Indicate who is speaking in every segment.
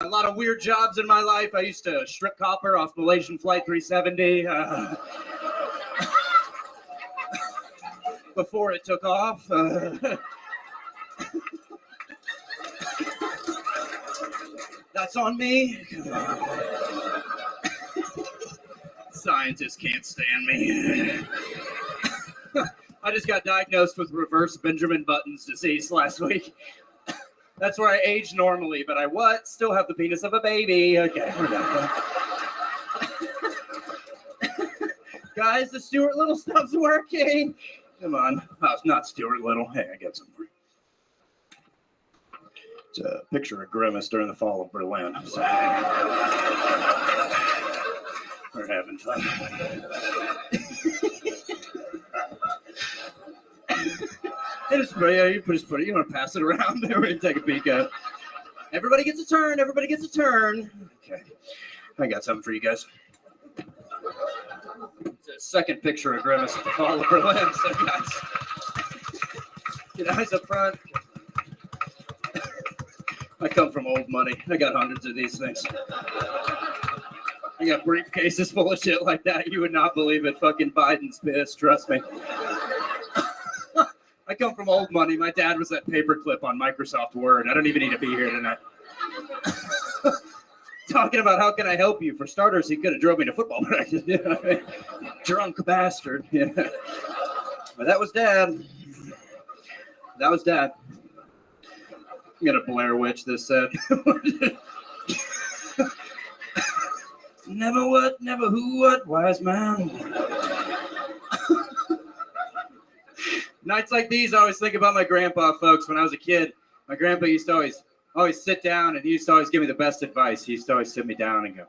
Speaker 1: A lot of weird jobs in my life. I used to strip copper off Malaysian Flight 370 before it took off. That's on me. Scientists can't stand me. I just got diagnosed with reverse Benjamin Button's disease last week. That's where I age normally, but I still have the penis of a baby. Okay, we're done. Guys, the Stuart Little stuff's working. Come on. Oh, it's not Stuart Little. Hey, I got some for you. It's a picture of Grimace during the fall of Berlin. So, we're having fun. You put it, you want to pass it around. Everybody take a peek at it. Everybody gets a turn. Everybody gets a turn. Okay. I got something for you guys. It's a second picture of Grimace at the fall of Berlin. So, guys, get eyes up front. I come from old money. I got hundreds of these things. I got briefcases full of shit like that. You would not believe it. Fucking Biden's pissed. Trust me. I come from old money. My dad was that paperclip on Microsoft Word. I don't even need to be here tonight. Talking about how can I help you? For starters, he could have drove me to football practice. You know what I mean? Drunk bastard. Yeah. But that was Dad. That was Dad. I'm gonna Blair Witch this set. Never what, never who, what, wise man. Nights like these, I always think about my grandpa, folks. When I was a kid, my grandpa used to always sit down, and he used to always give me the best advice. He used to always sit me down and go.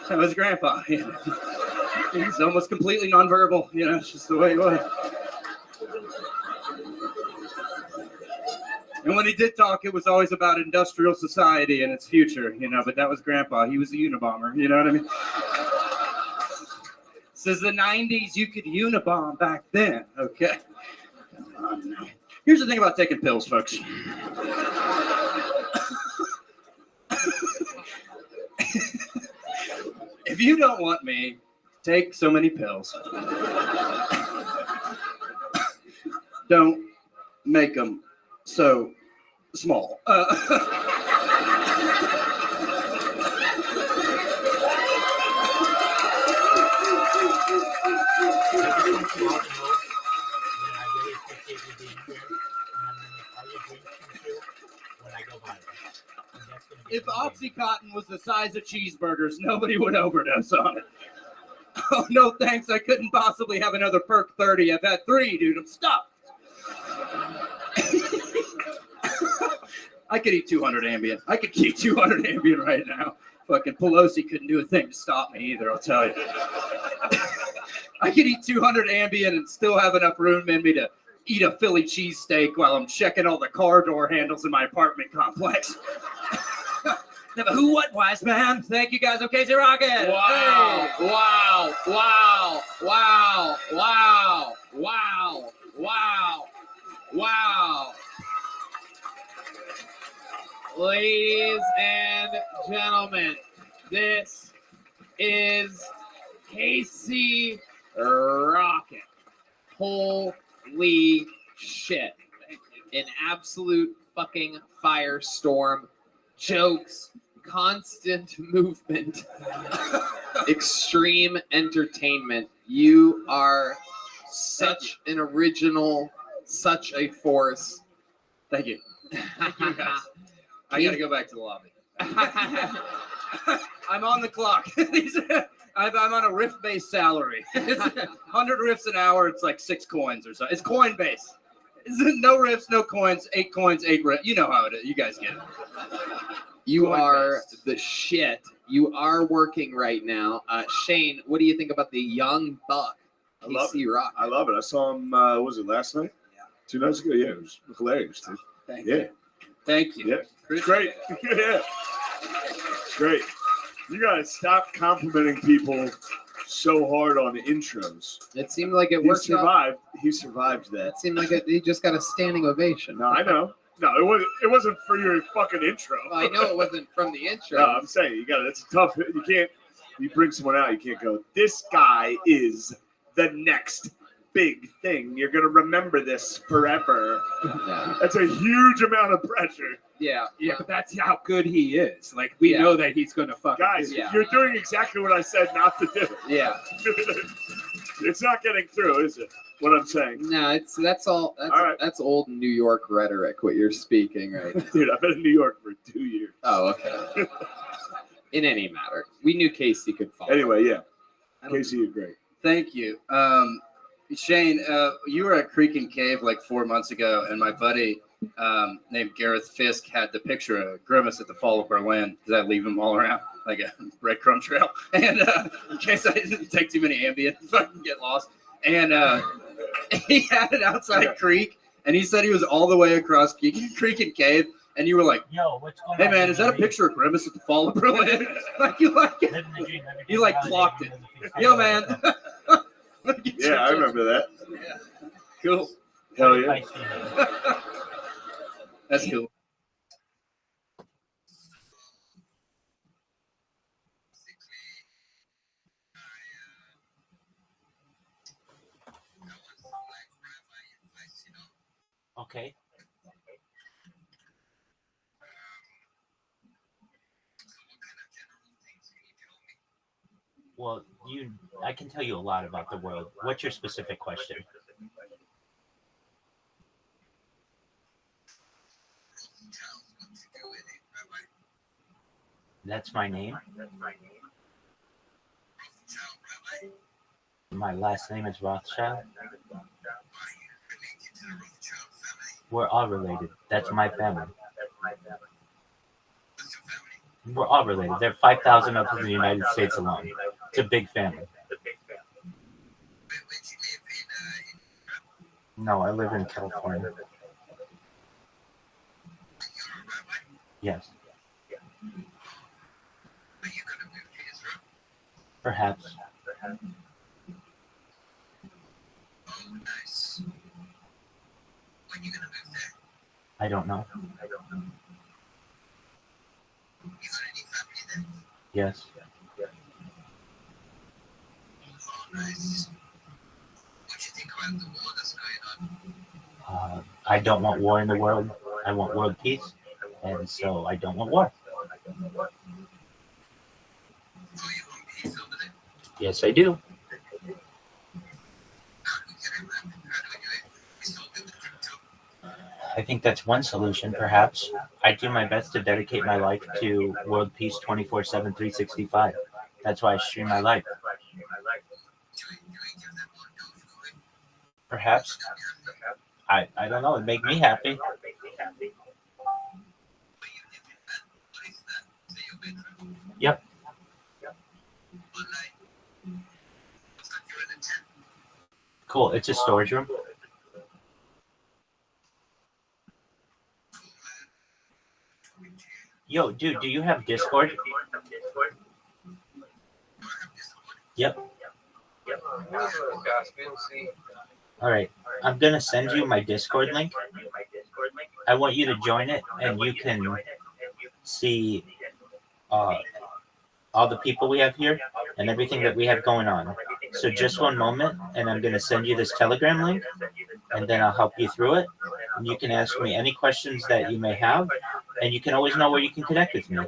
Speaker 1: That was Grandpa. You know. He's almost completely nonverbal. You know, it's just the way he was. And when he did talk, it was always about industrial society and its future, you know, but that was Grandpa. He was a Unabomber, you know what I mean? Says the 90s, you could Unabomb back then, okay? Here's the thing about taking pills, folks. If you don't want me, take so many pills. Don't make them so small. If Oxycontin was the size of cheeseburgers, nobody would overdose on it. Oh, no thanks. I couldn't possibly have another Perk 30. I've had 3, dude. I'm stuffed. I could eat 200 Ambien. I could eat 200 Ambien right now. Fucking Pelosi couldn't do a thing to stop me either, I'll tell you. I could eat 200 Ambien and still have enough room in me to eat a Philly cheesesteak while I'm checking all the car door handles in my apartment complex. Never who, what, wise man. Thank you guys. Okay, Rocket.
Speaker 2: Wow, hey. Wow, wow, wow, wow, wow, wow, wow. Ladies and gentlemen, this is Casey Rocket. Holy shit. An absolute fucking firestorm. Jokes, constant movement, extreme entertainment. You are such an original, such a force.
Speaker 1: Thank you. Thank you guys. I gotta go back to the lobby. I'm on the clock. I'm on a riff-based salary. It's 100 riffs an hour. It's like 6 coins or so. It's coin-based. It's no riffs, no coins, 8 coins, 8 riffs. You know how it is. You guys get it.
Speaker 2: You are the shit. You are working right now. Shane, what do you think about the young buck? Casey Rocket.
Speaker 3: I love it. I saw him, was it last night? Yeah. 2 nights ago? Yeah, it was hilarious, too.
Speaker 1: Thank you. Thank you.
Speaker 3: Yeah. It's great. Yeah. It's great. You guys stop complimenting people so hard on the intros.
Speaker 2: It seemed like it worked.
Speaker 3: He survived that.
Speaker 2: It seemed like he just got a standing ovation.
Speaker 3: No, I know. No, it wasn't for your fucking intro.
Speaker 2: Well, I know it wasn't from the intro.
Speaker 3: No, I'm saying you got it. It's tough. You can't. You bring someone out, you can't go. This guy is the next big thing. You're gonna remember this forever.
Speaker 2: Yeah.
Speaker 3: That's a huge amount of pressure.
Speaker 2: Yeah.
Speaker 1: Yeah, but that's how good he is. Like we know that he's gonna fucking
Speaker 3: Guys,
Speaker 1: do
Speaker 2: Yeah.
Speaker 3: you're doing exactly what I said not to do.
Speaker 2: Yeah.
Speaker 3: It's not getting through, is it? What I'm saying.
Speaker 2: No, that's all right. That's old New York rhetoric. What you're speaking right now.
Speaker 3: Dude, I've been in New York for 2 years.
Speaker 2: Oh, okay. In any matter, we knew Casey could follow.
Speaker 3: Anyway, yeah. Casey, you're great.
Speaker 1: Thank you. Shane, you were at Creek and Cave like 4 months ago, and my buddy named Gareth Fisk had the picture of Grimace at the Fall of Berlin. Does that leave him all around like a breadcrumb trail? And in case I didn't take too many Ambien, fucking get lost. And he had it outside Creek, and he said he was all the way across Creek and Cave. And you were like,
Speaker 4: "Yo, what's going
Speaker 1: on?
Speaker 4: on?
Speaker 1: Hey man, is that a picture of Grimace at the Fall of Berlin?" Like you like it. You like clocked it. Yo man.
Speaker 3: Yeah, I remember that.
Speaker 1: Yeah. Cool.
Speaker 3: Hell yeah.
Speaker 1: That's cool.
Speaker 4: Okay. Well, I can tell you a lot about the world. What's your specific question? That's my name. My last name is Rothschild. We're all related. That's my family. We're all related. There are 5,000 of us in the United States alone. It's a big family. No, I live in California. Yes. Perhaps. I don't know. Yes. I don't want war in the world. I want world peace, and so I don't want war. Yes, I do. I think that's one solution, perhaps. I do my best to dedicate my life to world peace 24/7, 365. That's why I stream my life. Perhaps. I don't know. It'd make me happy. Yep. Cool. It's a storage room. Yo, dude, do you have Discord? Yep. All right. I'm going to send you my Discord link. I want you to join it, and you can see all the people we have here and everything that we have going on. So just one moment, and I'm going to send you this Telegram link, and then I'll help you through it. And you can ask me any questions that you may have, and you can always know where you can connect with me.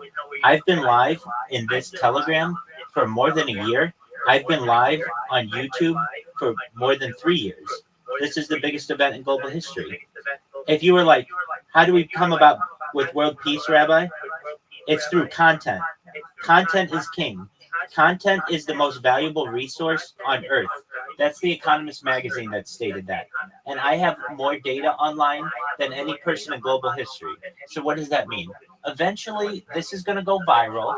Speaker 4: I've been live in this Telegram for more than a year. I've been live on YouTube for more than 3 years. This is the biggest event in global history. If you were like, how do we come about with world peace, Rabbi? It's through content. Content is king. Content is the most valuable resource on earth. That's the Economist magazine that stated that. And I have more data online than any person in global history. So what does that mean? Eventually, this is going to go viral.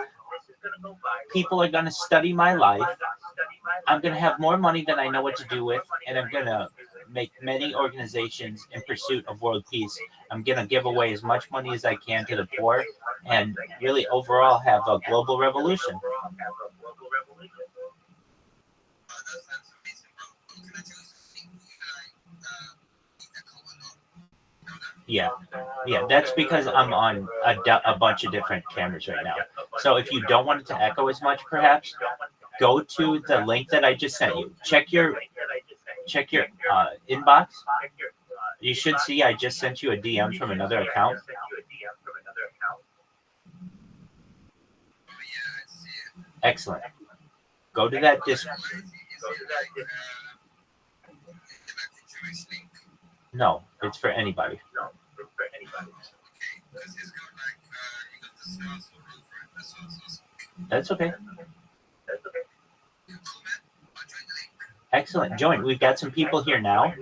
Speaker 4: People are going to study my life. I'm going to have more money than I know what to do with, and I'm going to make many organizations in pursuit of world peace. I'm going to give away as much money as I can to the poor and really overall have a global revolution. Yeah, that's because I'm on a bunch of different cameras right now. So if you don't want it to echo as much, perhaps go to the link that I just sent you. Check your inbox. You should see I just sent you a DM from another account. Excellent. Go to that Discord. No, it's for anybody. That's okay. Excellent. Join. We've got some people here now.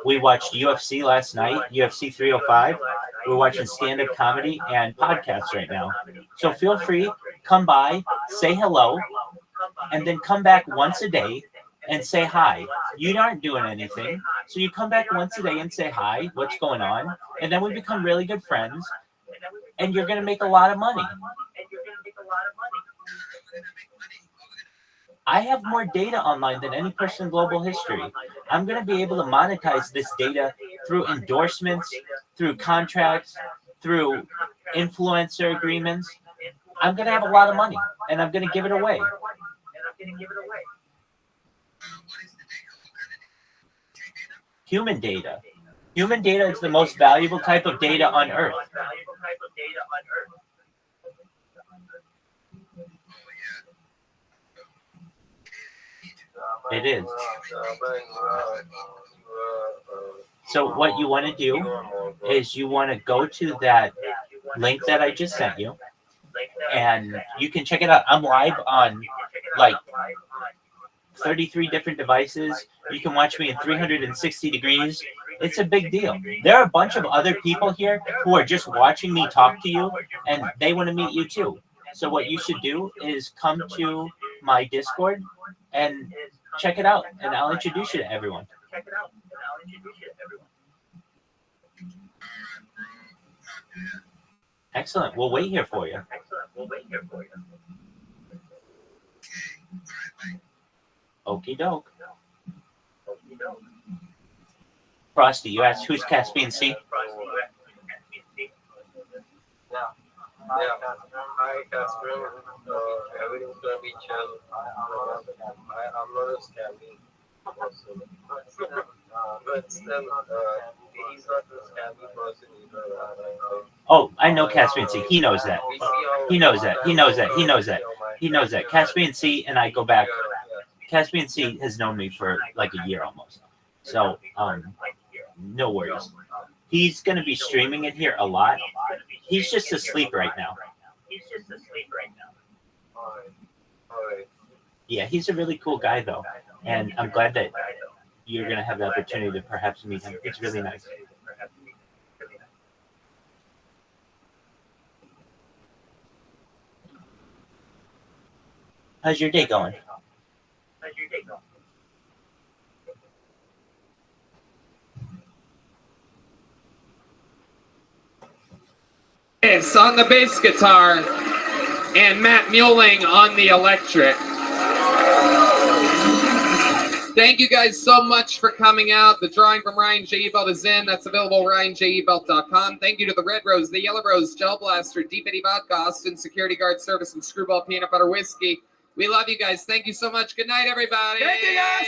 Speaker 4: We watched UFC last night, UFC 305. We're watching stand-up comedy and podcasts right now. So feel free, come by, say hello, and then come back once a day and say hi. You aren't doing anything, so you come back once a day and say hi, what's going on, and then we become really good friends, and you're going to make a lot of money. I have more data online than any person in global history. I'm going to be able to monetize this data through endorsements, through contracts, through influencer agreements. I'm going to have a lot of money, and I'm going to give it away. Human data. Human data is the most valuable type of data on Earth. It is. So what you want to do is you want to go to that link that I just sent you, and you can check it out. I'm live on like 33 different devices. You can watch me in 360 degrees. It's a big deal. There are a bunch of other people here who are just watching me talk to you, and they want to meet you too. So what you should do is come to my Discord and check it out, and I'll introduce you to everyone. Excellent. We'll wait here for you. Okie doke. Frosty, you asked who's Caspian Sea?
Speaker 5: Hi, Caspian. Everything's gonna be chill. I'm not a scammy person. But still, he's not a scammy person either.
Speaker 4: Oh, I know Caspian Sea. He knows that. He knows that. He knows that. He knows that. He knows that. Caspian Sea and I go back. Caspian Sea has known me for like a year almost. So, no worries. He's going to be streaming it here a lot. He's just asleep right now. Yeah, he's a really cool guy, though. And I'm glad that you're going to have the opportunity to perhaps meet him. It's really nice. How's your day going?
Speaker 2: It's on the bass guitar and Matt Muehling on the electric. Thank you guys so much for coming out. The drawing from Ryan J. Ebelt is in. That's available at RyanJEbelt.com. Thank you to the Red Rose, the Yellow Rose, Gel Blaster, Deep Eddy Vodka, Austin Security Guard Service, and Screwball Peanut Butter Whiskey. We love you guys. Thank you so much. Good night, everybody.
Speaker 1: Thank you, guys.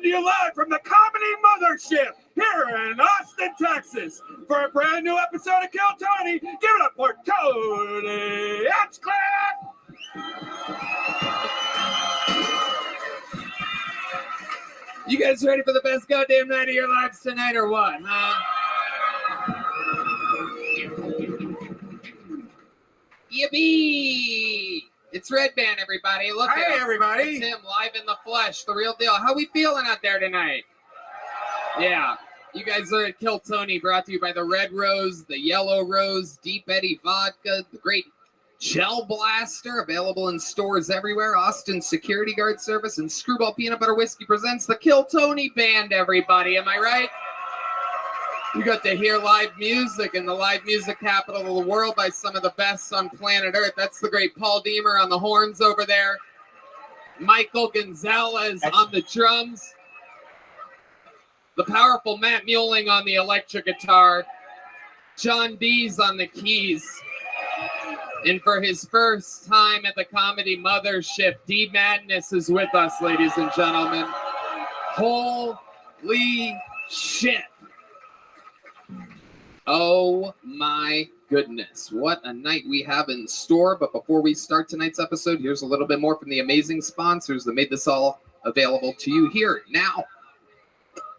Speaker 6: to you live from the Comedy Mothership here in Austin, Texas, for a brand new episode of Kill Tony. Give it up for Tony Hinchcliffe!
Speaker 2: You guys ready for the best goddamn night of your lives tonight or what, huh? Yippee! It's Red Band, everybody. Look
Speaker 6: Hey,
Speaker 2: at him.
Speaker 6: everybody.
Speaker 2: It's him, live in the flesh, the real deal. How we feeling out there tonight? Yeah. You guys are at Kill Tony, brought to you by the Red Rose, the Yellow Rose, Deep Eddy Vodka, the great Gel Blaster, available in stores everywhere, Austin Security Guard Service, and Screwball Peanut Butter Whiskey presents the Kill Tony Band, everybody. Am I right? You got to hear live music in the live music capital of the world by some of the best on planet Earth. That's the great Paul Deemer on the horns over there. Michael Gonzalez on the drums. The powerful Matt Muelling on the electric guitar. John Dees on the keys. And for his first time at the Comedy Mothership, D Madness is with us, ladies and gentlemen. Holy shit. Oh my goodness, what a night we have in store. But before we start tonight's episode, here's a little bit more from the amazing sponsors that made this all available to you here now.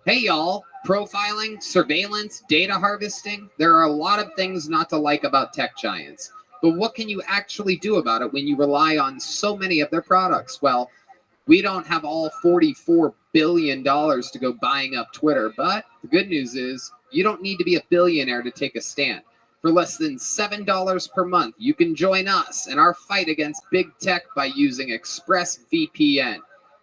Speaker 2: Hey y'all, profiling, surveillance, data harvesting. There are a lot of things not to like about tech giants. But what can you actually do about it when you rely on so many of their products? Well, we don't have all $44 billion to go buying up Twitter, but the good news is you don't need to be a billionaire to take a stand. For less than $7 per month, you can join us in our fight against big tech by using ExpressVPN.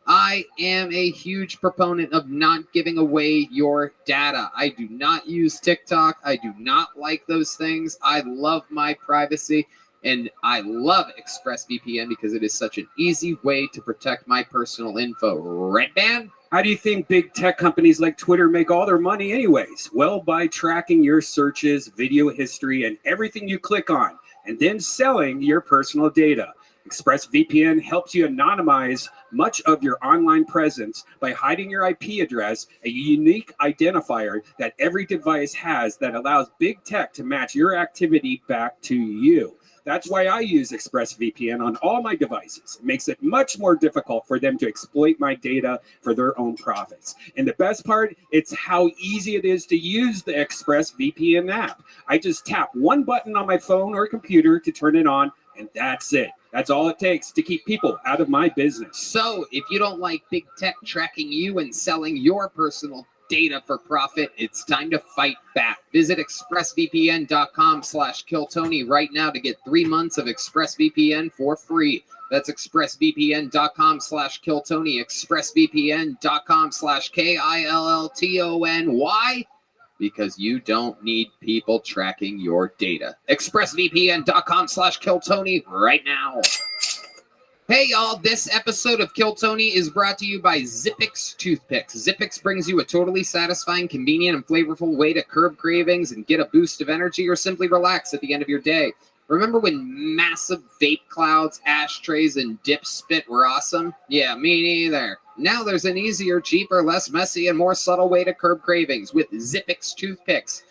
Speaker 2: I am a huge proponent of not giving away your data. I do not use TikTok. I do not like those things. I love my privacy, and I love ExpressVPN because it is such an easy way to protect my personal info. Red Band?
Speaker 6: How do you think big tech companies like Twitter make all their money anyways? Well, by tracking your searches, video history, and everything you click on, and then selling your personal data. ExpressVPN helps you anonymize much of your online presence by hiding your IP address, a unique identifier that every device has that allows big tech to match your activity back to you. That's why I use ExpressVPN on all my devices. It makes it much more difficult for them to exploit my data for their own profits. And the best part, it's how easy it is to use the ExpressVPN app. I just tap one button on my phone or computer to turn it on, and that's it. That's all it takes to keep people out of my business.
Speaker 2: So if you don't like big tech tracking you and selling your personal data for profit, it's time to fight back. Visit expressvpn.com/killtony right now to get 3 months of ExpressVPN for free. That's expressvpn.com/killtony, expressvpn.com/KILLTON. Why? Because you don't need people tracking your data. expressvpn.com/killtony right now. Hey y'all, this episode of Kill Tony is brought to you by Zippix Toothpicks. Zippix brings you a totally satisfying, convenient, and flavorful way to curb cravings and get a boost of energy or simply relax at the end of your day. Remember when massive vape clouds, ashtrays, and dip spit were awesome? Yeah, me neither. Now there's an easier, cheaper, less messy, and more subtle way to curb cravings with Zippix Toothpicks.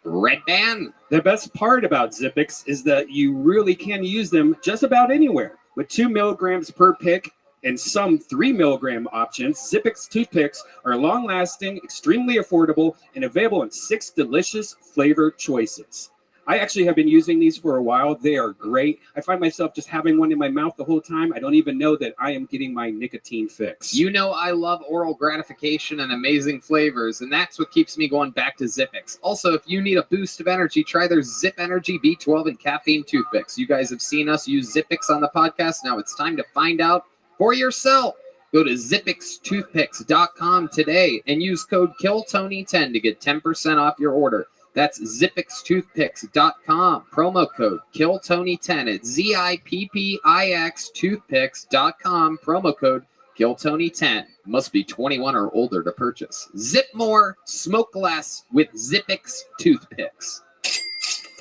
Speaker 2: Red Band?
Speaker 6: The best part about Zippix is that you really can use them just about anywhere. With 2 milligrams per pick and some 3 milligram options, Zippix toothpicks are long-lasting, extremely affordable, and available in 6 delicious flavor choices. I actually have been using these for a while. They are great. I find myself just having one in my mouth the whole time. I don't even know that I am getting my nicotine fix.
Speaker 2: You know I love oral gratification and amazing flavors, and that's what keeps me going back to Zippix. Also, if you need a boost of energy, try their Zip Energy B12 and caffeine toothpicks. You guys have seen us use Zippix on the podcast. Now it's time to find out for yourself. Go to zippixtoothpicks.com today and use code KILLTONY10 to get 10% off your order. That's zippixtoothpicks.com. Promo code KILLTONY10 at ZIPPIX toothpicks.com. Promo code KILLTONY10. Must be 21 or older to purchase. Zip more, smoke less with Zippix Toothpicks.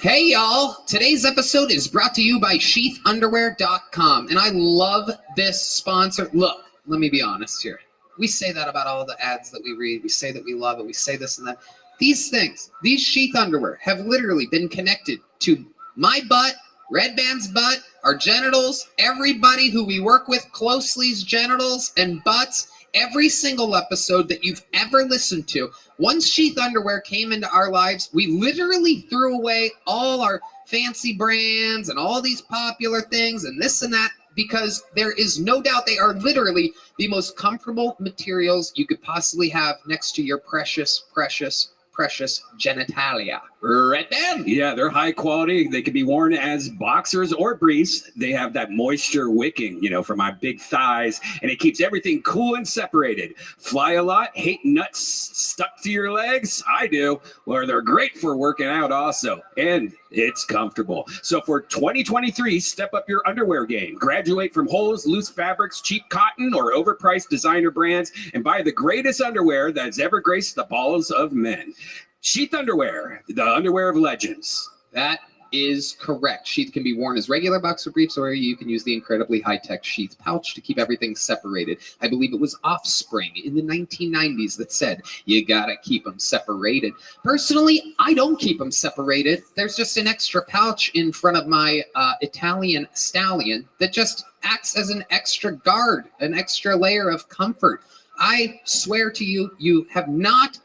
Speaker 2: Hey y'all, today's episode is brought to you by sheathunderwear.com, and I love this sponsor. Look, let me be honest here. We say that about all the ads that we read. We say that we love it. We say this and that. These things, these sheath underwear have literally been connected to my butt, Red Band's butt, our genitals, everybody who we work with closely's genitals and butts. Every single episode that you've ever listened to, once sheath underwear came into our lives, we literally threw away all our fancy brands and all these popular things and this and that, because there is no doubt they are literally the most comfortable materials you could possibly have next to your precious, precious, precious genitalia. Red Band.
Speaker 6: Yeah, they're high quality. They can be worn as boxers or briefs. They have that moisture wicking, for my big thighs, and it keeps everything cool and separated. Fly a lot, hate nuts stuck to your legs? I do. Well, they're great for working out also, and it's comfortable. So for 2023, step up your underwear game. Graduate from holes, loose fabrics, cheap cotton, or overpriced designer brands, and buy the greatest underwear that's ever graced the balls of men. Sheath underwear, the underwear of legends.
Speaker 2: That is correct. Sheath can be worn as regular boxer briefs, or you can use the incredibly high-tech sheath pouch to keep everything separated. I believe it was Offspring in the 1990s that said, you gotta keep them separated. Personally, I don't keep them separated. There's just an extra pouch in front of my Italian stallion that just acts as an extra guard, an extra layer of comfort. I swear to you, you have not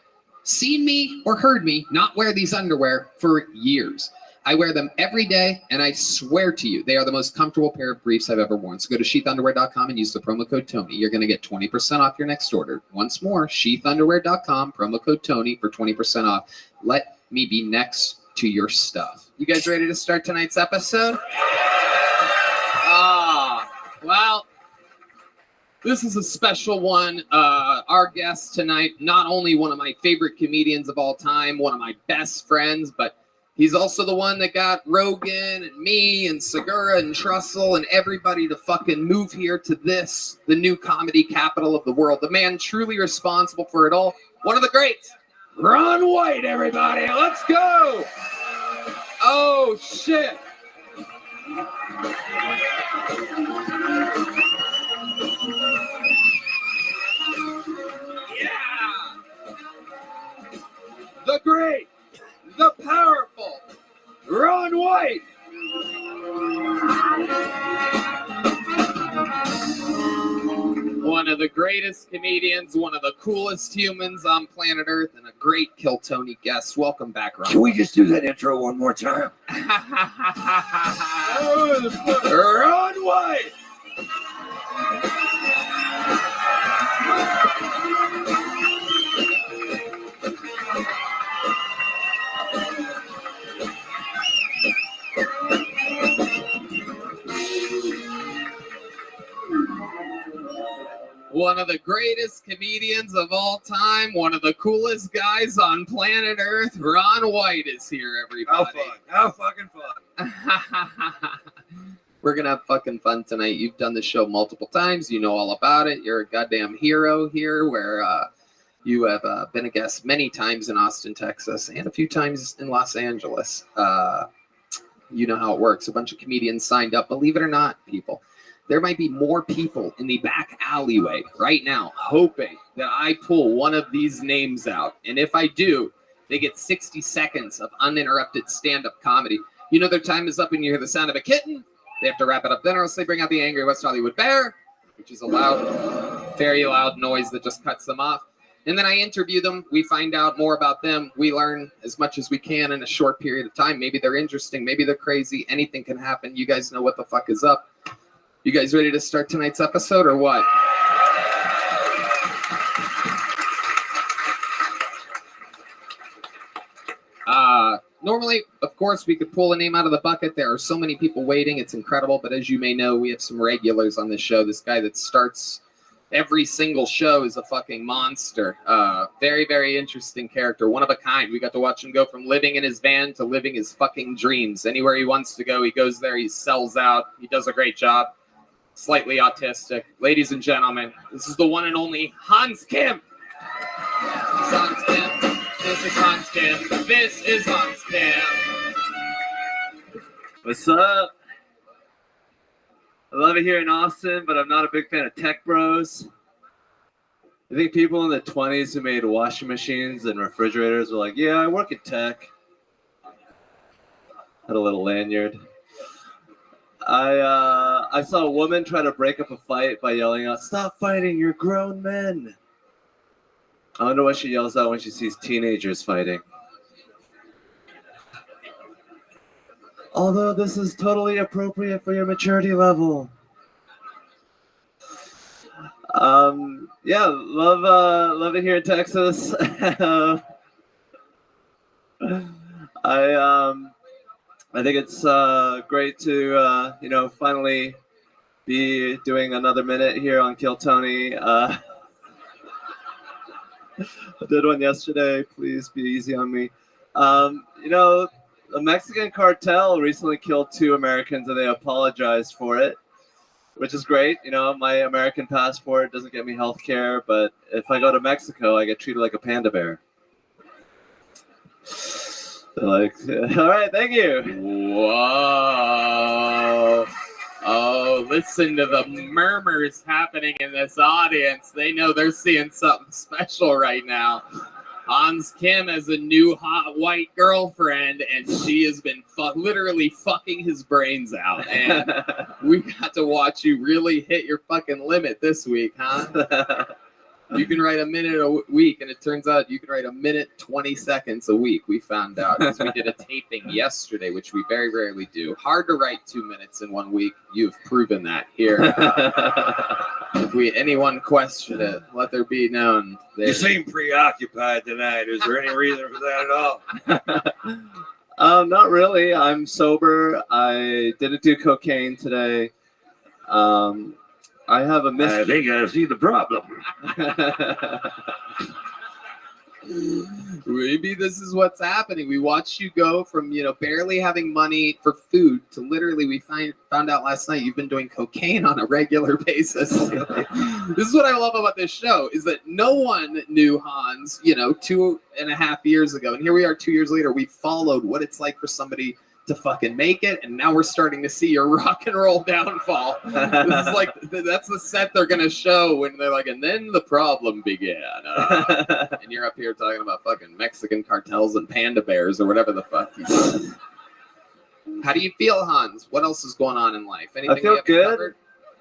Speaker 2: seen me or heard me not wear these underwear for years. I wear them every day, and I swear to you, they are the most comfortable pair of briefs I've ever worn. So go to sheathunderwear.com and use the promo code Tony. You're going to get 20% off your next order. Once more, sheathunderwear.com, promo code Tony for 20% off. Let me be next to your stuff. You guys ready to start tonight's episode? Well, this is a special one. Our guest tonight, not only one of my favorite comedians of all time, one of my best friends, but he's also the one that got Rogan and me and Segura and Trussell and everybody to fucking move here to this, the new comedy capital of the world. The man truly responsible for it all. One of the greats.
Speaker 6: Ron White, everybody. Let's go.
Speaker 2: Oh, shit.
Speaker 6: The great, the powerful, Ron White.
Speaker 2: One of the greatest comedians, one of the coolest humans on planet Earth, and a great Kill Tony guest. Welcome back, Ron.
Speaker 3: Can we just do that intro one more time?
Speaker 6: Ron White.
Speaker 2: One of the greatest comedians of all time, one of the coolest guys on planet Earth, Ron White is here, everybody.
Speaker 3: How fucking fun.
Speaker 2: We're going to have fucking fun tonight. You've done the show multiple times. You know all about it. You're a goddamn hero here, where you have been a guest many times in Austin, Texas, and a few times in Los Angeles. You know how it works. A bunch of comedians signed up. Believe it or not, people. There might be more people in the back alleyway right now hoping that I pull one of these names out. And if I do, they get 60 seconds of uninterrupted stand-up comedy. You know their time is up and you hear the sound of a kitten. They have to wrap it up then, or else they bring out the angry West Hollywood bear, which is a loud, very loud noise that just cuts them off. And then I interview them. We find out more about them. We learn as much as we can in a short period of time. Maybe they're interesting. Maybe they're crazy. Anything can happen. You guys know what the fuck is up. You guys ready to start tonight's episode or what? Normally, of course, we could pull a name out of the bucket. There are so many people waiting. It's incredible. But as you may know, we have some regulars on this show. This guy that starts every single show is a fucking monster. Very, very interesting character. One of a kind. We got to watch him go from living in his van to living his fucking dreams. Anywhere he wants to go, he goes there. He sells out. He does a great job. Slightly autistic. Ladies and gentlemen, this is the one and only Hans Kim. This is Hans Kim. This is Hans Kim. This is Hans Kim.
Speaker 7: What's up? I love it here in Austin, but I'm not a big fan of tech bros. I think people in the 20s who made washing machines and refrigerators were like, yeah, I work in tech. Had a little lanyard. I saw a woman try to break up a fight by yelling out, "Stop fighting, you're grown men." I wonder what she yells out when she sees teenagers fighting. Although this is totally appropriate for your maturity level. Yeah, love it here in Texas. I think it's great to finally be doing another minute here on Kill Tony. I did one yesterday. Please be easy on me. The Mexican cartel recently killed 2 Americans and they apologized for it, which is great. My American passport doesn't get me health care, but if I go to Mexico, I get treated like a panda bear. They're like, all right, thank you.
Speaker 2: Whoa. Oh, listen to the murmurs happening in this audience. They know they're seeing something special right now. Hans Kim has a new hot white girlfriend, and she has been literally fucking his brains out. And we got to watch you really hit your fucking limit this week, huh? You can write a minute a week, and it turns out you can write a minute 20 seconds a week. We found out because we did a taping yesterday, which we very rarely do. Hard to write 2 minutes in 1 week. You've proven that here. If anyone question it, let there be known.
Speaker 8: You seem preoccupied tonight. Is there any reason for that at all?
Speaker 7: Not really. I'm sober. I didn't do cocaine today. I have a mystery.
Speaker 8: I think I see the problem.
Speaker 2: Maybe this is what's happening. We watched you go from, barely having money for food to literally we found out last night you've been doing cocaine on a regular basis. This is what I love about this show is that no one knew Hans, 2.5 years ago. And here we are 2 years later. We followed what it's like for somebody to fucking make it, and now we're starting to see your rock and roll downfall. This is like that's the set they're gonna show when they're like, and then the problem began. And you're up here talking about fucking Mexican cartels and panda bears or whatever the fuck you said. How do you feel, Hans? What else is going on in life? Anything
Speaker 7: I feel good.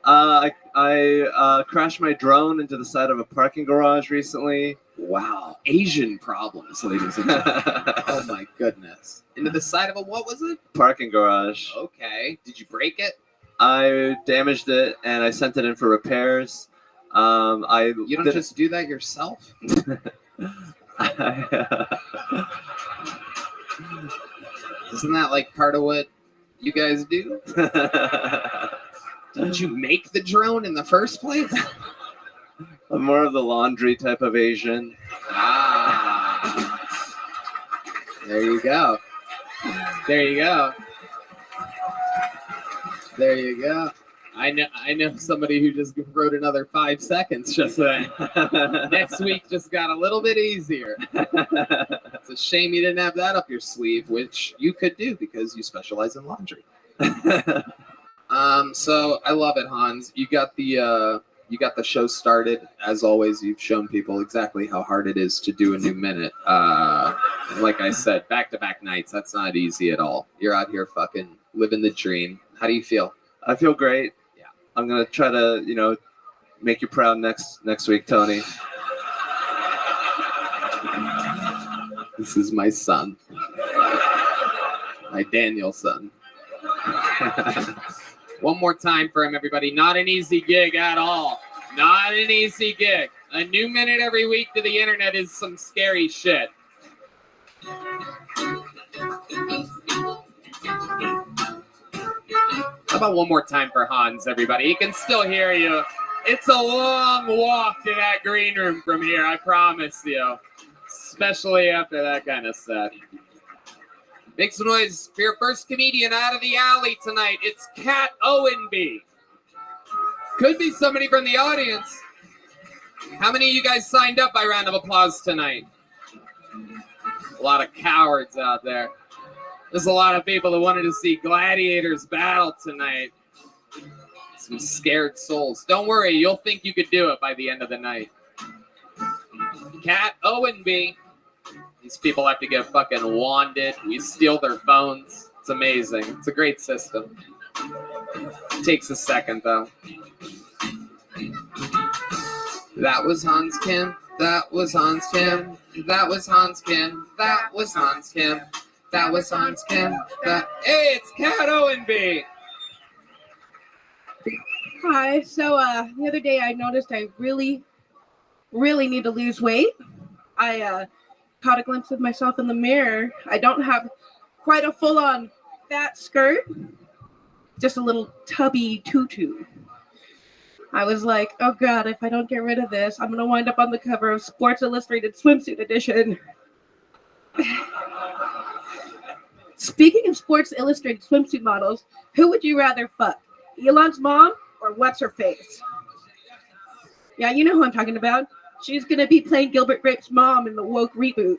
Speaker 7: I crashed my drone into the side of a parking garage recently.
Speaker 2: Wow, Asian problems, ladies and gentlemen. Oh my goodness. Into the side of a, what was it?
Speaker 7: Parking garage.
Speaker 2: Okay. Did you break it?
Speaker 7: I damaged it and I sent it in for repairs.
Speaker 2: You don't just do that yourself? Isn't that like part of what you guys do? Didn't you make the drone in the first place?
Speaker 7: I'm more of the laundry type of Asian.
Speaker 2: Ah. There you go. There you go. There you go. I know somebody who just wrote another 5 seconds just then. Next week just got a little bit easier. It's a shame you didn't have that up your sleeve, which you could do because you specialize in laundry. So I love it, Hans. You got the show started. As always, you've shown people exactly how hard it is to do a new minute. Like I said, back-to-back nights, that's not easy at all. You're out here fucking living the dream. How do you feel?
Speaker 7: I feel great.
Speaker 2: Yeah.
Speaker 7: I'm going to try to, make you proud next week, Tony.
Speaker 2: This is my son. My Daniel son. One more time for him, everybody. Not an easy gig at all. Not an easy gig. A new minute every week to the internet is some scary shit. How about one more time for Hans, everybody? He can still hear you. It's a long walk to that green room from here, I promise you. Especially after that kind of set. Make some noise for your first comedian out of the alley tonight. It's Kat Owenby. Could be somebody from the audience. How many of you guys signed up by round of applause tonight? A lot of cowards out there. There's a lot of people that wanted to see gladiators battle tonight. Some scared souls. Don't worry, you'll think you could do it by the end of the night. Cat Owenby. These people have to get fucking wanded. We steal their phones. It's amazing. It's a great system. It takes a second, though. That was Hans Kim. That was Hans Kim. That was Hans Kim. That was Hans Kim. That was Hans Kim. Hey, it's Cat Owenby.
Speaker 9: Hi. So the other day I noticed I really need to lose weight. I caught a glimpse of myself in the mirror. I don't have quite a full-on fat skirt, just a little tubby tutu. I was like, oh God, if I don't get rid of this, I'm gonna wind up on the cover of Sports Illustrated Swimsuit Edition. Speaking of Sports Illustrated swimsuit models, who would you rather fuck? Elon's mom or what's her face? Yeah, you know who I'm talking about. She's gonna be playing Gilbert Grape's mom in the woke reboot.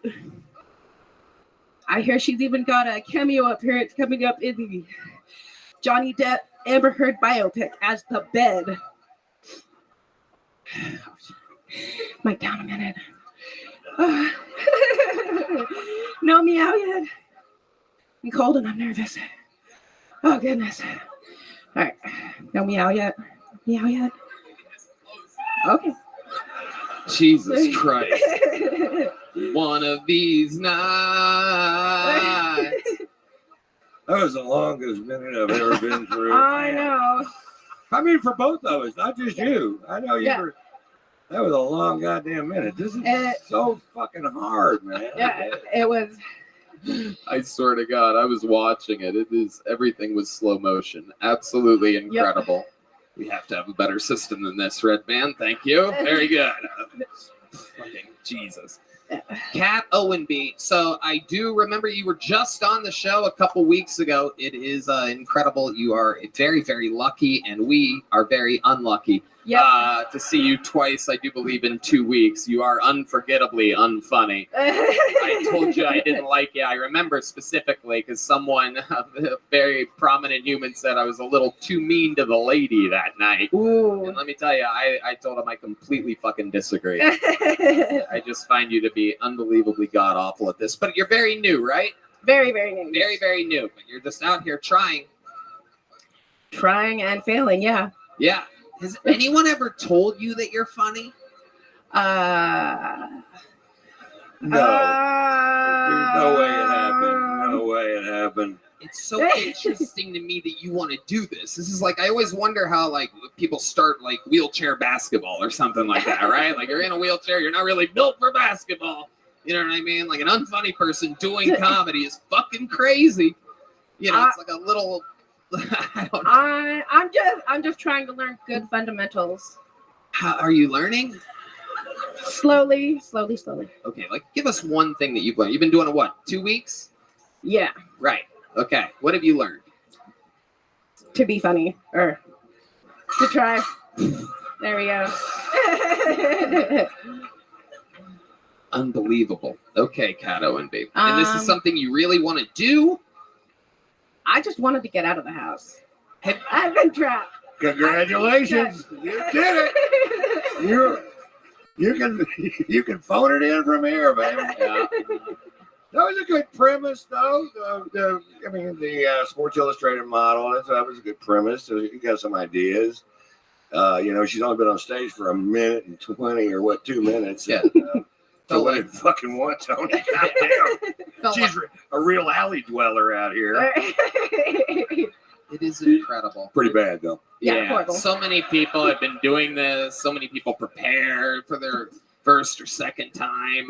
Speaker 9: I hear she's even got a cameo appearance coming up in the Johnny Depp Amber Heard biopic as the bed. Mic down a minute. No meow yet. I'm cold and I'm nervous. Oh goodness. All right. No meow yet. Meow yet. Okay.
Speaker 2: Jesus Christ. One of these nights.
Speaker 8: That was the longest minute I've ever been through.
Speaker 9: I know.
Speaker 8: I mean, for both of us, not just you. I know you
Speaker 9: Yeah.
Speaker 8: were. That was a long goddamn minute. This is so fucking hard, man.
Speaker 9: Yeah, it was.
Speaker 2: I swear to God, I was watching it. Everything was slow motion. Absolutely incredible. We have to have a better system than this, Red Man. Thank you. Very good. Fucking Jesus. Cat Owenby. So I do remember you were just on the show a couple weeks ago. It is incredible. You are very, very lucky, and we are very unlucky to see you twice, I do believe, in 2 weeks. You are unforgettably unfunny. I told you I didn't like you. I remember specifically because someone, a very prominent human, said I was a little too mean to the lady that night.
Speaker 9: Ooh.
Speaker 2: And let me tell you, I told him I completely fucking disagree. I just find you to be unbelievably god-awful at this. But you're very new, right?
Speaker 9: Very, very new.
Speaker 2: Very, very new. But you're just out here trying.
Speaker 9: Trying and failing, yeah.
Speaker 2: Yeah. Has anyone ever told you that you're funny?
Speaker 8: No. There's no way it happened. No way it happened.
Speaker 2: It's so interesting to me that you want to do this. This is like, I always wonder how like people start like wheelchair basketball or something like that, right? Like you're in a wheelchair, you're not really built for basketball. You know what I mean? Like an unfunny person doing comedy is fucking crazy. You know, it's like a little. I don't know.
Speaker 9: I'm just trying to learn good fundamentals.
Speaker 2: How are you learning?
Speaker 9: Slowly.
Speaker 2: Okay, like give us one thing that you've learned. You've been doing it what? 2 weeks?
Speaker 9: Yeah.
Speaker 2: Right. Okay. What have you learned?
Speaker 9: To be funny, or to try. There we go.
Speaker 2: Unbelievable. Okay, Cat Owenby. And this is something you really want to do?
Speaker 9: I just wanted to get out of the house. I've been trapped.
Speaker 8: Congratulations. You did it. You can phone it in from here, baby.
Speaker 2: Yeah.
Speaker 8: That was a good premise, though. The Sports Illustrated model. That was a good premise. So you got some ideas. She's only been on stage for 1 minute and 20 or what, 2 minutes.
Speaker 2: Yeah.
Speaker 8: So what it fucking want, Tony? Goddamn. She's a real alley dweller out here.
Speaker 2: It is incredible.
Speaker 8: Pretty bad, though.
Speaker 2: Yeah. So many people have been doing this. So many people prepare for their first or second time.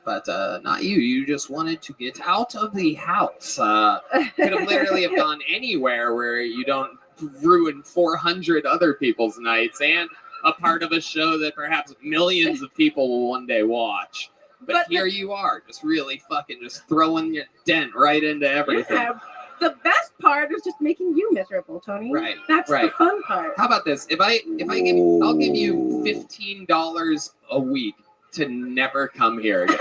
Speaker 2: But not you. You just wanted to get out of the house. Could have literally have gone anywhere where you don't ruin 400 other people's nights and a part of a show that perhaps millions of people will one day watch. But here you are, just really fucking just throwing your dent right into everything.
Speaker 9: Yeah. The best part is just making you miserable, Tony.
Speaker 2: Right.
Speaker 9: That's the fun part.
Speaker 2: How about this? If I give you, I'll give you $15 a week to never come here again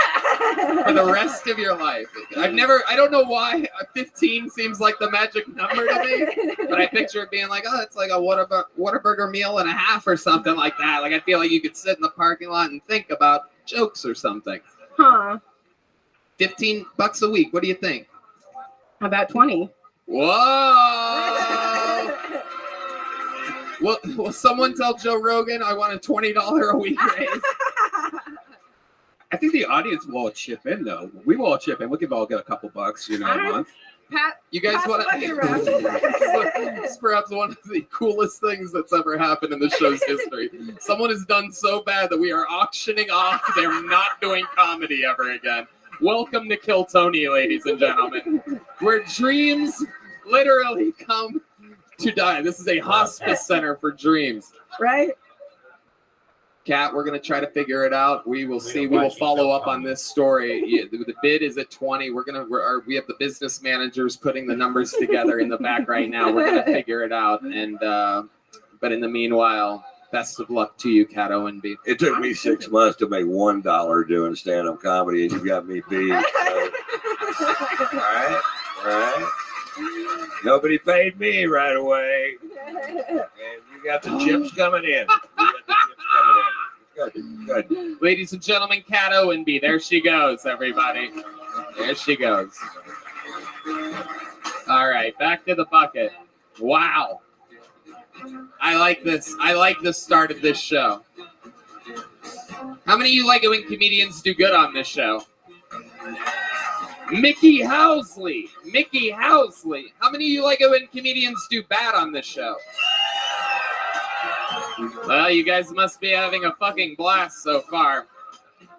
Speaker 2: for the rest of your life. I don't know why 15 seems like the magic number to me, but I picture it being like, oh, it's like a Whataburger meal and a half or something like that. Like I feel like you could sit in the parking lot and think about jokes or something.
Speaker 9: Huh.
Speaker 2: $15 a week. What do you think?
Speaker 9: How about 20?
Speaker 2: Whoa! Will someone tell Joe Rogan I want a $20 a week raise?
Speaker 6: I think the audience will all chip in, though. We will all chip in. We'll get a couple bucks, a month.
Speaker 9: Pat,
Speaker 2: You guys
Speaker 9: pass
Speaker 2: want
Speaker 9: the bucket around.
Speaker 2: It's perhaps one of the coolest things that's ever happened in the show's history. Someone has done so bad that we are auctioning off. They're not doing comedy ever again. Welcome to Kill Tony, ladies and gentlemen, where dreams literally come to die. This is a hospice center for dreams.
Speaker 9: Right?
Speaker 2: Kat, we're going to try to figure it out. We will see. We will follow up on this story. The bid is at 20. We have the business managers putting the numbers together in the back right now. We're going to figure it out. And but in the meanwhile, best of luck to you, Kat Owenby.
Speaker 8: It took me 6 months to make $1 doing stand-up comedy, and you got me beat. So. All right. Nobody paid me right away, and you got the chips coming in. Good.
Speaker 2: Ladies and gentlemen, Kat Owenby. There she goes, everybody. There she goes. All right, back to the bucket. Wow. I like this. I like the start of this show. How many of you like it when comedians do good on this show? Mickey Housley. How many of you like it when comedians do bad on this show? Well, you guys must be having a fucking blast so far.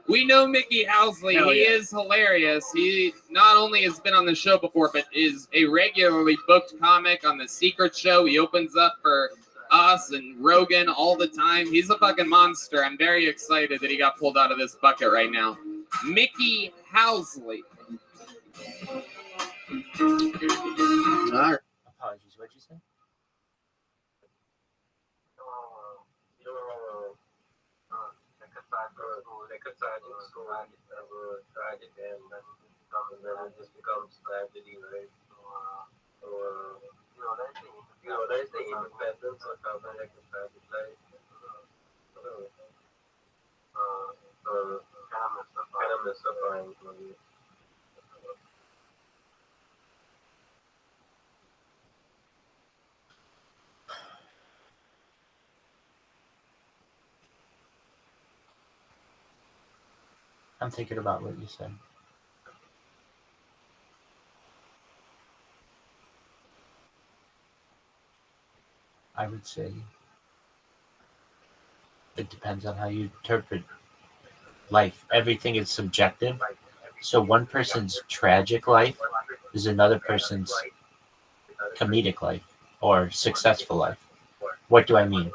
Speaker 2: We know Mickey Housley. He is hilarious. He not only has been on the show before, but is a regularly booked comic on The Secret Show. He opens up for us and Rogan all the time. He's a fucking monster. I'm very excited that he got pulled out of this bucket right now. Mickey Housley. All right.
Speaker 4: Apologies, what'd you say?
Speaker 5: Just becomes tragedy, right? There's the independence of how they can try to play. Kind of mystifying for me.
Speaker 4: I'm thinking about what you said. I would say it depends on how you interpret life. Everything is subjective. So one person's tragic life is another person's comedic life or successful life. What do I mean?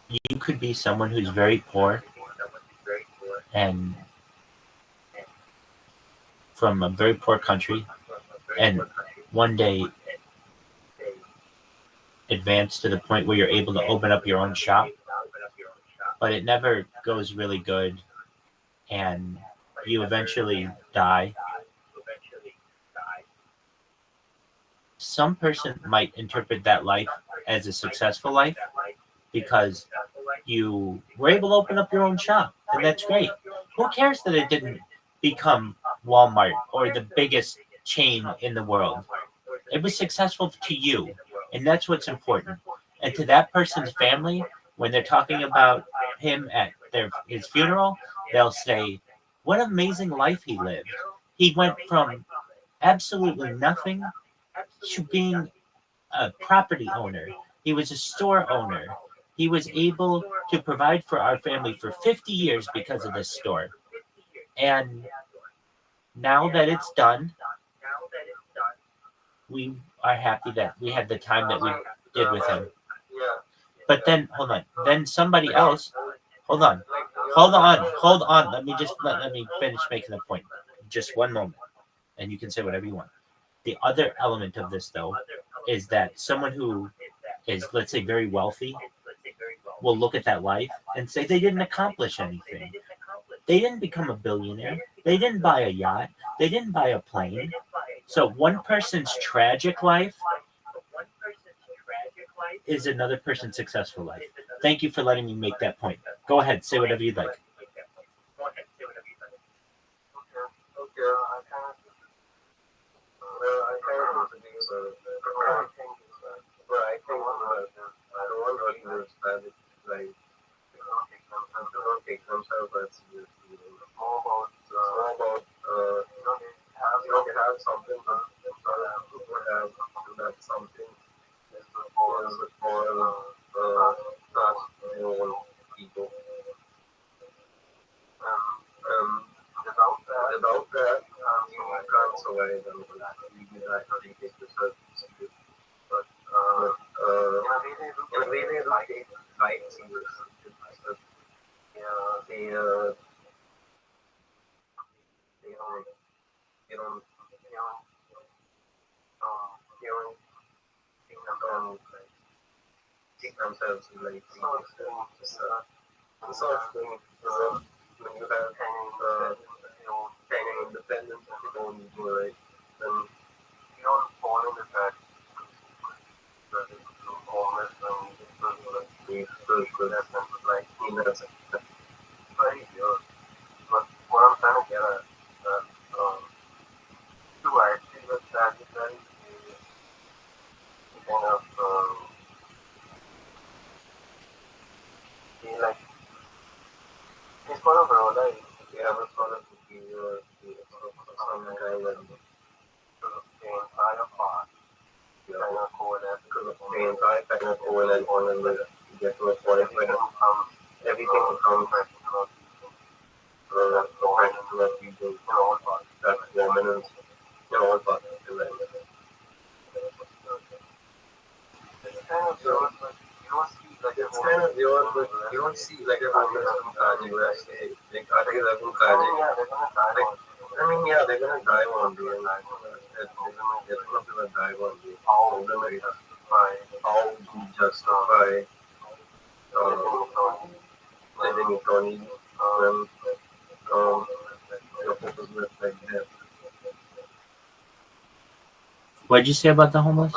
Speaker 4: You could be someone who's very poor and from a very poor country and one day advance to the point where you're able to open up your own shop, but it never goes really good and you eventually die. Some person might interpret that life as a successful life because you were able to open up your own shop, and that's great. Who cares that it didn't become Walmart or the biggest chain in the world? It was successful to you, and that's what's important. And to that person's family, when they're talking about him at his funeral, they'll say, what an amazing life he lived. He went from absolutely nothing to being a property owner. He was a store owner. He was able to provide for our family for 50 years because of this store. And now that it's done, we are happy that we had the time that we did with him. But then, hold on. Then somebody else, hold on. Let me finish making the point. Just one moment. And you can say whatever you want. The other element of this, though, is that someone who is, let's say, very wealthy will look at that life and say they didn't accomplish anything. They didn't become a billionaire. They didn't buy a yacht. They didn't buy a plane. So one person's tragic life is another person's successful life. Thank you for letting me make that point. Go ahead, say whatever you'd like. What did you say about the homeless?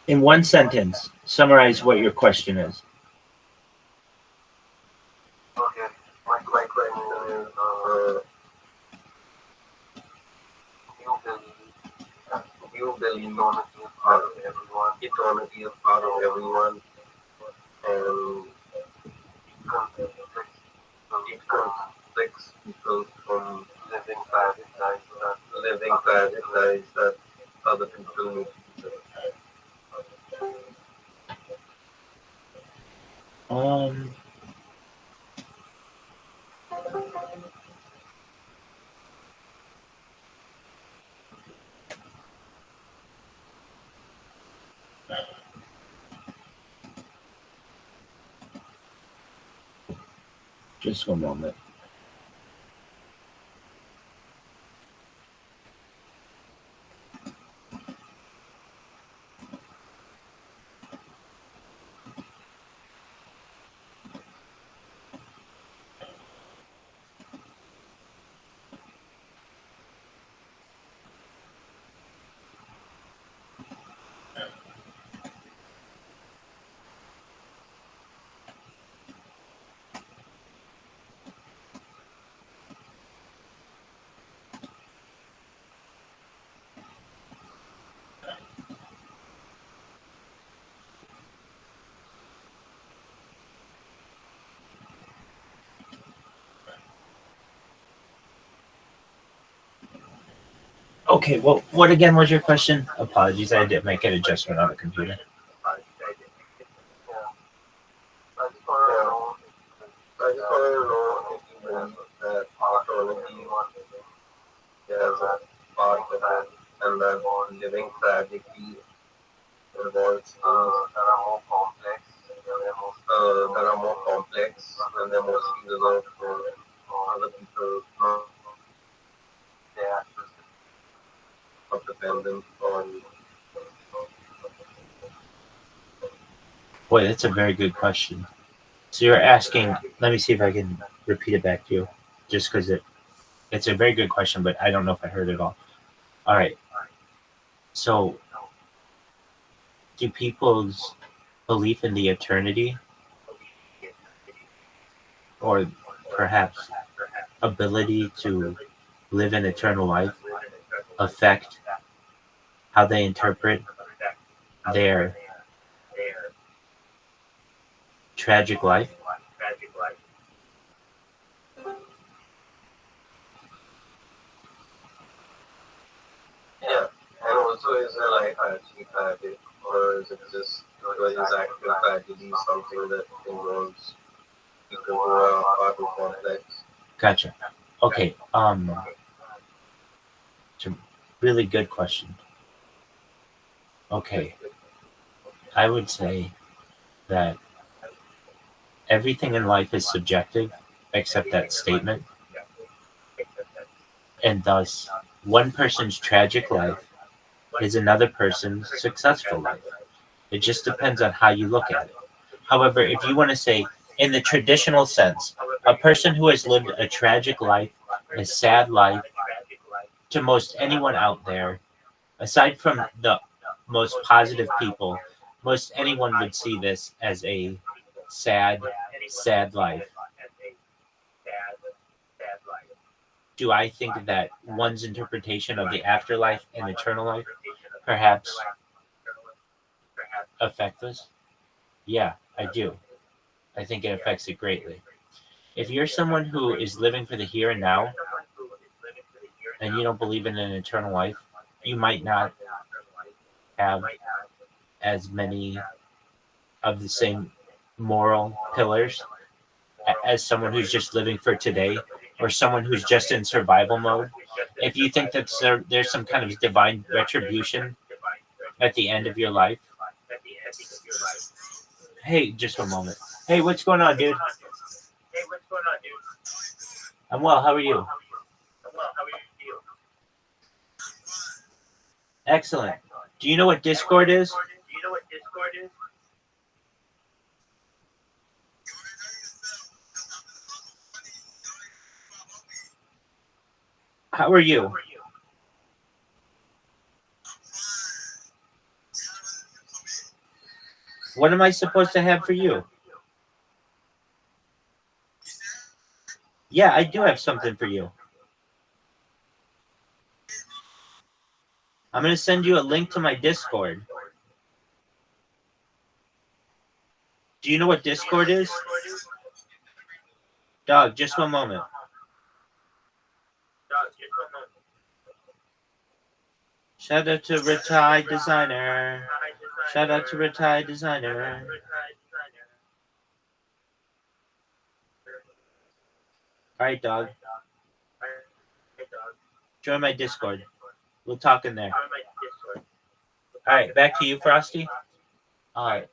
Speaker 4: In one sentence, summarize what your question is. Just one moment. Okay, well, what again was your question? Apologies, I did make an adjustment on the computer.
Speaker 5: I just want to know if you believe that archaeology is a part of it, and that living tragedy involves that are more complex, and they're mostly reserved for other people, not their not dependent on.
Speaker 4: Boy, that's a very good question. So you're asking, let me see if I can repeat it back to you, just because it's a very good question, but I don't know if I heard it all. All right. So do people's belief in the eternity, or perhaps ability to live an eternal life, affect how they interpret their tragic life?
Speaker 5: Yeah, and also is a life actually tragic, or is it just is actual tragedy something that involves people who are far too complex?
Speaker 4: Gotcha. Okay. It's a really good question. Okay. I would say that everything in life is subjective except that statement. And thus, one person's tragic life is another person's successful life. It just depends on how you look at it. However, if you want to say, in the traditional sense, a person who has lived a tragic life, a sad life, to most anyone out there, aside from the most positive people, most anyone would see this as a sad, sad life. Do I think that one's interpretation of the afterlife and eternal life perhaps affect this? Yeah, I do. I think it affects it greatly. If you're someone who is living for the here and now, and you don't believe in an eternal life, you might not have as many of the same moral pillars as someone who's just living for today, or someone who's just in survival mode. If you think that there's some kind of divine retribution at the end of your life. Hey, just one moment. Hey, what's going on, dude? I'm well. How are you? Excellent. Do you know what Discord is? How are you? What am I supposed to have for you? Yeah, I do have something for you. I'm going to send you a link to my Discord. Do you know what Discord is? Dog, just one moment. Shout out to Retired Designer. Shout out to Retired Designer. All right, dog. Join my Discord. We'll talk in there. All right, back to you, Frosty. All right.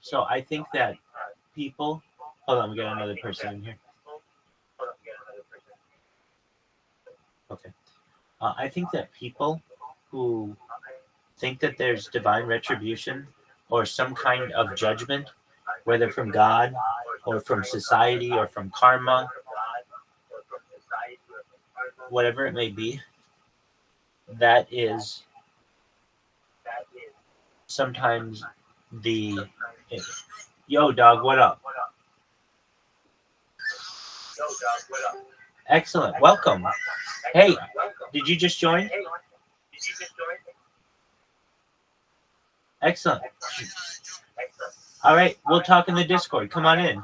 Speaker 4: So I think that people... Hold on, we got another person in here. Okay. I think that people who think that there's divine retribution or some kind of judgment, whether from God or from society or from karma, whatever it may be, that is sometimes the... Yo, dog, what up? Excellent. Welcome. Hey, did you just join? Excellent. All right, we'll talk in the Discord. Come on in.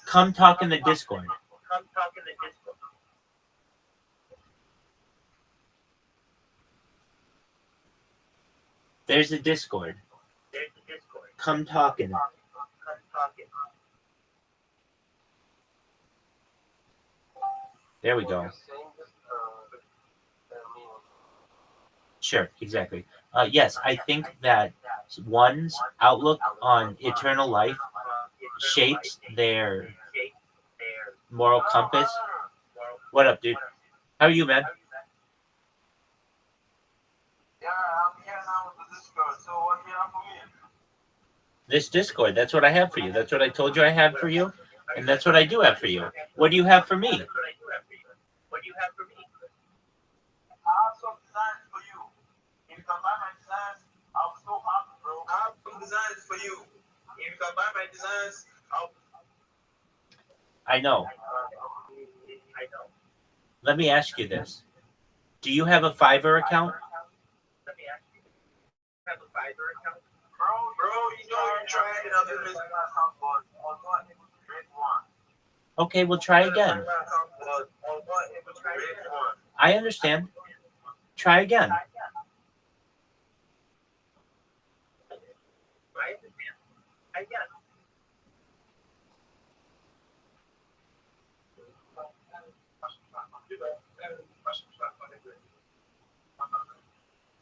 Speaker 4: Come talk in the Discord. come talk in the Discord. There's a Discord. Come talk in it. There we go. Sure, exactly. Yes, I think that one's outlook on eternal life shapes their moral compass. What up, dude? How are you, man?
Speaker 5: Yeah, I'm here now with the Discord. So what do you have for me?
Speaker 4: This Discord, that's what I have for you. That's what I told you I had for you. And that's what I do have for you. What do you have for me?
Speaker 5: I have some designs for you. If you can buy my designs, I'll be so happy, bro. I have some designs for you. If you can buy my designs,
Speaker 4: I know. Let me ask you this. Do you have a Fiverr account?
Speaker 5: Bro, you know you tried it out there.
Speaker 4: Okay, we'll try again. I understand. Try again.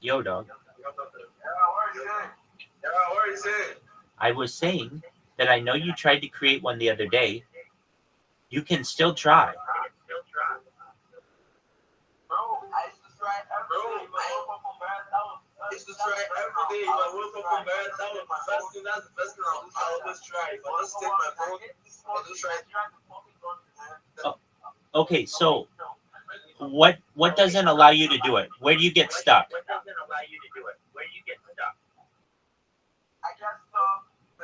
Speaker 4: Yo, dog. I was saying that I know you tried to create one the other day. You can still try.
Speaker 5: I used to try every day. I woke up from bed. That was the first thing. That's the first thing I always try. If I just take my phone, I just try.
Speaker 4: Okay, so what doesn't allow you to do it? Where do you get stuck?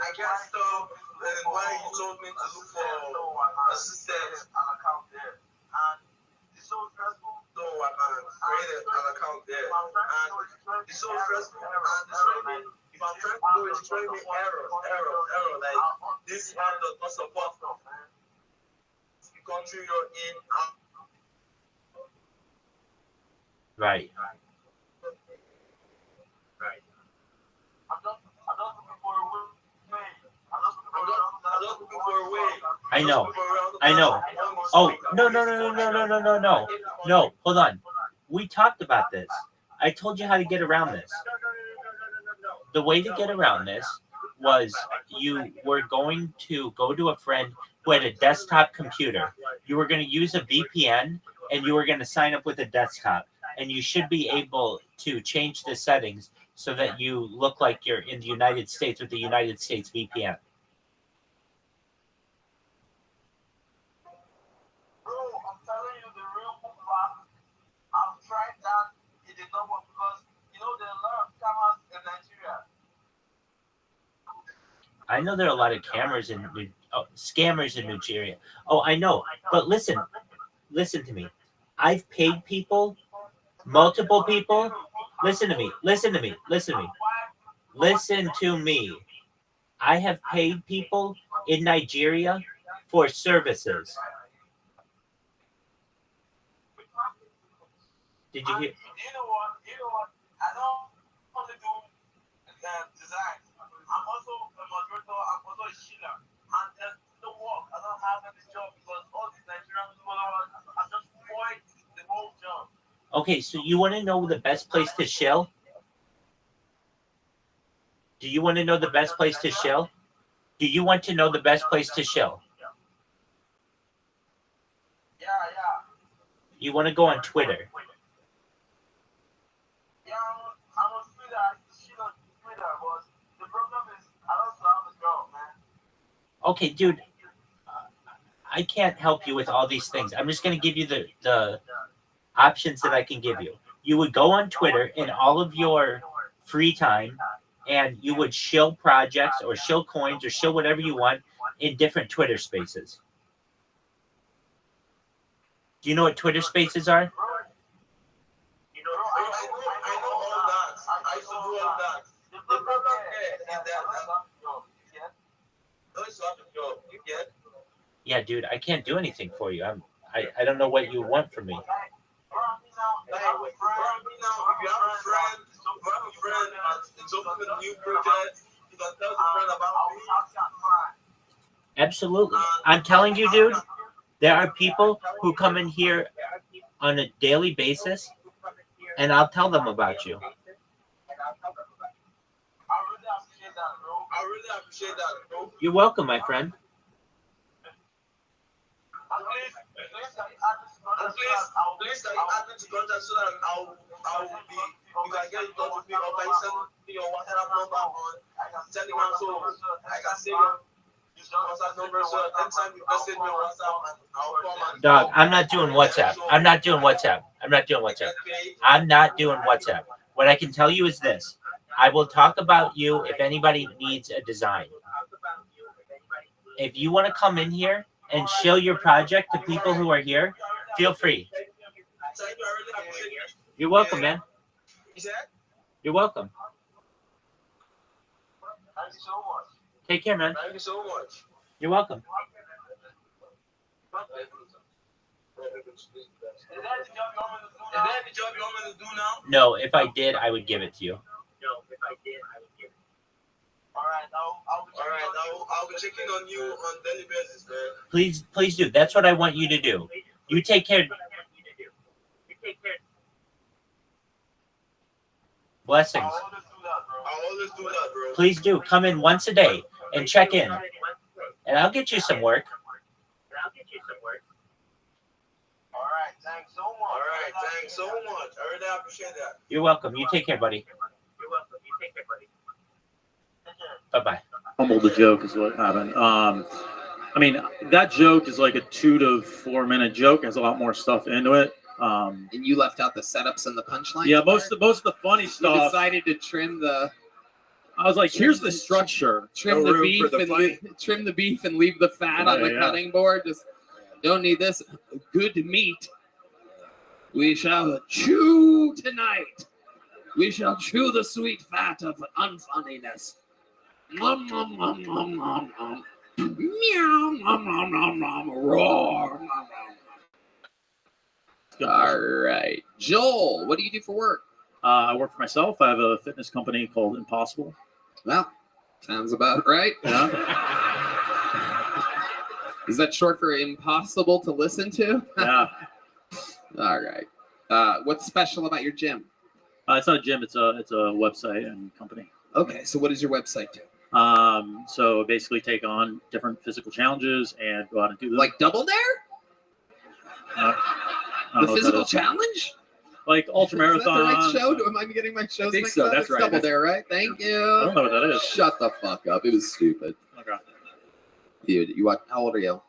Speaker 5: I got stuck when you told me to look for assistant an account there. And it's so stressful. So I created an account there. And it's so stressful. And it's showing me, if I'm trying to do it, it's showing me error. Like, this app does not support the country you're in.
Speaker 4: Right.
Speaker 5: I'm just looking for a way. I'm just looking for a way.
Speaker 4: I know. Oh, no. No, hold on. We talked about this. I told you how to get around this. The way to get around this was you were going to go to a friend who had a desktop computer. You were going to use a VPN and you were going to sign up with a desktop. And you should be able to change the settings so that you look like you're in the United States with the United States VPN.
Speaker 5: Bro, I'm telling you the real fact. I've tried that. It did not work because, you know, there are a lot of cameras in Nigeria.
Speaker 4: I know there are a lot of scammers in Nigeria. Oh, I know. But listen to me. I've paid people, multiple people. Listen to me. Listen to me. I have paid people in Nigeria for services. Did you hear?
Speaker 5: You know what? I don't want to do design. I'm also a moderator. I'm also a shiller. And there's no work. I don't have any job because all these Nigerian followers are just spoiled the whole job.
Speaker 4: Okay, so you want to know the best place to shill? Do you want to know the best place to shill? Do you want to know the best place to shill?
Speaker 5: Yeah.
Speaker 4: You want to go on Twitter.
Speaker 5: Yeah, I'm on Twitter. I shit on Twitter, but the problem is I don't have a job, man.
Speaker 4: Okay, dude. I can't help you with all these things. I'm just going to give you the options that I can give you. You would go on Twitter in all of your free time, and you would shill projects or shill coins or shill whatever you want in different Twitter spaces. Do you know what Twitter spaces are?
Speaker 5: I know all that. I used to do all that. The problem there is that I don't have a job. You get?
Speaker 4: Yeah, dude, I can't do anything for you. I don't know what you want from me. Absolutely. I'm telling you, dude, there are people who come in here on a daily basis, and I'll tell them about you.
Speaker 5: I really appreciate that, bro.
Speaker 4: You're welcome, my friend.
Speaker 5: Please, add me to contact so that I will be. You can get in touch with me or by sending me your WhatsApp number on Telegram so I can save your WhatsApp number. So anytime you message me on WhatsApp, I'll come and.
Speaker 4: Dog, I'm not doing WhatsApp. I'm not doing WhatsApp. What I can tell you is this. I will talk about you if anybody needs a design. If you want to come in here and show your project to people who are here, feel free. You're welcome, man. You're welcome.
Speaker 5: Thank you so much.
Speaker 4: Take care, man.
Speaker 5: Thank you so much.
Speaker 4: You're welcome.
Speaker 5: Is that the job you want me to do now?
Speaker 4: No, if I did, I would give it to you.
Speaker 5: All right, I'll be checking on you on daily basis, man.
Speaker 4: Please do. That's what I want you to do. You take care. Blessings.
Speaker 5: I'll always do that, bro.
Speaker 4: Please do. Come in once a day and check in. And I'll get you some work.
Speaker 5: All right, thanks so much. I really appreciate that.
Speaker 4: You're welcome. You take care, buddy. Bye-bye.
Speaker 10: Fumbled the joke is what happened. I mean, that joke is like a 2 to 4 minute joke. It has a lot more stuff into it.
Speaker 2: And you left out the setups and the punchlines.
Speaker 10: Yeah, most of the funny
Speaker 2: You
Speaker 10: stuff.
Speaker 2: decided to trim the
Speaker 10: I was like, here's the structure.
Speaker 2: trim
Speaker 3: No
Speaker 2: the
Speaker 3: room
Speaker 2: beef
Speaker 3: for the
Speaker 2: and
Speaker 3: funny.
Speaker 2: trim the beef and leave the fat on the
Speaker 10: Yeah.
Speaker 2: cutting board. Just don't need this. Good meat. We shall chew tonight. We shall chew the sweet fat of unfunniness. Nom, nom, nom, nom, nom, nom. Meow, nom, nom, nom, nom, roar. Nom, nom. All right. Joel, what do you do for work?
Speaker 10: I work for myself. I have a fitness company called Impossible.
Speaker 2: Well, sounds about right.
Speaker 10: Yeah.
Speaker 2: Is that short for impossible to listen to?
Speaker 10: Yeah.
Speaker 2: All right. What's special about your gym?
Speaker 10: It's not a gym. It's a website and company.
Speaker 2: Okay, so what does your website do?
Speaker 10: So basically take on different physical challenges and go out and do them.
Speaker 2: Like Double Dare?
Speaker 10: I don't
Speaker 2: The
Speaker 10: know what that
Speaker 2: physical
Speaker 10: is.
Speaker 2: challenge?
Speaker 10: Like ultra
Speaker 2: Is that the right
Speaker 10: marathon.
Speaker 2: show? Am I getting my shows
Speaker 10: think
Speaker 2: mixed
Speaker 10: so,
Speaker 2: up?
Speaker 10: that's
Speaker 2: It's
Speaker 10: right.
Speaker 2: Double
Speaker 10: That's-
Speaker 2: Dare, right? Thank
Speaker 10: I
Speaker 2: you.
Speaker 10: don't know what that is.
Speaker 2: Shut the fuck up. It was stupid.
Speaker 10: Okay.
Speaker 2: You watch, how old are you?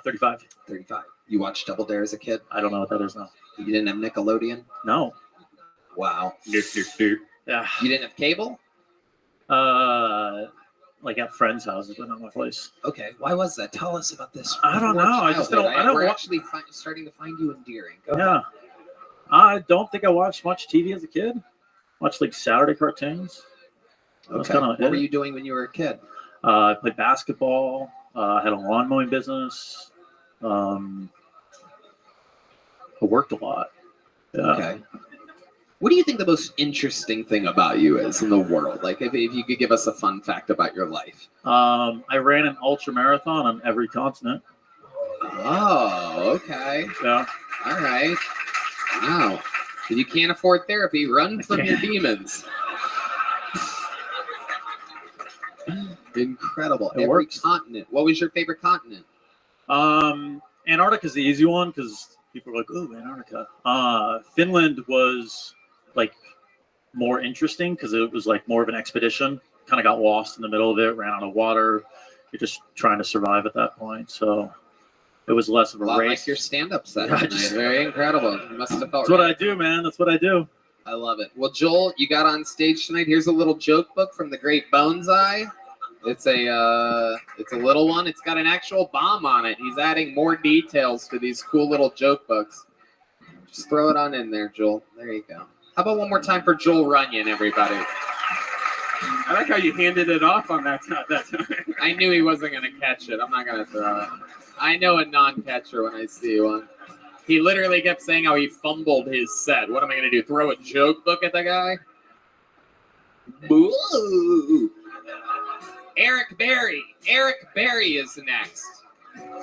Speaker 10: 35.
Speaker 2: 35. You watched Double Dare as a kid?
Speaker 10: I don't know what that is now.
Speaker 2: You didn't have Nickelodeon?
Speaker 10: No.
Speaker 2: Wow.
Speaker 10: Yeah.
Speaker 2: You didn't have cable?
Speaker 10: Like at friends' houses, but not my place.
Speaker 2: Okay. Why was that? Tell us about this.
Speaker 10: I don't know. I just don't. I don't.
Speaker 2: We're
Speaker 10: wa-
Speaker 2: actually starting to find you endearing. Go ahead.
Speaker 10: Yeah. I don't think I watched much TV as a kid. Watched like Saturday cartoons. That's
Speaker 2: Okay.
Speaker 10: kinda
Speaker 2: What were
Speaker 10: it.
Speaker 2: you doing when you were a kid?
Speaker 10: I played basketball. Had a lawn mowing business. I worked a lot. Yeah.
Speaker 2: Okay. What do you think the most interesting thing about you is in the world? Like, if you could give us a fun fact about your life.
Speaker 10: I ran an ultra marathon on every continent.
Speaker 2: Oh, okay.
Speaker 10: Yeah.
Speaker 2: All right. Wow. If you can't afford therapy, run from your demons. Incredible.
Speaker 10: It
Speaker 2: Every
Speaker 10: works.
Speaker 2: continent. What was your favorite continent?
Speaker 10: Antarctica's the easy one because people are like, "Oh, Antarctica." Finland was like more interesting because it was like more of an expedition. Kind of got lost in the middle of it, ran out of water. You're just trying to survive at that point, so it was less of a
Speaker 2: A lot
Speaker 10: race.
Speaker 2: like your stand-up set
Speaker 10: Yeah,
Speaker 2: tonight.
Speaker 10: just-
Speaker 2: Very incredible. You must have felt
Speaker 10: That's what
Speaker 2: right.
Speaker 10: I do, man. That's what I do.
Speaker 2: I love it. Well, Joel, you got on stage tonight. Here's a little joke book from the great Boneseye. It's a little one. It's got an actual bomb on it. He's adding more details to these cool little joke books. Just throw it on in there, Joel. There you go. How about one more time for Joel Runyon, everybody?
Speaker 6: I like how you handed it off on that time.
Speaker 2: I knew he wasn't going to catch it. I'm not going to throw it. I know a non-catcher when I see one. He literally kept saying how he fumbled his set. What am I going to do? Throw a joke book at the guy? Boo. Eric Berry. Eric Berry is next.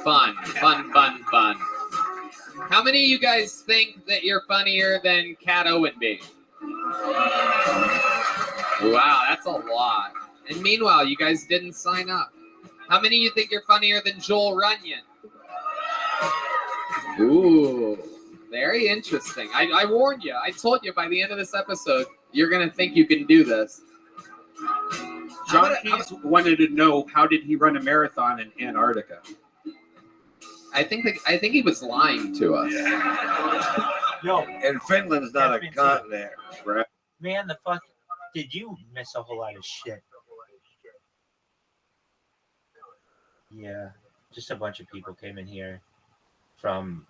Speaker 2: Fun. How many of you guys think that you're funnier than Cat Owenby? Wow, that's a lot. And meanwhile, you guys didn't sign up. How many of you think you're funnier than Joel Runyon? Ooh, very interesting. I warned you. I told you by the end of this episode, you're going to think you can do this.
Speaker 6: John Keys wanted to know, how did he run a marathon in Antarctica?
Speaker 2: I think he was lying to us.
Speaker 4: Yo,
Speaker 8: And Finland's not a continent, right?
Speaker 4: man, the fuck did you miss a whole lot of shit? Yeah, just a bunch of people came in here from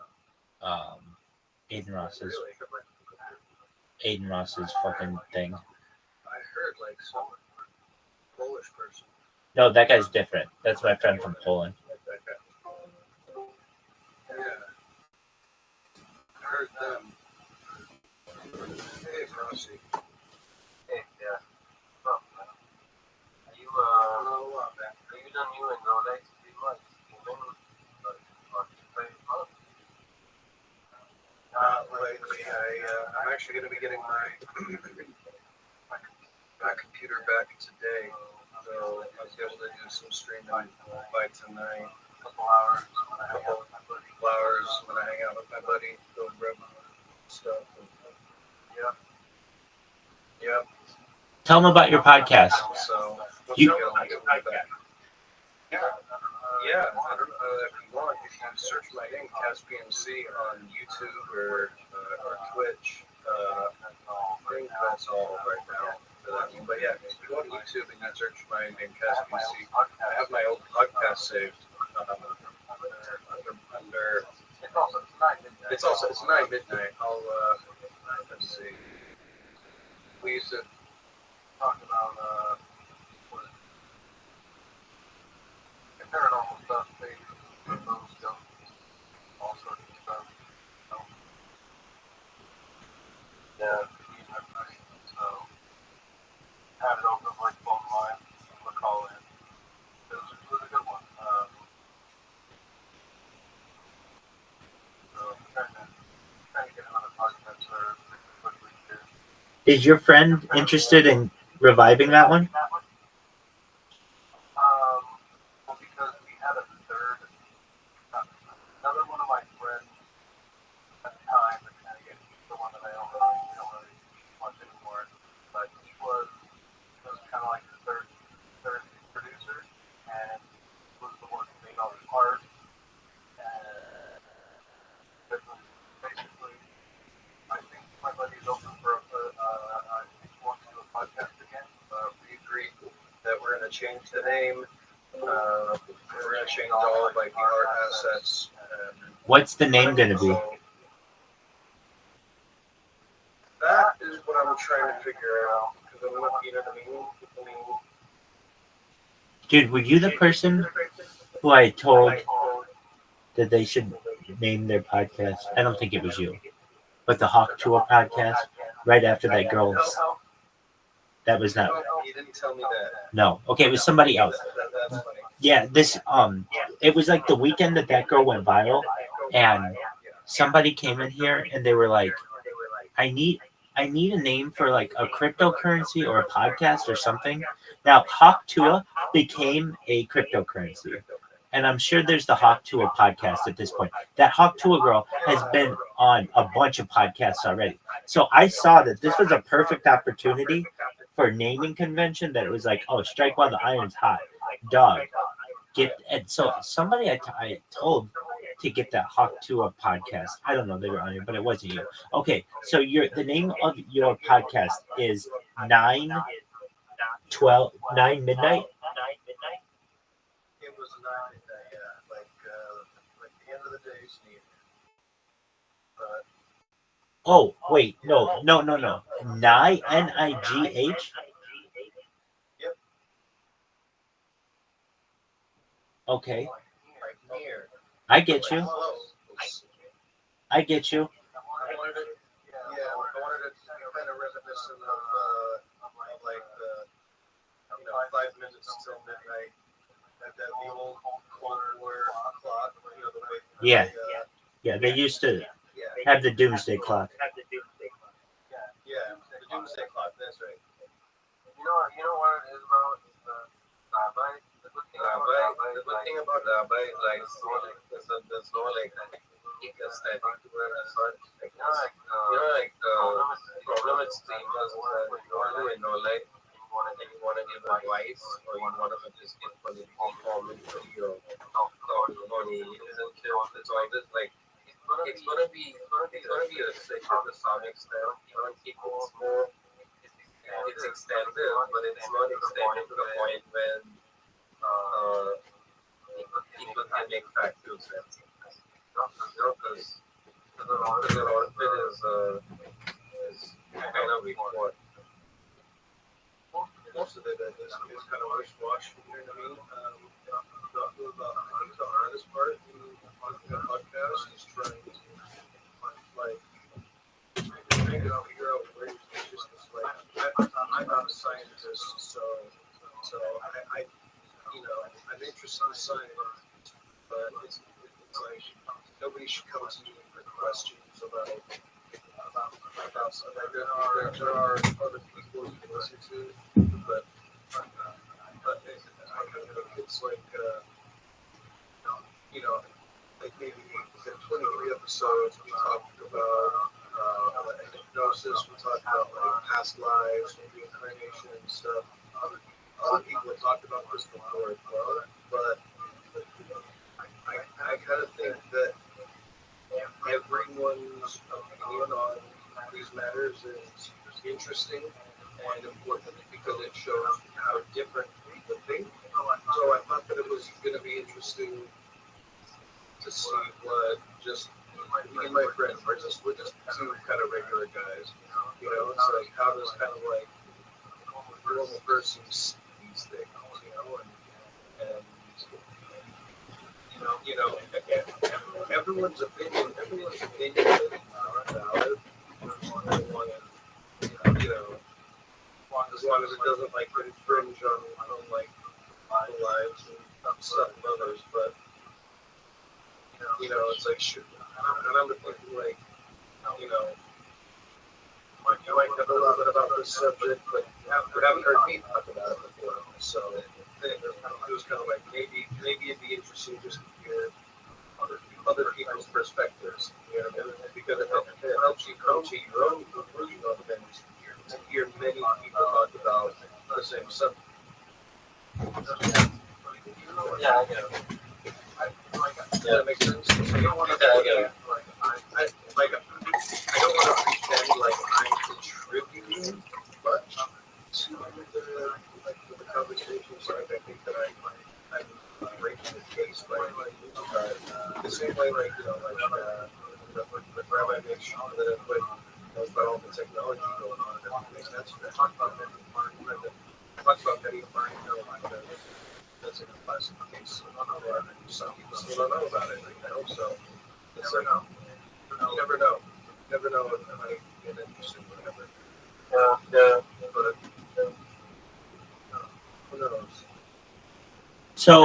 Speaker 4: Aiden Ross's fucking thing.
Speaker 5: I heard like some Polish person.
Speaker 4: No, that guy's different. That's my friend from Poland.
Speaker 5: Yeah. I heard them. Hey, Frosty. Hey, yeah. Oh, man. Are you, not a lot, man. Are you done you and no nights 3 months? Lately, I'm actually going to be getting my computer back today, so I was able to do some streaming by tonight. A couple hours when I hang out with my buddy, go and grab stuff. Yep.
Speaker 4: Tell them about your podcast.
Speaker 5: So
Speaker 4: You-
Speaker 5: yeah, I don't know if you want, if you search my name, Caspian C, on YouTube or Twitch, I think that's all right now for that one. But yeah, if you go to YouTube and you search my name, Caspian C, I have my old podcast saved under it's 9 midnight. I'll let's see. We used to talk about paranormal stuff, all sorts of stuff. Yeah, so had it open like phone line, we'll call in. It was a good one. So trying to get another podcast started quickly here.
Speaker 4: Is your friend interested in reviving that one?
Speaker 5: Well, because we had a third, another one of my friends at the time, and again, he's the one that I don't really watch anymore, but he was kind of like the third producer, and was the one who made all the art, and basically, I think my buddy's open for I think he wants to do a podcast again. We agreed that we're going to change the name. We're going to change all of like the art assets.
Speaker 4: What's the name going to be?
Speaker 5: That is what I'm trying to figure out. Because I'm looking, you know what I mean?
Speaker 4: Dude, were you the person who I told that they should name their podcast? I don't think it was you, but the Hawk Tour podcast, right after that girl. That was not.
Speaker 5: You didn't tell me that.
Speaker 4: No. Okay, it was somebody else.
Speaker 5: That's funny.
Speaker 4: Yeah, it was like the weekend that girl went viral, and somebody came in here and they were like, I need a name for like a cryptocurrency or a podcast or something. Now, Hawk Tua became a cryptocurrency, and I'm sure there's the Hawk Tua podcast at this point. That Hawk Tua girl has been on a bunch of podcasts already. So I saw that this was a perfect opportunity for a naming convention, that it was like, oh, strike while the iron's hot. Dog. And so somebody I told to get that Hawk Tua podcast. I don't know, they were on here, but it wasn't you. Okay, so the name of your podcast is 9 midnight?
Speaker 5: It was 9 midnight, yeah. Like the end of the day's near. But
Speaker 4: Oh, wait, no. Nigh, Nigh?
Speaker 5: Yep.
Speaker 4: Okay.
Speaker 5: Like near.
Speaker 4: I get you. I get you.
Speaker 5: I wanted it, yeah, I wanted it to be kind of reminiscent of like the, 5 minutes till midnight. Like that the old Cold War clock, the way.
Speaker 4: Yeah. Yeah, they used to have the doomsday clock.
Speaker 5: Yeah, the doomsday clock. That's right. You know what it is about Rabbi? The good thing about Rabbi is like there's no like aesthetic to it. It's not like the problem with streamers is that like you want to give advice or you want to just give political commentary or relationship. It's always like it's gonna be restricted to some extent. It's more. It's extended, but it's not extended to the point when people can make factual sense. Because a lot of it is kind of report. Most of it is kind of wish-wash. You know what I mean? The hardest part on the podcast is trying to figure out where it's just like I'm not a scientist, so I'm interested in science, but it's like nobody should come to me for questions about something. There are other people you can listen to, but I think it's like like maybe 23 episodes we talked about hypnosis, we talked about like past lives, reincarnation and stuff. Other people have talked about this before as well, but I kind of think that everyone's opinion on these matters is interesting and important because it shows how different people think. So I thought that it was going to be interesting to see what just me and my friends we're just two kind of regular guys. It's like how does kind of like a normal person see these things, and everyone's opinion is valid. As long as it doesn't like infringe on like the lives and stuff of others, but it's like shoot. And I'm thinking like, you might know a little bit about this subject, but you haven't heard me talk about it before. So it was kind of like maybe it'd be interesting just to hear other people's perspectives, because it helps you come to your own conclusion on things. To hear many people talk about the same subject. Yeah, I get it. Yeah, that makes sense. So you don't want to I don't want to pretend like I'm contributing much to the conversation. So I think that I'm breaking the case by the same way, like the Rabbi makes sure that everybody knows about all the technology going on and everything. That's talk about Betty Barney. That's a classic case. Some people still don't know about it, so it's like you never know. You never know if it might get interesting, whatever. Yeah. But who knows?
Speaker 4: So
Speaker 5: I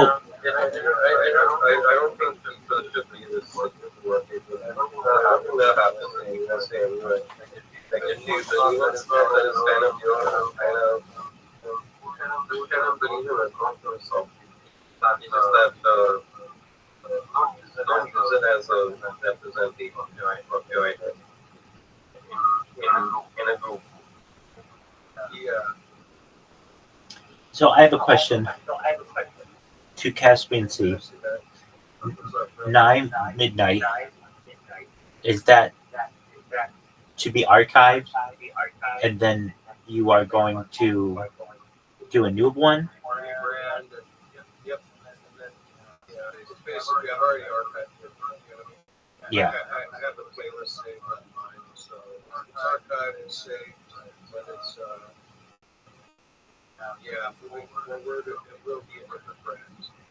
Speaker 5: don't think people should be this work. That happens. That's the like if you believe in stuff that is kind of your kind of believe in it also. Not just that don't use it as a representative of your idea in a group. Yeah.
Speaker 4: So I have a question to Caspian Sea. 9 midnight, is that to be archived and then you are going to do a new one?
Speaker 5: Yep. Basically, I've already archived it.
Speaker 4: Yeah.
Speaker 5: I have the playlist saved on mine, so it's archived and saved, but it's moving forward, it will be a different brand.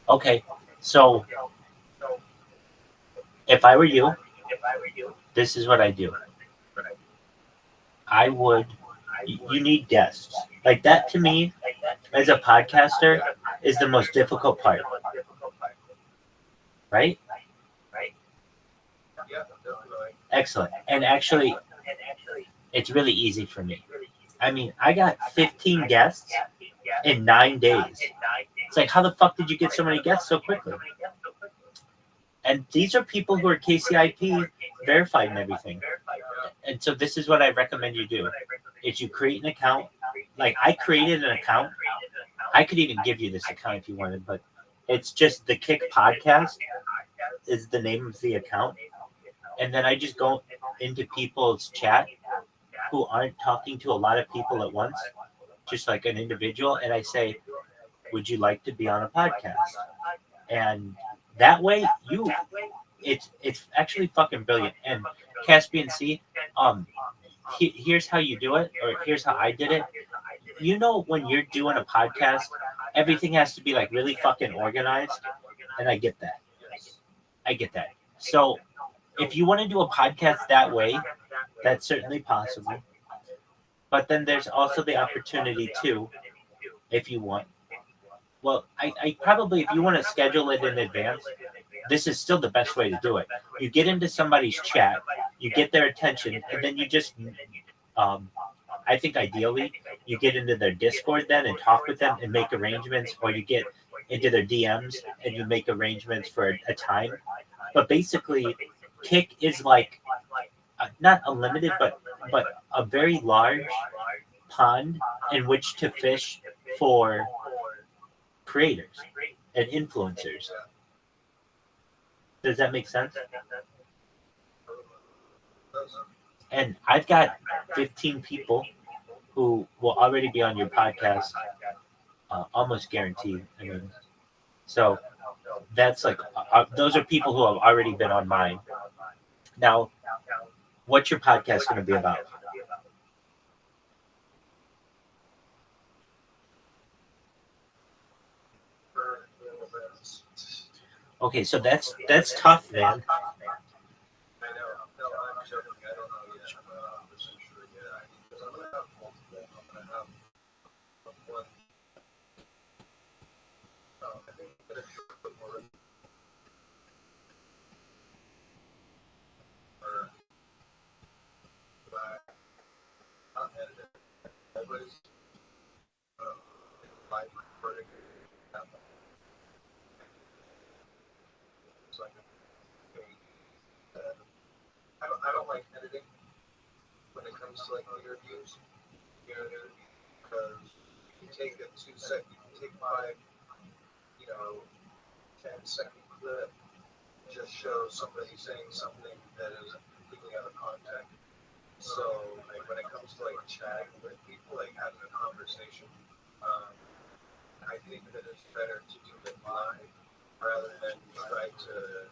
Speaker 4: Okay, so If I were you, this is what I do. I would. You need guests. Like that to me, as a podcaster, is the most difficult part. Right? Excellent. And actually, it's really easy for me. I mean, I got 15 guests in 9 days. It's like, how the fuck did you get so many guests so quickly? And these are people who are KCIP verified and everything. And so this is what I recommend you do. Is you create an account. Like I created an account. I could even give you this account if you wanted, but it's just the Kick Podcast is the name of the account. And then I just go into people's chat who aren't talking to a lot of people at once, just like an individual. And I say, would you like to be on a podcast? And that way it's actually fucking brilliant. And Caspian Sea, here's how you do it, or here's how I did it. You know, when you're doing a podcast, everything has to be like really fucking organized. And I get that. So if you want to do a podcast that way, that's certainly possible. But then there's also the opportunity too, if you want. Well, I probably, if you want to schedule it in advance, this is still the best way to do it. You get into somebody's chat, you get their attention, and then you just, I think ideally, you get into their Discord then and talk with them and make arrangements, or you get into their DMs and you make arrangements for a time. But basically, Kick is like, not unlimited, but a very large pond in which to fish for creators and influencers. Does that make sense? And I've got 15 people who will already be on your podcast, almost guaranteed. I mean, so that's like, those are people who have already been on mine. Now, what's your podcast going to be about? Okay, so that's tough, man.
Speaker 5: I don't like editing when it comes to like interviews, because you can take a 2 second, you can take 5, 10-second clip, just show somebody saying something that is completely out of context. So like when it comes to like chatting with people, like having a conversation, I think that it's better to do it live rather than try to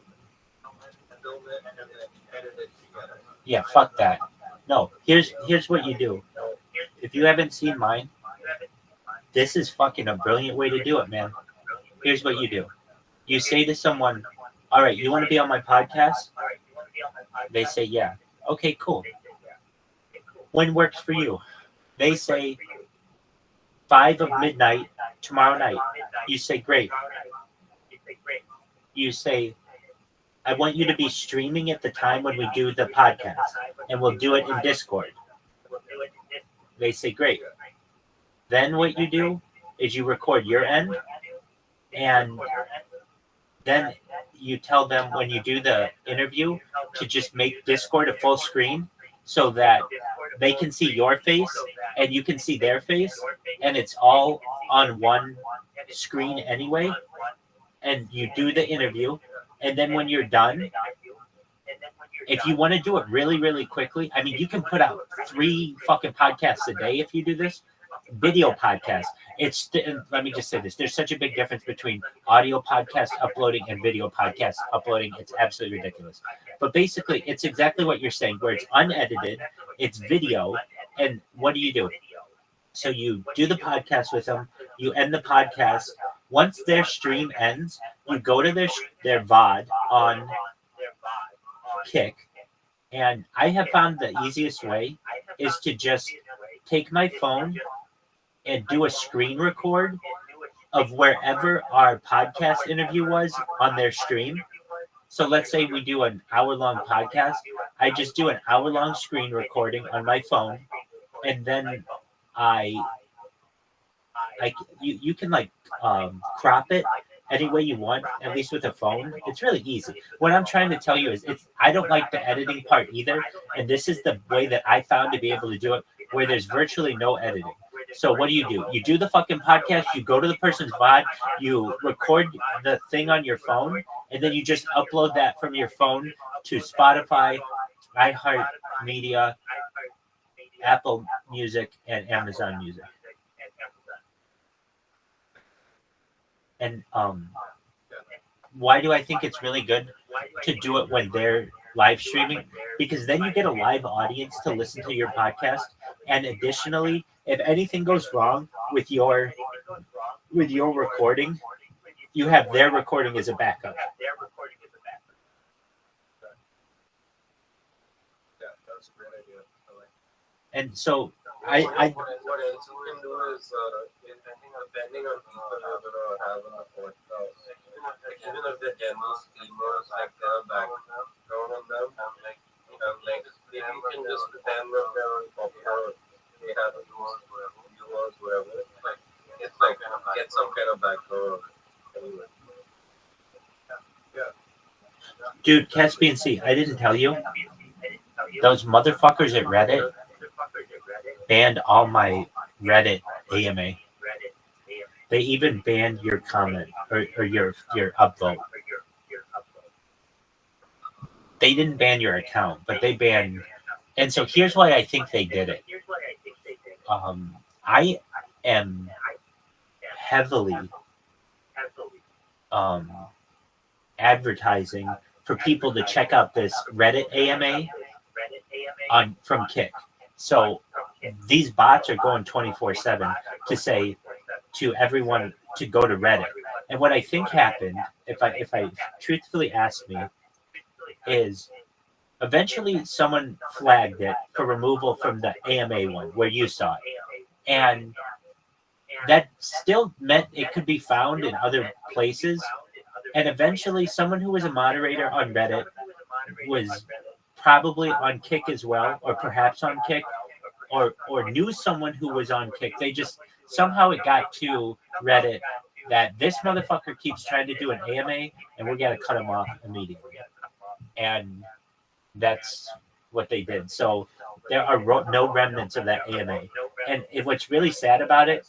Speaker 5: film it and then edit it together.
Speaker 4: Yeah, fuck that. No, here's what you do. If you haven't seen mine, this is fucking a brilliant way to do it, man. Here's what you do. You say to someone, all right, you want to be on my podcast? They say, yeah. Okay, cool. When works for you? They say 5 of midnight tomorrow night. You say, great. You say, I want you to be streaming at the time when we do the podcast, and we'll do it in Discord. They say, great. Then what you do is you record your end, and then you tell them when you do the interview to just make Discord a full screen so that they can see your face and you can see their face, and it's all on one screen anyway. And you do the interview, and then when you're done, if you want to do it really, really quickly, I mean, you can put out 3 fucking podcasts a day if you do this. Video podcast. Let me just say this. There's such a big difference between audio podcast uploading and video podcast uploading. It's absolutely ridiculous. But basically, it's exactly what you're saying, where it's unedited, it's video, and what do? So you do the podcast with them, you end the podcast. Once their stream ends, you go to their VOD on Kick, and I have found the easiest way is to just take my phone and do a screen record of wherever our podcast interview was on their stream. So let's say we do an hour-long podcast. I just do an hour-long screen recording on my phone, and then you can like crop it any way you want, at least with a phone. It's really easy. What I'm trying to tell you is I don't like the editing part either, and this is the way that I found to be able to do it, where there's virtually no editing. So what do? You do the fucking podcast, you go to the person's VOD, you record the thing on your phone, and then you just upload that from your phone to Spotify, iHeartMedia, Apple Music, and Amazon Music. And why do I think it's really good to do it when they're live streaming? Because then you get a live audience to listen to your podcast. And additionally, if anything goes wrong with your recording, you have their recording as a backup.
Speaker 5: That's a great idea.
Speaker 4: And so
Speaker 5: what else you can do is depending on people you're gonna have on the podcast. Like even if they're general streamers, like they're background on them, like maybe you can just pretend that they're popular. They have viewers, whatever. Like it's like get some kind of background. Anyway.
Speaker 4: Dude, Caspian Sea, I didn't tell you. Those motherfuckers at Reddit banned all my Reddit AMA. They even banned your comment or your upvote. They didn't ban your account, but they banned. And so here's why I think they did it. I am heavily advertising for people to check out this Reddit AMA from Kick. So these bots are going 24/7 to say to everyone to go to Reddit. And what I think happened, if I truthfully ask me, is eventually someone flagged it for removal from the AMA one where you saw it. And that still meant it could be found in other places. And eventually someone who was a moderator on Reddit was probably on Kick as well, or perhaps on Kick, or knew someone who was on Kick. They just, somehow it got to Reddit that this motherfucker keeps trying to do an AMA and we got to cut him off immediately. And that's what they did. So there are no remnants of that AMA. And what's really sad about it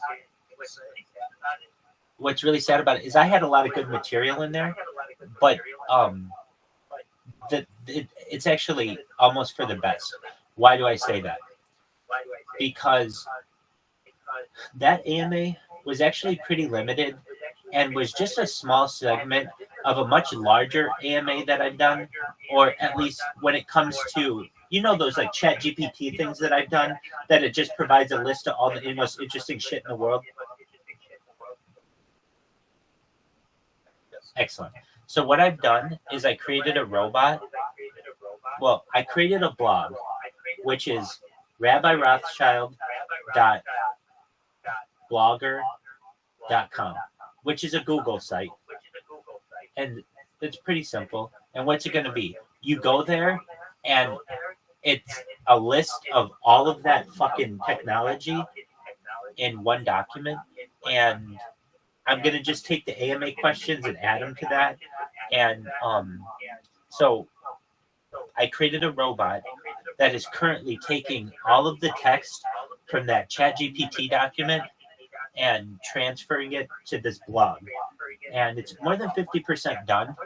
Speaker 4: is I had a lot of good material in there, but it's actually almost for the best. Why do I say that? Because that AMA was actually pretty limited and was just a small segment of a much larger AMA that I've done, or at least when it comes to, those like Chat GPT things that I've done, that it just provides a list of all the most interesting shit in the world. Excellent. So what I've done is I created a robot. Well, I created a blog, which is rabbirothschild.blogger.com, which is a Google site. And it's pretty simple. And what's it going to be? You go there, and it's a list of all of that fucking technology in one document. And I'm going to just take the AMA questions and add them to that. And so I created a robot that is currently taking all of the text from that ChatGPT document and transferring it to this blog. And it's more than 50% done.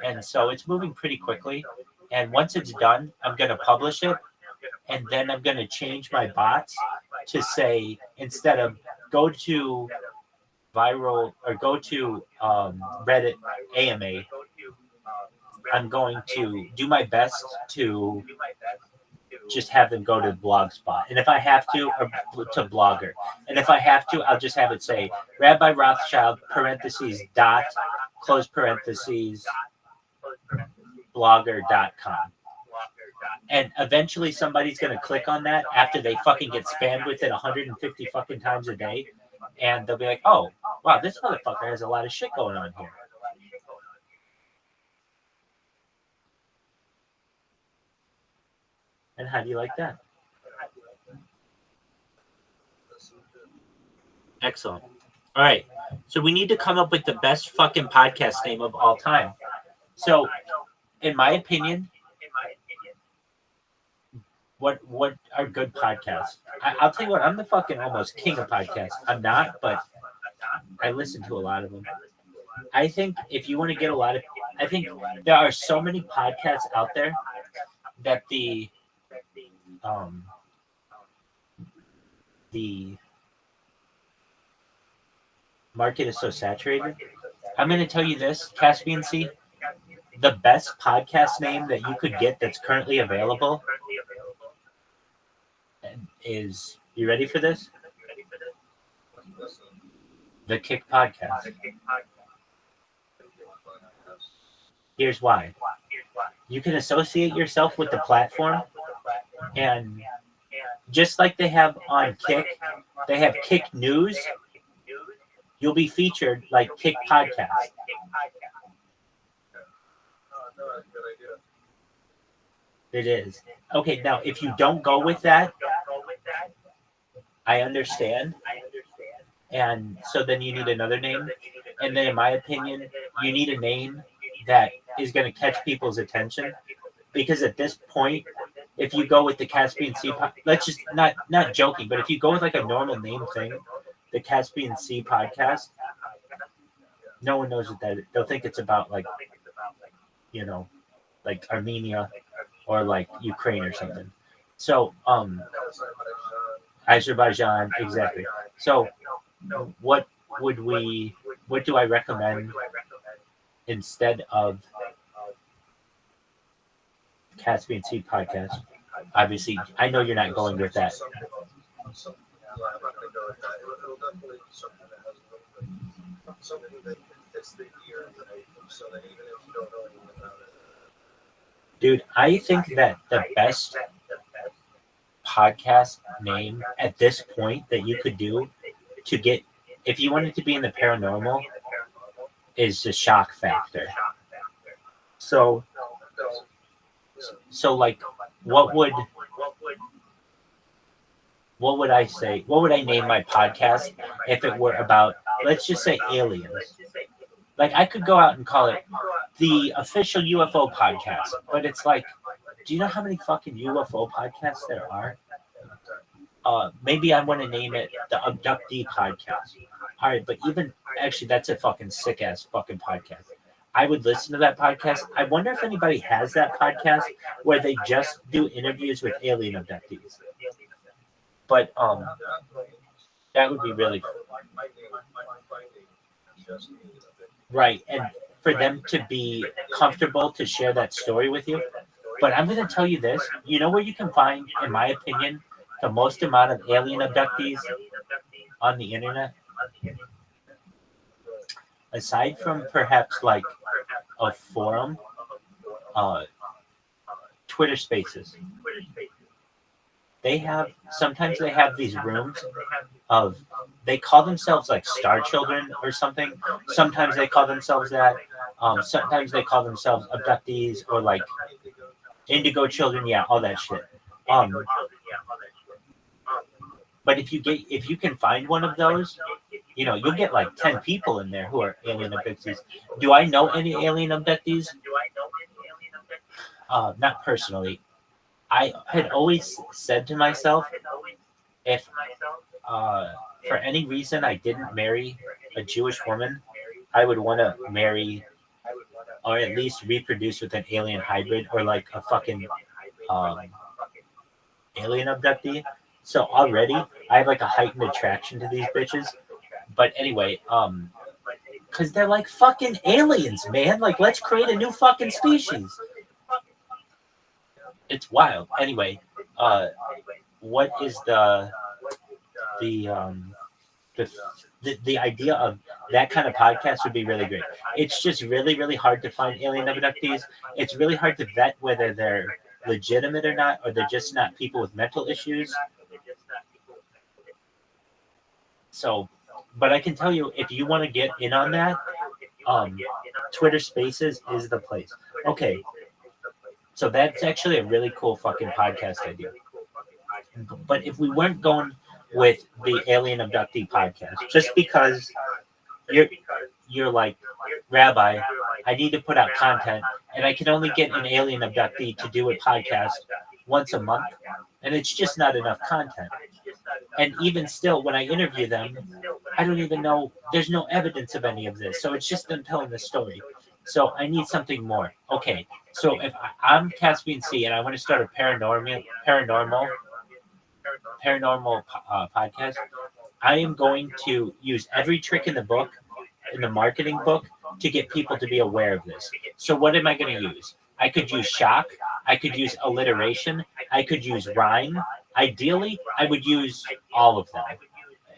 Speaker 4: And so it's moving pretty quickly. And once it's done, I'm going to publish it. And then I'm going to change my bots to say, instead of go to viral or go to Reddit AMA, I'm going to do my best to just have them go to Blogspot. And if I have to, or to Blogger. And if I have to, I'll just have it say Rabbi Rothschild, parentheses, dot, close parentheses, blogger.com. And eventually somebody's going to click on that after they fucking get spammed with it 150 fucking times a day. And they'll be like, oh, wow, this motherfucker has a lot of shit going on here. And how do you like that? Excellent. All right. So we need to come up with the best fucking podcast name of all time. So, in my opinion, what are good podcasts? I'll tell you what, I'm the fucking almost king of podcasts. I'm not, but I listen to a lot of them. I think if you want to get I think there are so many podcasts out there that the market is so saturated. I'm going to tell you this, Caspian Sea, the best podcast name that you could get that's currently available is, you ready for this? The Kick Podcast. Here's why. You can associate yourself with the platform, and just like they have on Kick, they have Kick News. You'll be featured like Kick Podcast. It is. Okay, now if you don't go with that, I understand. And so then you need another name. And then in my opinion, you need a name that is going to catch people's attention. Because at this point, if you go with the Caspian Sea, let's just, not joking, but if you go with like a normal name thing, the Caspian Sea Podcast, no one knows what that is. They'll think it's about like, you know, like Armenia or like Ukraine or something. So, Azerbaijan, exactly. So, what do I recommend instead of Caspian Sea Podcast? Obviously, I know you're not going with that. Dude, I think that the best podcast name at this point that you could do to get, if you wanted to be in the paranormal, is the shock factor. So like, what would I say? What would I name my podcast if it were about, let's just say, aliens? Like, I could go out and call it the official UFO podcast, but it's like, do you know how many fucking UFO podcasts there are? Maybe I want to name it the Abductee Podcast. All right, but even actually, that's a fucking sick ass fucking podcast. I would listen to that podcast. I wonder if anybody has that podcast where they just do interviews with alien abductees. But that would be really right, and for them to be comfortable to share that story with you. But I'm going to tell you this. You know where you can find, in my opinion, the most amount of alien abductees on the internet? Aside from perhaps like a forum, Twitter Spaces. Sometimes they have these rooms of, they call themselves like Star Children or something. Sometimes they call themselves that. Sometimes they call themselves abductees or like Indigo Children. Yeah, all that shit. But if you can find one of those, you know, you'll get like 10 people in there who are alien abductees. Do I know any alien abductees? Not personally. I had always said to myself, if for any reason I didn't marry a Jewish woman, I would want to marry or at least reproduce with an alien hybrid or like a fucking alien abductee. So already I have like a heightened attraction to these bitches. But anyway, because they're like fucking aliens, man. Like, let's create a new fucking species. It's wild. Anyway, what is the idea of that kind of podcast would be really great. It's just really, really hard to find alien abductees. It's really hard to vet whether they're legitimate or not, or they're just not people with mental issues. So, but I can tell you, if you want to get in on that, Twitter Spaces is the place. Okay, so that's actually a really cool fucking podcast idea. But if we weren't going with the alien abductee podcast, just because you're like, Rabbi, I need to put out content, and I can only get an alien abductee to do a podcast once a month, and it's just not enough content. And even still, when I interview them, I don't even know, there's no evidence of any of this. So it's just them telling the story. So I need something more. Okay, so if I'm Caspian C and I want to start a paranormal podcast, I am going to use every trick in the book, in the marketing book, to get people to be aware of this. So what am I going to use? I could use shock. I could use alliteration. I could use rhyme. Ideally, I would use all of them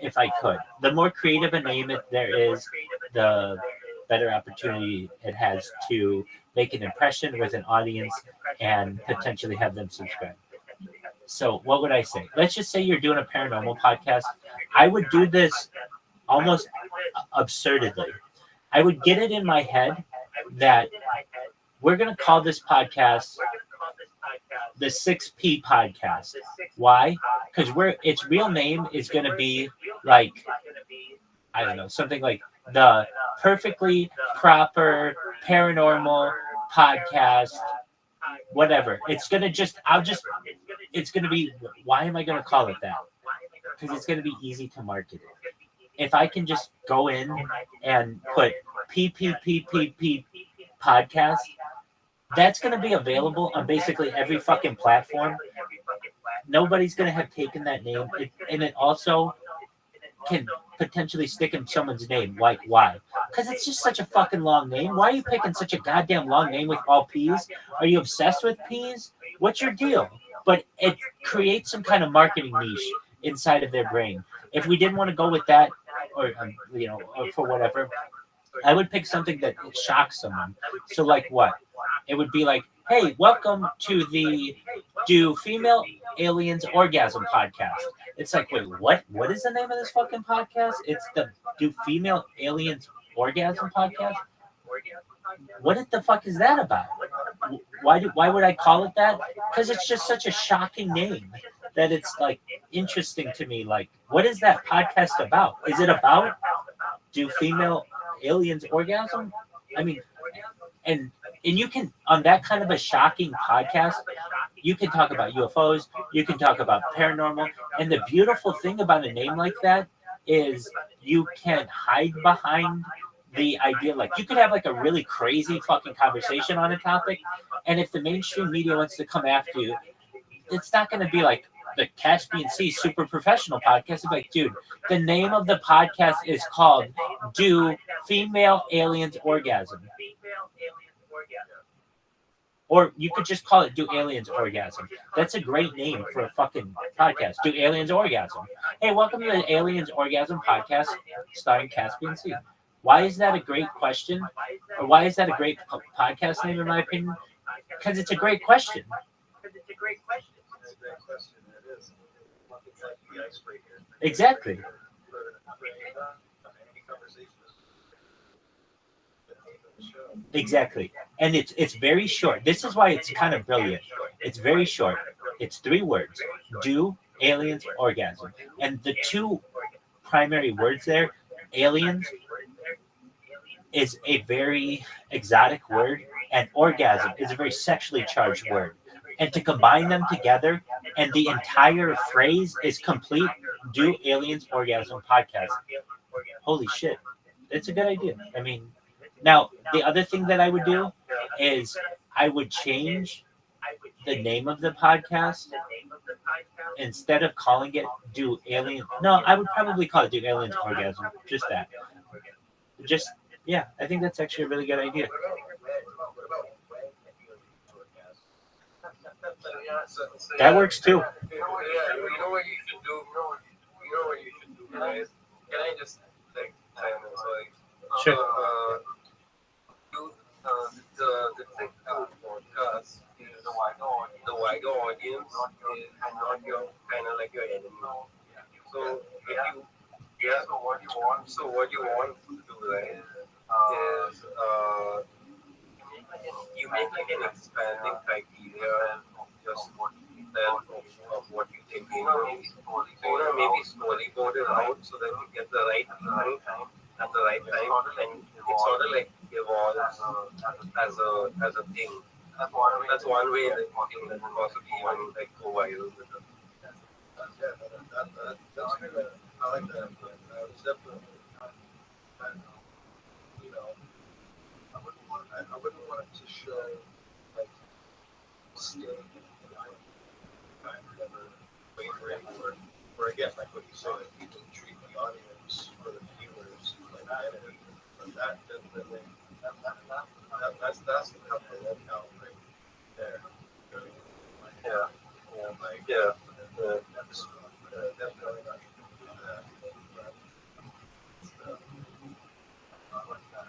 Speaker 4: if I could. The more creative a name there is, the better opportunity it has to make an impression with an audience and potentially have them subscribe. So what would I say? Let's just say you're doing a paranormal podcast. I would do this almost absurdly. I would get it in my head that we're going to call this podcast the 6P podcast. Why? Because its real name is going to be like, I don't know, something like the Perfectly Proper Paranormal Podcast, whatever. It's going to it's going to be, why am I going to call it that? Because it's going to be easy to market it. If I can just go in and put PPPPP podcast, that's going to be available on basically every fucking platform. Nobody's going to have taken that name. And it also can potentially stick in someone's name. Like, why? Because it's just such a fucking long name. Why are you picking such a goddamn long name with all P's? Are you obsessed with P's? What's your deal? But it creates some kind of marketing niche inside of their brain. If we didn't want to go with that, or or for whatever, I would pick something that shocks someone. So like what? It would be like, hey, welcome to the Do Female Aliens Orgasm podcast. It's like, wait, what? What is the name of this fucking podcast? It's the Do Female Aliens Orgasm podcast? What the fuck is that about? Why would I call it that? Because it's just such a shocking name that it's like interesting to me. Like, what is that podcast about? Is it about Do Female Aliens Orgasm? I mean, and you can, on that kind of a shocking podcast, you can talk about UFOs, you can talk about paranormal, and the beautiful thing about a name like that is you can hide behind the idea. Like, you could have like a really crazy fucking conversation on a topic, and if the mainstream media wants to come after you, it's not going to be like the Caspian Sea Super Professional Podcast. It's like, dude, the name of the podcast is called Do Female Aliens Orgasm. Or you could just call it Do Aliens Orgasm. That's a great name for a fucking podcast. Do Aliens Orgasm. Hey, welcome to the Aliens Orgasm podcast starring Caspian Sea. Why is that a great question? Or why is that a great podcast name, in my opinion? Because it's a great question. Exactly. Exactly. And it's very short. This is why it's kind of brilliant. It's very short. It's 3 words. Do Aliens Orgasm. And the 2 primary words there, aliens, is a very exotic word, and orgasm is a very sexually charged word. And to combine them together, and the entire phrase is complete, Do Aliens Orgasm podcast. Holy shit. It's a good idea. I mean, now, the other thing that I would do is I would change the name of the podcast. Instead of calling it Do Alien... No, I would probably call it Do Aliens Orgasm. Just that. Yeah, I think that's actually a really good idea. That works too.
Speaker 5: You know what you should do? Guys? Can I just take time and like
Speaker 4: Sure.
Speaker 5: The TikTok podcast is the wider audience is not your kind of like your enemy. So what you want to do, right, is you make like an expanding criteria just of what you think you know. So maybe slowly board it out so that you get the right people at the right time, and it sort of like evolves as a thing. That's one way that you can possibly even like go viral with it. That's good. I like that. It's definitely, you know, I wouldn't want it to show like skill, kind of never wavering, or again, like what you said, people treat the audience or the viewers like enemy. But that definitely, that's the couple of now right there. Yeah. That's definitely not that.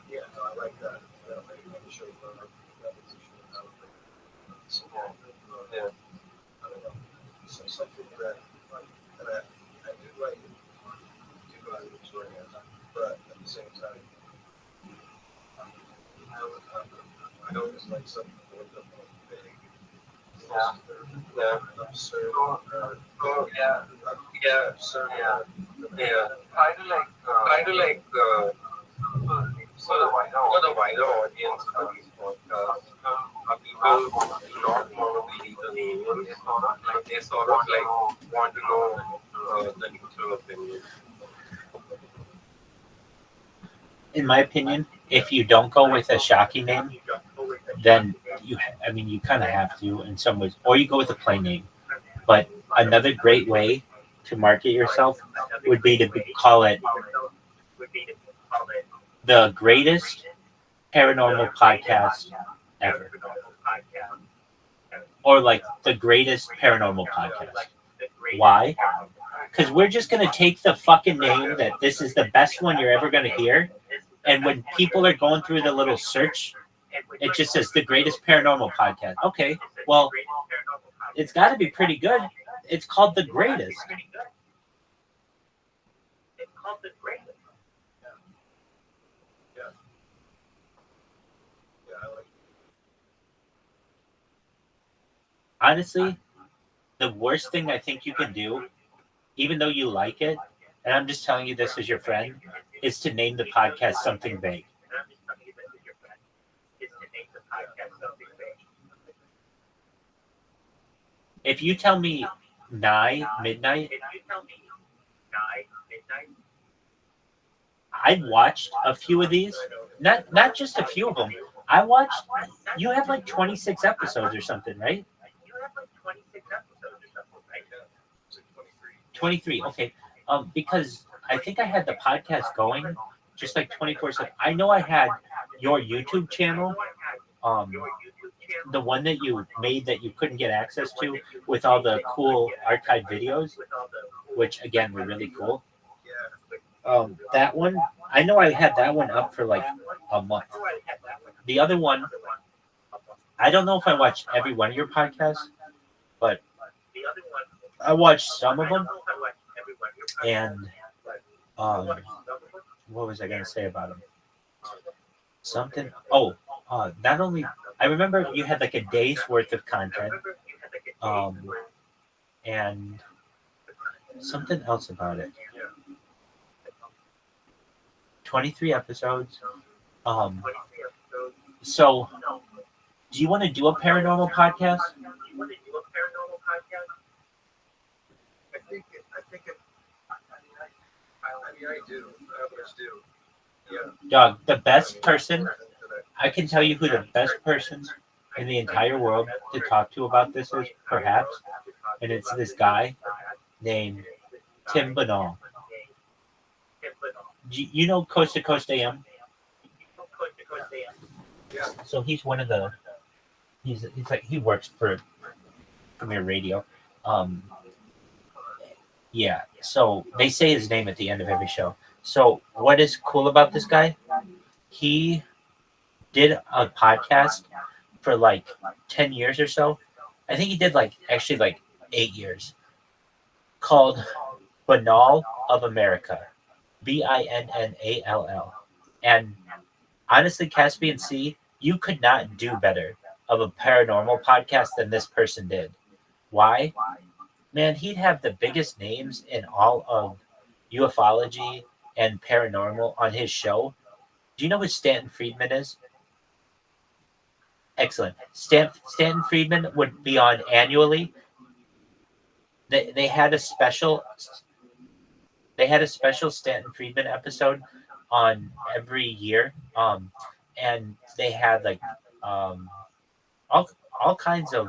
Speaker 5: Yeah, no, I like that. Maybe show that position and how it's small. Yeah. I don't know. So something that I do like the story, but at the same time, I always like something more than big. Yeah. Absurd. Absurd. Yeah. Kind of like. For the wider audience for these podcasts, people do not want to believe the name. They sort of like want to know the neutral opinion.
Speaker 4: In my opinion, if you don't go with a shocking name, then you kind of have to in some ways, or you go with a plain name. But another great way to market yourself would be to call it the greatest paranormal podcast ever, or like the greatest paranormal podcast. Why? Because we're just going to take the fucking name that this is the best one you're ever going to hear, and when people are going through the little search, it just says the greatest paranormal podcast. Okay, well, it's got to be pretty good. It's called the greatest. Honestly, the worst thing I think you can do, even though you like it, and I'm just telling you this as your friend, is to name the podcast something vague. If you tell me midnight, I've watched a few of these, not just a few of them. You have like 26 episodes or something, right? 23, okay. Because I think I had the podcast going just like 24/7. I know I had your YouTube channel, the one that you made that you couldn't get access to with all the cool archived videos, which again were really cool. That one, I know I had that one up for like a month. The other one, I don't know if I watched every one of your podcasts, but I watched some of them. And what was I going to say about them? Something. Not only I remember you had like a day's worth of content, and something else about it. 23 episodes. So, do you want to do a paranormal podcast?
Speaker 5: I do. I always do. Yeah.
Speaker 4: Dog, the best person, I can tell you who the best person in the entire world to talk to about this is, perhaps, and it's this guy named Tim Banal. You know Coast to Coast AM? So he's one of the, he's like, he works for Premier Radio. Yeah, so they say his name at the end of every show. So what is cool about this guy? He did a podcast for like 10 years or so, I think he did like 8 years, called Banal of America, Binnall. And honestly, Caspian C, you could not do better of a paranormal podcast than this person did. Why? Man, he'd have the biggest names in all of ufology and paranormal on his show. Do you know who Stanton Friedman is? Excellent. Stanton Friedman would be on annually. They had a special Stanton Friedman episode on every year. And they had like all kinds of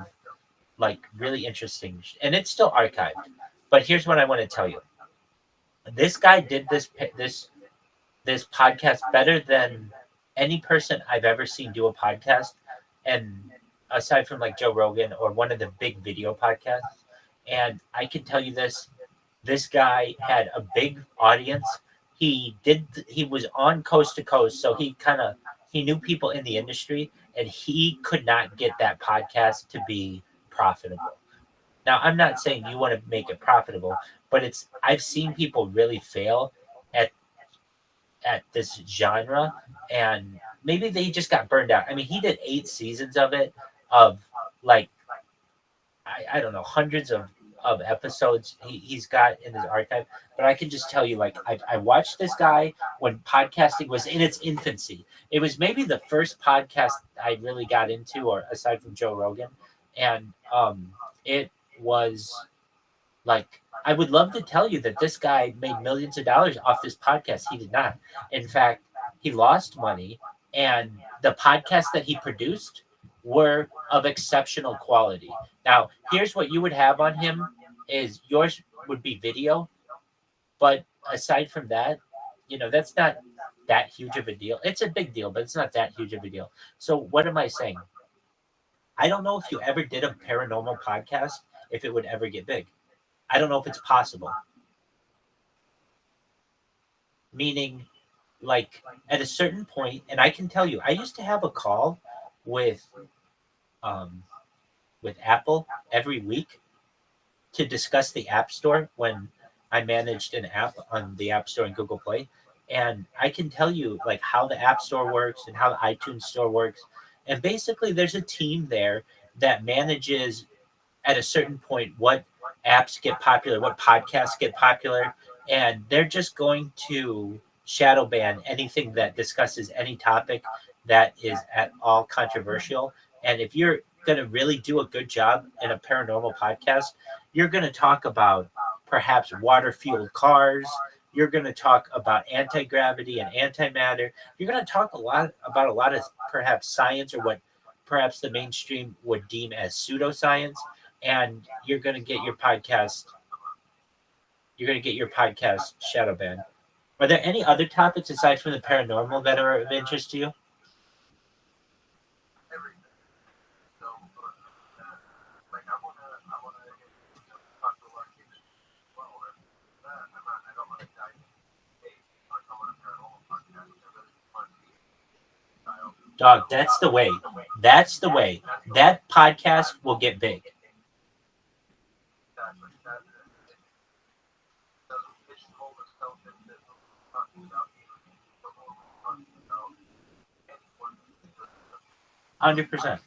Speaker 4: like really interesting, and it's still archived. But here's what I want to tell you: this guy did this podcast better than any person I've ever seen do a podcast, and aside from like Joe Rogan or one of the big video podcasts. And I can tell you this guy had a big audience. He was on coast to coast, so he knew people in the industry, and he could not get that podcast to be profitable. Now, I'm not saying you want to make it profitable, but I've seen people really fail at this genre, and maybe they just got burned out. I mean, he did 8 seasons of it, of like I don't know, hundreds of episodes he's got in his archive. But I can just tell you, like, I watched this guy when podcasting was in its infancy. It was maybe the first podcast I really got into, or aside from Joe Rogan. And it was like, I would love to tell you that this guy made millions of dollars off this podcast. He did not. In fact, he lost money, and the podcasts that he produced were of exceptional quality. Now, here's what you would have on him is yours would be video, but aside from that, that's not that huge of a deal. It's a big deal, but it's not that huge of a deal. So what am I saying? I don't know if you ever did a paranormal podcast, if it would ever get big. I don't know if it's possible. Meaning, like, at a certain point, and I can tell you, I used to have a call with Apple every week to discuss the App Store when I managed an app on the App Store and Google Play. And I can tell you, like, how the App Store works and how the iTunes Store works. And basically, there's a team there that manages at a certain point what apps get popular, what podcasts get popular, and they're just going to shadow ban anything that discusses any topic that is at all controversial. And if you're going to really do a good job in a paranormal podcast, you're going to talk about perhaps water-fueled cars. You're going to talk about anti-gravity and antimatter. You're going to talk about a lot of perhaps science, or what perhaps the mainstream would deem as pseudoscience. And you're going to get your podcast shadow banned. Are there any other topics aside from the paranormal that are of interest to you? Dog, that's the way. That's the way. That podcast will get big. %100%.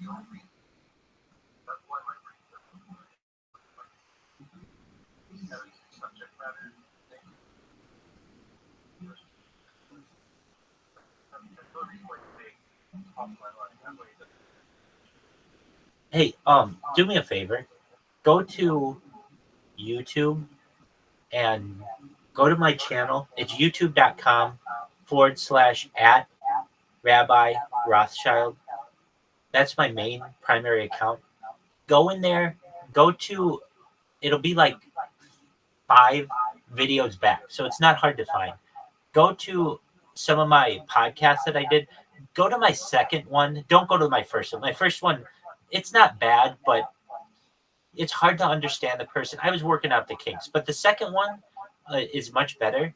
Speaker 4: Hey, do me a favor. Go to YouTube and go to my channel. It's youtube.com/@Rabbi Rothschild. That's my main primary account. Go in there. It'll be like 5 videos back, so it's not hard to find. Go to some of my podcasts that I did. Go to my second one. Don't go to my first one. My first one, it's not bad, but it's hard to understand the person. I was working out the kinks, but the second one is much better.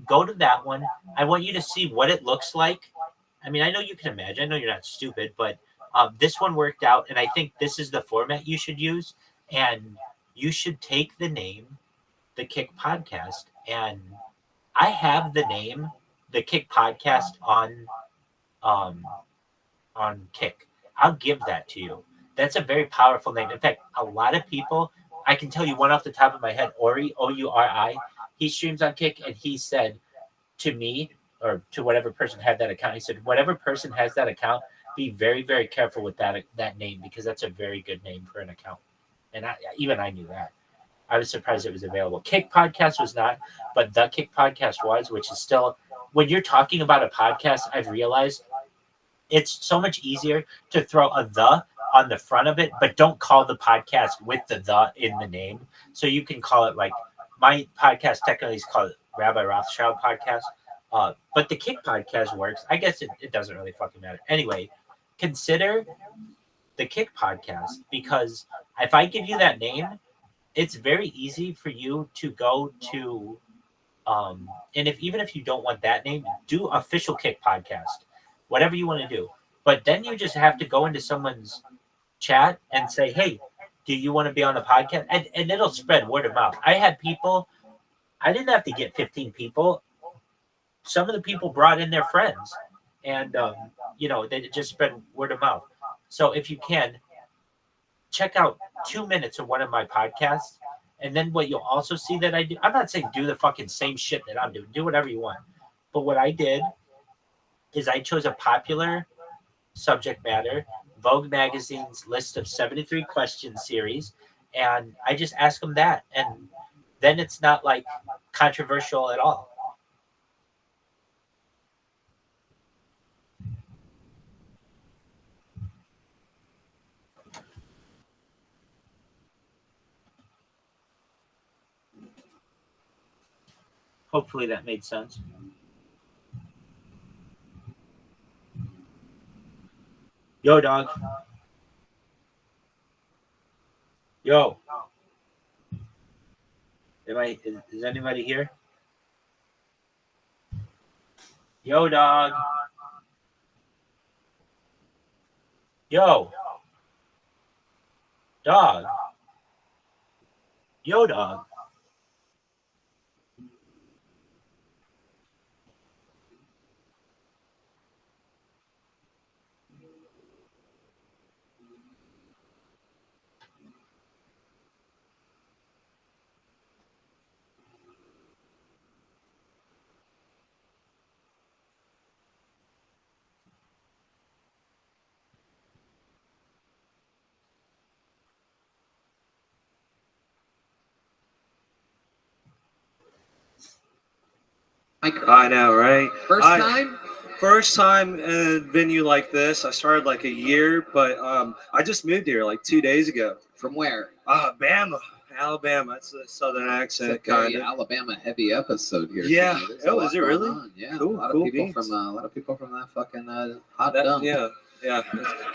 Speaker 4: Go to that one. I want you to see what it looks like. I mean, I know you can imagine. I know you're not stupid, but This one worked out, and I think this is the format you should use. And you should take the name, The Kick Podcast, and I have the name, The Kick Podcast on Kick. I'll give that to you. That's a very powerful name. In fact, a lot of people, I can tell you one off the top of my head, Ori, O-U-R-I, he streams on Kick, and he said to me, or to whatever person had that account, he said, whatever person has that account, be very, very careful with that name, because that's a very good name for an account. And I knew that. I was surprised it was available. Kick Podcast was not, but The Kick Podcast was, which is still, when you're talking about a podcast, I've realized it's so much easier to throw a the on the front of it, but don't call the podcast with the in the name. So you can call it, like, my podcast technically is called Rabbi Rothschild Podcast, but The Kick Podcast works. I guess it doesn't really fucking matter. Anyway, consider The Kick Podcast, because if I give you that name, it's very easy for you to go to, and even if you don't want that name, do Official Kick Podcast, whatever you want to do. But then you just have to go into someone's chat and say, hey, do you want to be on the podcast? And it'll spread word of mouth. I had people, I didn't have to get 15 people. Some of the people brought in their friends, and, they just spread word of mouth. So if you can, check out 2 minutes of one of my podcasts. And then what you'll also see that I do, I'm not saying do the fucking same shit that I'm doing. Do whatever you want. But what I did is I chose a popular subject matter, Vogue Magazine's list of 73 questions series, and I just ask them that. And then it's not like controversial at all. Hopefully that made sense. Yo, dog. Yo. Is anybody here? Yo, dog. Yo. Dog. Yo, dog.
Speaker 7: I know, right?
Speaker 2: First
Speaker 7: time in a venue like this. I started like a year, but I just moved here like 2 days ago.
Speaker 2: From where?
Speaker 7: Alabama. It's a southern accent,
Speaker 2: It's a very
Speaker 7: kind of.
Speaker 2: Alabama heavy episode here.
Speaker 7: Yeah.
Speaker 2: tonight. There's a
Speaker 7: Oh,
Speaker 2: lot
Speaker 7: is it
Speaker 2: going
Speaker 7: really?
Speaker 2: on. Yeah.
Speaker 7: Cool,
Speaker 2: A lot
Speaker 7: cool
Speaker 2: of people from that fucking hot
Speaker 7: That-
Speaker 2: dump.
Speaker 7: yeah.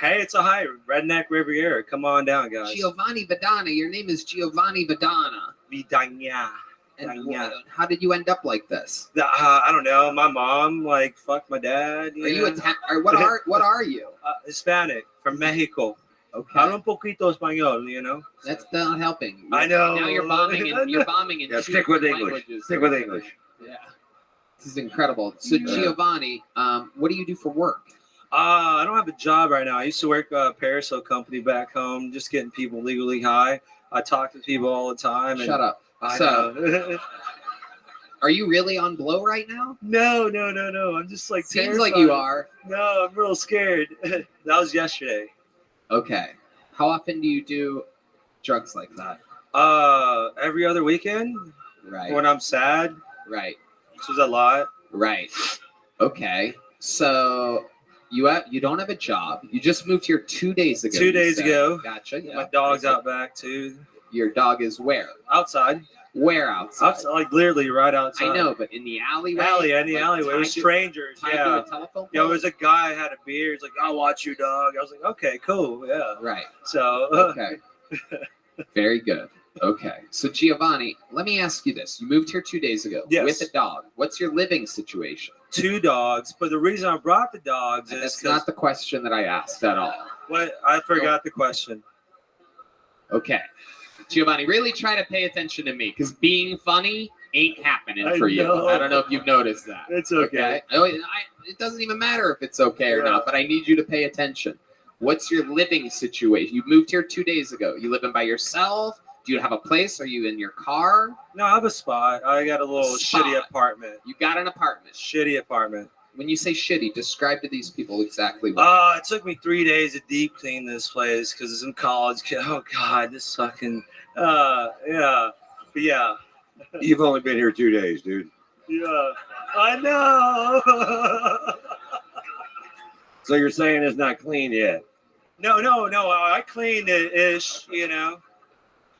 Speaker 7: Hey, it's a high redneck Riviera. Come on down, guys.
Speaker 2: Giovanni Vidana. Your name is Giovanni Vidana.
Speaker 7: Vidania.
Speaker 2: And
Speaker 7: Yeah.
Speaker 2: how did you end up like this?
Speaker 7: I don't know. My mom fucked my dad.
Speaker 2: Are you or what are you?
Speaker 7: Hispanic from Mexico?
Speaker 2: Okay.
Speaker 7: Hablo un poquito español,
Speaker 2: That's not helping.
Speaker 7: I know.
Speaker 2: Now you're bombing in
Speaker 8: Yeah, stick with English.
Speaker 2: languages.
Speaker 8: Stick with English.
Speaker 2: Yeah. This is incredible. So Giovanni, what do you do for work?
Speaker 7: I don't have a job right now. I used to work at a parasol company back home, just getting people legally high. I talk to people all the time.
Speaker 2: Shut up.
Speaker 7: I
Speaker 2: So,
Speaker 7: know.
Speaker 2: are you really on blow right now?
Speaker 7: No. I'm just
Speaker 2: Seems
Speaker 7: terrified.
Speaker 2: like you are.
Speaker 7: No, I'm real scared. That was yesterday.
Speaker 2: Okay. How often do you do drugs like that?
Speaker 7: Every other weekend
Speaker 2: Right.
Speaker 7: when I'm sad,
Speaker 2: Right.
Speaker 7: which is a lot.
Speaker 2: Right. Okay. So you don't have a job. You just moved here 2 days ago.
Speaker 7: 2
Speaker 2: you
Speaker 7: days
Speaker 2: said.
Speaker 7: ago.
Speaker 2: Gotcha. Yeah.
Speaker 7: My dog's out back too.
Speaker 2: Your dog is where?
Speaker 7: Outside.
Speaker 2: Where outside?
Speaker 7: Like literally right outside.
Speaker 2: I know, but in the alleyway.
Speaker 7: In the alleyway with strangers.
Speaker 2: Tied to
Speaker 7: Yeah.
Speaker 2: a telephone
Speaker 7: Yeah, there
Speaker 2: pole?
Speaker 7: was a guy who had a beard. He's like, I'll watch you, dog. I was like, okay, cool. Yeah.
Speaker 2: Right.
Speaker 7: So,
Speaker 2: Okay. Very good. Okay. So Giovanni, let me ask you this. You moved here 2 days ago
Speaker 7: Yes.
Speaker 2: with a dog. What's your living situation?
Speaker 7: 2 dogs. But the reason I brought the dogs
Speaker 2: And
Speaker 7: is
Speaker 2: that's
Speaker 7: 'cause-
Speaker 2: not the question that I asked at all.
Speaker 7: What? I forgot the question.
Speaker 2: Okay. Giovanni, really try to pay attention to me because being funny ain't happening for you.
Speaker 3: know.
Speaker 2: I don't know if you've noticed that.
Speaker 3: It's okay.
Speaker 2: It doesn't even matter if it's okay or not, but I need you to pay attention. What's your living situation? You moved here 2 days ago. You living by yourself? Do you have a place? Are you in your car?
Speaker 7: No, I have a spot. I got a little
Speaker 2: Spot.
Speaker 7: shitty apartment.
Speaker 2: You got an apartment.
Speaker 7: Shitty apartment.
Speaker 2: When you say shitty, describe to these people exactly what.
Speaker 7: It took me 3 days to deep clean this place because it's in college. Oh God, this fucking. Yeah. But yeah.
Speaker 8: You've only been here 2 days, dude.
Speaker 7: Yeah. I know.
Speaker 8: So you're saying it's not clean yet?
Speaker 7: No. I cleaned it ish, you know.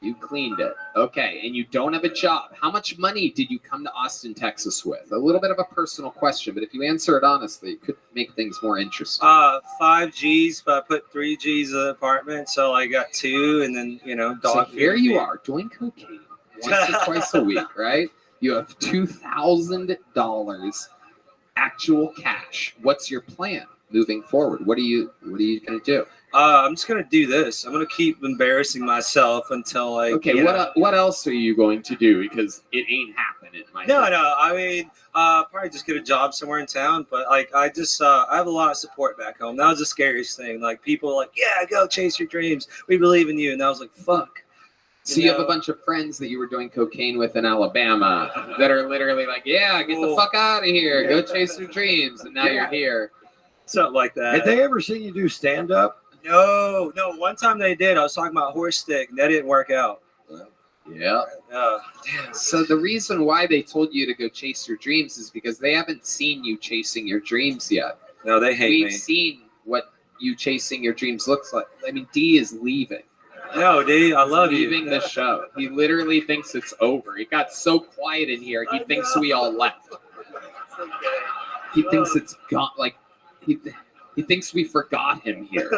Speaker 2: You cleaned it. Okay, and you don't have a job. How much money did you come to Austin, Texas with? A little bit of a personal question, but if you answer it honestly, it could make things more interesting.
Speaker 7: 5 G's, but I put 3 G's in the apartment, so I got 2, and then
Speaker 2: So
Speaker 7: dog.
Speaker 2: here you are doing cocaine once or twice a week, right? You have $2,000 actual cash. What's your plan moving forward? What are you gonna do?
Speaker 7: I'm just gonna do this. I'm gonna keep embarrassing myself until
Speaker 2: Okay, what else are you going to do? Because it ain't happening.
Speaker 7: No. I mean, probably just get a job somewhere in town. But I have a lot of support back home. That was the scariest thing. Like people were like, yeah, go chase your dreams. We believe in you. And I was like, fuck.
Speaker 2: So you have a bunch of friends that you were doing cocaine with in Alabama that are literally like, yeah, get the fuck out of here. Go chase your dreams. And now you're here.
Speaker 7: Something like that.
Speaker 8: Had they ever seen you do stand up?
Speaker 7: No. One time they did. I was talking about horse stick, and that didn't work out.
Speaker 2: Yeah. So the reason why they told you to go chase your dreams is because they haven't seen you chasing your dreams yet.
Speaker 7: No, they hate me.
Speaker 2: We've seen what you chasing your dreams looks like. I mean, D is leaving.
Speaker 7: No, D, I love you.
Speaker 2: Leaving the show. He literally thinks it's over. It got so quiet in here. He thinks we all left. He thinks it's gone. Like he thinks we forgot him here.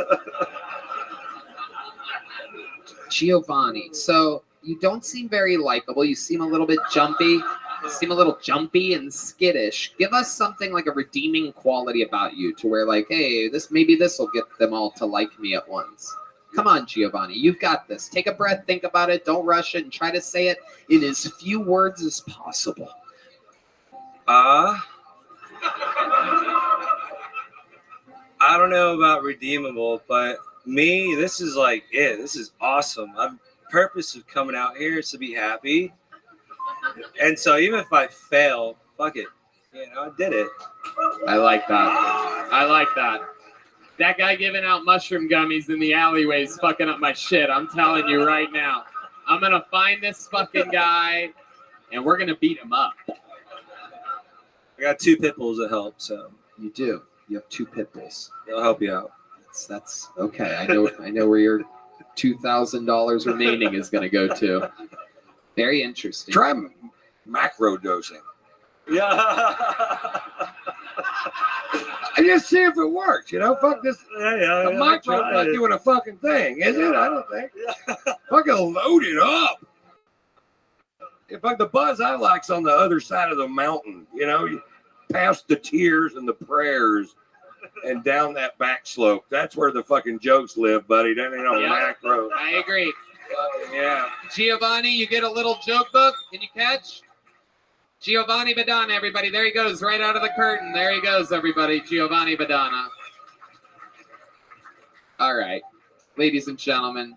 Speaker 2: Giovanni. So you don't seem very likable. You seem a little bit jumpy. You seem a little jumpy and skittish. Give us something like a redeeming quality about you to where like, hey, this will get them all to like me at once. Come on, Giovanni. You've got this. Take a breath, think about it, don't rush it, and try to say it in as few words as possible.
Speaker 7: I don't know about redeemable, but me, this is like it. This is awesome. I'm purpose of coming out here is to be happy. And so even if I fail, fuck it. I did it.
Speaker 2: I like that. That guy giving out mushroom gummies in the alleyway is fucking up my shit. I'm telling you right now. I'm going to find this fucking guy, and we're going to beat him up.
Speaker 7: I got 2 pit bulls that help, so.
Speaker 2: You do. You have 2 pit bulls.
Speaker 7: They'll help you out.
Speaker 2: That's okay. I know where your $2,000 remaining is going to go to. Very interesting.
Speaker 8: Try macro dosing.
Speaker 7: Yeah.
Speaker 8: And just see if it works. Fuck this.
Speaker 7: Yeah.
Speaker 8: The micro's not doing a fucking thing, is it? I don't think. Fucking load it up. In fact, the buzz I like's on the other side of the mountain. You past the tears and the prayers and down that back slope. That's where the fucking jokes live, buddy. That ain't on macro.
Speaker 2: I agree.
Speaker 8: Yeah.
Speaker 2: Giovanni, you get a little joke book. Can you catch? Giovanni Badana, everybody. There he goes, right out of the curtain. There he goes, everybody. Giovanni Badana. All right. Ladies and gentlemen,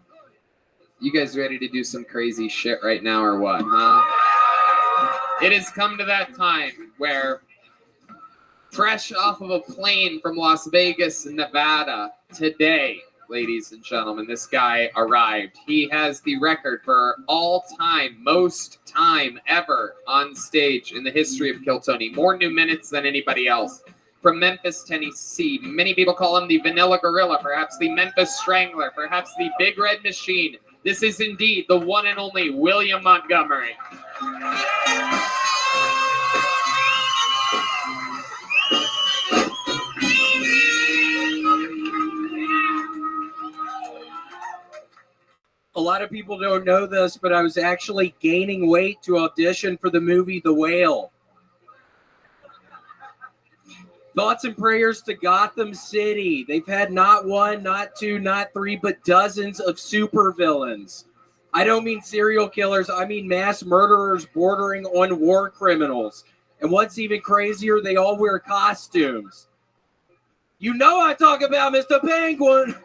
Speaker 2: you guys ready to do some crazy shit right now or what, huh? It has come to that time where fresh off of a plane from Las Vegas, Nevada, today, ladies and gentlemen, this guy arrived. He has the record for all-time, most time ever on stage in the history of Kill Tony. More new minutes than anybody else. From Memphis, Tennessee. Many people call him the Vanilla Gorilla, perhaps the Memphis Strangler, perhaps the Big Red Machine. This is indeed the one and only William Montgomery.
Speaker 6: A lot of people don't know this, but I was actually gaining weight to audition for the movie The Whale.
Speaker 1: Thoughts and prayers to Gotham City. They've had not one, not two, not three, but dozens of supervillains. I don't mean serial killers. I mean mass murderers bordering on war criminals. And what's even crazier, they all wear costumes. You know I talk about Mr. Penguin.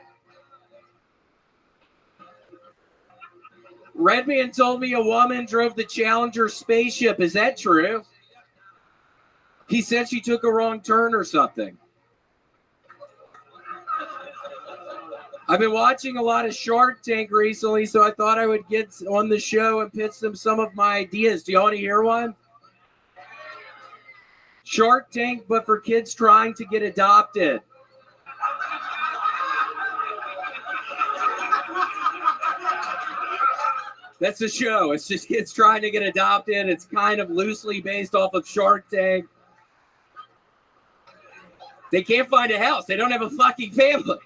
Speaker 1: Redman told me a woman drove the Challenger spaceship. Is that true? He said she took a wrong turn or something. I've been watching a lot of Shark Tank recently, so I thought I would get on the show and pitch them some of my ideas. Do you want to hear one? Shark Tank, but for kids trying to get adopted. That's the show. It's just kids trying to get adopted. It's kind of loosely based off of Shark Tank. They can't find a house. They don't have a fucking family.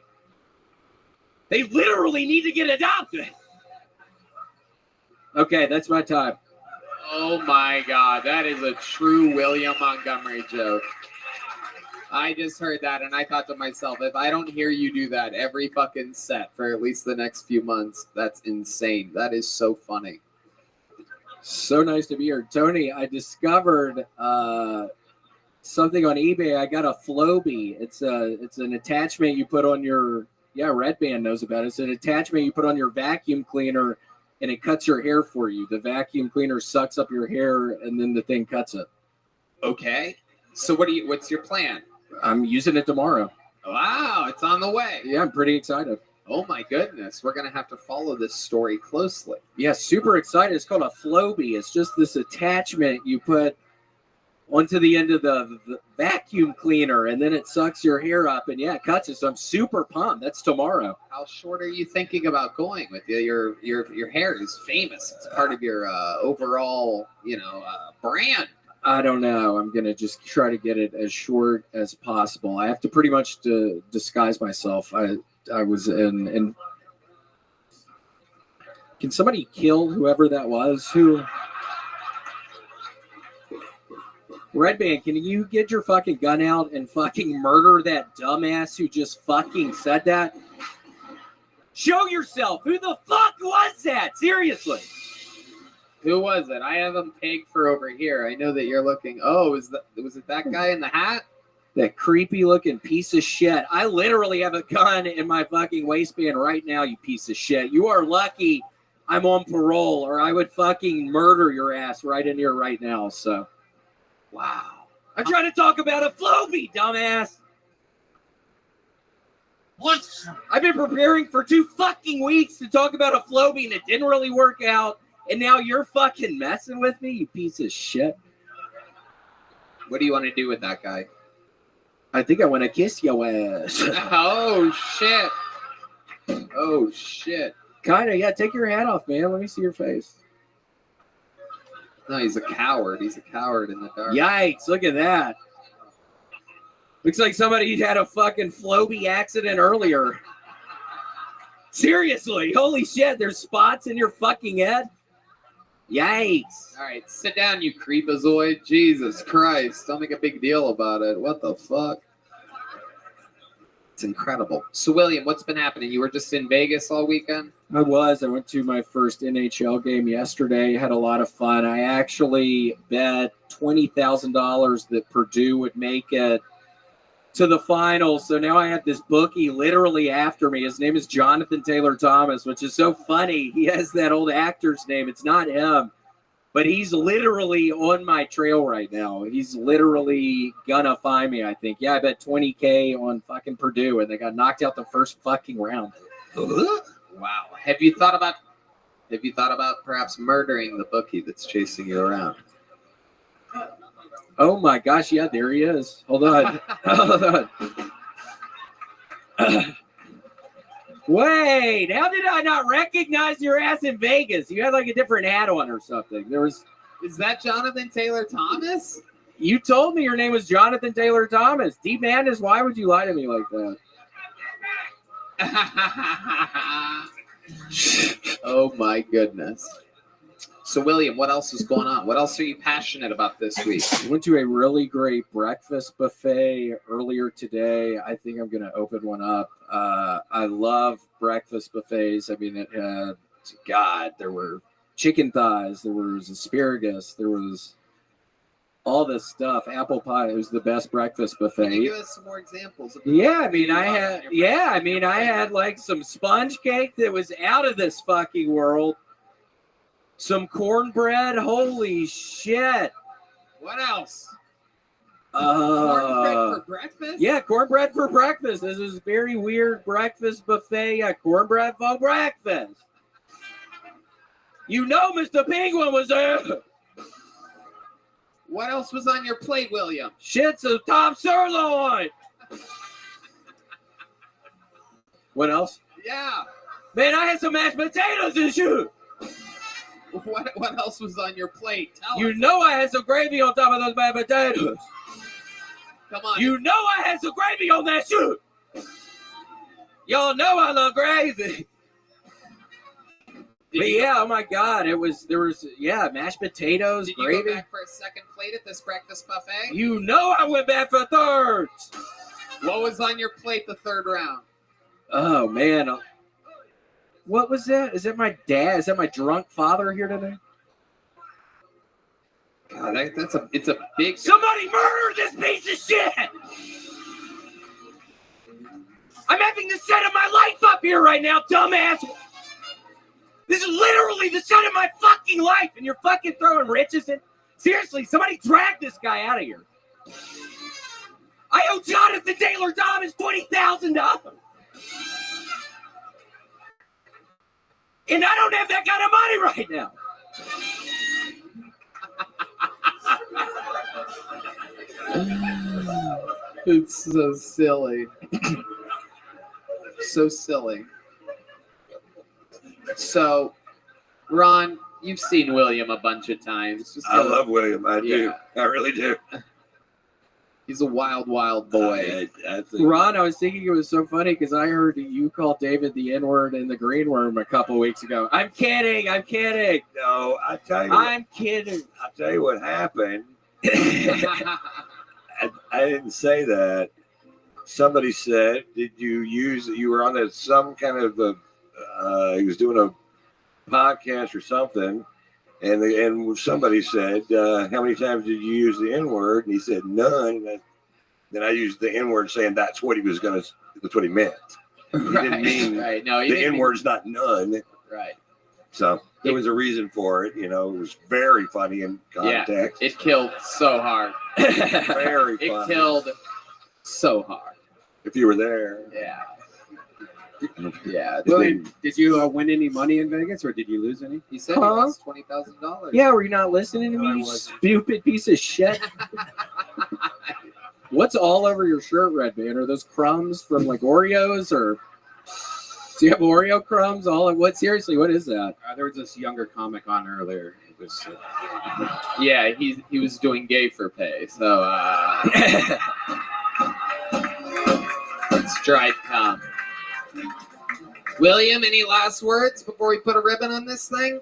Speaker 1: They literally need to get adopted. Okay, that's my time.
Speaker 2: Oh my God, that is a true William Montgomery joke. I just heard that and I thought to myself, if I don't hear you do that every fucking set for at least the next few months, that's insane. That is so funny.
Speaker 1: So nice to be here. Tony, I discovered something on eBay. I got a Flowbee. It's an attachment you put on your, Red Band knows about it. It's an attachment you put on your vacuum cleaner and it cuts your hair for you. The vacuum cleaner sucks up your hair and then the thing cuts it.
Speaker 2: Okay. So what's your plan?
Speaker 1: I'm using it tomorrow.
Speaker 2: Wow, it's on the way.
Speaker 1: Yeah, I'm pretty excited.
Speaker 2: Oh my goodness. We're going to have to follow this story closely.
Speaker 1: Yeah, super excited. It's called a Flowbee. It's just this attachment you put onto the end of the vacuum cleaner, and then it sucks your hair up, and it cuts it. So I'm super pumped. That's tomorrow.
Speaker 2: How short are you thinking about going with your hair is famous. It's part of your overall, brand.
Speaker 1: I don't know. I'm going to just try to get it as short as possible. I have to pretty much disguise myself. I was in. Can somebody kill whoever that was? Red Band, can you get your fucking gun out and fucking murder that dumbass who just fucking said that? Show yourself. Who the fuck was that? Seriously.
Speaker 2: Who was it? I have him pegged for over here. I know that you're looking. Oh, was it that guy in the hat?
Speaker 1: That creepy looking piece of shit. I literally have a gun in my fucking waistband right now, you piece of shit. You are lucky I'm on parole or I would fucking murder your ass right in here right now. So, wow. I'm trying to talk about a Flowbee, dumbass. What? I've been preparing for 2 fucking weeks to talk about a Flowbee and it didn't really work out. And now you're fucking messing with me, you piece of shit.
Speaker 2: What do you want to do with that guy?
Speaker 1: I think I want to kiss your ass.
Speaker 2: Oh, shit. Oh, shit.
Speaker 1: Kind of, yeah. Take your hat off, man. Let me see your face.
Speaker 2: No, he's a coward. He's a coward in the dark.
Speaker 1: Yikes, look at that. Looks like somebody had a fucking Flowbee accident earlier. Seriously, holy shit, there's spots in your fucking head? Yikes.
Speaker 2: All right, sit down, you creepazoid. Jesus Christ. Don't make a big deal about it. What the fuck? It's incredible. So, William, what's been happening? You were just in Vegas all weekend?
Speaker 1: I went to my first NHL game yesterday. Had a lot of fun. I actually bet $20,000 that Purdue would make it to the finals. So now I have this bookie literally after me. His name is Jonathan Taylor Thomas, which is so funny. He has that old actor's name. It's not him, but he's literally on my trail right now. He's literally gonna find me, I think. Yeah, I bet $20K on fucking Purdue, and they got knocked out the first fucking round.
Speaker 2: Wow. Have you thought about perhaps murdering the bookie that's chasing you around?
Speaker 1: Oh my gosh, yeah, there he is. Hold on. Hold on. Wait, how did I not recognize your ass in Vegas? You had like a different hat on or something.
Speaker 2: Is that Jonathan Taylor Thomas?
Speaker 1: You told me your name was Jonathan Taylor Thomas. Deep Madness, why would you lie to me like that?
Speaker 2: Oh my goodness. So, William, what else is going on? What else are you passionate about this week?
Speaker 6: I went to a really great breakfast buffet earlier today. I think I'm going to open one up. I love breakfast buffets. I mean, it had, God, there were chicken thighs, there was asparagus, there was all this stuff. Apple pie. It was the best breakfast buffet.
Speaker 2: Can you give us some more examples? Of
Speaker 6: Yeah, I mean, I had like some sponge cake that was out of this fucking world. Some cornbread. Holy shit.
Speaker 2: What else? Cornbread for breakfast?
Speaker 6: Yeah, cornbread for breakfast. This is a very weird breakfast buffet. Yeah, cornbread for breakfast. You know Mr. Penguin was there.
Speaker 2: What else was on your plate, William?
Speaker 6: Shit's a top sirloin. What else?
Speaker 2: Yeah.
Speaker 6: Man, I had some mashed potatoes and shit.
Speaker 2: What else was on your plate? Tell
Speaker 6: You
Speaker 2: us.
Speaker 6: know I had some gravy on top of those mashed potatoes.
Speaker 2: Come on.
Speaker 6: You know I had some gravy on that shit. Y'all know I love gravy. But yeah, oh my God, there was mashed potatoes,
Speaker 2: Did you
Speaker 6: gravy.
Speaker 2: go back for a second plate at this breakfast buffet?
Speaker 6: You know I went back for thirds.
Speaker 2: What was on your plate the third round?
Speaker 6: Oh man, what was that? Is that my dad? Is that my drunk father here today?
Speaker 2: God, it's a big.
Speaker 6: Somebody murder this piece of shit! I'm having the set of my life up here right now, dumbass. This is literally the set of my fucking life, and you're fucking throwing riches in. Seriously, somebody drag this guy out of here. I owe Jonathan Taylor Thomas $20,000. And I don't have that kind of money right now.
Speaker 2: It's so silly. So silly. So, Ron, you've seen William a bunch of times.
Speaker 8: I love William. I do. I really do.
Speaker 2: He's a wild, wild boy.
Speaker 8: I think
Speaker 6: Ron, I was thinking it was so funny because I heard you call David the N-word in the green room a couple weeks ago. I'm kidding.
Speaker 8: no, I tell you.
Speaker 6: I'm kidding.
Speaker 8: I'll tell you what happened. I didn't say that. Somebody said, "Did you use? You were on some kind of he was doing a podcast or something, and somebody said, how many times did you use the N-word?" And he said, "None." And then I used the N-word, saying that's what he was gonna. That's what he meant. He didn't mean
Speaker 2: right. No,
Speaker 8: the N-word's not none.
Speaker 2: Right.
Speaker 8: So there was a reason for it. You know, it was very funny in context.
Speaker 2: Yeah, it killed so hard.
Speaker 8: Very funny.
Speaker 2: It killed so hard.
Speaker 8: If you were there.
Speaker 2: Yeah. Yeah.
Speaker 6: William, did you win any money in Vegas, or did you lose any?
Speaker 2: He said he lost $20,000.
Speaker 6: Yeah, were you not listening to me, you stupid piece of shit? What's all over your shirt, Red Man? Are those crumbs from like Oreos, or do you have Oreo crumbs? Seriously, what is that?
Speaker 11: There was this younger comic on earlier. It was.
Speaker 2: Yeah, he was doing gay for pay, so it's dried cum. William, any last words before we put a ribbon on this thing?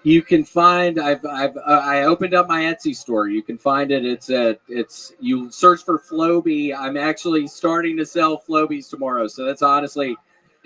Speaker 6: You can find. I opened up my Etsy store. You can find it. It's you search for Floby. I'm actually starting to sell Flobies tomorrow. So that's honestly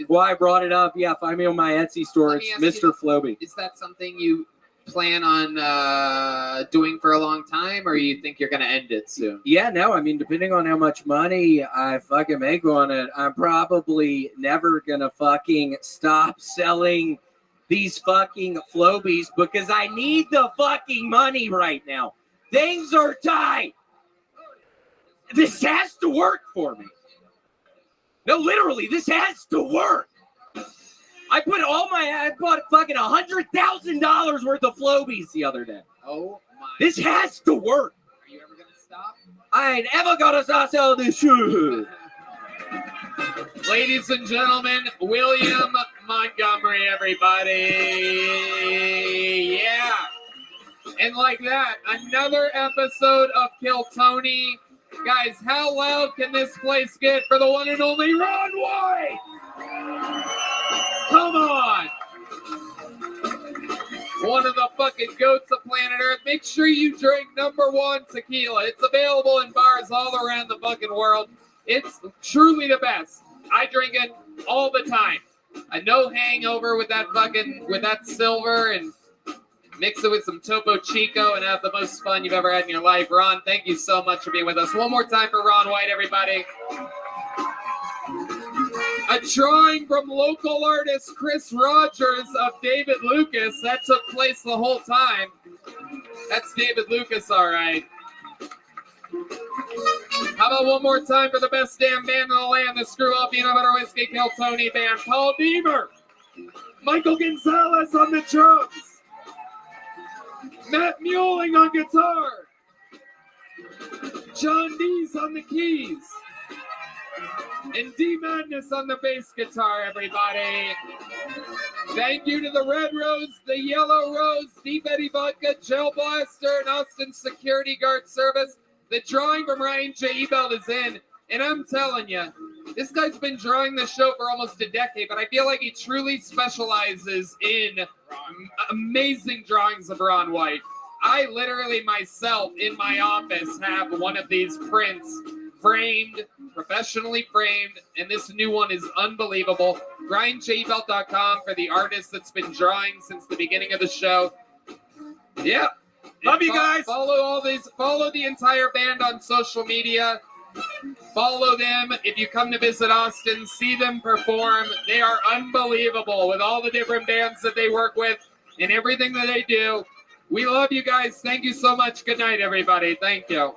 Speaker 6: why I brought it up. Yeah, find me on my Etsy store. It's Mr. Floby.
Speaker 2: Is that something you plan on doing for a long time, or you think you're going to end it soon?
Speaker 6: Yeah, no. I mean, depending on how much money I fucking make on it, I'm probably never gonna fucking stop selling these fucking Flobies because I need the fucking money right now. Things are tight. This has to work for me. No, literally, this has to work. I bought fucking $100,000 worth of Flobies the other day.
Speaker 2: Oh my!
Speaker 6: This has to work.
Speaker 2: Are you ever gonna stop?
Speaker 6: I ain't ever gonna stop selling this shit.
Speaker 2: Ladies and gentlemen, William Montgomery, everybody. Yeah. And like that, another episode of Kill Tony. Guys, how loud can this place get for the one and only Ron White? Come on. one of the fucking goats of planet Earth. Make sure you drink #1 tequila. It's available in bars all around the fucking world. It's truly the best. I drink it all the time. A no hangover with that silver, and mix it with some Topo Chico and have the most fun you've ever had in your life. Ron, thank you so much for being with us. One more time for Ron White, everybody. A drawing from local artist Chris Rogers of David Lucas. That took place the whole time. That's David Lucas, all right. How about one more time for the best damn band in the land, the Screw Up Peanut Butter Whiskey Kill Tony band. Paul Deaver, Michael Gonzalez on the drums, Matt Muelling on guitar, John Dees on the keys, and D Madness on the bass guitar, everybody. Thank you to the Red Rose, the Yellow Rose, Deep Eddy Vodka, Gel Blaster, and Austin Security Guard Service. The drawing from Ryan J. Ebelt is in, and I'm telling you, this guy's been drawing the show for almost a decade, but I feel like he truly specializes in amazing drawings of Ron White. I literally myself in my office have one of these prints framed, professionally framed, and this new one is unbelievable. RyanJebelt.com for the artist that's been drawing since the beginning of the show. Yeah.
Speaker 6: Love you guys.
Speaker 2: Follow the entire band on social media. Follow them. If you come to visit Austin, see them perform. They are unbelievable with all the different bands that they work with and everything that they do. We love you guys. Thank you so much. Good night, everybody. Thank you.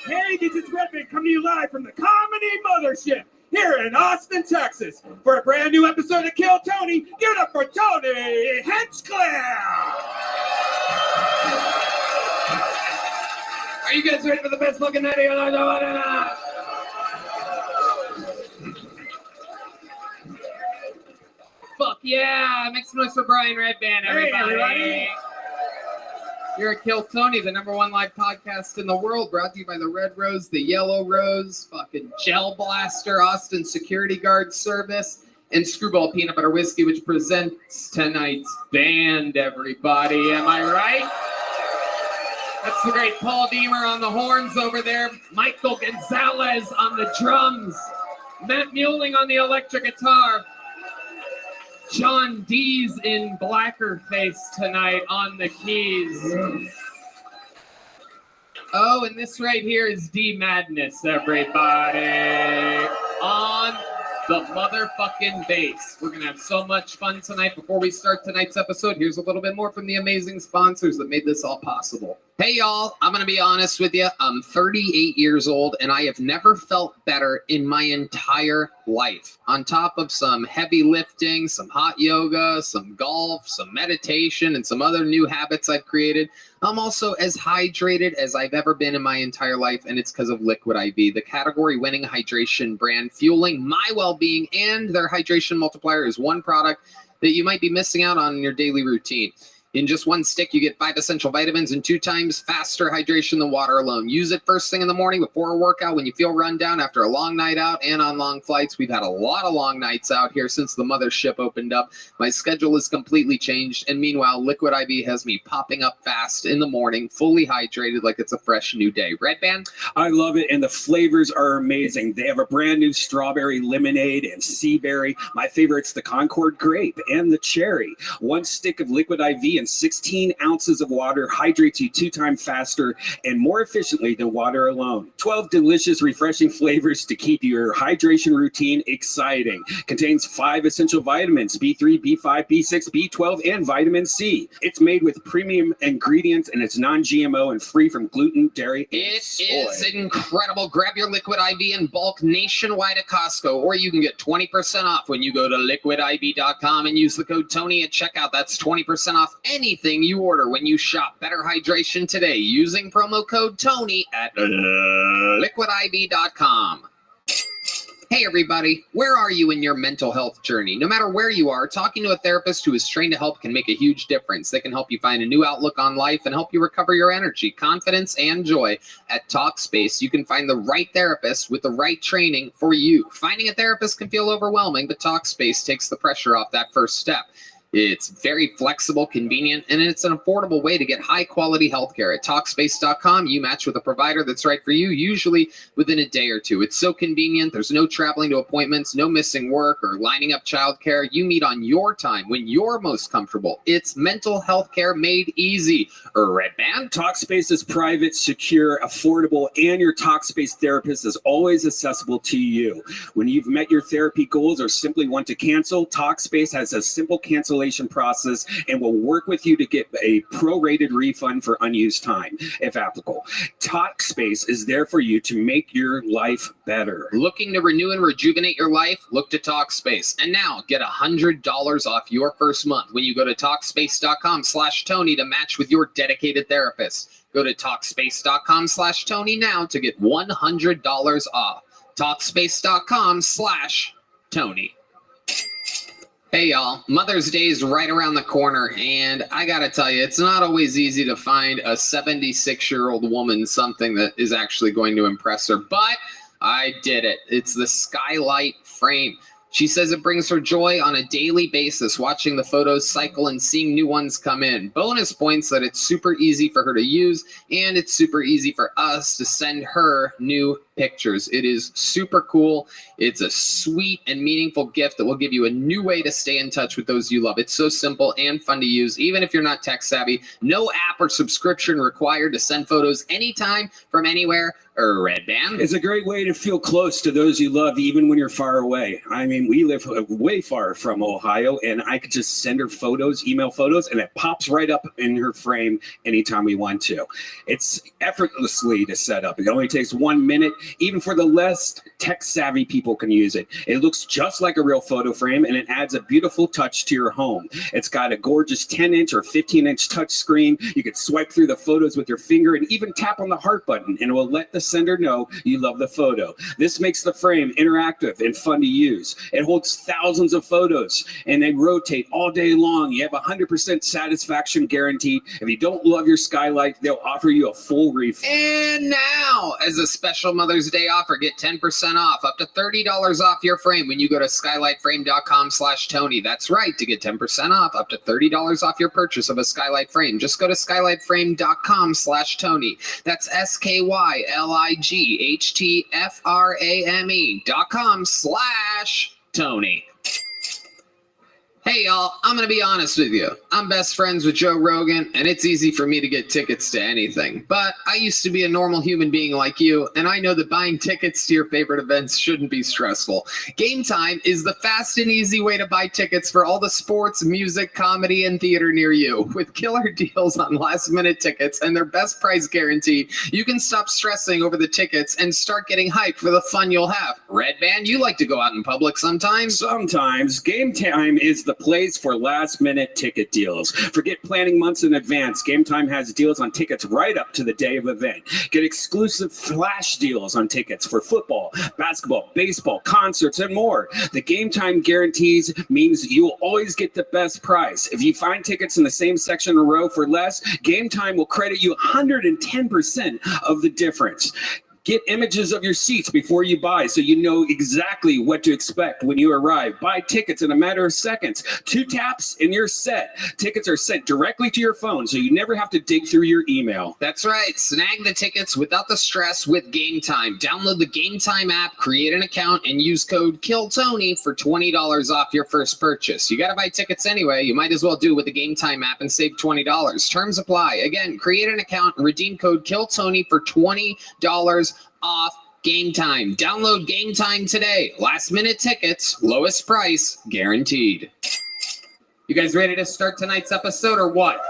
Speaker 6: Hey, this is Redman coming to you live from the Comedy Mothership here in Austin, Texas. For a brand new episode of Kill Tony, give it up for Tony Hinchcliffe!
Speaker 2: Are you guys ready for the best fucking night of your life? Fuck yeah! Make some noise for Brian Redband, everybody.
Speaker 6: Hey, everybody.
Speaker 2: You're at Kill Tony, the #1 live podcast in the world, brought to you by the Red Rose, the Yellow Rose, fucking Gel Blaster, Austin Security Guard Service, and Screwball Peanut Butter Whiskey, which presents tonight's band, everybody. Am I right? That's the great Paul Deemer on the horns over there, Michael Gonzalez on the drums, Matt Mueling on the electric guitar, John Dees in blacker face tonight on the keys. Oh, and this right here is D Madness, everybody, on the motherfucking bass. We're going to have so much fun tonight. Before we start tonight's episode, here's a little bit more from the amazing sponsors that made this all possible. Hey, y'all, I'm going to be honest with you. I'm 38 years old, and I have never felt better in my entire life. On top of some heavy lifting, some hot yoga, some golf, some meditation, and some other new habits I've created, I'm also as hydrated as I've ever been in my entire life, and it's because of Liquid IV, the category-winning hydration brand fueling my well-being, and their hydration multiplier is one product that you might be missing out on in your daily routine. In just one stick, you get 5 essential vitamins and 2 times faster hydration than water alone. Use it first thing in the morning before a workout when you feel run down after a long night out and on long flights. We've had a lot of long nights out here since the mothership opened up. My schedule has completely changed, and meanwhile, Liquid IV has me popping up fast in the morning, fully hydrated like it's a fresh new day. Red Band?
Speaker 6: I love it, and the flavors are amazing. They have a brand new strawberry lemonade and sea berry. My favorite's the Concord grape and the cherry. 1 stick of Liquid IV and 16 ounces of water hydrates you 2 times faster and more efficiently than water alone. 12 delicious, refreshing flavors to keep your hydration routine exciting. Contains 5 essential vitamins, B3, B5, B6, B12, and vitamin C. It's made with premium ingredients, and it's non-GMO and free from gluten, dairy, and soy.
Speaker 2: It is incredible. Grab your Liquid IV in bulk nationwide at Costco, or you can get 20% off when you go to liquidiv.com and use the code Tony at checkout. That's 20% off anything you order when you shop Better Hydration today using promo code Tony at liquidiv.com. Hey everybody, where are you in your mental health journey? No matter where you are, talking to a therapist who is trained to help can make a huge difference. They can help you find a new outlook on life and help you recover your energy, confidence, and joy. At Talkspace, you can find the right therapist with the right training for you. Finding a therapist can feel overwhelming, but Talkspace takes the pressure off that first step. It's very flexible, convenient, and it's an affordable way to get high-quality healthcare. At Talkspace.com, you match with a provider that's right for you, usually within a day or two. It's so convenient. There's no traveling to appointments, no missing work or lining up childcare. You meet on your time when you're most comfortable. It's mental health care made easy. Red Band?
Speaker 6: Talkspace is private, secure, affordable, and your Talkspace therapist is always accessible to you. When you've met your therapy goals or simply want to cancel, Talkspace has a simple cancellation process and will work with you to get a prorated refund for unused time, if applicable. Talkspace is there for you to make your life better.
Speaker 2: Looking to renew and rejuvenate your life? Look to Talkspace. And now get $100 off your first month when you go to Talkspace.com/Tony to match with your dedicated therapist. Go to Talkspace.com/Tony now to get $100 off. Talkspace.com/Tony. Hey y'all, Mother's Day is right around the corner, and I gotta tell you, it's not always easy to find a 76-year-old woman something that is actually going to impress her, but I did it. It's the Skylight frame. She says it brings her joy on a daily basis, watching the photos cycle and seeing new ones come in. Bonus points that it's super easy for her to use, and it's super easy for us to send her new pictures. It is super cool. It's a sweet and meaningful gift that will give you a new way to stay in touch with those you love. It's so simple and fun to use, even if you're not tech savvy. No app or subscription required to send photos anytime from anywhere. Red Band?
Speaker 6: It's a great way to feel close to those you love, even when you're far away. I mean, we live way far from Ohio, and I could just send her photos, email photos, and it pops right up in her frame anytime we want to. It's effortlessly to set up. It only takes 1 minute. Even for the less tech-savvy people can use it. It looks just like a real photo frame, and it adds a beautiful touch to your home. It's got a gorgeous 10-inch or 15-inch touch screen. You can swipe through the photos with your finger and even tap on the heart button, and it will let the sender know you love the photo. This makes the frame interactive and fun to use. It holds thousands of photos, and they rotate all day long. You have 100% satisfaction guaranteed. If you don't love your Skylight, they'll offer you a full refund.
Speaker 2: And now, as a special Mother's Day offer, get 10% off, up to $30 off your frame when you go to skylightframe.com/Tony. That's right, to get 10% off, up to $30 off your purchase of a Skylight frame. Just go to skylightframe.com/Tony. That's SKYLIGHTFRAME.com/Tony. Hey y'all, I'm gonna be honest with you. I'm best friends with Joe Rogan, and it's easy for me to get tickets to anything. But I used to be a normal human being like you, and I know that buying tickets to your favorite events shouldn't be stressful. Game Time is the fast and easy way to buy tickets for all the sports, music, comedy, and theater near you. With killer deals on last-minute tickets and their best price guarantee, you can stop stressing over the tickets and start getting hyped for the fun you'll have. Red Band, you like to go out in public sometimes?
Speaker 6: Sometimes. Game Time is the place for last-minute ticket deals. Forget planning months in advance. Game Time has deals on tickets right up to the day of event. Get exclusive flash deals on tickets for football, basketball, baseball, concerts, and more. The Game Time guarantees means you'll always get the best price. If you find tickets in the same section in a row for less, Game Time will credit you 110% of the difference. Get images of your seats before you buy so you know exactly what to expect when you arrive. Buy tickets in a matter of seconds. 2 taps and you're set. Tickets are sent directly to your phone so you never have to dig through your email.
Speaker 2: That's right. Snag the tickets without the stress with Game Time. Download the Game Time app, create an account, and use code KILLTONY for $20 off your first purchase. You got to buy tickets anyway. You might as well do it with the Game Time app and save $20. Terms apply. Again, create an account and redeem code KILLTONY for $20 off Game Time. Download Game Time today. Last minute tickets, lowest price, guaranteed. You guys ready to start tonight's episode or what?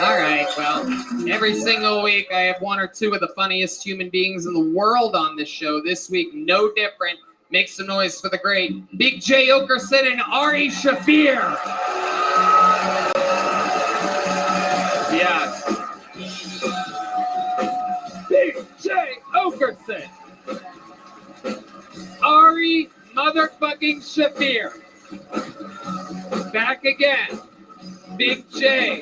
Speaker 2: All right, well, every single week I have one or two of the funniest human beings in the world on this show. This week, no different. Make some noise for the great Big J Okerson and Ari Shafir. Yeah. Big J Okerson, Ari motherfucking Shafir, back again. Big J.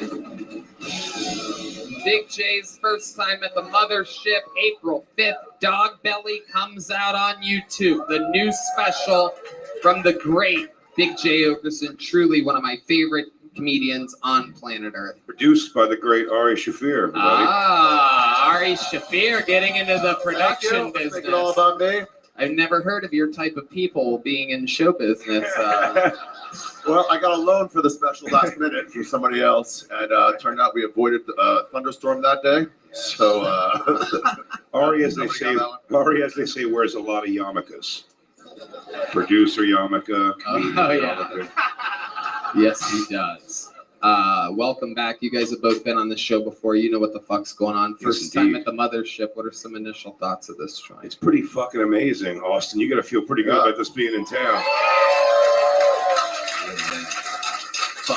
Speaker 2: Big J's first time at the mothership, April 5th. Dog Belly comes out on YouTube. The new special from the great Big J Okerson, truly one of my favorite comedians on planet Earth.
Speaker 8: Produced by the great Ari Shafir, everybody.
Speaker 2: Ari Shafir getting into the production business.
Speaker 3: Make it all about me.
Speaker 2: I've never heard of your type of people being in show business.
Speaker 3: Well, I got a loan for the special last minute from somebody else, and turned out we avoided a thunderstorm that day. So
Speaker 8: Ari, as they say, wears a lot of yarmulkes. Producer yarmulke.
Speaker 2: Oh yeah. Yes, he does. Welcome back. You guys have both been on the show before. You know what the fuck's going on. First time at the mothership. What are some initial thoughts of this joint?
Speaker 8: It's pretty fucking amazing, Austin. You got to feel pretty good about this being in town.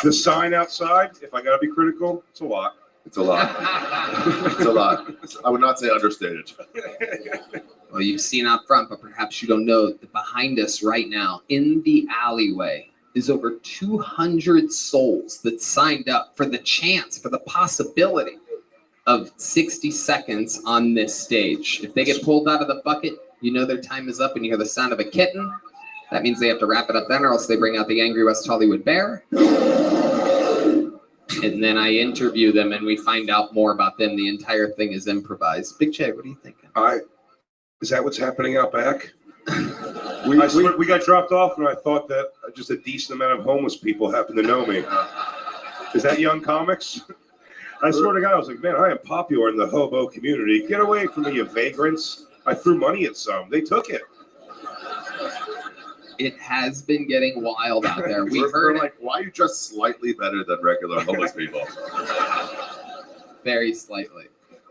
Speaker 8: The sign outside, if I got to be critical, it's a lot.
Speaker 3: it's a lot. It's a lot. I would not say understated.
Speaker 2: Well, you've seen out front, but perhaps you don't know that behind us right now in the alleyway is over 200 souls that signed up for the chance, for the possibility of 60 seconds on this stage. If they get pulled out of the bucket, you know their time is up and you hear the sound of a kitten. That means they have to wrap it up then, or else they bring out the angry West Hollywood bear. And then I interview them and we find out more about them. The entire thing is improvised. Big J, what are you thinking?
Speaker 8: Is that what's happening out back? We got dropped off, and I thought that just a decent amount of homeless people happen to know me. Is that Young Comics? I swear to God, I was like, man, I am popular in the hobo community. Get away from me, you vagrants. I threw money at some. They took it.
Speaker 2: It has been getting wild out there. We heard
Speaker 3: like, why are you just slightly better than regular homeless people?
Speaker 2: Very slightly.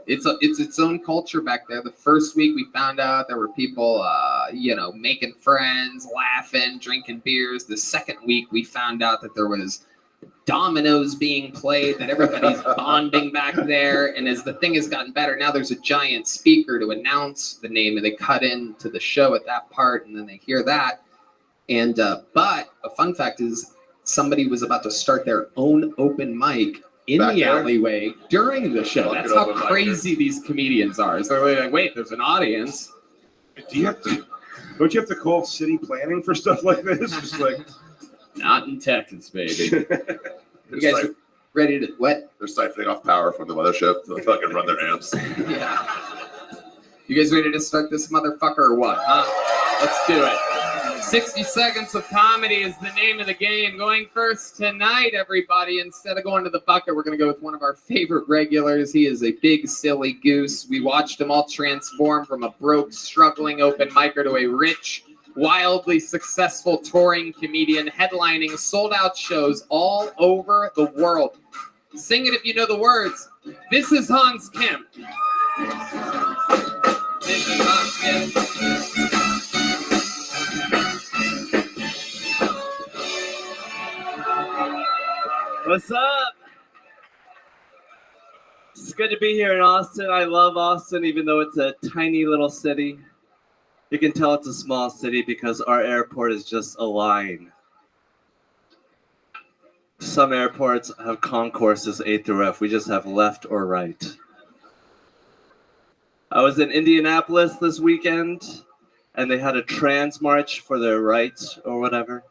Speaker 2: It's its own culture back there. The first week we found out there were people, making friends, laughing, drinking beers. The second week we found out that there was dominoes being played, that everybody's bonding back there. And as the thing has gotten better, now there's a giant speaker to announce the name, and they cut into the show at that part, and then they hear that. And but a fun fact is somebody was about to start their own open mic in back the alleyway during the show. That's how crazy these comedians are. So they're like, wait, there's an audience.
Speaker 12: Do you have to? Don't you have to call city planning for stuff like this? Just like,
Speaker 1: Not in Texas, baby.
Speaker 2: You guys ready to what?
Speaker 13: They're siphoning off power from the mothership to fucking run their amps.
Speaker 2: Yeah. You guys ready to start this motherfucker or what? Huh? Let's do it. 60 Seconds of Comedy is the name of the game. Going first tonight, everybody. Instead of going to the bucket, we're going to go with one of our favorite regulars. He is a big, silly goose. We watched him all transform from a broke, struggling open micer to a rich, wildly successful touring comedian, headlining sold-out shows all over the world. Sing it if you know the words. This is Hans Kim. This is Hans Kim.
Speaker 7: What's up? It's good to be here in Austin. I love Austin, even though it's a tiny little city. You can tell it's a small city because our airport is just a line. Some airports have concourses A through F. We just have left or right. I was in Indianapolis this weekend, and they had a trans march for their rights or whatever.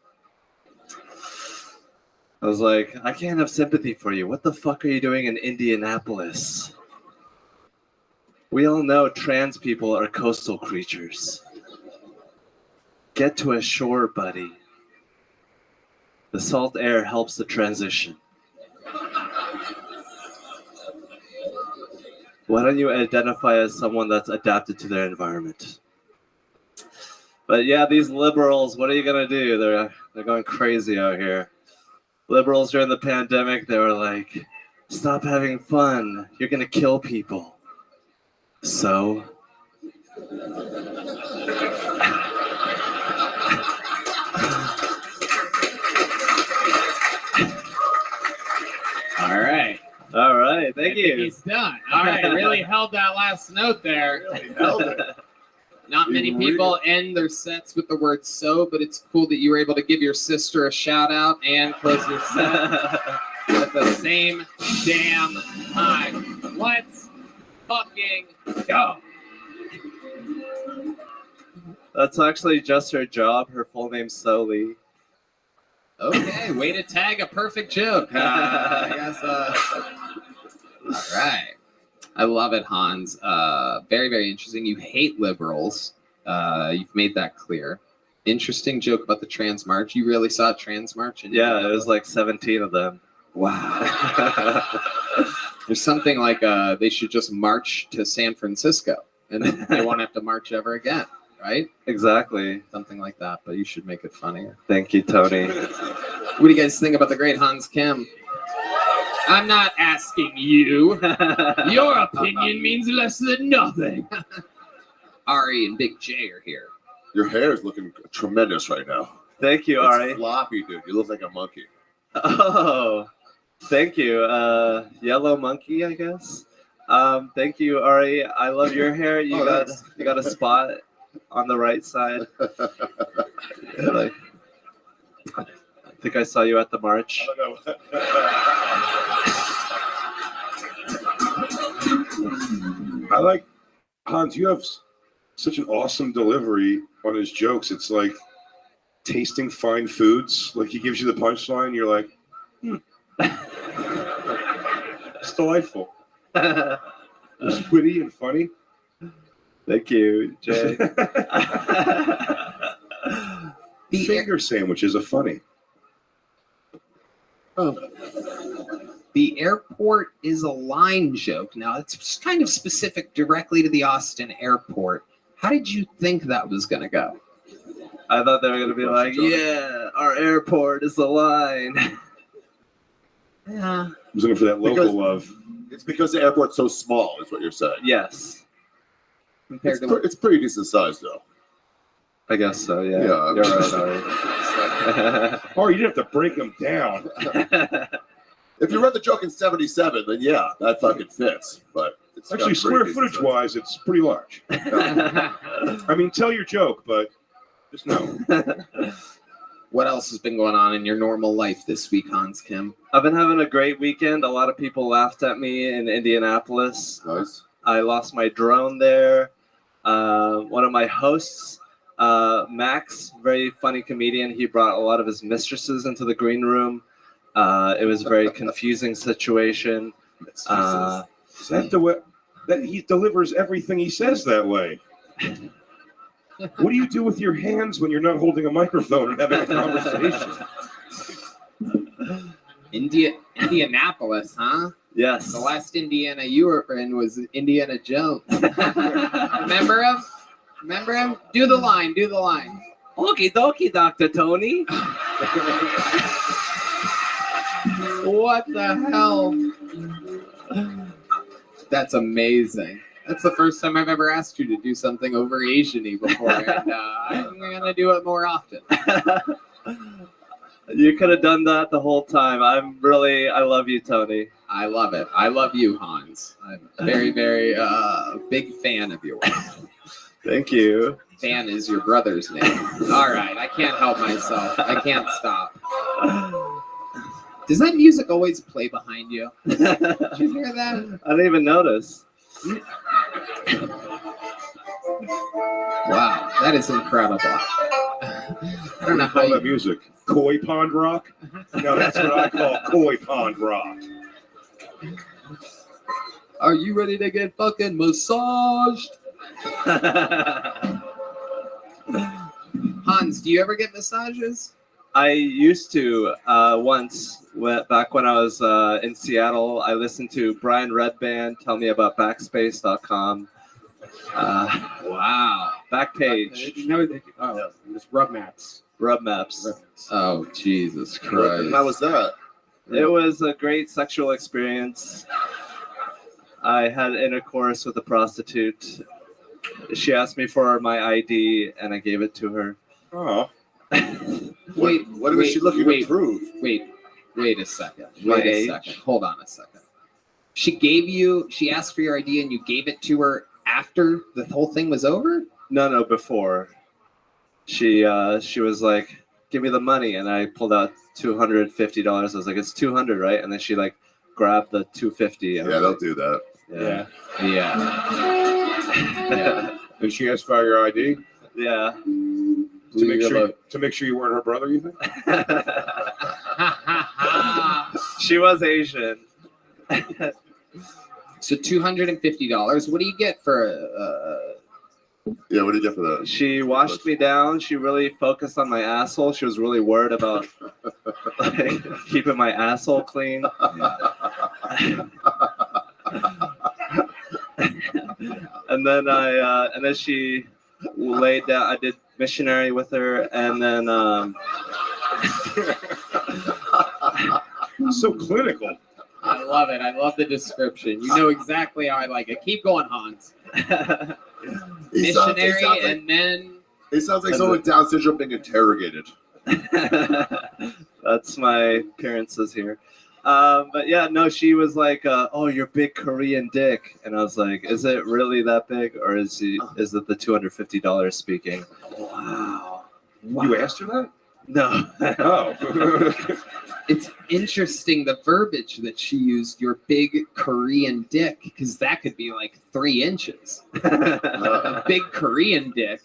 Speaker 7: I was like, I can't have sympathy for you. What the fuck are you doing in Indianapolis? We all know trans people are coastal creatures. Get to a shore, buddy. The salt air helps the transition. Why don't you identify as someone that's adapted to their environment? But yeah, these liberals, what are you gonna do? They're going crazy out here. Liberals during the pandemic, they were like, stop having fun. You're going to kill people. So?
Speaker 2: All right.
Speaker 7: All right. Thank you.
Speaker 2: He's done. All right. Really held that last note there.
Speaker 13: Really held it.
Speaker 2: Not many people end their sets with the word so, but it's cool that you were able to give your sister a shout out and close your set at the same damn time. Let's fucking go.
Speaker 7: That's actually just her job. Her full name's Soli.
Speaker 2: Okay, way to tag a perfect joke. I guess. All right. I love it, Hans. Very, very interesting. You hate liberals. You've made that clear. Interesting joke about the trans march. You really saw a trans march?
Speaker 7: Yeah, it was like 17 of them.
Speaker 2: Wow. There's something like they should just march to San Francisco and then they won't have to march ever again, right?
Speaker 7: Exactly.
Speaker 2: Something like that, but you should make it funnier.
Speaker 7: Thank you, Tony.
Speaker 2: What do you guys think about the great Hans Kim? I'm not asking you. Your opinion means less than nothing. Ari and Big J are here.
Speaker 13: Your hair is looking tremendous right now.
Speaker 7: Thank you, Ari.
Speaker 13: It's floppy, dude. You look like a monkey.
Speaker 7: Oh, thank you. Yellow monkey, I guess. Thank you, Ari. I love your hair. You got a spot on the right side. Like, I think I saw you at the march.
Speaker 12: I like Hans. You have such an awesome delivery on his jokes. It's like tasting fine foods. Like he gives you the punchline, you're like, it's delightful. It's witty and funny.
Speaker 7: Thank you, Jay.
Speaker 12: Finger sandwiches are funny.
Speaker 2: The airport is a line joke. Now, it's kind of specific directly to the Austin airport. How did you think that was going to go?
Speaker 7: I thought they were going to be like, yeah, our airport is a line.
Speaker 2: Yeah.
Speaker 12: I was looking for that local love.
Speaker 13: It's because the airport's so small, is what you're saying.
Speaker 7: Yes.
Speaker 13: It's pretty decent size, though.
Speaker 7: I guess so, yeah.
Speaker 13: Yeah.
Speaker 7: You're right, Ari.
Speaker 12: Oh, you didn't have to break them down.
Speaker 13: If you read the joke in 77, then yeah, that fucking fits. But it's
Speaker 12: actually square footage wise, it's pretty large. I mean, tell your joke, but just know.
Speaker 2: What else has been going on in your normal life this week, Hans Kim?
Speaker 7: I've been having a great weekend. A lot of people laughed at me in Indianapolis.
Speaker 13: Nice.
Speaker 7: I lost my drone there. One of my hosts, Max, very funny comedian. He brought a lot of his mistresses into the green room. It was a very confusing situation.
Speaker 12: Is that the way that he delivers everything he says that way? What do you do with your hands when you're not holding a microphone and having a conversation?
Speaker 2: Indianapolis, huh?
Speaker 7: Yes.
Speaker 2: The last Indiana you were in was Indiana Jones. Remember him? Remember him? Do the line. Do the line.
Speaker 7: Okie dokie, Dr. Tony.
Speaker 2: What the hell? That's amazing. That's the first time I've ever asked you to do something over Asian-y before, and I'm gonna do it more often.
Speaker 7: You could have done that the whole time. I love you, Tony.
Speaker 2: I love it. I love you, Hans. I'm a very, very big fan of yours.
Speaker 7: Thank you.
Speaker 2: Fan is your brother's name. All right, I can't help myself. I can't stop. Does that music always play behind you? Did you hear that?
Speaker 7: I didn't even notice.
Speaker 2: Wow, that is incredible. I don't know how
Speaker 12: that music. Koi pond rock? No, that's what I call koi pond rock.
Speaker 2: Are you ready to get fucking massaged? Hans, do you ever get massages?
Speaker 7: I used to once, back when I was in Seattle. I listened to Brian Redband tell me about Backspace.com.
Speaker 2: Wow.
Speaker 7: Backpage.
Speaker 11: No, it's Rub Maps.
Speaker 7: Rub Maps.
Speaker 2: Oh, Jesus Christ.
Speaker 13: How was that?
Speaker 7: It was a great sexual experience. I had intercourse with a prostitute. She asked me for my ID, and I gave it to her.
Speaker 12: Oh.
Speaker 2: Wait,
Speaker 13: what was she looking to prove?
Speaker 2: Wait a second.
Speaker 7: My
Speaker 2: Wait a
Speaker 7: age.
Speaker 2: second. Hold on a second. She asked for your ID and you gave it to her after the whole thing was over?
Speaker 7: No, before. She was like, give me the money, and I pulled out $250. I was like, it's $200, right? And then she like grabbed the $250.
Speaker 13: Yeah, don't do that.
Speaker 7: Yeah.
Speaker 8: Did she ask for your ID?
Speaker 7: Yeah.
Speaker 12: To make sure you weren't her brother, you think?
Speaker 7: She was Asian.
Speaker 2: So $250. What do you get for
Speaker 13: Yeah, what did you get for that?
Speaker 7: She washed me down. She really focused on my asshole. She was really worried about like, keeping my asshole clean. And then she laid down. I did missionary with her, and then
Speaker 12: so clinical.
Speaker 2: I love it. I love the description. You know exactly how I like it. Keep going, Hans. Missionary, and then
Speaker 13: it sounds like someone with Down syndrome being interrogated.
Speaker 7: That's my appearances here. But yeah, no, she was like, "Oh, your big Korean dick," and I was like, "Is it really that big, or is it the $250 speaking?"
Speaker 12: Wow. You asked her that?
Speaker 7: No.
Speaker 12: Oh.
Speaker 2: It's interesting the verbiage that she used, your big Korean dick, because that could be like 3 inches. A big Korean dick.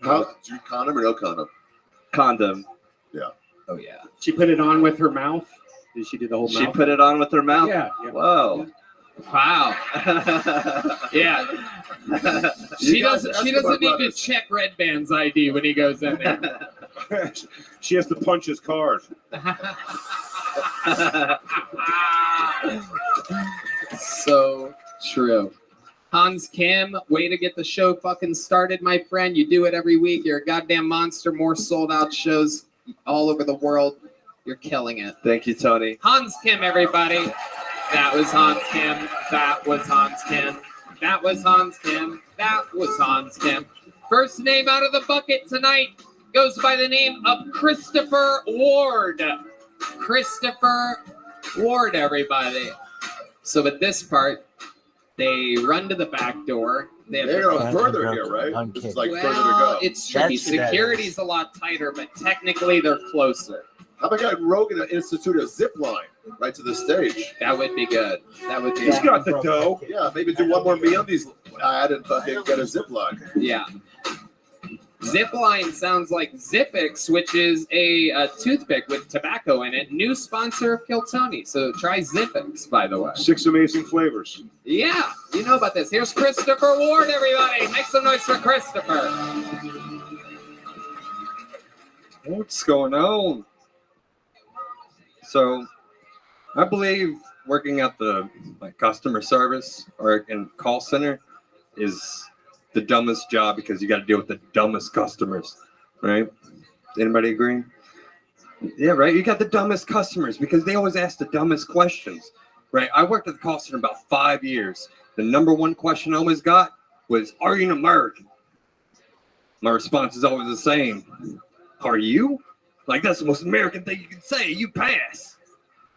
Speaker 13: How? Do you condom or no condom?
Speaker 7: Condom.
Speaker 13: Yeah.
Speaker 2: Oh, yeah.
Speaker 11: She put it on with her mouth. Did she do the whole mouth?
Speaker 7: She put it on with her mouth?
Speaker 11: Yeah.
Speaker 7: Whoa.
Speaker 2: Wow. Yeah. She doesn't need to check Red Band's ID when he goes in there.
Speaker 12: She has to punch his card.
Speaker 2: So true. Hans Kim, way to get the show fucking started, my friend. You do it every week. You're a goddamn monster. More sold out shows all over the world. You're killing it.
Speaker 7: Thank you, Tony.
Speaker 2: Hans Kim, everybody. That was Hans Kim. That was Hans Kim. That was Hans Kim. That was Hans Kim. First name out of the bucket tonight goes by the name of Christopher Ward. Christopher Ward, everybody. So at this part, they run to the back door.
Speaker 13: They're going further here, right? This is like further to go.
Speaker 2: It's tricky. Security's a lot tighter, but technically they're closer.
Speaker 13: How about guy Rogan institute a zip line right to the stage?
Speaker 2: That would be good. That would be.
Speaker 12: He's got the dough.
Speaker 13: Yeah, maybe do one more meal. These I didn't fucking get a Ziploc.
Speaker 2: Yeah. Zipline sounds like Zippix, which is a toothpick with tobacco in it. New sponsor of Kiltony. So try Zippix, by the way.
Speaker 12: 6 amazing flavors.
Speaker 2: Yeah, you know about this. Here's Christopher Ward, everybody. Make some noise for Christopher.
Speaker 14: What's going on? So, I believe working at the customer service or in call center is the dumbest job because you got to deal with the dumbest customers, right? Anybody agree? Yeah, right. You got the dumbest customers because they always ask the dumbest questions, right? I worked at the call center about 5 years. The number one question I always got was, "Are you an American?" My response is always the same. "Are you?" Like, that's the most American thing you can say. You pass.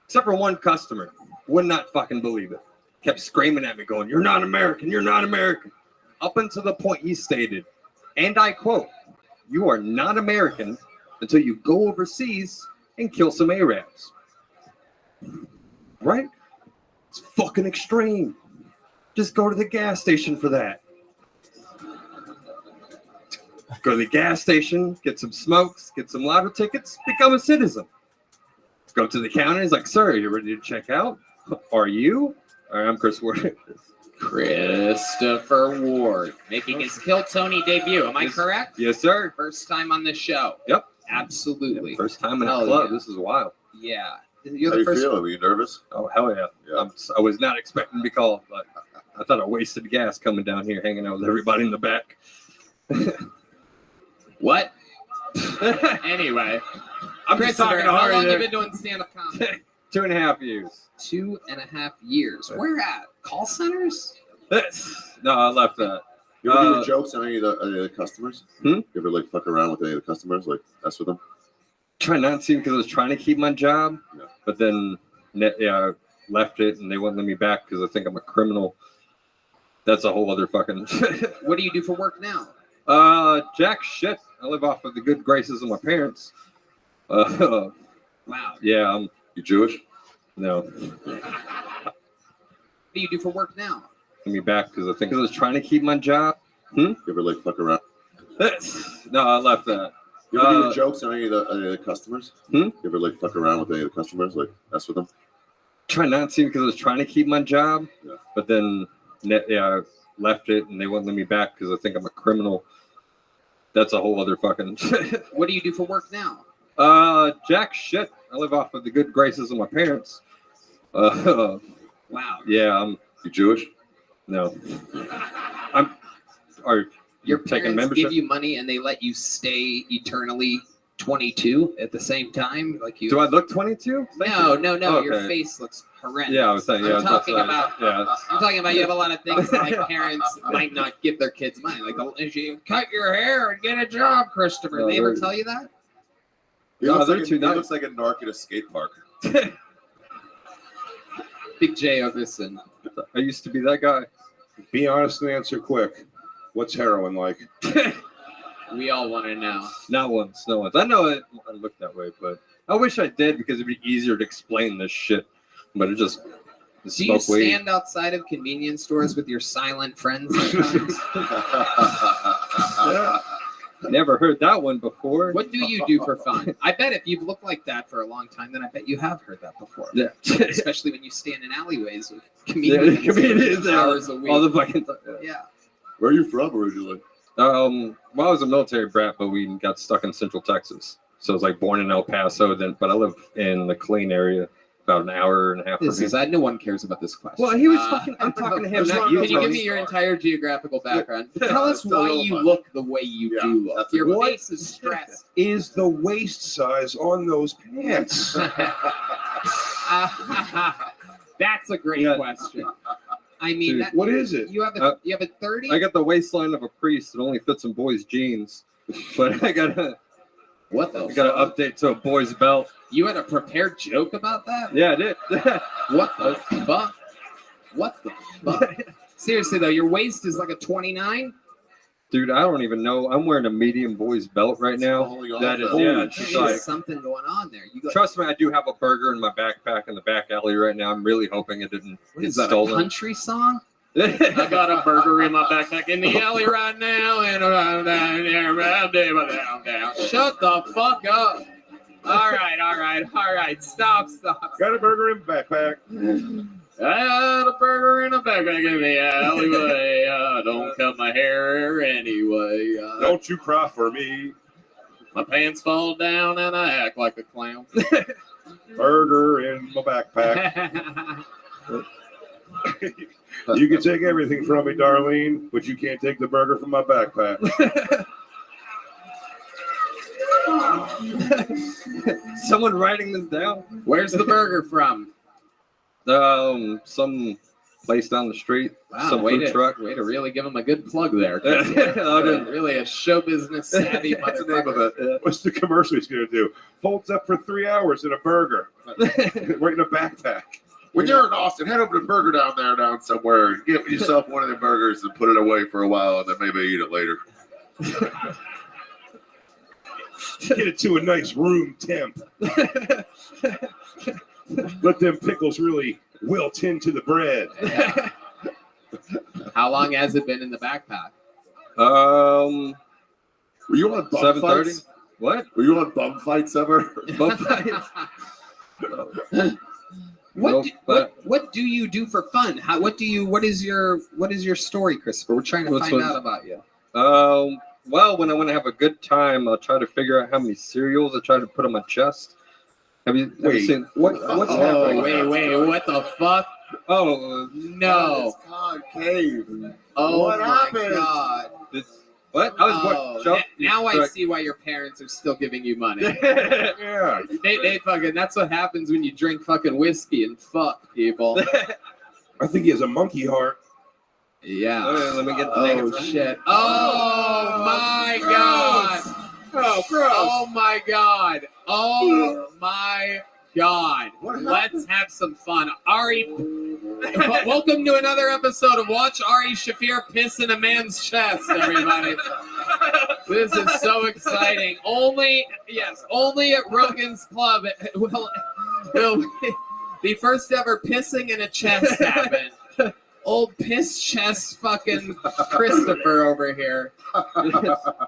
Speaker 14: Except for one customer. Would not fucking believe it. Kept screaming at me going, "You're not American. You're not American." Up until the point he stated, and I quote, "You are not American until you go overseas and kill some Arabs." Right? It's fucking extreme. Just go to the gas station for that. Go to the gas station, get some smokes, get some lotto tickets, become a citizen. Go to the counter. He's like, "Sir, you ready to check out? Are you?" All right, I'm Chris Ward.
Speaker 2: Christopher Ward making his Kill Tony debut. Am I correct?
Speaker 14: Yes, sir.
Speaker 2: First time on this show.
Speaker 14: Yep.
Speaker 2: Absolutely.
Speaker 14: First time in a
Speaker 2: Hell
Speaker 14: club.
Speaker 2: yeah.
Speaker 14: This is wild.
Speaker 2: Yeah.
Speaker 13: How you feeling? Were you nervous?
Speaker 14: Oh, hell yeah. I was not expecting to be called, but I thought I wasted gas coming down here, hanging out with everybody in the back.
Speaker 2: What? Anyway.
Speaker 14: I'm just
Speaker 2: Christopher,
Speaker 14: talking to
Speaker 2: how
Speaker 14: Harry
Speaker 2: long have you
Speaker 14: there.
Speaker 2: been doing stand-up comedy?
Speaker 14: 2.5 years.
Speaker 2: 2.5 years. Where at? Call centers?
Speaker 14: No, I left that.
Speaker 13: You ever do any jokes on any of the customers?
Speaker 14: Hmm?
Speaker 13: You ever like fuck around with any of the customers, like mess with them?
Speaker 14: Try not to because I was trying to keep my job, but then I left it and they wouldn't let me back because I think I'm a criminal. That's a whole other fucking.
Speaker 2: What do you do for work now?
Speaker 14: Jack shit. I live off of the good graces of my parents.
Speaker 2: Wow.
Speaker 14: Yeah.
Speaker 13: You Jewish?
Speaker 14: No.
Speaker 2: What do you do for work now?
Speaker 14: Let me back because I think I was trying to keep my job.
Speaker 13: You ever like fuck around?
Speaker 14: No, I left that.
Speaker 13: You ever do any jokes on any of the customers? You ever like fuck around with any of the customers, like mess with them?
Speaker 14: Try not to because I was trying to keep my job, but then I left it and they wouldn't let me back because I think I'm a criminal. That's a whole other fucking.
Speaker 2: What do you do for work now?
Speaker 14: Jack shit. I live off of the good graces of my parents.
Speaker 2: Wow.
Speaker 14: Yeah.
Speaker 13: You Jewish?
Speaker 14: No. Are
Speaker 2: Your
Speaker 14: taking
Speaker 2: parents
Speaker 14: membership?
Speaker 2: give you money and they let you stay eternally 22 at the same time? Like you?
Speaker 14: Do I look 22?
Speaker 2: No. Your
Speaker 14: Okay.
Speaker 2: face looks horrendous.
Speaker 14: Yeah, I was saying. Yeah,
Speaker 2: I'm talking about.
Speaker 14: Yeah.
Speaker 2: I'm talking about you have a lot of things that like parents might not give their kids money. Like, if you cut your hair and get a job, Christopher. They ever tell you that?
Speaker 13: He looks like a narc at a skate park.
Speaker 2: Big J Overson.
Speaker 14: I used to be that guy.
Speaker 12: Be honest and answer quick. What's heroin like?
Speaker 2: We all want to know.
Speaker 14: Not once. I know it. I look that way, but I wish I did because it'd be easier to explain this shit. But it just.
Speaker 2: Do you stand outside of convenience stores with your silent friends sometimes?
Speaker 14: Never heard that one before.
Speaker 2: What do you do for fun? I bet if you've looked like that for a long time, then I bet you have heard that before.
Speaker 14: Yeah.
Speaker 2: Especially when you stand in alleyways with comedians hours a week.
Speaker 14: All the fucking.
Speaker 2: Yeah.
Speaker 13: Where are you from originally?
Speaker 14: Well, I was a military brat, but we got stuck in Central Texas. So I was like born in El Paso, but I live in the Clean area, about an hour and a half from here.
Speaker 2: No one cares about this question.
Speaker 14: Well, he was fucking. I'm talking to him, not you.
Speaker 2: Can you give me your entire geographical background? Tell us why you look the way you do look. Your face is stressed.
Speaker 12: Is the waist size on those pants?
Speaker 2: That's a great question. I mean,
Speaker 14: Dude,
Speaker 12: what is it?
Speaker 2: You have a 30.
Speaker 14: I got the waistline of a priest. It only fits in boys' jeans, but I gotta update to a boy's belt.
Speaker 2: You had a prepared joke about that?
Speaker 14: Yeah, I did.
Speaker 2: What the fuck? What the fuck? Seriously though, your waist is like a 29.
Speaker 14: Dude, I don't even know. I'm wearing a medium boy's belt right now. That is, yeah, it's just like,
Speaker 2: something going on there.
Speaker 14: Trust me, I do have a burger in my backpack in the back alley right now. I'm really hoping it didn't get
Speaker 2: Is that
Speaker 14: stolen.
Speaker 2: a country song? I got a burger in my backpack in the alley right now, and around down. Shut the fuck up. All right. Stop.
Speaker 12: Got a burger in my backpack.
Speaker 2: I had a burger in a backpack in the alleyway. Don't cut my hair anyway.
Speaker 12: Don't you cry for me.
Speaker 2: My pants fall down and I act like a clown.
Speaker 12: Burger in my backpack. You can take everything from me, Darlene, but you can't take the burger from my backpack.
Speaker 14: Someone writing this down.
Speaker 2: Where's the burger from?
Speaker 14: Some place down the street.
Speaker 2: Wow,
Speaker 14: some food truck.
Speaker 2: Way to really give him a good plug there. Really a show business savvy.
Speaker 13: What's the name of it?
Speaker 12: What's the commercial he's going to do? Holds up for 3 hours in a burger. Right in a backpack.
Speaker 13: When you're in Austin, head over to Burger down somewhere and get yourself one of the burgers and put it away for a while, and then maybe eat it later.
Speaker 12: Get it to a nice room temp. Let them pickles really wilt into the bread.
Speaker 2: Yeah. How long has it been in the backpack?
Speaker 13: Were you on bum
Speaker 14: 7:30.
Speaker 13: fights?
Speaker 14: What?
Speaker 13: Were you on bum fights ever?
Speaker 14: Bum fights?
Speaker 2: What do you do for fun? What is your story, Christopher? We're trying to find out about you.
Speaker 14: Well, when I want to have a good time, I'll try to figure out how many cereals I try to put on my chest. Have you seen
Speaker 12: what's happening?
Speaker 2: Wait, what the fuck?
Speaker 14: Oh
Speaker 2: no!
Speaker 13: Cave.
Speaker 2: Oh
Speaker 13: what
Speaker 2: my
Speaker 13: happened?
Speaker 2: God!
Speaker 14: What?
Speaker 2: Now I see why your parents are still giving you money.
Speaker 12: Yeah.
Speaker 2: They fucking. That's what happens when you drink fucking whiskey and fuck people.
Speaker 12: I think he has a monkey heart.
Speaker 2: Yeah.
Speaker 14: Let me get the name.
Speaker 2: Oh shit! Oh my God!
Speaker 13: Oh, gross.
Speaker 2: Oh my God! Oh my God! Let's have some fun, Ari. Welcome to another episode of Watch Ari Shafir piss in a man's chest, everybody. This is so exciting. Only at Rogan's Club will the first ever pissing in a chest happen. Old piss chest fucking Christopher over here.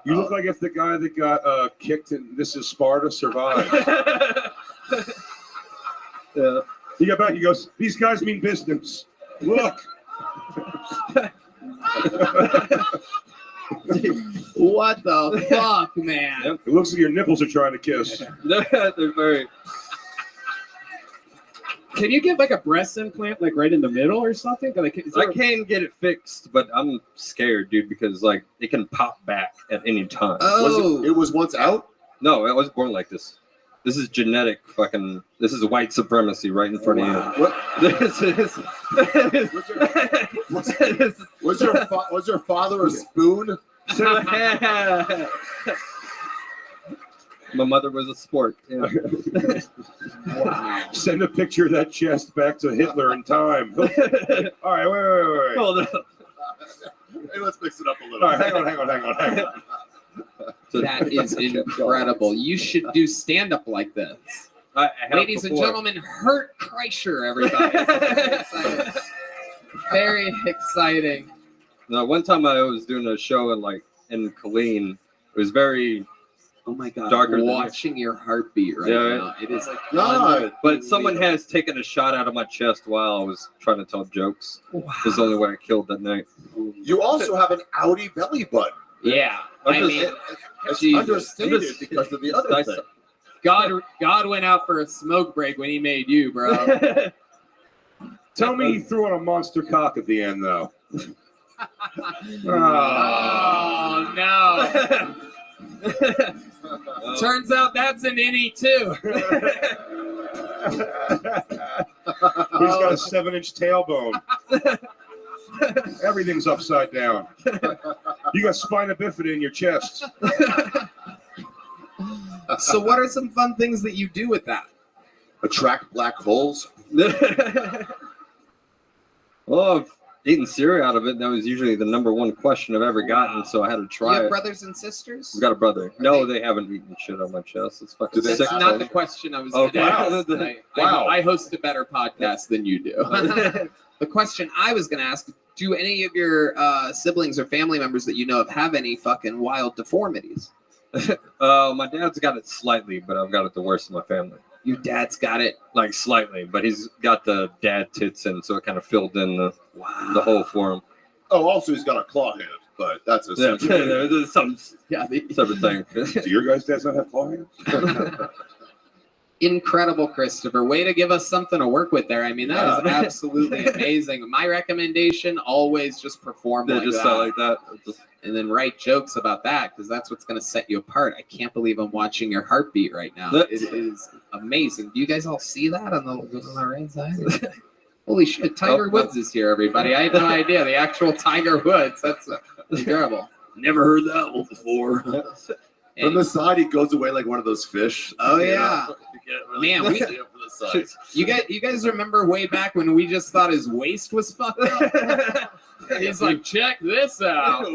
Speaker 12: You look like if the guy that got kicked in This Is Sparta survived.
Speaker 14: Yeah.
Speaker 12: He got back. He goes, "These guys mean business. Look."
Speaker 2: What the fuck, man?
Speaker 12: It looks like your nipples are trying to kiss.
Speaker 14: They're very.
Speaker 11: Can you get like a breast implant like right in the middle or something? Like,
Speaker 14: I can get it fixed, but I'm scared, dude, because like it can pop back at any time.
Speaker 2: Oh,
Speaker 13: it was once out?
Speaker 14: No, I was born like this. This is genetic fucking. This is white supremacy right in front of you.
Speaker 13: What?
Speaker 14: This is.
Speaker 13: Was your father a spoon?
Speaker 14: My mother was a sport. Yeah.
Speaker 12: Wow. Send a picture of that chest back to Hitler in time. All right, wait.
Speaker 14: Hold up.
Speaker 13: Hey, let's mix it up a little.
Speaker 12: All right, hang on.
Speaker 2: That is incredible. You should do stand-up like this. Ladies and gentlemen, Hurt Kreischer, everybody. Very exciting.
Speaker 14: No, one time I was doing a show in Killeen. It was very.
Speaker 2: Oh my God!
Speaker 14: Darker
Speaker 2: watching your heartbeat right now. It is like
Speaker 13: God.
Speaker 14: But someone has taken a shot out of my chest while I was trying to tell jokes. Wow. This is the only way I killed that night.
Speaker 13: You also have an Audi belly button.
Speaker 2: Yeah,
Speaker 13: It's understated because of the other thing.
Speaker 2: God went out for a smoke break when he made you, bro.
Speaker 12: Tell me he threw on a monster cock at the end, though.
Speaker 2: Oh no. Turns out that's an innie too.
Speaker 12: He's got a 7-inch tailbone. Everything's upside down. You got spina bifida in your chest.
Speaker 2: So what are some fun things that you do with that?
Speaker 13: Attract black holes.
Speaker 14: Well, I've eaten cereal out of it. That was usually the number one question I've ever gotten, so I had to try
Speaker 2: You have
Speaker 14: it.
Speaker 2: brothers and sisters?
Speaker 14: I've got a brother. No, they haven't eaten shit on my chest. It's fucking sick.
Speaker 2: That's not the question I was going to ask.
Speaker 14: Wow.
Speaker 2: I host a better podcast than you do. The question I was going to ask, Do any of your siblings or family members that you know of have any fucking wild deformities?
Speaker 14: My dad's got it slightly, but I've got it the worst in my family.
Speaker 2: Your dad's got it
Speaker 14: like slightly, but he's got the dad tits in, so it kind of filled in the hole for him.
Speaker 13: Oh, also he's got a claw hand, but that's a separate
Speaker 14: there's some separate thing.
Speaker 12: Do your guys' dads not have claw hands?
Speaker 2: Incredible, Christopher. Way to give us something to work with there. I mean, that is absolutely amazing. My recommendation, always just perform like
Speaker 14: just
Speaker 2: that.
Speaker 14: sound like that.
Speaker 2: And then write jokes about that, because that's what's going to set you apart. I can't believe I'm watching your heartbeat right now. It is amazing. Do you guys all see that on the right side? Holy shit, Tiger Woods is here, everybody. I had no idea. The actual Tiger Woods. That's terrible.
Speaker 1: Never heard that one before.
Speaker 13: From the side, he goes away like one of those fish.
Speaker 2: Oh,
Speaker 13: You
Speaker 2: yeah.
Speaker 13: know? You can't really
Speaker 2: Man,
Speaker 13: see him from the side.
Speaker 2: you guys remember way back when we just thought his waist was fucked up? He's like, check this out.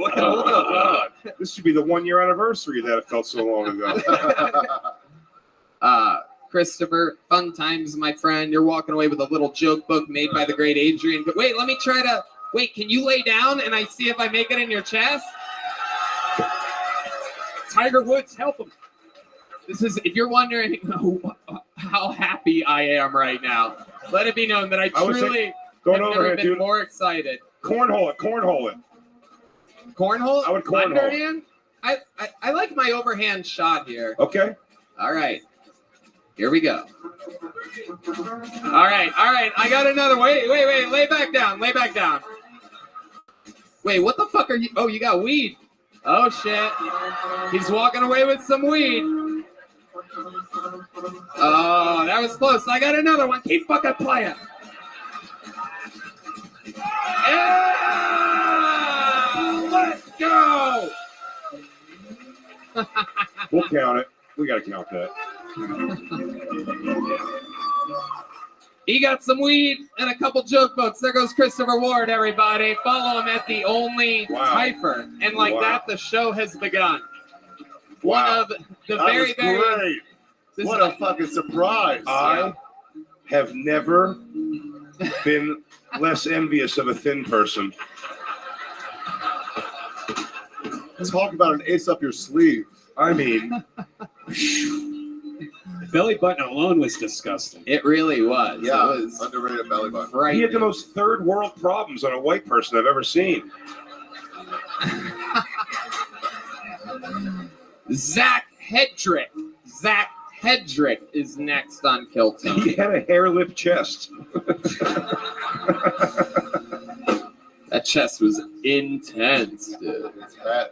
Speaker 12: This should be the 1 year anniversary that it felt so long ago.
Speaker 2: Christopher, fun times, my friend. You're walking away with a little joke book made by the great Adrian. But wait, let me try to. Wait, can you lay down and I see if I make it in your chest? Tiger Woods, help him. This is, if you're wondering how happy I am right now, let it be known that I truly have never been more excited.
Speaker 12: Cornhole it.
Speaker 2: Cornhole?
Speaker 12: I would cornhole.
Speaker 2: Underhand? I like my overhand shot here.
Speaker 12: Okay.
Speaker 2: All right. Here we go. All right. I got another. Wait. Lay back down. Wait, what the fuck are you? Oh, you got weed. Oh, shit. He's walking away with some weed. Oh, that was close. I got another one. Keep fucking playing. Yeah! Let's go!
Speaker 12: We'll count it. We got to count that.
Speaker 2: He got some weed and a couple joke books. There goes Christopher Ward, everybody. Follow him at the only Hyper. And like that, the show has begun. One of the
Speaker 13: That
Speaker 2: very,
Speaker 13: was
Speaker 2: very...
Speaker 13: great. What a fucking surprise.
Speaker 12: I have never been less envious of a thin person.
Speaker 13: Talk about an ace up your sleeve.
Speaker 12: I mean...
Speaker 6: The belly button alone was disgusting.
Speaker 2: It really was.
Speaker 13: Yeah,
Speaker 2: It was
Speaker 13: underrated belly button.
Speaker 12: He had the most third world problems on a white person I've ever seen.
Speaker 2: Zach Hedrick. Zach Hedrick is next on Kill Tony.
Speaker 12: He had a hair lip chest.
Speaker 2: That chest was intense, dude.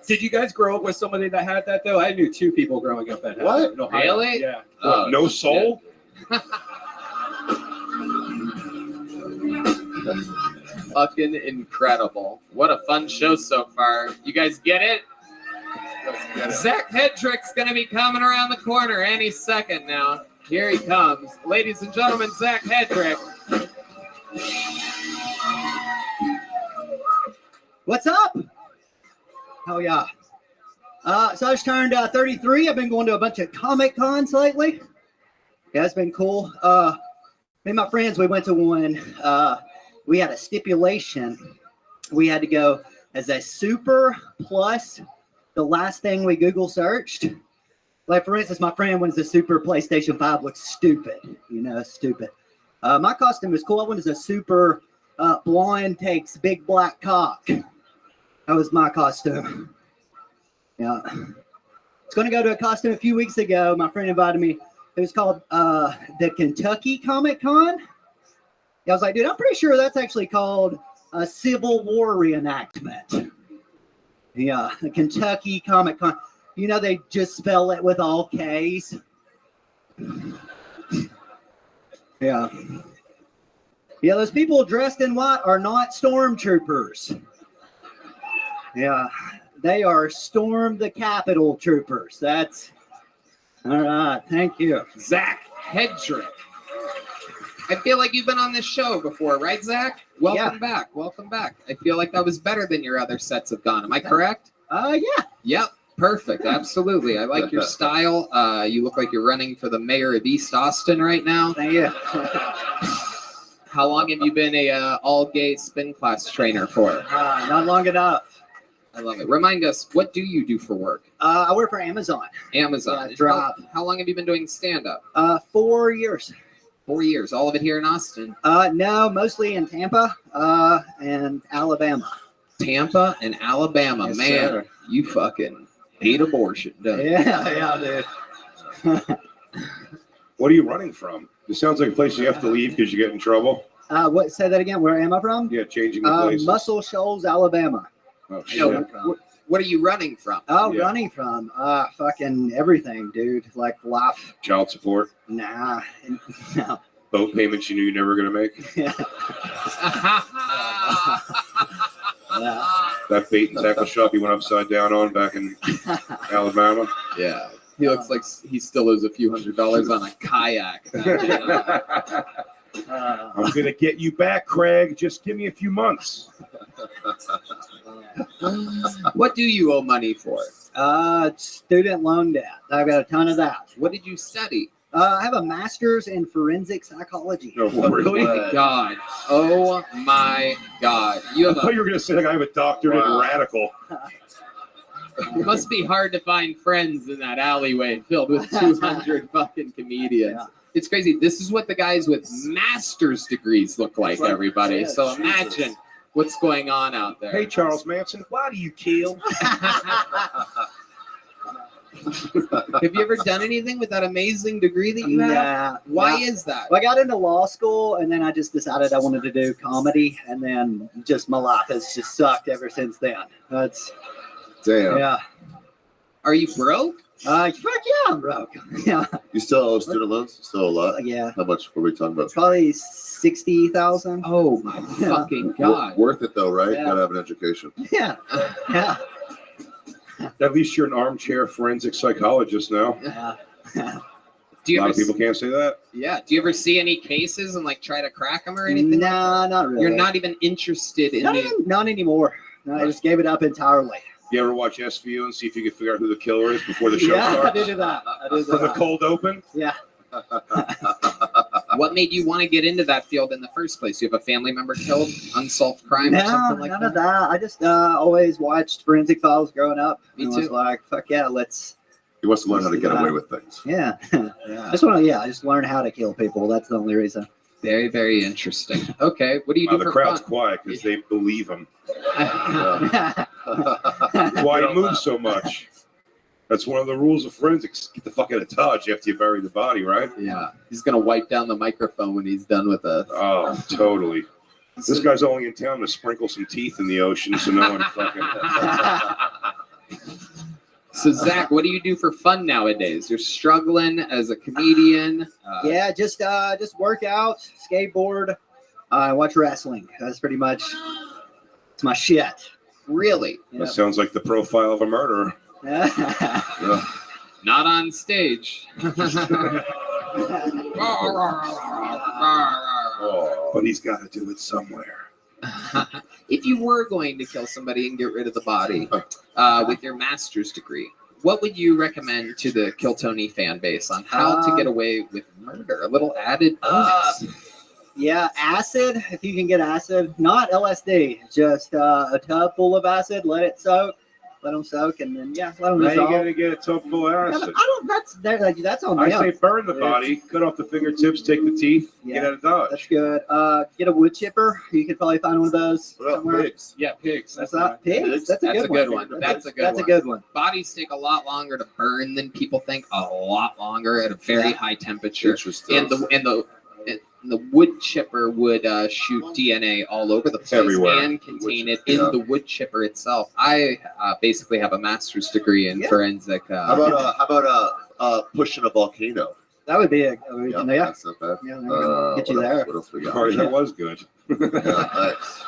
Speaker 6: Did you guys grow up with somebody that had that though? I knew two people growing up that had
Speaker 2: What?
Speaker 6: that. in Ohio.
Speaker 2: Really?
Speaker 6: Yeah.
Speaker 2: Oh,
Speaker 12: no soul?
Speaker 2: Fucking incredible. What a fun show so far. You guys get it? Zach Hedrick's going to be coming around the corner any second now. Here he comes. Ladies and gentlemen, Zach Hedrick.
Speaker 15: What's up? Oh, yeah. So I just turned 33. I've been going to a bunch of Comic Cons lately. Yeah, it's been cool. Me and my friends, we went to one. We had a stipulation. We had to go as a super plus the last thing we Google searched. Like, for instance, my friend went as a super PlayStation 5. Looks stupid. You know, stupid. My costume was cool. I went as a super blonde takes big black cock. That was my costume. Yeah. I was going to go to a costume a few weeks ago. My friend invited me. It was called the Kentucky Comic Con. Yeah, I was like, dude, I'm pretty sure that's actually called a Civil War reenactment. Yeah, the Kentucky Comic Con. You know, they just spell it with all K's. Yeah. Yeah, those people dressed in white are not stormtroopers. Yeah, they are Storm the Capitol troopers. That's all right. Thank you,
Speaker 2: Zach Hedrick. I feel like you've been on this show before, right, Zach? Welcome back. Welcome back. I feel like that was better than your other sets have gone. Am I correct?
Speaker 15: Yeah.
Speaker 2: Yep. Perfect. Absolutely. I like your style. You look like you're running for the mayor of East Austin right now.
Speaker 15: Thank you.
Speaker 2: How long have you been a all-gay spin class trainer for?
Speaker 15: Not long enough.
Speaker 2: I love it. Remind us, what do you do for work?
Speaker 15: I work for Amazon.
Speaker 2: Amazon.
Speaker 15: Yeah, drive.
Speaker 2: How long have you been doing stand-up?
Speaker 15: 4 years.
Speaker 2: 4 years. All of it here in Austin?
Speaker 15: No, mostly in Tampa and Alabama.
Speaker 2: Tampa and Alabama.
Speaker 15: Yes,
Speaker 2: Man,
Speaker 15: sir.
Speaker 2: you fucking hate abortion, don't you?
Speaker 15: Yeah, dude.
Speaker 12: What are you running from? It sounds like a place you have to leave because you get in trouble.
Speaker 15: What? Say that again. Where am I from?
Speaker 12: Yeah, changing the places.
Speaker 15: Muscle Shoals, Alabama.
Speaker 12: Oh,
Speaker 2: No,
Speaker 12: shit.
Speaker 2: what are you running from?
Speaker 15: Oh,
Speaker 12: Yeah.
Speaker 15: running from fucking everything, dude. Like life.
Speaker 12: Child support,
Speaker 15: Nah, no.
Speaker 12: boat payments you knew you never going to make.
Speaker 15: Yeah.
Speaker 12: That bait and tackle shop you went upside down on back in Alabama.
Speaker 2: Yeah. He looks like he still owes a few $100s on a kayak.
Speaker 12: I'm going to get you back, Craig. Just give me a few months.
Speaker 2: What do you owe money for?
Speaker 15: Student loan debt. I've got a ton of that.
Speaker 2: What did you study?
Speaker 15: I have a master's in forensic psychology.
Speaker 12: No, really?
Speaker 2: Oh my God. Oh my God. You
Speaker 12: I
Speaker 2: have
Speaker 12: thought you were going to say like, I have a doctorate in radical.
Speaker 2: It must be hard to find friends in that alleyway filled with 200 fucking comedians.
Speaker 15: Yeah.
Speaker 2: It's crazy. This is what the guys with master's degrees look like, everybody.
Speaker 15: Yeah,
Speaker 2: So imagine what's going on out there.
Speaker 12: Hey, Charles Manson, why do you kill?
Speaker 2: Have you ever done anything with that amazing degree that you have?
Speaker 15: Nah,
Speaker 2: Why
Speaker 15: nah.
Speaker 2: is that?
Speaker 15: Well, I got into law school, and then I just decided I wanted to do comedy, and then just my life has just sucked ever since then. That's
Speaker 13: Damn.
Speaker 15: yeah.
Speaker 2: Are you broke?
Speaker 15: Fuck yeah, I'm broke. Yeah,
Speaker 13: You still owe student loans? Still a lot?
Speaker 15: yeah.
Speaker 13: How much were we talking about?
Speaker 15: Probably 60,000.
Speaker 2: Oh my fucking God.
Speaker 13: Worth it though, right?
Speaker 15: Yeah.
Speaker 13: Gotta have an education.
Speaker 15: Yeah, yeah.
Speaker 12: At least you're an armchair forensic psychologist now.
Speaker 15: Yeah.
Speaker 2: Do you
Speaker 12: A lot
Speaker 2: ever
Speaker 12: of people can't say that.
Speaker 2: Yeah. Do you ever see any cases and like try to crack them or anything?
Speaker 15: Nah, not really.
Speaker 2: You're not even interested in
Speaker 15: Not anymore. No, I just gave it up entirely.
Speaker 12: You ever watch SVU and see if you can figure out who the killer is before the show
Speaker 15: Yeah, I
Speaker 12: starts?
Speaker 15: did that. I did
Speaker 12: From the
Speaker 15: that.
Speaker 12: cold open?
Speaker 15: Yeah.
Speaker 2: What made you want to get into that field in the first place? You have a family member killed, unsolved crime, or
Speaker 15: No,
Speaker 2: something like
Speaker 15: none
Speaker 2: that?
Speaker 15: of that. I just always watched Forensic Files growing up.
Speaker 2: Me
Speaker 15: and
Speaker 2: too.
Speaker 15: was like, fuck yeah, let's.
Speaker 13: He wants to learn how to get away with things.
Speaker 15: Yeah. I just want to. Yeah, I just learn how to kill people. That's the only reason.
Speaker 2: Very, very interesting. Okay, what do you
Speaker 12: Wow,
Speaker 2: do
Speaker 12: the
Speaker 2: for
Speaker 12: crowd's
Speaker 2: fun?
Speaker 12: quiet because they believe him.
Speaker 15: Yeah.
Speaker 12: That's why he moves so much. That's one of the rules of forensics. Get the fuck out of Dodge after you bury the body, right?
Speaker 2: Yeah, he's gonna wipe down the microphone when he's done with us.
Speaker 12: Oh, totally. This guy's only in town to sprinkle some teeth in the ocean so no one fucking...
Speaker 2: So Zach, what do you do for fun nowadays? You're struggling as a comedian.
Speaker 15: Yeah, just work out, skateboard, watch wrestling. That's pretty much. It's my shit.
Speaker 2: Really?
Speaker 12: That sounds like the profile of a murderer.
Speaker 15: Yeah.
Speaker 2: Not on stage.
Speaker 12: Oh, but he's got to do it somewhere.
Speaker 2: If you were going to kill somebody and get rid of the body with your master's degree, what would you recommend to the Kill Tony fan base on how to get away with murder? A little added bonus.
Speaker 15: Yeah, acid. If you can get acid, not LSD, just a tub full of acid. Let it soak. Let them soak, and then let them
Speaker 12: Now you
Speaker 15: dissolve.
Speaker 12: got to get a tub full of
Speaker 15: I
Speaker 12: acid.
Speaker 15: don't. That's on
Speaker 12: I
Speaker 15: them.
Speaker 12: say burn the body, cut off the fingertips, take the teeth,
Speaker 15: Yeah.
Speaker 12: get out of Dodge.
Speaker 15: That's good. Get a wood chipper. You could probably find one of those
Speaker 13: What about
Speaker 15: somewhere.
Speaker 13: pigs?
Speaker 2: Yeah, pigs.
Speaker 15: That's not pigs. That's a good one.
Speaker 2: That's a good one. Bodies take a lot longer to burn than people think. A lot longer at a very high temperature.
Speaker 13: Interesting.
Speaker 2: And the wood chipper would shoot DNA all over the place
Speaker 12: Everywhere.
Speaker 2: and contain it in the wood chipper itself. I basically have a master's degree in forensic.
Speaker 13: How about pushing a volcano?
Speaker 15: That would be a.
Speaker 13: Yeah,
Speaker 15: Yeah.
Speaker 13: that's not bad.
Speaker 15: Yeah, get you there.
Speaker 13: What else we got?
Speaker 12: Oh, that was good.
Speaker 13: Yeah, thanks.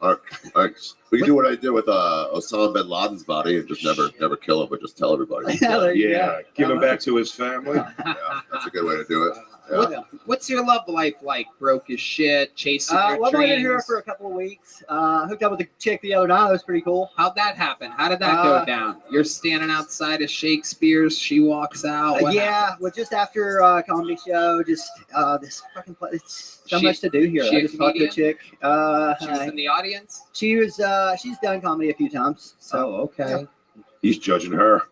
Speaker 13: All right. We can do what I did with Osama bin Laden's body and just never kill him, but just tell everybody.
Speaker 15: Yeah, there you
Speaker 12: Yeah,
Speaker 15: go.
Speaker 12: give him back to his family.
Speaker 13: Yeah, that's a good way to do it.
Speaker 2: What's your love life like? Broke as shit, chasing your
Speaker 15: Well, I've only been here
Speaker 2: dreams.
Speaker 15: for a couple of weeks. Hooked up with a chick the other night. It was pretty cool.
Speaker 2: How'd that happen? How did that go down? You're standing outside of Shakespeare's. She walks out. What
Speaker 15: Yeah, well, just after a comedy show, just this fucking place. It's so much to do here.
Speaker 2: she
Speaker 15: I
Speaker 2: a
Speaker 15: just talked to a
Speaker 2: comedian?
Speaker 15: chick.
Speaker 2: She was in the audience.
Speaker 15: She was. She's done comedy a few times. So
Speaker 12: okay. He's judging her.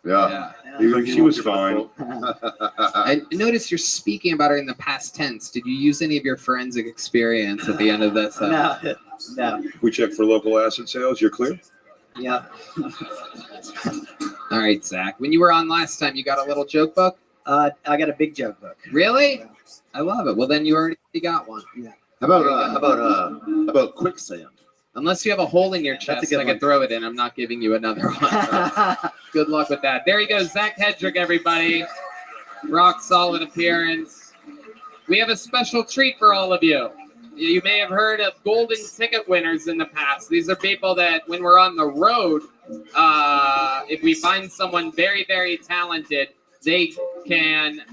Speaker 13: Yeah.
Speaker 12: He's like, she was fine.
Speaker 2: I noticed you're speaking about her in the past tense. Did you use any of your forensic experience at the end of this?
Speaker 15: No.
Speaker 12: We check for local acid sales. You're clear?
Speaker 15: Yeah.
Speaker 2: All right, Zach. When you were on last time, you got a little joke book?
Speaker 15: I got a big joke book.
Speaker 2: Really? I love it. Well, then you already got one.
Speaker 15: Yeah.
Speaker 13: How about quicksand?
Speaker 2: Unless you have a hole in your chest, I can throw it in. I'm not giving you another one. Good luck with that. There he goes, Zach Hedrick, everybody. Rock solid appearance. We have a special treat for all of you. You may have heard of golden ticket winners in the past. These are people that when we're on the road, if we find someone very, very talented, they can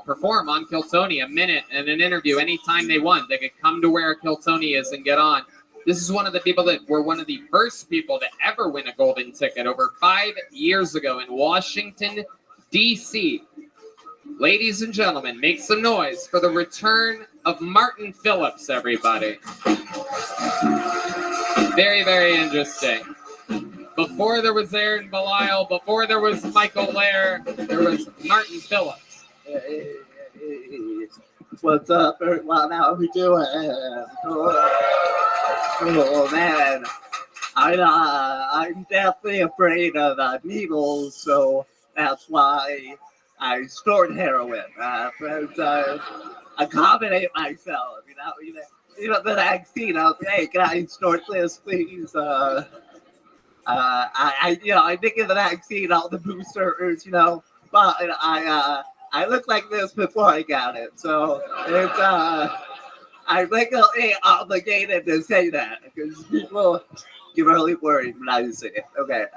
Speaker 2: perform on Kiltony a minute and an interview anytime they want. They could come to where Kiltony is and get on. This is one of the people that were one of the first people to ever win a golden ticket over 5 years ago in Washington, D.C. Ladies and gentlemen, make some noise for the return of Martin Phillips, everybody. Very, very interesting. Before there was Aaron Belial, before there was Michael Lair, there was Martin Phillips.
Speaker 16: What's up? How we doing? Oh man, I'm definitely afraid of needles, so that's why I snort heroin. To accommodate myself, you know the vaccine. I'll say, hey, can I snort this, please? I did get the vaccine, all the boosters, but I look like this before I got it, so it's I'm legally obligated to say that because people get really worried when I say it. Okay,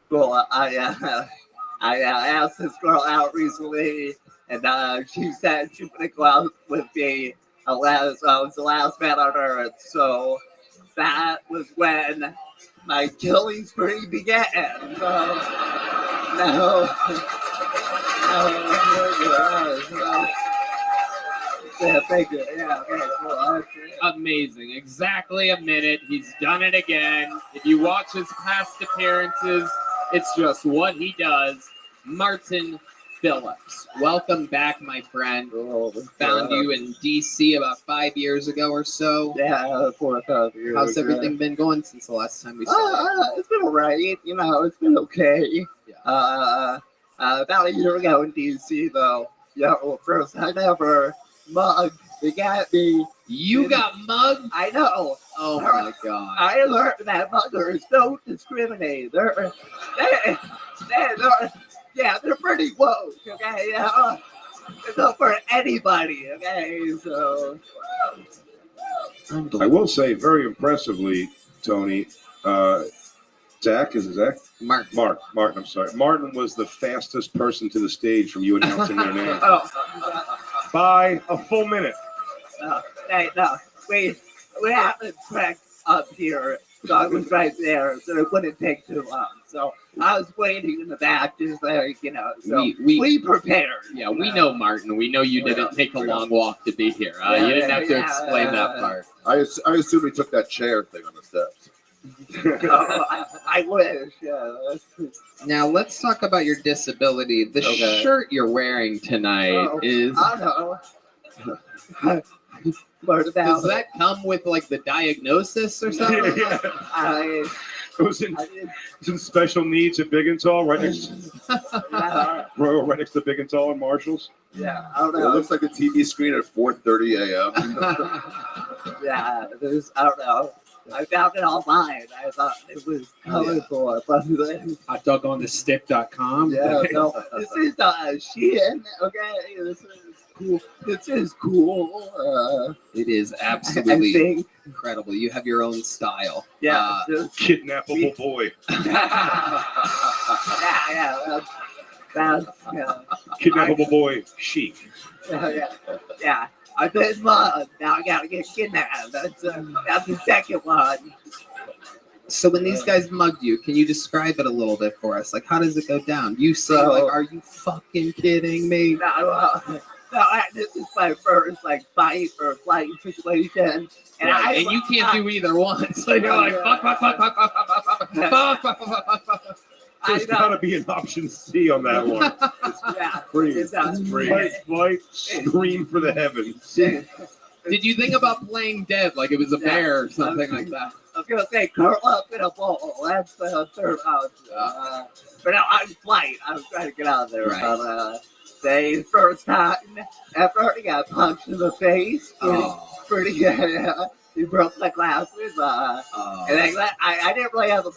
Speaker 16: cool. I asked this girl out recently, and she said she would go out with me. I was the last man on earth, so that was when my killing spree began. So yeah, thank you. Yeah, okay, cool.
Speaker 2: Amazing. Exactly a minute. He's done it again. If you watch his past appearances, it's just what he does. Martin Phillips. Welcome back, my friend. Found you in D.C. about 5 years ago or so.
Speaker 16: Yeah, 4 or 5 years.
Speaker 2: How's everything been going since the last time we saw you?
Speaker 16: It's been all right. It's been okay. Yeah. About a year ago in D.C., though, first I never mugged. They got me.
Speaker 2: You got mugged?
Speaker 16: I know.
Speaker 2: Oh my God. I
Speaker 16: learned that muggers don't discriminate. They're pretty woke. Okay, it's not for anybody. Okay, so.
Speaker 12: I will say, very impressively, Tony. Zach, is it Zach? Martin, I'm sorry. Martin was the fastest person to the stage from you announcing their name. By a full minute.
Speaker 16: We haven't tracked up here, so I was right there, so it wouldn't take too long. So I was waiting in the back, just like, so we prepared.
Speaker 2: Yeah, we know Martin. We know you didn't take a long walk to be here. You didn't have to explain that part.
Speaker 13: I assume he took that chair thing on the steps.
Speaker 16: I wish. Yeah.
Speaker 2: Now let's talk about your disability. The shirt you're wearing tonight is.
Speaker 16: I know.
Speaker 2: Does that come with like the diagnosis or something?
Speaker 12: It was in special needs at Big and Tall, right next to Big and Tall and Marshalls.
Speaker 16: Yeah, I don't know.
Speaker 13: It looks like a TV screen at 4:30 a.m.
Speaker 16: Yeah, I don't know. I found it online. I thought it was colorful.
Speaker 11: Hotdogonthestick.com.
Speaker 16: Yeah, no, this is Shein. Okay, this is cool. This is cool.
Speaker 2: It is absolutely incredible. You have your own style.
Speaker 12: Yeah, kidnappable boy.
Speaker 16: Yeah. That's
Speaker 12: Kidnappable boy, Chic.
Speaker 16: yeah. I've been mugged. Now I gotta get kidnapped. That's the second one.
Speaker 2: So when these guys mugged you, can you describe it a little bit for us? Like, how does it go down? You say, like, are you fucking kidding me?
Speaker 16: This is my first fight or flight situation, and
Speaker 2: and you can't do either one. So you're like, fuck.
Speaker 12: There's gotta be an option C on that one. Freeze. Fight, scream for the heavens.
Speaker 2: Did you think about playing dead, like it was a bear or something like that?
Speaker 16: I was gonna say curl up in a ball. That's the third option. But no, I'm flight. I was trying to get out of there.
Speaker 2: Right.
Speaker 16: But the first time ever, I got punched in the face. Pretty good. He broke my glasses. And I didn't really have a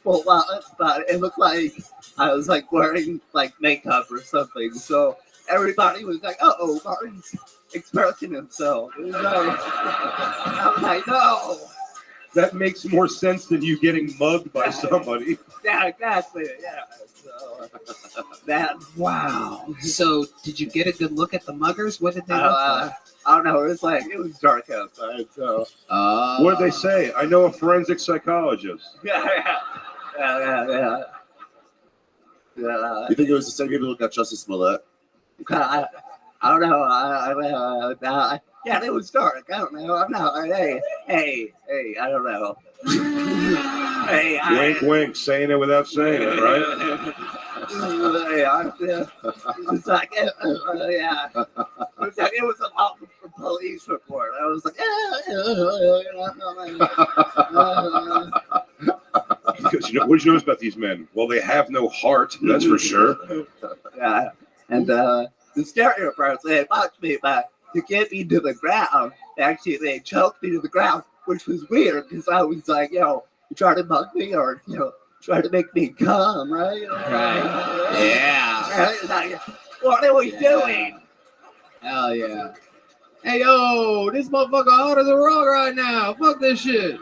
Speaker 16: full wallet, but it looked like I was wearing makeup or something. So everybody was like, "Oh, Martin's expressing himself." It was I'm like, "No."
Speaker 12: That makes more sense than you getting mugged by somebody.
Speaker 16: Yeah, exactly. Yeah. So
Speaker 2: wow. So did you get a good look at the muggers? What did they look like?
Speaker 16: I don't know. It was dark outside. So.
Speaker 12: What did they say? I know a forensic psychologist.
Speaker 16: Yeah.
Speaker 13: You think it was the same people who got Justice Smollett?
Speaker 16: I don't know. Yeah, it was dark. I don't know. I'm not. Hey, I don't know.
Speaker 12: Wink, wink, saying it without saying it, right?
Speaker 16: It's like, yeah. It was a lot for police report. I was like,
Speaker 12: Because what did you notice about these men? Well, they have no heart, that's for sure.
Speaker 16: Yeah, and the stereo parts, they knocked me back to get me to the ground. Actually, they choked me to the ground, which was weird because I was like, you try to mug me or, try to make me come, right?
Speaker 2: Right. Yeah.
Speaker 16: Like, what are we doing?
Speaker 2: Hell yeah. Hey, yo, this motherfucker hard as a rock right now. Fuck this shit.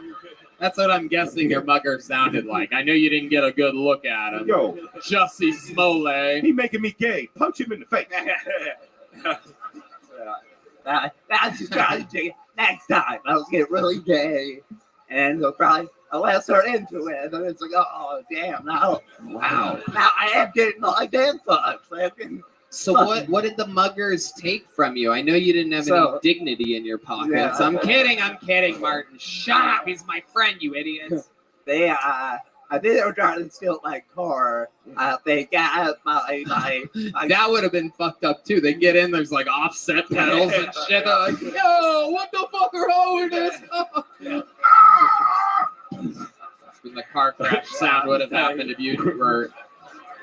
Speaker 2: That's what I'm guessing your mugger sounded like. I know you didn't get a good look at him.
Speaker 12: Yo.
Speaker 2: Jussie Smollett.
Speaker 12: He making me gay. Punch him in the face.
Speaker 16: That's the strategy. Next time, I'll get really gay. And I'll let her into it. And it's like, oh, damn, now.
Speaker 2: Wow.
Speaker 16: Now I am getting my damn fucks.
Speaker 2: So what did the muggers take from you? I know you didn't have any dignity in your pockets.
Speaker 16: Yeah.
Speaker 2: I'm kidding, Martin. Shut up. He's my friend, you idiots.
Speaker 16: I think they were trying to steal my car. They got my
Speaker 2: that would have been fucked up too. They get in, there's offset pedals and shit. They're like, yo, what the fuck are wrong with this? When the car crash sound would have happened if you were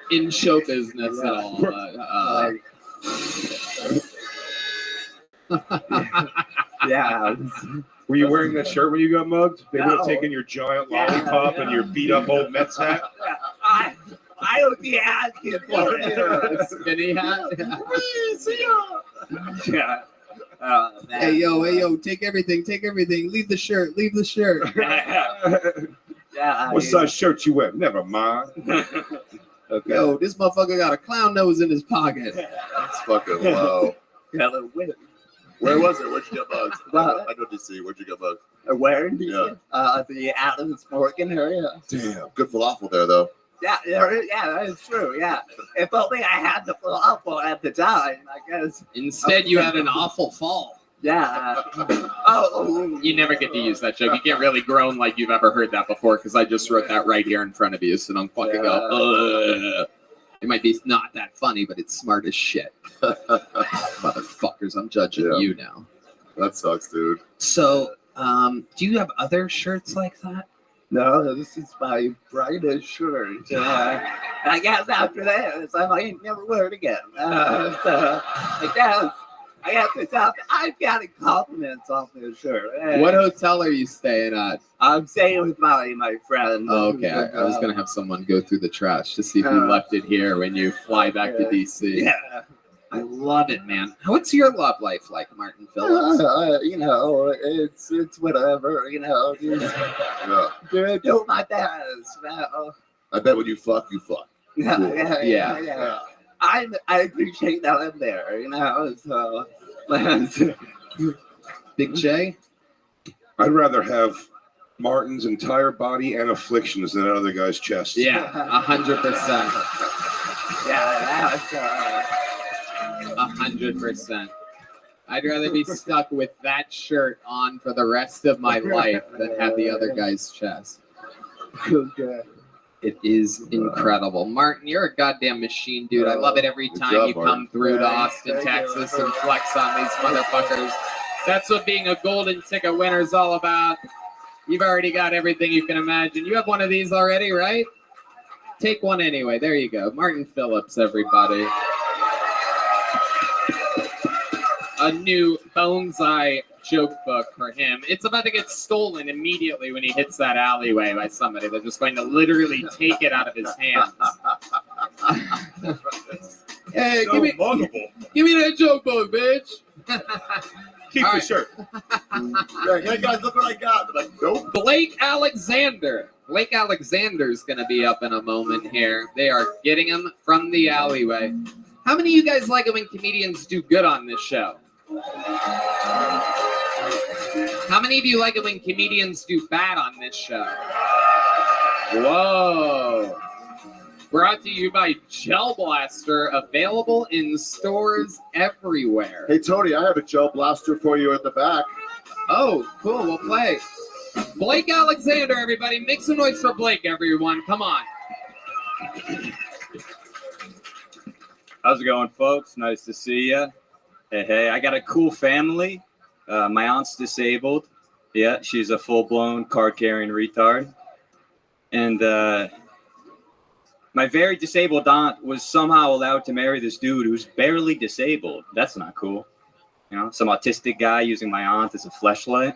Speaker 2: in show business at all.
Speaker 16: Yeah.
Speaker 12: Were you wearing that shirt when you got mugged? They would have taken your giant lollipop and your beat up old Mets hat.
Speaker 16: I would be asking for it.
Speaker 2: Spinny hat.
Speaker 16: Yeah.
Speaker 2: Hey yo, take everything. Leave the shirt.
Speaker 16: Yeah.
Speaker 12: What size shirt you wear? Never mind.
Speaker 2: Okay. Yo, this motherfucker got a clown nose in his pocket.
Speaker 13: That's fucking low. Where was it? Where'd you get bugs? I know DC. Where'd you get bugs?
Speaker 16: Where in DC? The Adams Morgan area.
Speaker 13: Damn, good falafel there though.
Speaker 16: Yeah, that is true. Yeah, if only I had the falafel at the time, I guess.
Speaker 2: Instead, you had an awful fall.
Speaker 16: Yeah.
Speaker 2: You never get to use that joke. You can't really groan like you've ever heard that before because I just wrote that right here in front of you. So don't fucking go. It might be not that funny, but it's smart as shit. Motherfuckers, I'm judging you now.
Speaker 13: That sucks, dude.
Speaker 2: So, do you have other shirts like that?
Speaker 16: No, this is my brightest shirt. I guess after that, I ain't never wear it again. I got this out. I've got compliments off this shirt.
Speaker 2: What hotel are you staying at?
Speaker 16: I'm staying with my friend.
Speaker 2: Oh, okay, I was gonna have someone go through the trash to see if you left it here when you fly back to DC.
Speaker 16: Yeah,
Speaker 2: I love it, man. What's your love life like, Martin Phillips?
Speaker 16: It's whatever. Just do my best.
Speaker 13: I bet when you fuck, you fuck.
Speaker 16: Yeah. I appreciate that I'm there, you know. So,
Speaker 2: Big J.
Speaker 12: I'd rather have Martin's entire body and afflictions than that other guy's chest.
Speaker 2: Yeah, 100%.
Speaker 16: Yeah, that's
Speaker 2: 100%. I'd rather be stuck with that shirt on for the rest of my life than have the other guy's chest.
Speaker 16: okay.
Speaker 2: It is incredible. Martin, you're a goddamn machine, dude. I love it every
Speaker 13: Good
Speaker 2: time
Speaker 13: job,
Speaker 2: you come
Speaker 13: Martin.
Speaker 2: through to Austin, Texas and flex on these motherfuckers. That's what being a golden ticket winner is all about. You've already got everything you can imagine. You have one of these already, right? Take one anyway. There you go. Martin Phillips, everybody. A new Bone's Eye joke book for him. It's about to get stolen immediately when he hits that alleyway by somebody. They're just going to literally take it out of his hands. Hey,
Speaker 3: So
Speaker 2: give me that joke book, bitch.
Speaker 3: Keep
Speaker 2: All
Speaker 3: the
Speaker 2: right.
Speaker 3: shirt.
Speaker 13: Hey guys, look what I got. They're like, nope.
Speaker 2: Blake Alexander. Blake Alexander's going to be up in a moment here. They are getting him from the alleyway. How many of you guys like it when comedians do good on this show? How many of you like it when comedians do bad on this show? Whoa. Brought to you by Gel Blaster, available in stores everywhere.
Speaker 13: Hey Tony, I have a Joe Blaster for you at the back.
Speaker 2: Oh, cool. We'll play. Blake Alexander, everybody. Make some noise for Blake, everyone. Come on.
Speaker 11: How's it going, folks? Nice to see you. Hey, I got a cool family. My aunt's disabled. Yeah, she's a full-blown card-carrying retard. And my very disabled aunt was somehow allowed to marry this dude who's barely disabled. That's not cool. You know, some autistic guy using my aunt as a fleshlight.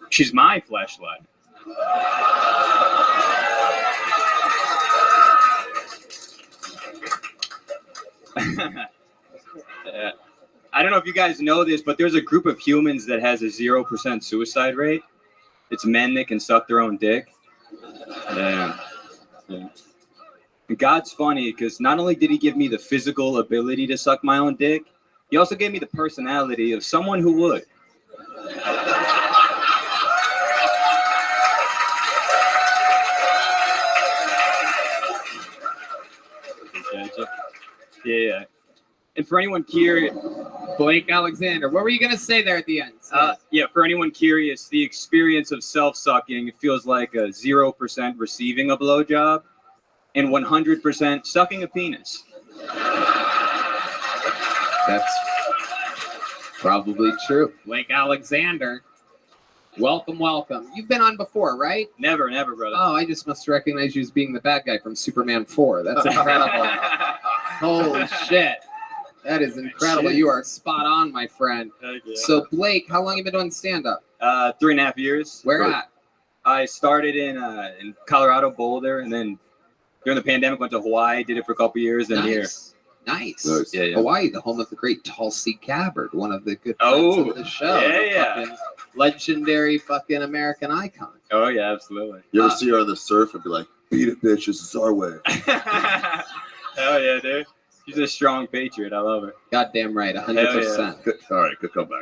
Speaker 11: She's my fleshlight. I don't know if you guys know this, but there's a group of humans that has a 0% suicide rate. It's men that can suck their own dick. Yeah. And God's funny because not only did he give me the physical ability to suck my own dick, he also gave me the personality of someone who would. Yeah. And for anyone curious,
Speaker 2: Blake Alexander, what were you going to say there at the end?
Speaker 11: For anyone curious, the experience of self-sucking, it feels like a 0% receiving a blowjob and 100% sucking a penis.
Speaker 2: That's probably true. Blake Alexander, welcome. You've been on before, right?
Speaker 11: Never, brother.
Speaker 2: Oh, I just must recognize you as being the bad guy from Superman 4. That's incredible. Holy shit. That is incredible. You are spot on, my friend. So, Blake, how long have you been doing stand-up?
Speaker 11: 3.5 years.
Speaker 2: Where at?
Speaker 11: I started in Colorado, Boulder, and then during the pandemic went to Hawaii, did it for a couple years, and here.
Speaker 2: Nice.
Speaker 11: Yeah.
Speaker 2: Hawaii, the home of the great Tulsi Gabbard, one of the good friends of the show.
Speaker 11: Yeah.
Speaker 2: Legendary fucking American icon.
Speaker 11: Oh, yeah, absolutely.
Speaker 13: You ever see her on the surf and be like, beat it, bitch, this is our way.
Speaker 11: Hell yeah, dude. She's a strong patriot. I love her.
Speaker 2: Goddamn right, 100%.
Speaker 13: Good, all right, good comeback.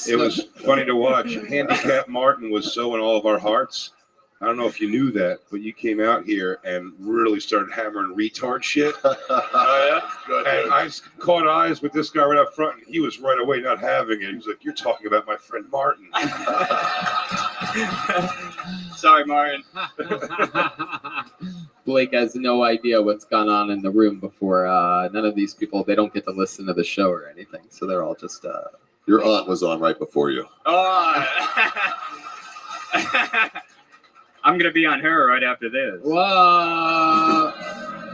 Speaker 12: It was funny to watch. Handicap Martin was so in all of our hearts. I don't know if you knew that, but you came out here and really started hammering retard shit.
Speaker 13: Good,
Speaker 12: And I caught eyes with this guy right up front, and he was right away not having it. He was like, "You're talking about my friend Martin."
Speaker 11: Sorry, Martin.
Speaker 2: Blake has no idea what's gone on in the room before. None of these people, they don't get to listen to the show or anything. So they're all just...
Speaker 13: Your aunt was on right before you.
Speaker 11: Oh. I'm going to be on her right after this.
Speaker 2: Whoa.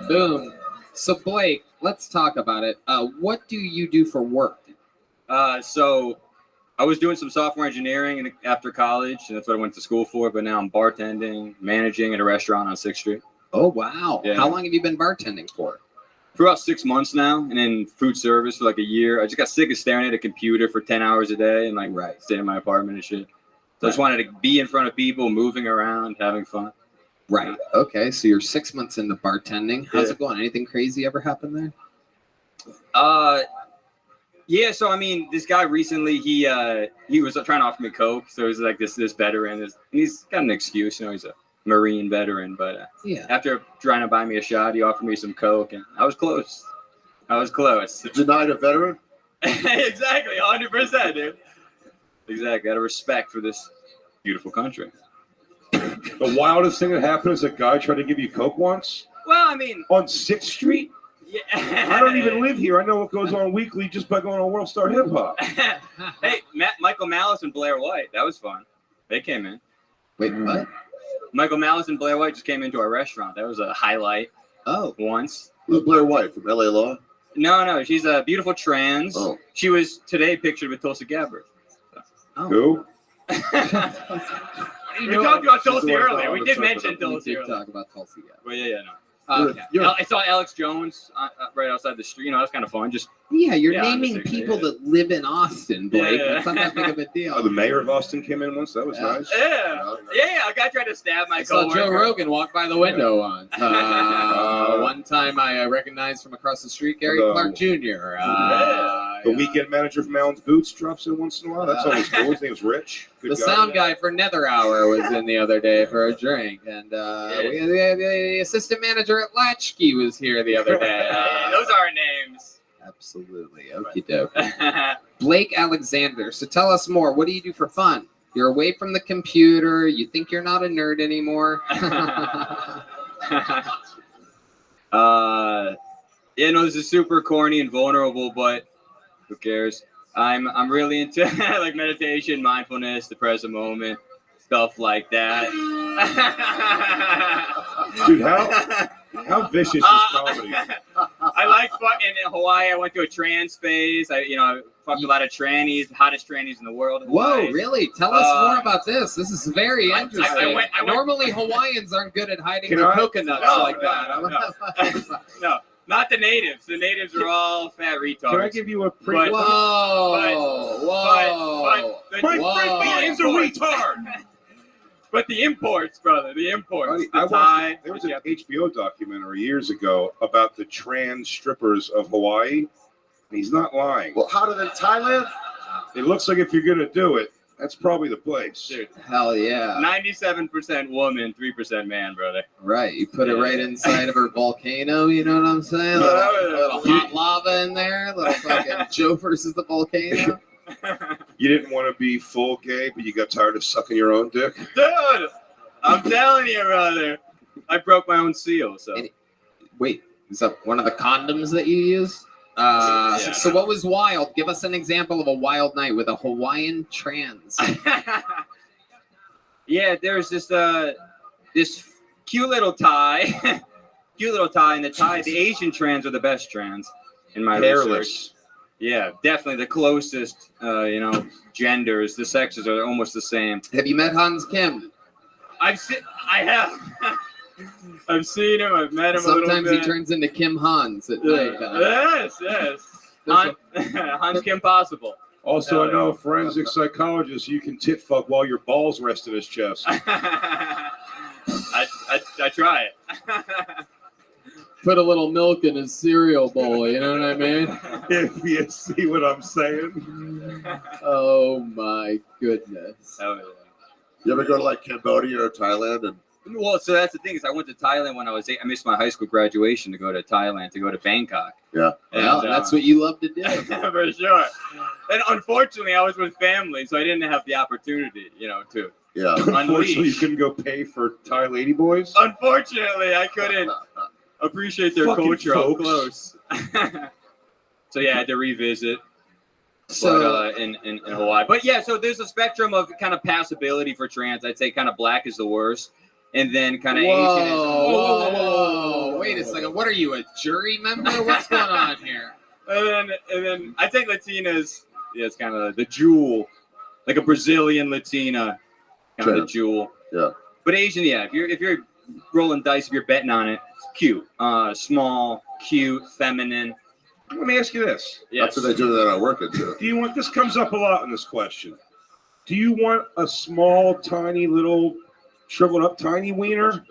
Speaker 2: Boom. So, Blake, let's talk about it. What do you do for work?
Speaker 11: So I was doing some software engineering after college, and that's what I went to school for. But now I'm bartending, managing at a restaurant on 6th Street.
Speaker 2: Oh, wow.
Speaker 11: Yeah.
Speaker 2: How long have you been bartending for?
Speaker 11: For about 6 months now, and then food service for like a year. I just got sick of staring at a computer for 10 hours a day and like staying in my apartment and shit. So I just wanted to be in front of people, moving around, having fun.
Speaker 2: Right. Okay. So you're 6 months into bartending. How's
Speaker 11: Yeah.
Speaker 2: it going? Anything crazy ever happened there?
Speaker 11: Yeah. So I mean, this guy recently, he was trying to offer me coke. So he's like this veteran. He's got an excuse, you know. He's a Marine veteran, but
Speaker 2: Yeah.
Speaker 11: after trying to buy me a shot, he offered me some coke, and I was close.
Speaker 13: Denied a veteran?
Speaker 11: Exactly, 100%, dude. Exactly. Out of respect for this beautiful country.
Speaker 12: The wildest thing that happened is a guy tried to give you coke once
Speaker 11: Well, I mean,
Speaker 12: on 6th Street.
Speaker 11: yeah.
Speaker 12: I don't even live here. I know what goes on weekly just by going on World Star Hip Hop.
Speaker 11: Hey, Michael Malice and Blair White. That was fun. They came in.
Speaker 2: Wait, what?
Speaker 11: Michael Malice and Blair White just came into our restaurant. That was a highlight.
Speaker 2: Oh.
Speaker 11: Once.
Speaker 13: Who's Blair White from LA Law?
Speaker 11: No. She's a beautiful trans.
Speaker 13: Oh.
Speaker 11: She was today pictured with Tulsi Gabbard.
Speaker 2: Oh.
Speaker 12: Who?
Speaker 11: We talked about Tulsi
Speaker 12: She's the one
Speaker 11: earlier. We
Speaker 12: following
Speaker 11: did
Speaker 12: the
Speaker 11: mention
Speaker 12: circle.
Speaker 11: Tulsi
Speaker 2: We did
Speaker 11: earlier.
Speaker 2: talk about Tulsi. Yeah.
Speaker 11: But yeah, no.
Speaker 2: Okay.
Speaker 11: I saw Alex Jones right outside the street. You know, that's kind of fun. Just
Speaker 2: Yeah, you're
Speaker 11: Yeah,
Speaker 2: naming
Speaker 11: obviously,
Speaker 2: people
Speaker 11: yeah.
Speaker 2: that live in Austin, Blake.
Speaker 11: Yeah.
Speaker 2: That's not that big of a deal.
Speaker 12: Oh, the mayor of Austin came in once. That was nice.
Speaker 11: yeah. A guy tried to stab my
Speaker 2: I saw
Speaker 11: coworker.
Speaker 2: Joe Rogan walk by the window once. One time I recognized from across the street Gary
Speaker 12: Hello.
Speaker 2: Clark Jr.
Speaker 12: The weekend manager from Allen's Boots drops in once in a while. That's always cool. His name's Rich. Good
Speaker 2: The
Speaker 12: guy.
Speaker 2: sound guy for Nether Hour was in the other day for a drink, and the assistant manager at Latchkey was here the other day.
Speaker 11: Those are our names.
Speaker 2: Absolutely, okie dokie. Blake Alexander. So tell us more. What do you do for fun? You're away from the computer. You think you're not a nerd anymore.
Speaker 11: Yeah, no, this is super corny and vulnerable, but who cares? I'm really into like meditation, mindfulness, the present moment, stuff like that.
Speaker 12: Dude, how vicious is comedy?
Speaker 11: I like fucking in Hawaii. I went to a trans phase. I fucked a lot of trannies, hottest trannies in the world. in
Speaker 2: Whoa,
Speaker 11: Hawaii.
Speaker 2: really? Tell us more about this. This is very interesting.
Speaker 11: I went-
Speaker 2: Normally, Hawaiians aren't good at hiding
Speaker 12: Can
Speaker 2: their
Speaker 12: I-
Speaker 2: coconuts
Speaker 11: No,
Speaker 2: like that.
Speaker 11: No, not the natives. The natives are all fat retards.
Speaker 12: Can I give you a
Speaker 11: But-
Speaker 12: pretty?
Speaker 2: Whoa,
Speaker 11: but the-
Speaker 12: My
Speaker 2: whoa.
Speaker 12: friend Brian's a retard.
Speaker 11: But the imports, brother, the imports.
Speaker 12: Buddy,
Speaker 11: The
Speaker 12: I
Speaker 11: Thai.
Speaker 12: watched, there was an HBO documentary years ago about the trans strippers of Hawaii. And he's not lying.
Speaker 13: Well, how did in Thailand?
Speaker 12: It looks like if you're gonna do it, that's probably the place.
Speaker 11: Dude,
Speaker 2: Hell yeah.
Speaker 11: 97% woman, 3% man, brother.
Speaker 2: Right. You put it right inside of her volcano, you know what I'm saying? A little hot lava in there, little fucking Joe versus the volcano.
Speaker 12: You didn't want to be full gay, but you got tired of sucking your own dick.
Speaker 11: Dude, I'm telling you, brother. I broke my own seal, so.
Speaker 2: Wait, is that one of the condoms that you used? So what was wild? Give us an example of a wild night with a Hawaiian trans.
Speaker 11: Yeah, there's this cute little Thai, and the Asian trans are the best trans in my
Speaker 12: Hairless.
Speaker 11: research. Yeah, definitely the closest, genders. The sexes are almost the same.
Speaker 2: Have you met Hans Kim?
Speaker 11: I have. I've seen him. I've met him a
Speaker 2: Sometimes
Speaker 11: little
Speaker 2: he
Speaker 11: bit.
Speaker 2: turns into Kim Hans at night.
Speaker 11: Yes. Hans Kim Possible.
Speaker 12: Also, I know a forensic psychologist. You can tit fuck while your balls rest in his chest.
Speaker 11: I try it.
Speaker 2: Put a little milk in his cereal bowl, you know what I mean?
Speaker 12: If you see what I'm saying.
Speaker 2: Oh my goodness.
Speaker 11: Oh, yeah.
Speaker 13: You ever go to like Cambodia or Thailand? And
Speaker 11: Well, so that's the thing is I went to Thailand when I was 8. I missed my high school graduation to go to Thailand, to go to Bangkok.
Speaker 13: yeah,
Speaker 2: Well, that's what you love to do.
Speaker 11: For sure. And unfortunately, I was with family, so I didn't have the opportunity, to
Speaker 13: yeah.
Speaker 12: Unfortunately, you
Speaker 11: unleash.
Speaker 12: couldn't go pay for Thai lady boys.
Speaker 11: Unfortunately, I couldn't appreciate their
Speaker 12: Fucking
Speaker 11: culture up
Speaker 12: folks.
Speaker 11: close. So yeah, I had to revisit.
Speaker 2: So
Speaker 11: in Hawaii. But yeah, so there's a spectrum of kind of passability for trans. I'd say kind of black is the worst. And then kind of Asian is
Speaker 2: whoa. Wait a second. What are you, a jury member? What's going on here?
Speaker 11: And then I think Latinas, yeah, it's kind of the jewel, like a Brazilian Latina, kind of the
Speaker 13: Trans.
Speaker 11: jewel.
Speaker 13: Yeah.
Speaker 11: But Asian, yeah, if you're rolling dice if you're betting on it. It's cute. Small, cute, feminine.
Speaker 12: Let me ask you this.
Speaker 13: That's what they do that I work into.
Speaker 12: Do you want, this comes up a lot in this question. Do you want a small, tiny, little, shriveled up, tiny wiener?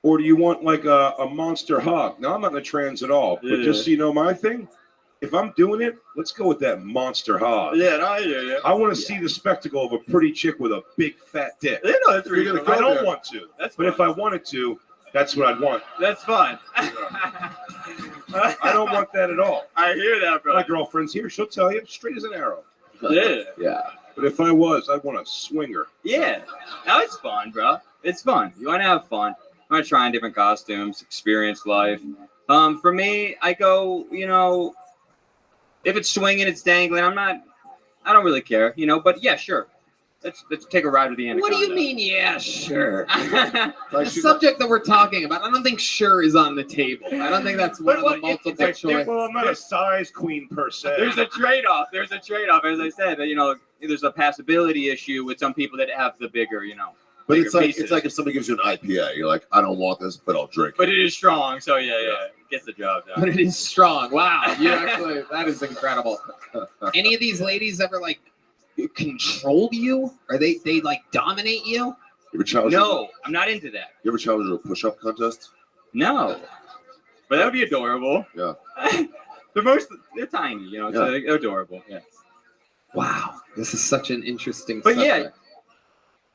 Speaker 12: Or do you want like a monster hog? Now, I'm not in a trans at all, but just so you know my thing, if I'm doing it, let's go with that monster hog.
Speaker 11: Yeah, no, yeah.
Speaker 12: I want to see the spectacle of a pretty chick with a big fat dick.
Speaker 11: Yeah, no, that's reasonable.
Speaker 12: I don't want to, but if I wanted to, that's what I'd want.
Speaker 11: That's fun.
Speaker 12: I don't want that at all.
Speaker 11: I hear that, bro.
Speaker 12: My girlfriend's here. She'll tell you straight as an arrow.
Speaker 11: Yeah.
Speaker 12: But if I was, I'd want a swinger.
Speaker 11: Yeah. No, it's fun, bro. It's fun. You want to have fun. I want to try on different costumes, experience life. For me, I go, if it's swinging, it's dangling. I don't really care, but yeah, sure. Let's take a ride with the anaconda.
Speaker 2: What do you mean, yeah, sure?
Speaker 11: The
Speaker 2: The subject that we're talking about, I don't think sure is on the table. I don't think that's one of the multiple choice.
Speaker 12: Well, I'm not a size queen per se.
Speaker 11: There's a trade-off. As I said, there's a passability issue with some people that have the bigger,
Speaker 13: But
Speaker 11: bigger
Speaker 13: it's like
Speaker 11: pieces.
Speaker 13: if somebody gives you an IPA, you're like, I don't want this, but I'll drink it.
Speaker 11: But it is strong, so yeah, it gets the job done.
Speaker 2: But it is strong. Wow, you actually, that is incredible. Any of these ladies ever control you? Or they like dominate you?
Speaker 13: You ever challenge?
Speaker 11: No, I'm not into that.
Speaker 13: You ever challenge a push-up contest?
Speaker 11: No, but that would be adorable.
Speaker 13: Yeah.
Speaker 11: They're tiny, so they're adorable. Yeah.
Speaker 2: Wow, this is such an interesting.
Speaker 11: But
Speaker 2: subject.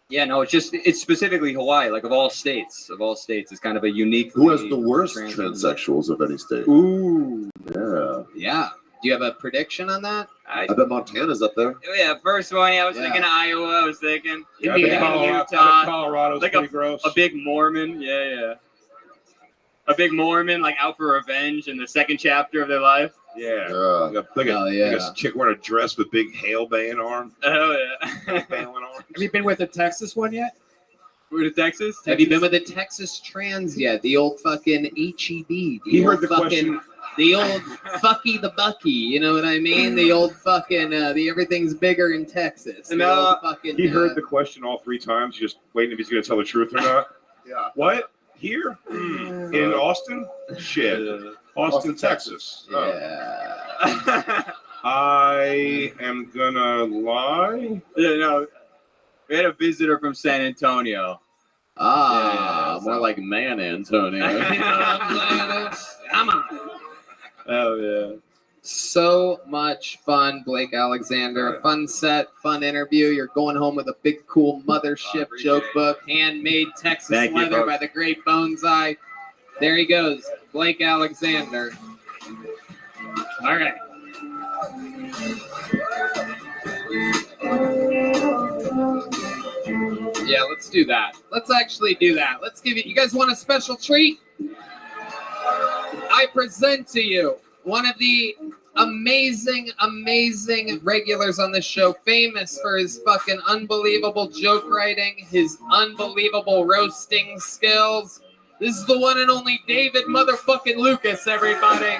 Speaker 11: yeah, no, it's specifically Hawaii. Like of all states, it's kind of a unique.
Speaker 13: Who has the worst transsexuals of any state?
Speaker 11: Ooh.
Speaker 13: Yeah.
Speaker 2: Yeah. Do you have a prediction on that?
Speaker 13: I bet Montana's up there.
Speaker 11: Yeah, first one. I was thinking Iowa. I was thinking
Speaker 12: Yeah, I bet
Speaker 11: Utah.
Speaker 12: Colorado's
Speaker 11: Like
Speaker 12: pretty gross.
Speaker 11: a big Mormon. Yeah. A big Mormon, out for revenge in the second chapter of their life.
Speaker 12: Yeah. Like
Speaker 2: Hell
Speaker 12: a chick wearing a dress with big hail bane arm.
Speaker 11: Oh yeah.
Speaker 12: Bailing arm.
Speaker 17: Have you been with the Texas one yet?
Speaker 11: We're to Texas.
Speaker 2: Have you been with the Texas trans yet? The old fucking HEB.
Speaker 12: He heard the question.
Speaker 2: The old fucky the bucky, you know what I mean? The old fucking the everything's bigger in Texas. The old fucking,
Speaker 12: He heard the question all 3 times, just waiting if he's going to tell the truth or not.
Speaker 13: Yeah.
Speaker 12: What? Here? In Austin? Shit. Austin, Texas. Oh.
Speaker 2: Yeah.
Speaker 12: I am going to lie.
Speaker 11: Yeah, no. We had a visitor from San Antonio.
Speaker 2: More like Man Antonio. You know what I'm saying? Come on.
Speaker 11: Oh yeah.
Speaker 2: So much fun, Blake Alexander. Fun set, fun interview. You're going home with a big, cool mothership joke book, handmade Texas
Speaker 11: Thank you,
Speaker 2: leather
Speaker 11: folks.
Speaker 2: by the great Bonsai. There he goes, Blake Alexander. All right. Yeah, let's do that. Let's actually do that. Let's give you guys want a special treat? I present to you one of the amazing regulars on this show, famous for his fucking unbelievable joke writing, his unbelievable roasting skills. This is the one and only David motherfucking Lucas, everybody.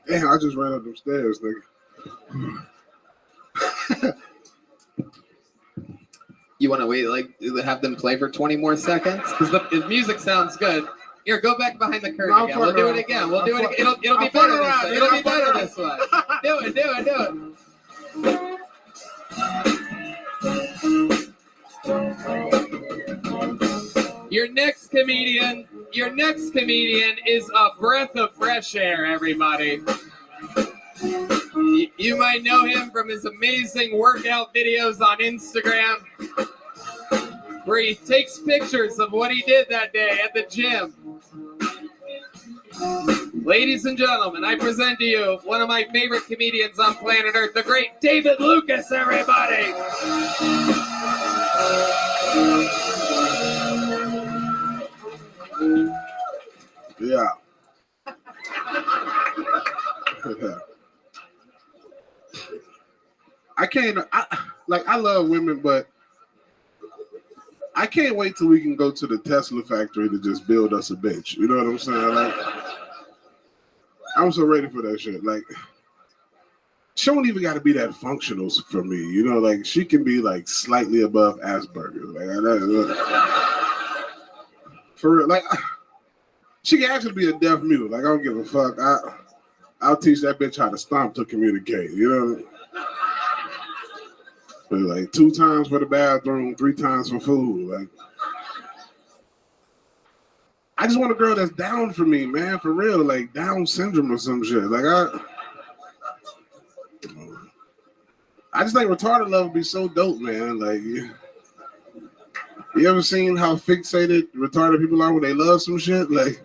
Speaker 18: Damn, I just ran up them stairs, nigga.
Speaker 2: You want to wait, have them play for 20 more seconds? Because the music sounds good. Here, go back behind the curtain again. We'll do it again. We'll do it again. It'll be better this way. It'll be better this way. Do it. Your next comedian is a breath of fresh air, everybody. You might know him from his amazing workout videos on Instagram, where he takes pictures of what he did that day at the gym. Ladies and gentlemen, I present to you one of my favorite comedians on planet Earth, the great David Lucas, everybody.
Speaker 18: Yeah. I love women, but I can't wait till we can go to the Tesla factory to just build us a bitch. You know what I'm saying? I'm so ready for that shit. she don't even got to be that functional for me. You know, like she can be like slightly above Asperger's. For real, like she can actually be a deaf mute. Like I don't give a fuck. I'll teach that bitch how to stomp to communicate. You know, but like 2 times for the bathroom, 3 times for food. Like I just want a girl that's down for me, man. For real, like Down syndrome or some shit. Like I just think retarded love would be so dope, man. Like, you ever seen how fixated retarded people are when they love some shit? Like,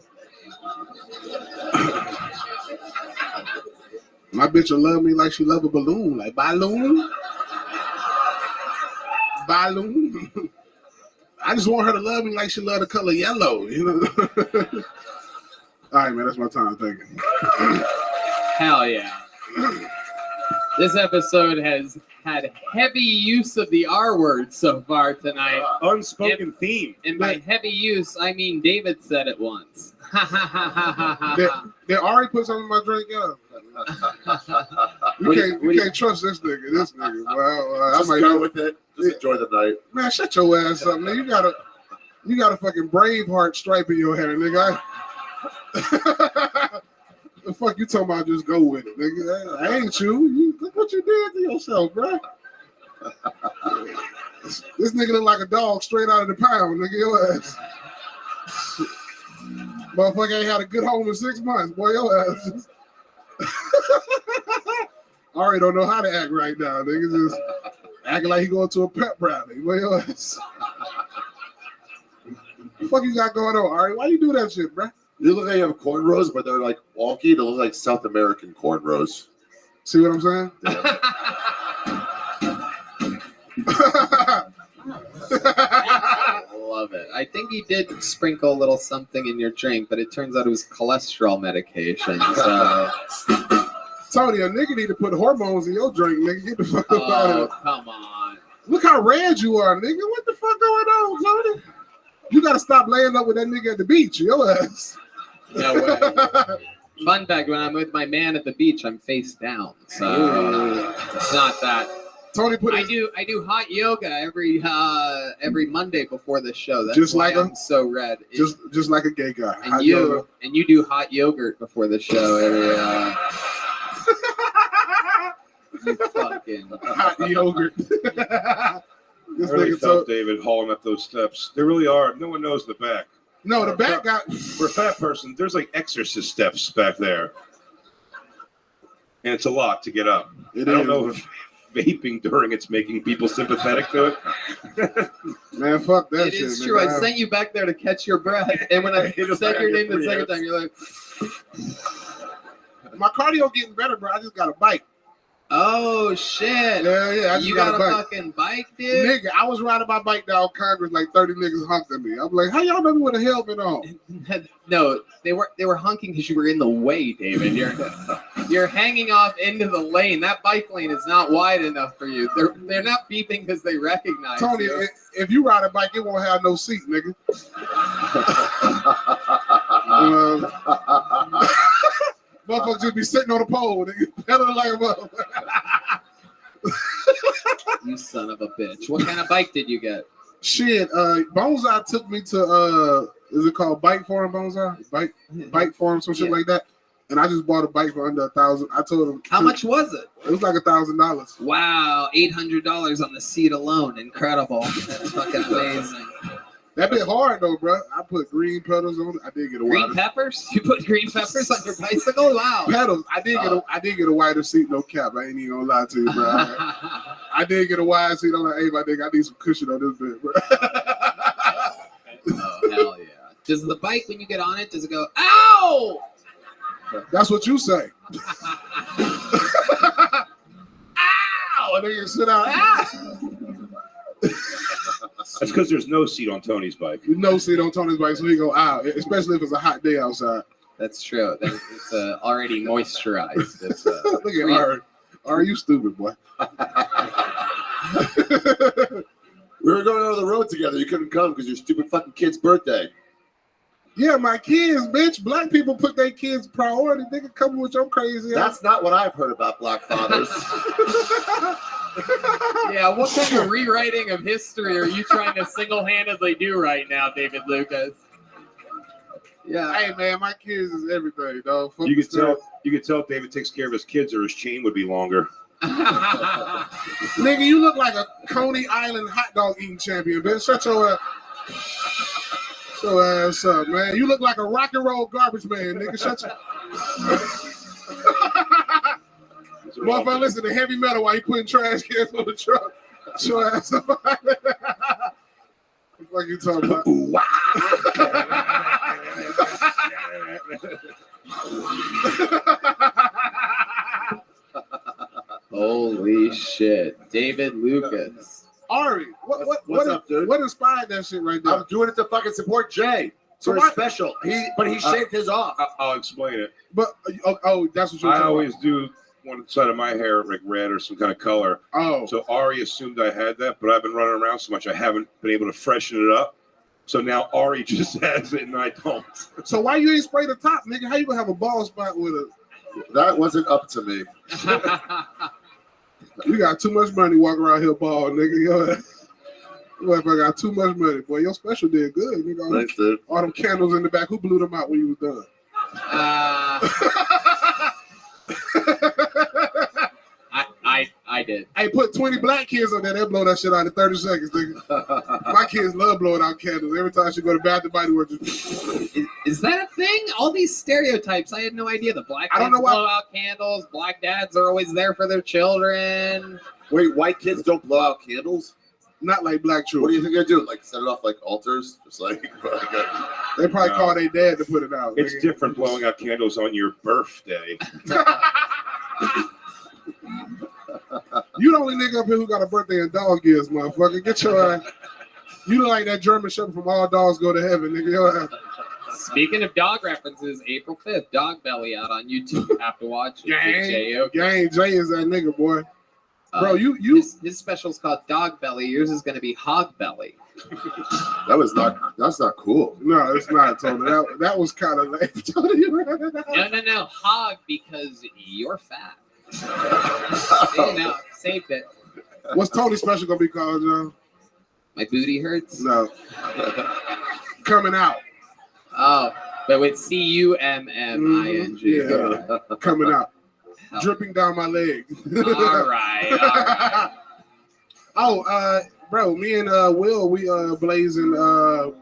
Speaker 18: my bitch will love me like she love a balloon. Like, balloon? Balloon? I just want her to love me like she love the color yellow, you know? All right, man, that's my time thinking.
Speaker 2: Hell yeah. This episode has had heavy use of the R word so far tonight.
Speaker 3: Unspoken theme.
Speaker 2: And by heavy use, I mean David said it once.
Speaker 18: They already put something in my drink, yeah. You can't trust this nigga. This nigga. Well,
Speaker 13: just go with it. Just enjoy the night.
Speaker 18: Man, shut your ass up, man. You got a fucking Braveheart stripe in your hair, nigga. The fuck you talking about? Just go with it, nigga. I ain't you. Look what you did to yourself, bro. This nigga look like a dog straight out of the pound, nigga. Your ass. Motherfucker ain't had a good home in 6 months, boy. Your ass. I already don't know how to act right now, nigga. Just acting like he going to a pep rally. Boy, your ass. What the fuck you got going on, Ari? Why you do that shit, bro?
Speaker 13: You look like you have cornrows, but they're like wonky. They look like South American cornrows.
Speaker 18: See what I'm saying?
Speaker 2: Love it. I think he did sprinkle a little something in your drink, but it turns out it was cholesterol medication. So,
Speaker 18: Tony, a nigga need to put hormones in your drink, nigga. Get the fuck up out of here.
Speaker 2: Come on.
Speaker 18: Look how red you are, nigga. What the fuck going on, Tony? You gotta stop laying up with that nigga at the beach, your ass.
Speaker 2: No way. Fun fact: when I'm with my man at the beach, I'm face down, so it's not that.
Speaker 18: Tony put.
Speaker 2: I do hot yoga every Monday before the show. That's
Speaker 18: Just
Speaker 2: why
Speaker 18: like
Speaker 2: I'm so red.
Speaker 18: Just like a gay guy.
Speaker 2: And you do hot yogurt before the show every. You fucking
Speaker 18: hot yogurt.
Speaker 12: This I really felt David hauling up those steps. There really are. No one knows the back.
Speaker 18: No, the back got.
Speaker 12: For a fat person, there's like exorcist steps back there. And it's a lot to get up. I don't know if vaping during it's making people sympathetic to it.
Speaker 18: Man, fuck that shit.
Speaker 2: It is true. I sent you back there to catch your breath. And when I said your name the second time, you're like.
Speaker 18: My cardio getting better, bro. I just got a bike.
Speaker 2: Oh shit!
Speaker 18: Yeah.
Speaker 2: You got a fucking bike, dude?
Speaker 18: Nigga, I was riding my bike down Congress, like 30 niggas honked at me. I'm like, how y'all know me with a helmet on?
Speaker 2: No, they were honking because you were in the way, David. You're hanging off into the lane. That bike lane is not wide enough for you. They're not beeping because they recognize
Speaker 18: Tony,
Speaker 2: you.
Speaker 18: if you ride a bike, it won't have no seat, nigga. Motherfuckers just be sitting on the pole, nigga. Pedaling like a motherfucker.
Speaker 2: You son of a bitch. What kind of bike did you get?
Speaker 18: Shit, Bonsai took me to is it called Bike Forum, Bonsai? Bike Forum, some shit like that. And I just bought a bike for under $1,000. I told him.
Speaker 2: How much was it?
Speaker 18: It was like $1,000.
Speaker 2: Wow, $800 on the seat alone. Incredible. That's fucking amazing.
Speaker 18: That bit hard though, bro. I put green pedals on it. I did get a
Speaker 2: green peppers. You put green peppers on your bicycle? Wow.
Speaker 18: Pedals. I did get a wider seat, no cap. I ain't even gonna lie to you, bro. I did get a wide seat. I'm like, hey, my nigga, I need some cushion on this bit, bro.
Speaker 2: Oh hell yeah! Does the bike, when you get on it, does it go? Ow!
Speaker 18: That's what you say. Ow! And then you sit down. Ah!
Speaker 12: That's because there's no seat on Tony's bike.
Speaker 18: No seat on Tony's bike, so he go out, especially if it's a hot day outside.
Speaker 2: That's true. It's already moisturized. It's,
Speaker 18: look at Ari. Are you stupid, boy?
Speaker 13: We were going over the road together. You couldn't come because your stupid fucking kid's birthday.
Speaker 18: Yeah, my kids, bitch. Black people put their kids priority. Nigga, come with your crazy.
Speaker 13: That's not what I've heard about black fathers.
Speaker 2: Yeah, what kind of rewriting of history are you trying to single-handedly do right now, David Lucas?
Speaker 18: Yeah. Hey man, my kids is everything, dog. Fuck
Speaker 12: You
Speaker 18: the
Speaker 12: could tell.
Speaker 18: story.
Speaker 12: You could tell if David takes care of his kids, or his chain would be longer.
Speaker 18: Nigga, you look like a Coney Island hot dog eating champion, bitch. Shut your ass up, man. You look like a rock and roll garbage man, nigga. Shut your motherfucker, listen to heavy metal while you putting trash cans on the truck. Shut your ass up. What the fuck you talking about?
Speaker 2: Holy shit. David Lucas.
Speaker 18: Ari, what
Speaker 13: up, dude?
Speaker 18: What inspired that shit right there?
Speaker 13: I'm doing it to fucking support Jay.
Speaker 18: So
Speaker 13: For a
Speaker 18: why-
Speaker 13: special. But he shaved his off.
Speaker 12: I'll explain it.
Speaker 18: But that's what you're
Speaker 12: I
Speaker 18: talking
Speaker 12: always
Speaker 18: about.
Speaker 12: do one side of my hair like red or some kind of color.
Speaker 18: Oh.
Speaker 12: So Ari assumed I had that, but I've been running around so much I haven't been able to freshen it up. So now Ari just has it and I don't.
Speaker 18: So why you ain't spray the top, nigga? How you gonna have a bald spot with a?
Speaker 13: That wasn't up to me.
Speaker 18: You got too much money walking around here bald, nigga. Yo, motherfucker got too much money, boy. Your special did good, nigga.
Speaker 13: Thanks, dude.
Speaker 18: All them candles in the back. Who blew them out when you was done?
Speaker 2: I did.
Speaker 18: Hey, put 20 black kids on there. They'll blow that shit out in 30 seconds, nigga. My kids love blowing out candles. Every time she go to Bath and Body Works,
Speaker 2: Is that a thing? All these stereotypes. I had no idea. The black
Speaker 18: I don't
Speaker 2: kids
Speaker 18: know why-
Speaker 2: blow out candles. Black dads are always there for their children.
Speaker 13: Wait, white kids don't blow out candles?
Speaker 18: not like black
Speaker 13: What do
Speaker 18: children.
Speaker 13: you think they do? Like set it off like altars? Just like
Speaker 18: They probably call their dad to put it out.
Speaker 12: It's
Speaker 18: nigga.
Speaker 12: different blowing out candles on your birthday.
Speaker 18: You the only nigga up here who got a birthday in dog years, motherfucker. Get your ass. You look like that German Shepherd from All Dogs Go to Heaven, nigga. Your ass.
Speaker 2: Speaking of dog references, April 5th, Dog Belly out on YouTube. Have to watch it.
Speaker 18: Gang, Jay is that nigga, boy. Bro, you
Speaker 2: his special's called Dog Belly. Yours is going to be Hog Belly.
Speaker 13: That's not cool.
Speaker 18: No, it's not, Tony. That was kind of lame, Tony.
Speaker 2: No. Hog because you're fat. You know, saved it.
Speaker 18: What's Tony's special gonna be called, John?
Speaker 2: My booty hurts?
Speaker 18: No. Coming out.
Speaker 2: Oh, but with CUMMING.
Speaker 18: Yeah. Coming out. Dripping down my leg.
Speaker 2: All right.
Speaker 18: Oh, bro, me and Will, we blazing the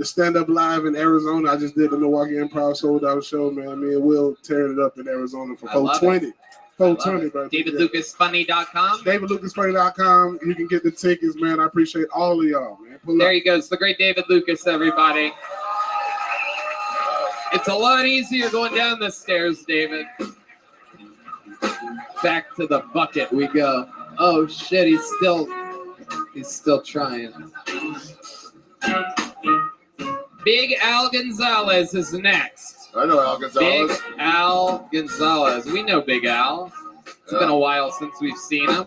Speaker 18: stand-up live in Arizona. I just did the Milwaukee Improv sold-out show, man. Me and Will tearing it up in Arizona for 420. 420, bro.
Speaker 2: DavidLucasFunny.com.
Speaker 18: DavidLucasFunny.com. You can get the tickets, man. I appreciate all of y'all, man.
Speaker 2: There he goes, the great David Lucas, everybody. It's a lot easier going down the stairs, David. Back to the bucket we go. Oh shit, he's still trying. Big Al Gonzalez is next.
Speaker 13: I know Al Gonzalez.
Speaker 2: Big Al Gonzalez. We know Big Al. It's been a while since we've seen him.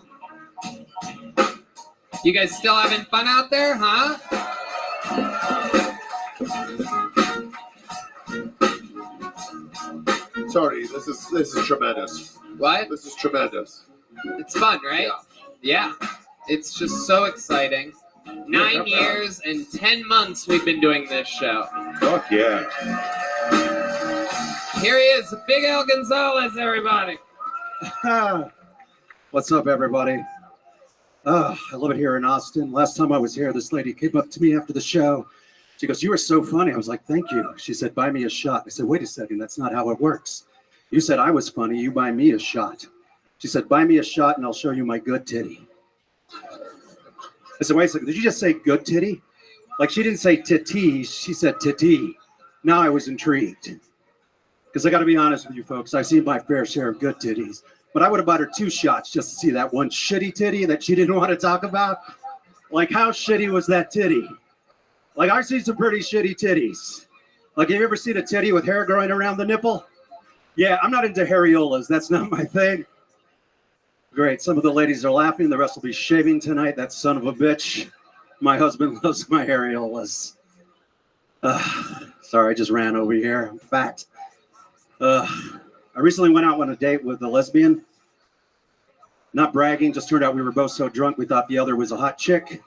Speaker 2: You guys still having fun out there, huh?
Speaker 13: Sorry, this is tremendous.
Speaker 2: What?
Speaker 13: This is tremendous.
Speaker 2: It's fun, right? Yeah. It's just so exciting. 9 years and 10 months we've been doing this show.
Speaker 12: Fuck yeah.
Speaker 2: Here he is, Big Al Gonzalez, everybody.
Speaker 19: What's up, everybody? I love it here in Austin. Last time I was here, this lady came up to me after the show. She goes, "You were so funny." I was like, "Thank you." She said, "Buy me a shot." I said, "Wait a second, that's not how it works. You said I was funny, you buy me a shot." She said, "Buy me a shot and I'll show you my good titty." I said, "Wait a second, did you just say good titty?" Like she didn't say titty, she said titty. Now I was intrigued. Because I got to be honest with you folks, I've seen my fair share of good titties. But I would have bought her 2 shots just to see that one shitty titty that she didn't want to talk about. Like, how shitty was that titty? Like, I've seen some pretty shitty titties. Like, have you ever seen a titty with hair growing around the nipple? Yeah, I'm not into areolas. That's not my thing. Great. Some of the ladies are laughing. The rest will be shaving tonight. That son of a bitch. My husband loves my areolas. Sorry, I just ran over here. I'm fat. I recently went out on a date with a lesbian. Not bragging, just turned out we were both so drunk we thought the other was a hot chick.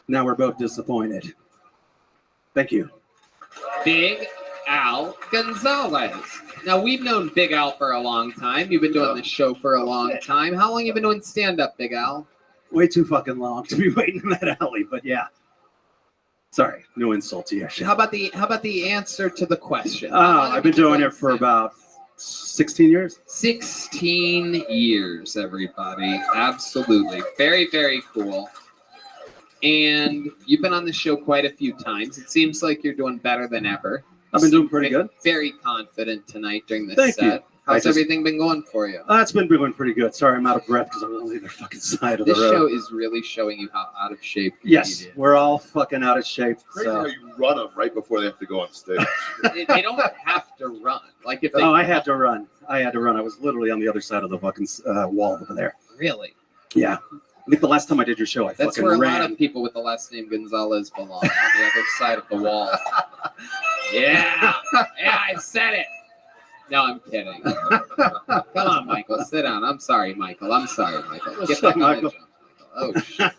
Speaker 19: Now we're both disappointed. Thank you.
Speaker 2: Big Al Gonzalez. Now, we've known Big Al for a long time. You've been doing this show for a long time. How long have you been doing stand-up, Big Al?
Speaker 19: Way too fucking long to be waiting in that alley, but yeah. Sorry, no insult to you.
Speaker 2: How about the answer to the question?
Speaker 19: I've been doing it for about 16 years.
Speaker 2: 16 years, everybody. Absolutely. Very, very cool. And you've been on the show quite a few times. It seems like you're doing better than ever.
Speaker 19: I've been doing pretty good.
Speaker 2: Very confident tonight during this
Speaker 19: Thank
Speaker 2: set.
Speaker 19: you.
Speaker 2: How's everything been going for you?
Speaker 19: It's been doing pretty good. Sorry, I'm out of breath because I'm on the other fucking side of the
Speaker 2: This
Speaker 19: road.
Speaker 2: show is really showing you how out of shape
Speaker 19: Yes,
Speaker 2: you
Speaker 19: we're all fucking out of shape.
Speaker 13: Crazy
Speaker 19: So.
Speaker 13: how you run them right before they have to go on stage.
Speaker 2: They don't have to run. Like if they
Speaker 19: I had to run. I was literally on the other side of the fucking wall over there.
Speaker 2: Really?
Speaker 19: Yeah. I think the last time I did your show, I
Speaker 2: That's
Speaker 19: fucking
Speaker 2: where a
Speaker 19: ran.
Speaker 2: lot of people with the last name Gonzalez belong, on the other side of the wall. Yeah, I said it. No, I'm kidding. Come on, Michael, sit down. I'm sorry, Michael. Get back on the show. Oh, shit.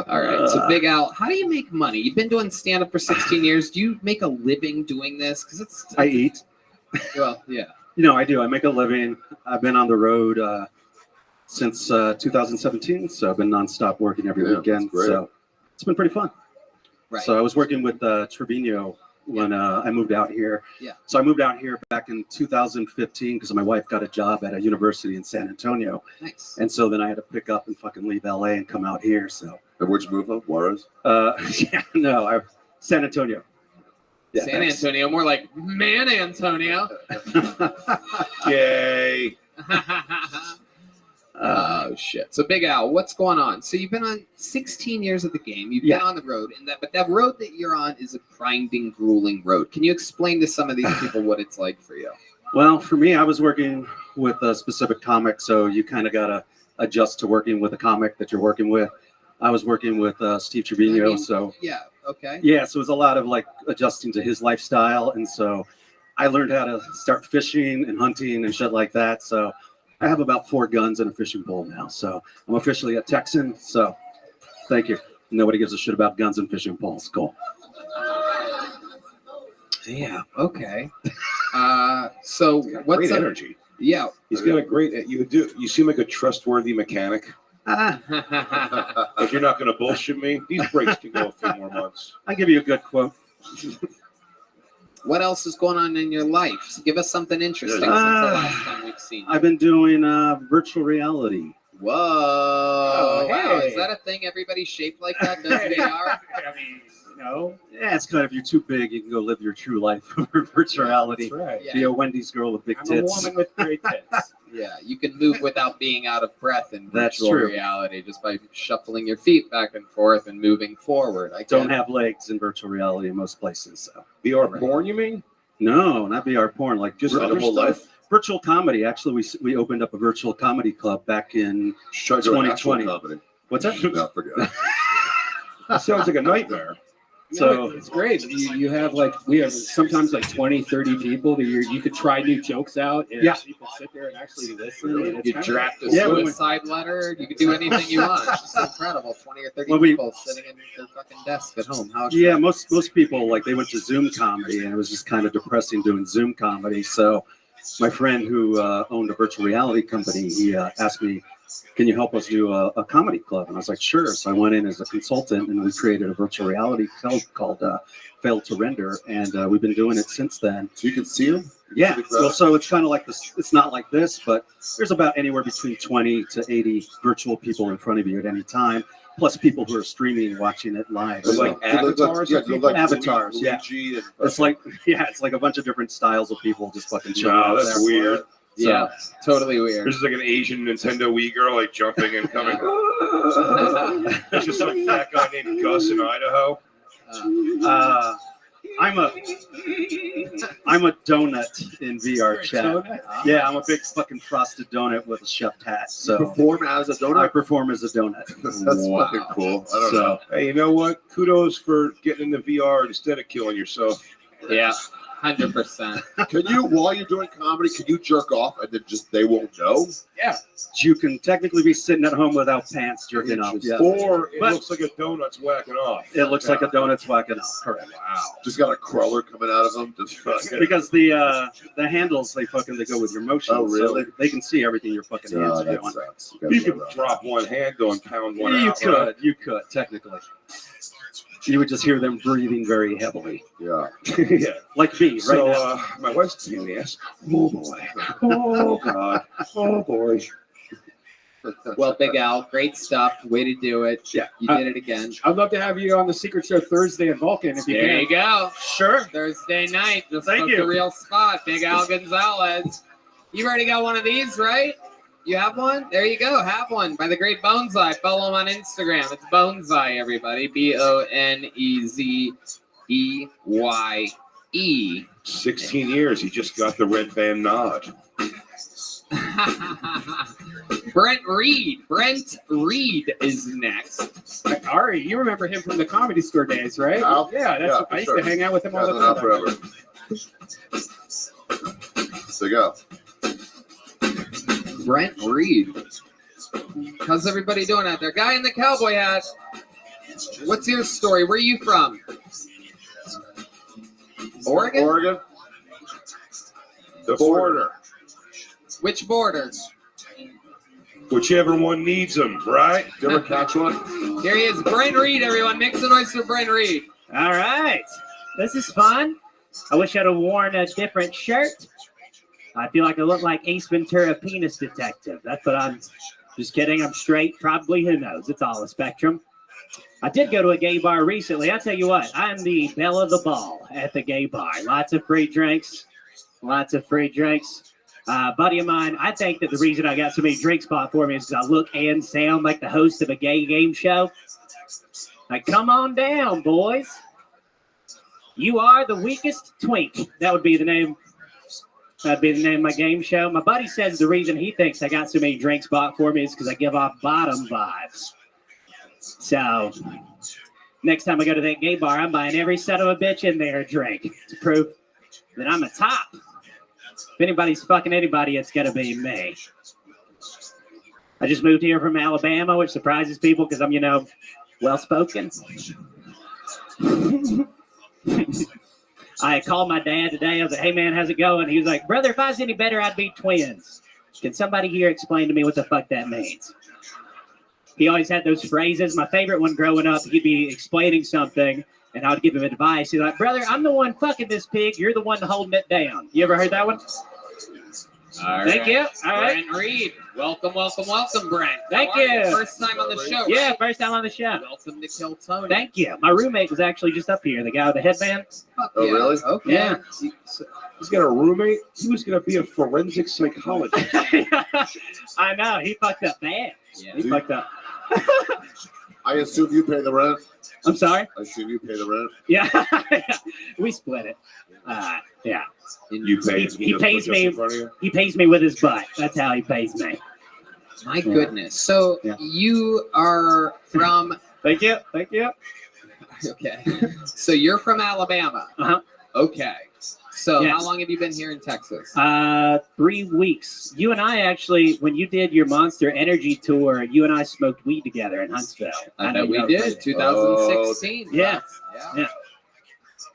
Speaker 2: All right, so Big Al, how do you make money? You've been doing stand-up for 16 years. Do you make a living doing this? Because
Speaker 19: I eat.
Speaker 2: Well, yeah.
Speaker 19: I do. I make a living. I've been on the road since 2017, so I've been nonstop working every weekend. So it's been pretty fun.
Speaker 2: Right.
Speaker 19: So I was working with Trevino when I moved out here.
Speaker 2: Yeah.
Speaker 19: So I moved out here back in 2015 because my wife got a job at a university in San Antonio.
Speaker 2: Nice.
Speaker 19: And so then I had to pick up and fucking leave LA and come out here. So.
Speaker 13: And where'd you move from? Juarez?
Speaker 19: San Antonio. Yeah,
Speaker 2: San Antonio, more like Man Antonio.
Speaker 19: Yay.
Speaker 2: Oh shit! So Big Al, what's going on? So you've been on 16 years of the game. You've been on the road, but that road that you're on is a grinding, grueling road. Can you explain to some of these people what it's like for you?
Speaker 19: Well, for me, I was working with a specific comic, so you kind of gotta adjust to working with a comic that you're working with. I was working with Steve Trevino, so
Speaker 2: yeah, okay,
Speaker 19: yeah, so it was a lot of like adjusting to his lifestyle, and so I learned how to start fishing and hunting and shit like that. So I have about 4 guns and a fishing pole now, so I'm officially a Texan. So thank you. Nobody gives a shit about guns and fishing poles. Cool.
Speaker 2: Yeah. Okay. So what's
Speaker 12: great
Speaker 2: up?
Speaker 12: energy.
Speaker 2: Yeah.
Speaker 12: He's got a great. You seem like a trustworthy mechanic. Like you're not going to bullshit me. These brakes can go a few more months.
Speaker 19: I'll give you a good quote.
Speaker 2: What else is going on in your life? Give us something interesting since the last time we've seen you.
Speaker 19: I've been doing virtual reality.
Speaker 2: Whoa!
Speaker 19: Oh,
Speaker 2: Wow,
Speaker 19: hey.
Speaker 2: is that a thing? Everybody shaped like that? Does VR?
Speaker 19: I mean, yeah, it's kind of, if you're too big, you can go live your true life over virtual reality.
Speaker 10: That's right.
Speaker 19: Be a Wendy's girl with big tits.
Speaker 10: with great tits.
Speaker 2: Yeah, you can move without being out of breath in
Speaker 19: That's
Speaker 2: virtual
Speaker 19: true.
Speaker 2: reality just by shuffling your feet back and forth and moving forward. I
Speaker 19: Don't
Speaker 2: get it.
Speaker 19: have legs in virtual reality in most places. So
Speaker 12: VR porn, you mean?
Speaker 19: No, not VR porn. Like just
Speaker 12: Real
Speaker 19: other
Speaker 12: stuff?
Speaker 19: life. Virtual comedy. Actually, we opened up a virtual comedy club back in 2020. What's that?
Speaker 13: No, forget it.
Speaker 12: That sounds like a nightmare.
Speaker 6: So it's great. You have we have sometimes 20, 30 people that you could try new jokes out. And
Speaker 19: Yeah.
Speaker 6: people sit there and actually listen. And it's
Speaker 2: You
Speaker 6: kind
Speaker 2: draft a
Speaker 6: of,
Speaker 2: suicide letter. You can do anything you want. It's just incredible. 20 or 30
Speaker 19: Well,
Speaker 2: people sitting in their fucking desk at home. How
Speaker 19: Yeah, most people they went to Zoom comedy, and it was just kind of depressing doing Zoom comedy. So my friend who owned a virtual reality company, he asked me, "Can you help us do a comedy club?" And I was like, "Sure." So I went in as a consultant, and we created a virtual reality club called Failed to Render, and we've been doing it since then.
Speaker 13: So you can see them?
Speaker 19: Yeah. Well, so it's kind of like this. It's not like this, but there's about anywhere between 20 to 80 virtual people in front of you at any time, plus people who are streaming, watching it live.
Speaker 12: They're like avatars.
Speaker 13: Yeah,
Speaker 12: of
Speaker 13: like
Speaker 19: avatars. Yeah.
Speaker 13: Luigi and
Speaker 19: It's like a bunch of different styles of people just fucking showing
Speaker 12: No,
Speaker 19: up
Speaker 12: that's
Speaker 19: there.
Speaker 12: weird.
Speaker 2: Yeah, totally weird.
Speaker 12: There's like an Asian Nintendo Wii girl like jumping and coming. There's just some fat guy named Gus in Idaho.
Speaker 19: I'm a donut in VR chat.
Speaker 18: donut?
Speaker 19: Yeah, I'm a big fucking frosted donut with a chef's hat. So
Speaker 13: Perform as a donut?
Speaker 19: I perform as a donut.
Speaker 13: That's fucking cool. I don't know.
Speaker 12: Hey, you know what? Kudos for getting into VR instead of killing yourself.
Speaker 2: Yeah, 100%.
Speaker 13: Can you, while you're doing comedy, can you jerk off and then just they won't know?
Speaker 19: Yeah. You can technically be sitting at home without pants jerking off. Yeah.
Speaker 12: Or it
Speaker 19: But
Speaker 12: looks like a donut's whacking off.
Speaker 19: it looks like a donut's whacking off. Correct.
Speaker 13: Wow. Just got a crawler coming out of them. Just fucking.
Speaker 19: Because the handles they go with your motion.
Speaker 13: Oh, really?
Speaker 19: So they can see everything your fucking hands are doing.
Speaker 13: Sucks.
Speaker 12: You could drop one handle and pound one
Speaker 19: You
Speaker 12: out.
Speaker 19: could,
Speaker 12: right?
Speaker 19: you could technically. You would just hear them breathing very heavily.
Speaker 13: Yeah.
Speaker 19: Yeah. Like me right
Speaker 12: So
Speaker 19: now.
Speaker 12: my wife's pain in the ass. Oh boy. Oh God. Oh boy.
Speaker 2: Well, Big Al, great stuff. Way to do it.
Speaker 6: Yeah.
Speaker 2: You did it again.
Speaker 6: I'd love to have you on the Secret Show Thursday at Vulcan if you
Speaker 2: There
Speaker 6: can.
Speaker 2: you go.
Speaker 6: Sure.
Speaker 2: Thursday night. Just
Speaker 6: Thank
Speaker 2: booked
Speaker 6: you.
Speaker 2: the real spot. Big Al Gonzalez. You already got one of these, right? You have one? There you go. Have one by the great Bonsai. Follow him on Instagram. It's Bonsai, everybody. BONEZEYE.
Speaker 12: 16 years. He just got the red band nod.
Speaker 2: Brent Reed is next.
Speaker 6: Ari, you remember him from the Comedy Store days, right?
Speaker 13: Al?
Speaker 6: Yeah, that's
Speaker 13: Yeah,
Speaker 6: I used
Speaker 13: for
Speaker 6: to
Speaker 13: sure.
Speaker 6: hang out with him all
Speaker 13: Guys
Speaker 6: the
Speaker 13: been out
Speaker 6: time.
Speaker 13: forever. So go.
Speaker 2: Brent Reed. How's everybody doing out there? Guy in the cowboy hat. What's your story? Where are you from? Oregon?
Speaker 13: Oregon.
Speaker 12: The border.
Speaker 2: Which border?
Speaker 12: Whichever one needs them, right?
Speaker 13: Did you ever catch one?
Speaker 2: Here he is, Brent Reed, everyone. Make some noise for Brent Reed.
Speaker 20: All right. This is fun. I wish I'd have worn a different shirt. I feel like I look like Ace Ventura Penis Detective. That's what I'm just kidding. I'm straight. Probably. Who knows? It's all a spectrum. I did go to a gay bar recently. I'll tell you what. I'm the belle of the ball at the gay bar. Lots of free drinks. Lots of free drinks. Buddy of mine, I think that the reason I got so many drinks bought for me is because I look and sound like the host of a gay game show. Like, come on down, boys. You are the weakest twink. That would be the name. That'd be the name of my game show. My buddy says the reason he thinks I got so many drinks bought for me is because I give off bottom vibes. So, next time I go to that gay bar, I'm buying every son of a bitch in there a drink to prove that I'm a top. If anybody's fucking anybody, it's gonna be me. I just moved here from Alabama, which surprises people because I'm, well-spoken. I called my dad today. I was like, hey, man, how's it going? He was like, brother, if I was any better, I'd be twins. Can somebody here explain to me what the fuck that means? He always had those phrases. My favorite one growing up, he'd be explaining something, and I would give him advice. He's like, brother, I'm the one fucking this pig. You're the one holding it down. You ever heard that one?
Speaker 2: All
Speaker 20: Thank
Speaker 2: right.
Speaker 20: you. All right.
Speaker 2: Brent Reed. Welcome, Brent.
Speaker 20: Thank
Speaker 2: How are
Speaker 20: you.
Speaker 2: First time on the show.
Speaker 20: Yeah,
Speaker 2: right?
Speaker 20: first time on the show.
Speaker 2: Welcome to Kill Tony.
Speaker 20: Thank you. My roommate was actually just up here, the guy with the headband.
Speaker 2: Fuck
Speaker 13: Oh,
Speaker 2: yeah.
Speaker 13: really?
Speaker 2: Okay.
Speaker 20: Yeah.
Speaker 12: He's got a roommate. He was going to be a forensic psychologist.
Speaker 20: I know. He fucked up bad.
Speaker 2: Yeah.
Speaker 20: He fucked up.
Speaker 13: I assume you pay the rent.
Speaker 20: I'm sorry?
Speaker 13: I assume you pay the rent.
Speaker 20: Yeah. We split it. Yeah.
Speaker 12: You pay.
Speaker 20: He pays me. He pays me with his butt. That's how he pays me.
Speaker 2: My goodness. So
Speaker 20: Yeah.
Speaker 2: you are from.
Speaker 20: Thank you. Thank you.
Speaker 2: Okay. So you're from Alabama.
Speaker 20: Uh-huh.
Speaker 2: Okay. So
Speaker 20: Yes.
Speaker 2: how long have you been here in Texas?
Speaker 20: 3 weeks. You and I actually, when you did your Monster Energy tour, you and I smoked weed together in Huntsville.
Speaker 2: I
Speaker 20: know
Speaker 2: bet we
Speaker 20: you
Speaker 2: did. 2016.
Speaker 20: Yeah.
Speaker 2: Yeah.
Speaker 20: Yeah.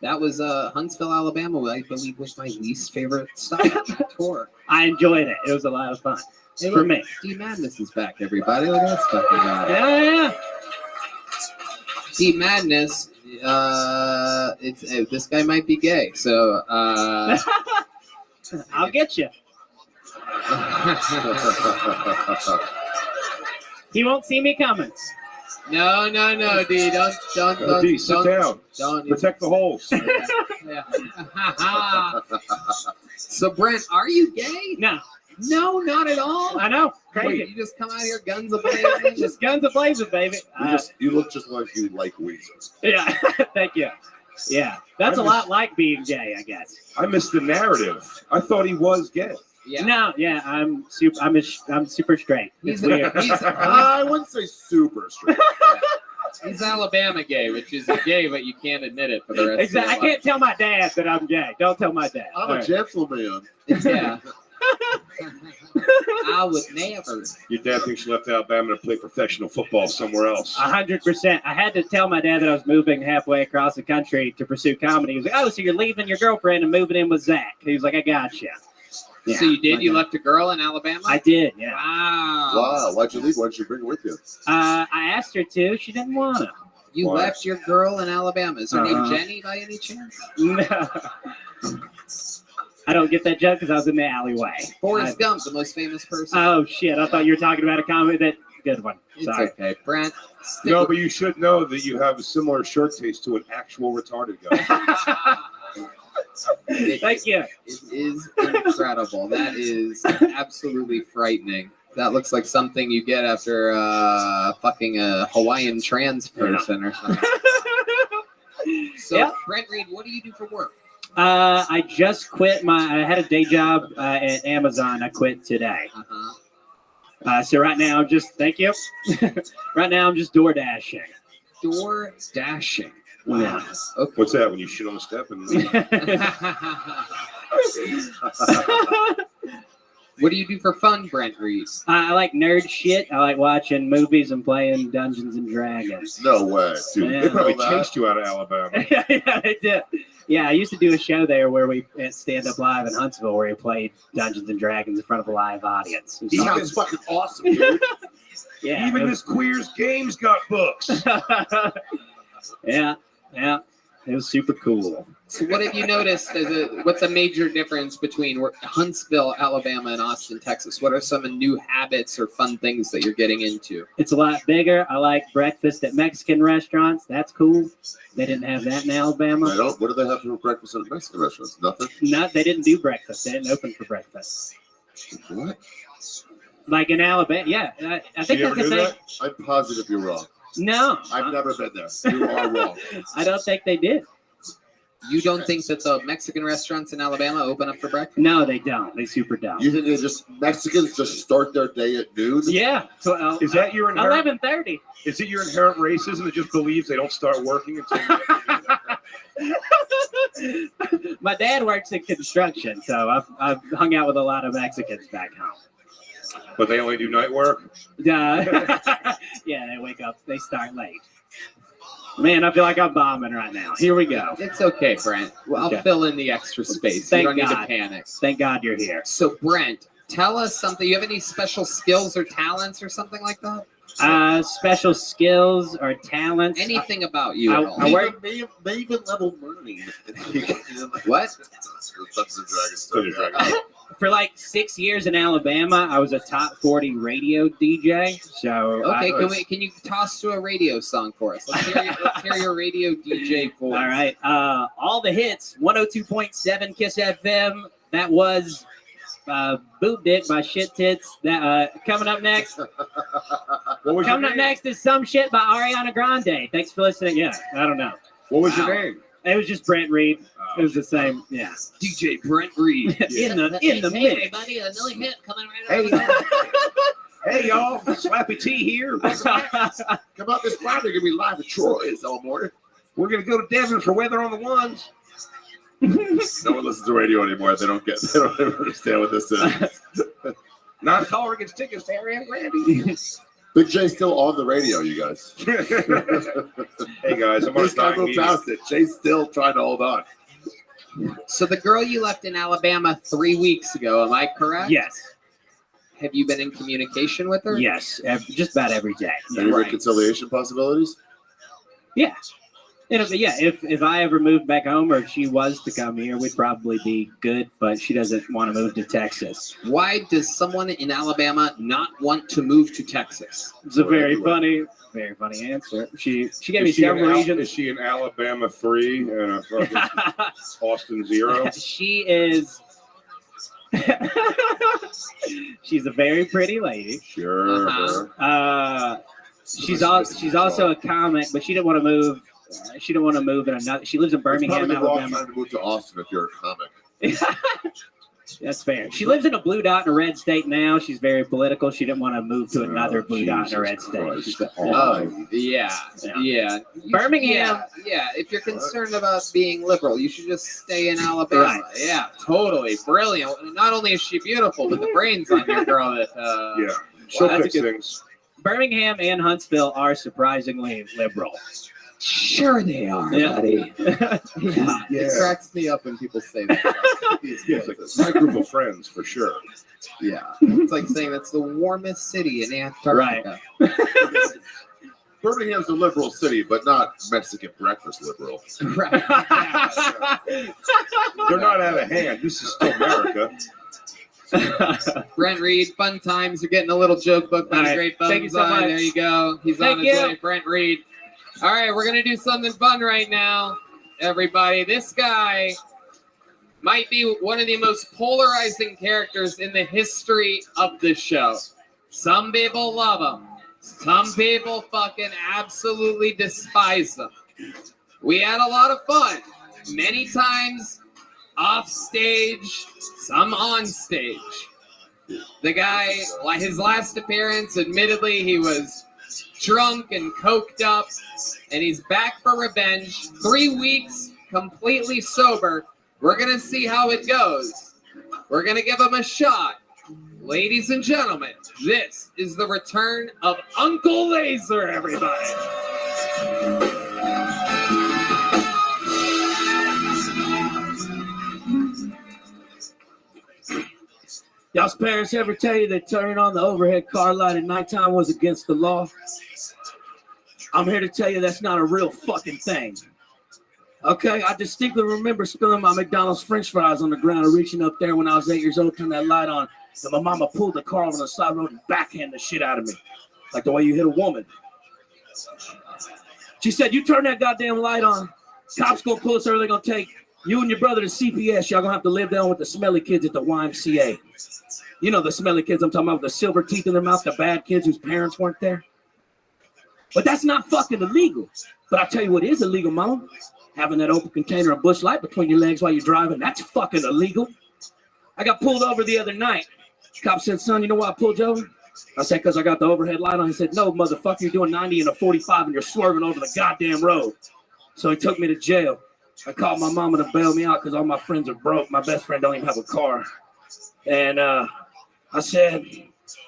Speaker 2: That was Huntsville, Alabama. I believe was my least favorite stop on the tour.
Speaker 20: I enjoyed it. It was a lot of fun. For me.
Speaker 2: D Madness is back, everybody. Look at that fucking guy.
Speaker 20: Yeah.
Speaker 2: D Madness. This guy might be gay. So
Speaker 20: I'll get you. He won't see me coming.
Speaker 2: No, D. Don't.
Speaker 12: D, sit down.
Speaker 2: Don't.
Speaker 12: Protect the holes.
Speaker 2: Yeah. So Brent, are you gay?
Speaker 20: No.
Speaker 2: No, not at all.
Speaker 20: I know. Crazy.
Speaker 2: Wait, you just come out here guns a-blazing?
Speaker 20: Just guns a-blazing, baby.
Speaker 13: You look just like you like weasels.
Speaker 20: Yeah. Thank you. Yeah. That's
Speaker 12: I
Speaker 20: a lot like being gay, I guess.
Speaker 12: I missed the narrative. I thought he was gay.
Speaker 2: Yeah.
Speaker 20: No, yeah, I'm super straight. It's weird.
Speaker 13: I wouldn't say super straight.
Speaker 2: He's Alabama gay, which is gay, but you can't admit it for the rest
Speaker 20: Exactly. I
Speaker 2: of your
Speaker 20: can't tell my dad that I'm gay. Don't tell my dad.
Speaker 13: I'm
Speaker 20: All
Speaker 13: a
Speaker 20: right.
Speaker 13: gentleman.
Speaker 2: life. Yeah. I would never.
Speaker 12: Your dad thinks you left Alabama to play professional football somewhere else.
Speaker 20: 100%. I had to tell my dad that I was moving halfway across the country to pursue comedy. He was like, "Oh, so you're leaving your girlfriend and moving in with Zach?" He was like, "I gotcha." Yeah,
Speaker 2: So you did? You
Speaker 20: my
Speaker 2: left a girl in Alabama?
Speaker 20: dad. I did. Yeah.
Speaker 2: Wow.
Speaker 13: Wow. Why'd you leave? Why didn't you bring her with you?
Speaker 20: I asked her to. She didn't want to.
Speaker 2: You
Speaker 13: Why?
Speaker 2: left your girl in Alabama. Is her name
Speaker 20: Uh-huh.
Speaker 2: Jenny by any chance?
Speaker 20: No. I don't get that joke because I was in the alleyway.
Speaker 2: Forrest Gump, the most famous person.
Speaker 20: Oh shit! I thought you were talking about a comedy. That good one.
Speaker 2: It's
Speaker 20: Sorry.
Speaker 2: okay. Brent,
Speaker 12: No, but you should know that you have a similar shirt taste to an actual retarded guy.
Speaker 20: Thank you.
Speaker 2: It is incredible. That is absolutely frightening. That looks like something you get after fucking a Hawaiian trans person or something. So,
Speaker 20: Yeah.
Speaker 2: Brent Reed, what do you do for work?
Speaker 20: I just quit I had a day job at Amazon. I quit today. So right now, thank you. Right now, I'm just door dashing.
Speaker 2: Door dashing.
Speaker 20: Wow.
Speaker 2: Yeah. Okay.
Speaker 12: What's that when you shit on the step? And
Speaker 2: What do you do for fun, Brent Reed?
Speaker 20: I like nerd shit. I like watching movies and playing Dungeons and Dragons.
Speaker 13: No way, dude.
Speaker 20: Yeah.
Speaker 12: they probably
Speaker 13: Know that?
Speaker 12: chased you out of Alabama.
Speaker 20: Yeah, I did. Yeah, I used to do a show there where we at Stand Up Live in Huntsville where we played Dungeons and Dragons in front of a live audience. It was
Speaker 13: Sounds fucking awesome, dude.
Speaker 20: Yeah,
Speaker 12: Even
Speaker 20: it
Speaker 12: this queer's games got books.
Speaker 20: yeah, it was super cool.
Speaker 2: So what have you noticed what's a major difference between Huntsville, Alabama, and Austin, Texas? What are some new habits or fun things that you're getting into?
Speaker 20: It's a lot bigger. I like breakfast at Mexican restaurants. That's cool. They didn't have that in Alabama.
Speaker 13: I don't. What do they have for breakfast at Mexican restaurants? Nothing.
Speaker 20: No, they didn't do breakfast. They didn't open for breakfast.
Speaker 13: What?
Speaker 20: Like in Alabama, yeah. I think
Speaker 13: You ever
Speaker 20: that's the
Speaker 13: do
Speaker 20: thing.
Speaker 13: that? I'm positive you're wrong.
Speaker 20: No,
Speaker 13: I've never been there. You are wrong.
Speaker 20: I don't think they did.
Speaker 2: You don't think that the Mexican restaurants in Alabama open up for breakfast?
Speaker 20: No, they don't. They super don't.
Speaker 13: You think they Mexicans just start their day at noon?
Speaker 20: Yeah.
Speaker 12: Is that your inherent?
Speaker 20: 11:30.
Speaker 12: Is it your inherent racism that just believes they don't start working until?
Speaker 20: My dad works in construction, so I've hung out with a lot of Mexicans back home.
Speaker 12: But they only do night work.
Speaker 20: Yeah, they wake up. They start late. Man, I feel like I'm bombing right now. Here we go.
Speaker 2: It's okay, Brent. Well, I'll
Speaker 20: Okay.
Speaker 2: fill in the extra space.
Speaker 20: Thank
Speaker 2: you don't need
Speaker 20: God.
Speaker 2: to panic.
Speaker 20: Thank God you're here.
Speaker 2: So, Brent, tell us something. You have any special skills or talents or something like that?
Speaker 20: Special skills or talents.
Speaker 2: Anything about you?
Speaker 20: I-
Speaker 2: at all?
Speaker 20: I work-
Speaker 13: Maven level learning.
Speaker 2: What?
Speaker 13: Dungeons and Dragons.
Speaker 20: For like 6 years in Alabama, I was a top 40 radio DJ. So
Speaker 2: Okay, can you toss to a radio song for us? Let's hear your radio DJ voice.
Speaker 20: All right. All the hits, 102.7 Kiss FM. That was Boob Dick by Shit Tits. That coming up next. Coming up next is Some Shit by Ariana Grande. Thanks for listening. Yeah, I don't know.
Speaker 12: What was your
Speaker 2: Wow.
Speaker 12: name?
Speaker 20: It was just Brent Reed. It was the same. Yeah.
Speaker 2: DJ Brent Reed.
Speaker 20: in the mix.
Speaker 2: everybody, another hit coming right
Speaker 12: Hey y'all, Slappy T here.
Speaker 13: Come out this Friday, gonna be live at Troy's all morning.
Speaker 12: We're gonna go to Devon for Weather on the Ones.
Speaker 13: No one listens to radio anymore. They don't even understand what this is.
Speaker 12: Non-caller gets tickets to Ariana Grande.
Speaker 13: Big J's still on the radio, you guys.
Speaker 12: Hey guys, I'm on a
Speaker 13: This guy
Speaker 12: dying
Speaker 13: go
Speaker 12: meeting.
Speaker 13: past it. Jay's still trying to hold on.
Speaker 2: So the girl you left in Alabama 3 weeks ago, am I correct?
Speaker 20: Yes.
Speaker 2: Have you been in communication with her?
Speaker 20: Yes. Just about every day.
Speaker 13: Any
Speaker 2: Right.
Speaker 13: reconciliation possibilities?
Speaker 20: Yeah. If I ever moved back home or if she was to come here, we'd probably be good, but she doesn't want to move to Texas.
Speaker 2: Why does someone in Alabama not want to move to Texas?
Speaker 20: It's a very funny answer. She gave me
Speaker 12: Is she an
Speaker 20: several reasons.
Speaker 12: Is she an Alabama 3 and a fucking Austin 0?
Speaker 20: She is. She's a very pretty lady.
Speaker 12: Sure.
Speaker 2: Uh-huh.
Speaker 20: She's also a comic, but she didn't want to move She didn't want to move in another. She lives in
Speaker 13: It's
Speaker 20: Birmingham,
Speaker 13: probably the wrong
Speaker 20: Alabama.
Speaker 13: time to move to Austin if you're a comic.
Speaker 20: That's fair. She lives in a blue dot in a red state now. She's very political. She didn't want to move to another blue dot in a red state.
Speaker 2: Yeah.
Speaker 20: Birmingham.
Speaker 2: Yeah, if you're concerned about being liberal, you should just stay in Alabama.
Speaker 20: Right.
Speaker 2: Yeah, totally. Brilliant. Not only is she beautiful, but the brains on your girl that.
Speaker 12: Yeah, she'll
Speaker 20: Well,
Speaker 12: fix things.
Speaker 20: Birmingham and Huntsville are surprisingly liberal.
Speaker 2: Sure they are, buddy.
Speaker 20: Yeah.
Speaker 2: It cracks me up when people say that.
Speaker 12: Yeah, it's like my group of friends for sure.
Speaker 2: Yeah, it's like saying that's the warmest city in Antarctica.
Speaker 13: Birmingham's a liberal city, but not Mexican breakfast liberal.
Speaker 2: Right.
Speaker 12: They're not out of hand. This is still America.
Speaker 2: Brent Reed, fun times. You're getting a little joke book by the great
Speaker 20: Thank you so
Speaker 2: Bonsai.
Speaker 20: much.
Speaker 2: There you go. He's
Speaker 20: Thank
Speaker 2: on his
Speaker 20: you.
Speaker 2: way. Brent Reed. All right, we're going to do something fun right now, everybody. This guy might be one of the most polarizing characters in the history of the show. Some people love him. Some people fucking absolutely despise him. We had a lot of fun. Many times off stage, some on stage. The guy, like his last appearance, admittedly, he was drunk and coked up, and he's back for revenge. 3 weeks, completely sober. We're going to see how it goes. We're going to give him a shot. Ladies and gentlemen, this is the return of Uncle Laser, everybody.
Speaker 21: Y'all's parents ever tell you that turning on the overhead car light at nighttime was against the law? I'm here to tell you that's not a real fucking thing. Okay, I distinctly remember spilling my McDonald's French fries on the ground and reaching up there when I was 8 years old, turned that light on, and my mama pulled the car over the side road and backhanded the shit out of me. Like the way you hit a woman. She said, you turn that goddamn light on, cops gonna pull us over, they're gonna take you and your brother to CPS. Y'all gonna have to live down with the smelly kids at the YMCA. You know the smelly kids I'm talking about with the silver teeth in their mouth, the bad kids whose parents weren't there. But that's not fucking illegal. But I'll tell you what is illegal, mama. Having that open container of Busch Light between your legs while you're driving, that's fucking illegal. I got pulled over the other night. Cop said, son, you know why I pulled you over? I said, because I got the overhead light on. He said, no, motherfucker, you're doing 90 and a 45 and you're swerving over the goddamn road. So he took me to jail. I called my mama to bail me out because all my friends are broke. My best friend don't even have a car. And I said,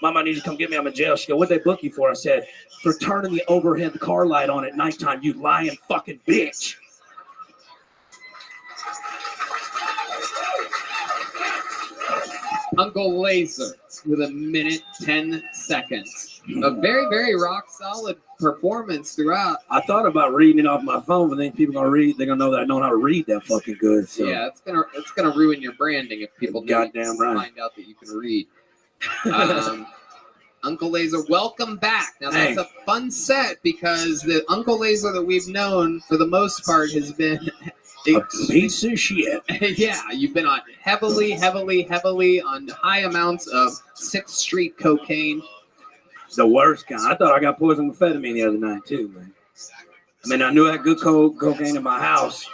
Speaker 21: Mama, I need you to come get me. I'm in jail. She go, what'd they book you for? I said, for turning the overhead car light on at nighttime, you lying fucking bitch.
Speaker 2: Uncle Laser with 1:10 seconds. A very, very rock solid performance throughout.
Speaker 21: I thought about reading it off my phone, but then people gonna read. They're gonna know that I know how to read that fucking good. So.
Speaker 2: Yeah, it's gonna ruin your branding if people
Speaker 21: Goddamn right.
Speaker 2: find out that you can read. Uncle Laser, welcome back. Now that's
Speaker 21: Hey.
Speaker 2: a fun set because the Uncle Laser that we've known for the most part has been
Speaker 21: a piece of shit.
Speaker 2: Yeah, you've been on heavily on high amounts of 6th Street cocaine.
Speaker 21: The worst kind. I thought I got poisoned with amphetamine the other night too, man. I mean, I knew I had good cocaine in my house,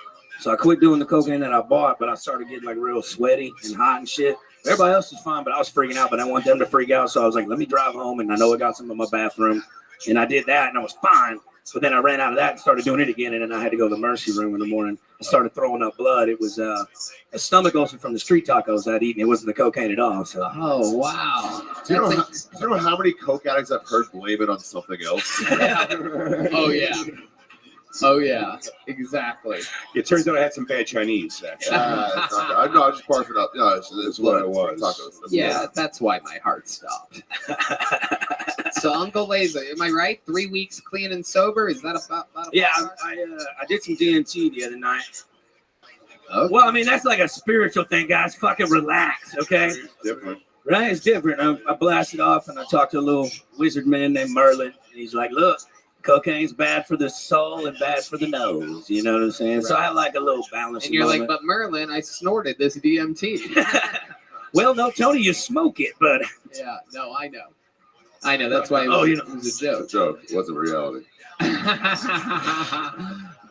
Speaker 21: so I quit doing the cocaine that I bought, but I started getting like real sweaty and hot and shit. Everybody else was fine, but I was freaking out, but I want them to freak out, so I was like, let me drive home, and I know I got some in my bathroom, and I did that, and I was fine, but then I ran out of that and started doing it again, and then I had to go to the emergency room in the morning. I started throwing up blood. It was a stomach ulcer from the street tacos I'd eaten. It wasn't the cocaine at all. So.
Speaker 2: Oh, wow.
Speaker 13: Do you know how many coke addicts I've heard blame it on something else?
Speaker 2: Oh, yeah. Oh, yeah. Exactly.
Speaker 12: It turns out I had some bad Chinese, actually.
Speaker 13: It's not bad. No, I just barfed it up. No, it's
Speaker 12: what it was.
Speaker 13: Tacos.
Speaker 2: Yeah, that's why my heart stopped. So, Uncle Laser, am I right? 3 weeks clean and sober? Is that about
Speaker 21: Yeah, I did some DMT the other night. Okay. Well, I mean, that's like a spiritual thing, guys. Fucking relax, okay?
Speaker 13: It's different.
Speaker 21: Right? It's different. I blasted off and I talked to a little wizard man named Merlin. And he's like, look, cocaine's bad for the soul and bad for the nose. You know what I'm saying? Right. So I like a little balance.
Speaker 2: And you're like, but Merlin, I snorted this DMT.
Speaker 21: Well, no, Tony, you smoke it, but.
Speaker 2: Yeah, no, I know. That's why it was,
Speaker 21: you know,
Speaker 2: it was a joke.
Speaker 13: It's a joke. It wasn't reality.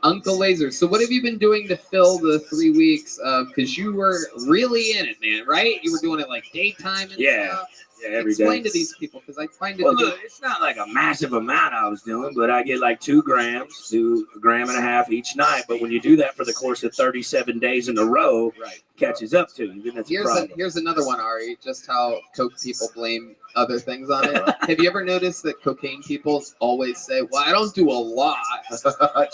Speaker 2: Uncle Laser. So what have you been doing to fill the 3 weeks? Because you were really in it, man, right? You were doing it like daytime and stuff.
Speaker 1: Yeah, every day.
Speaker 2: Explain to these people, because I find it.
Speaker 1: Well, look, it's not like a massive amount I was doing, but I get like 2 grams to 1.5 grams each night. But when you do that for the course of 37 days in a row, catches up to you. Then that's a problem.
Speaker 2: Here's another one, Ari. Just how coke people blame other things on it. Have you ever noticed that cocaine people always say, "Well, I don't do a lot. I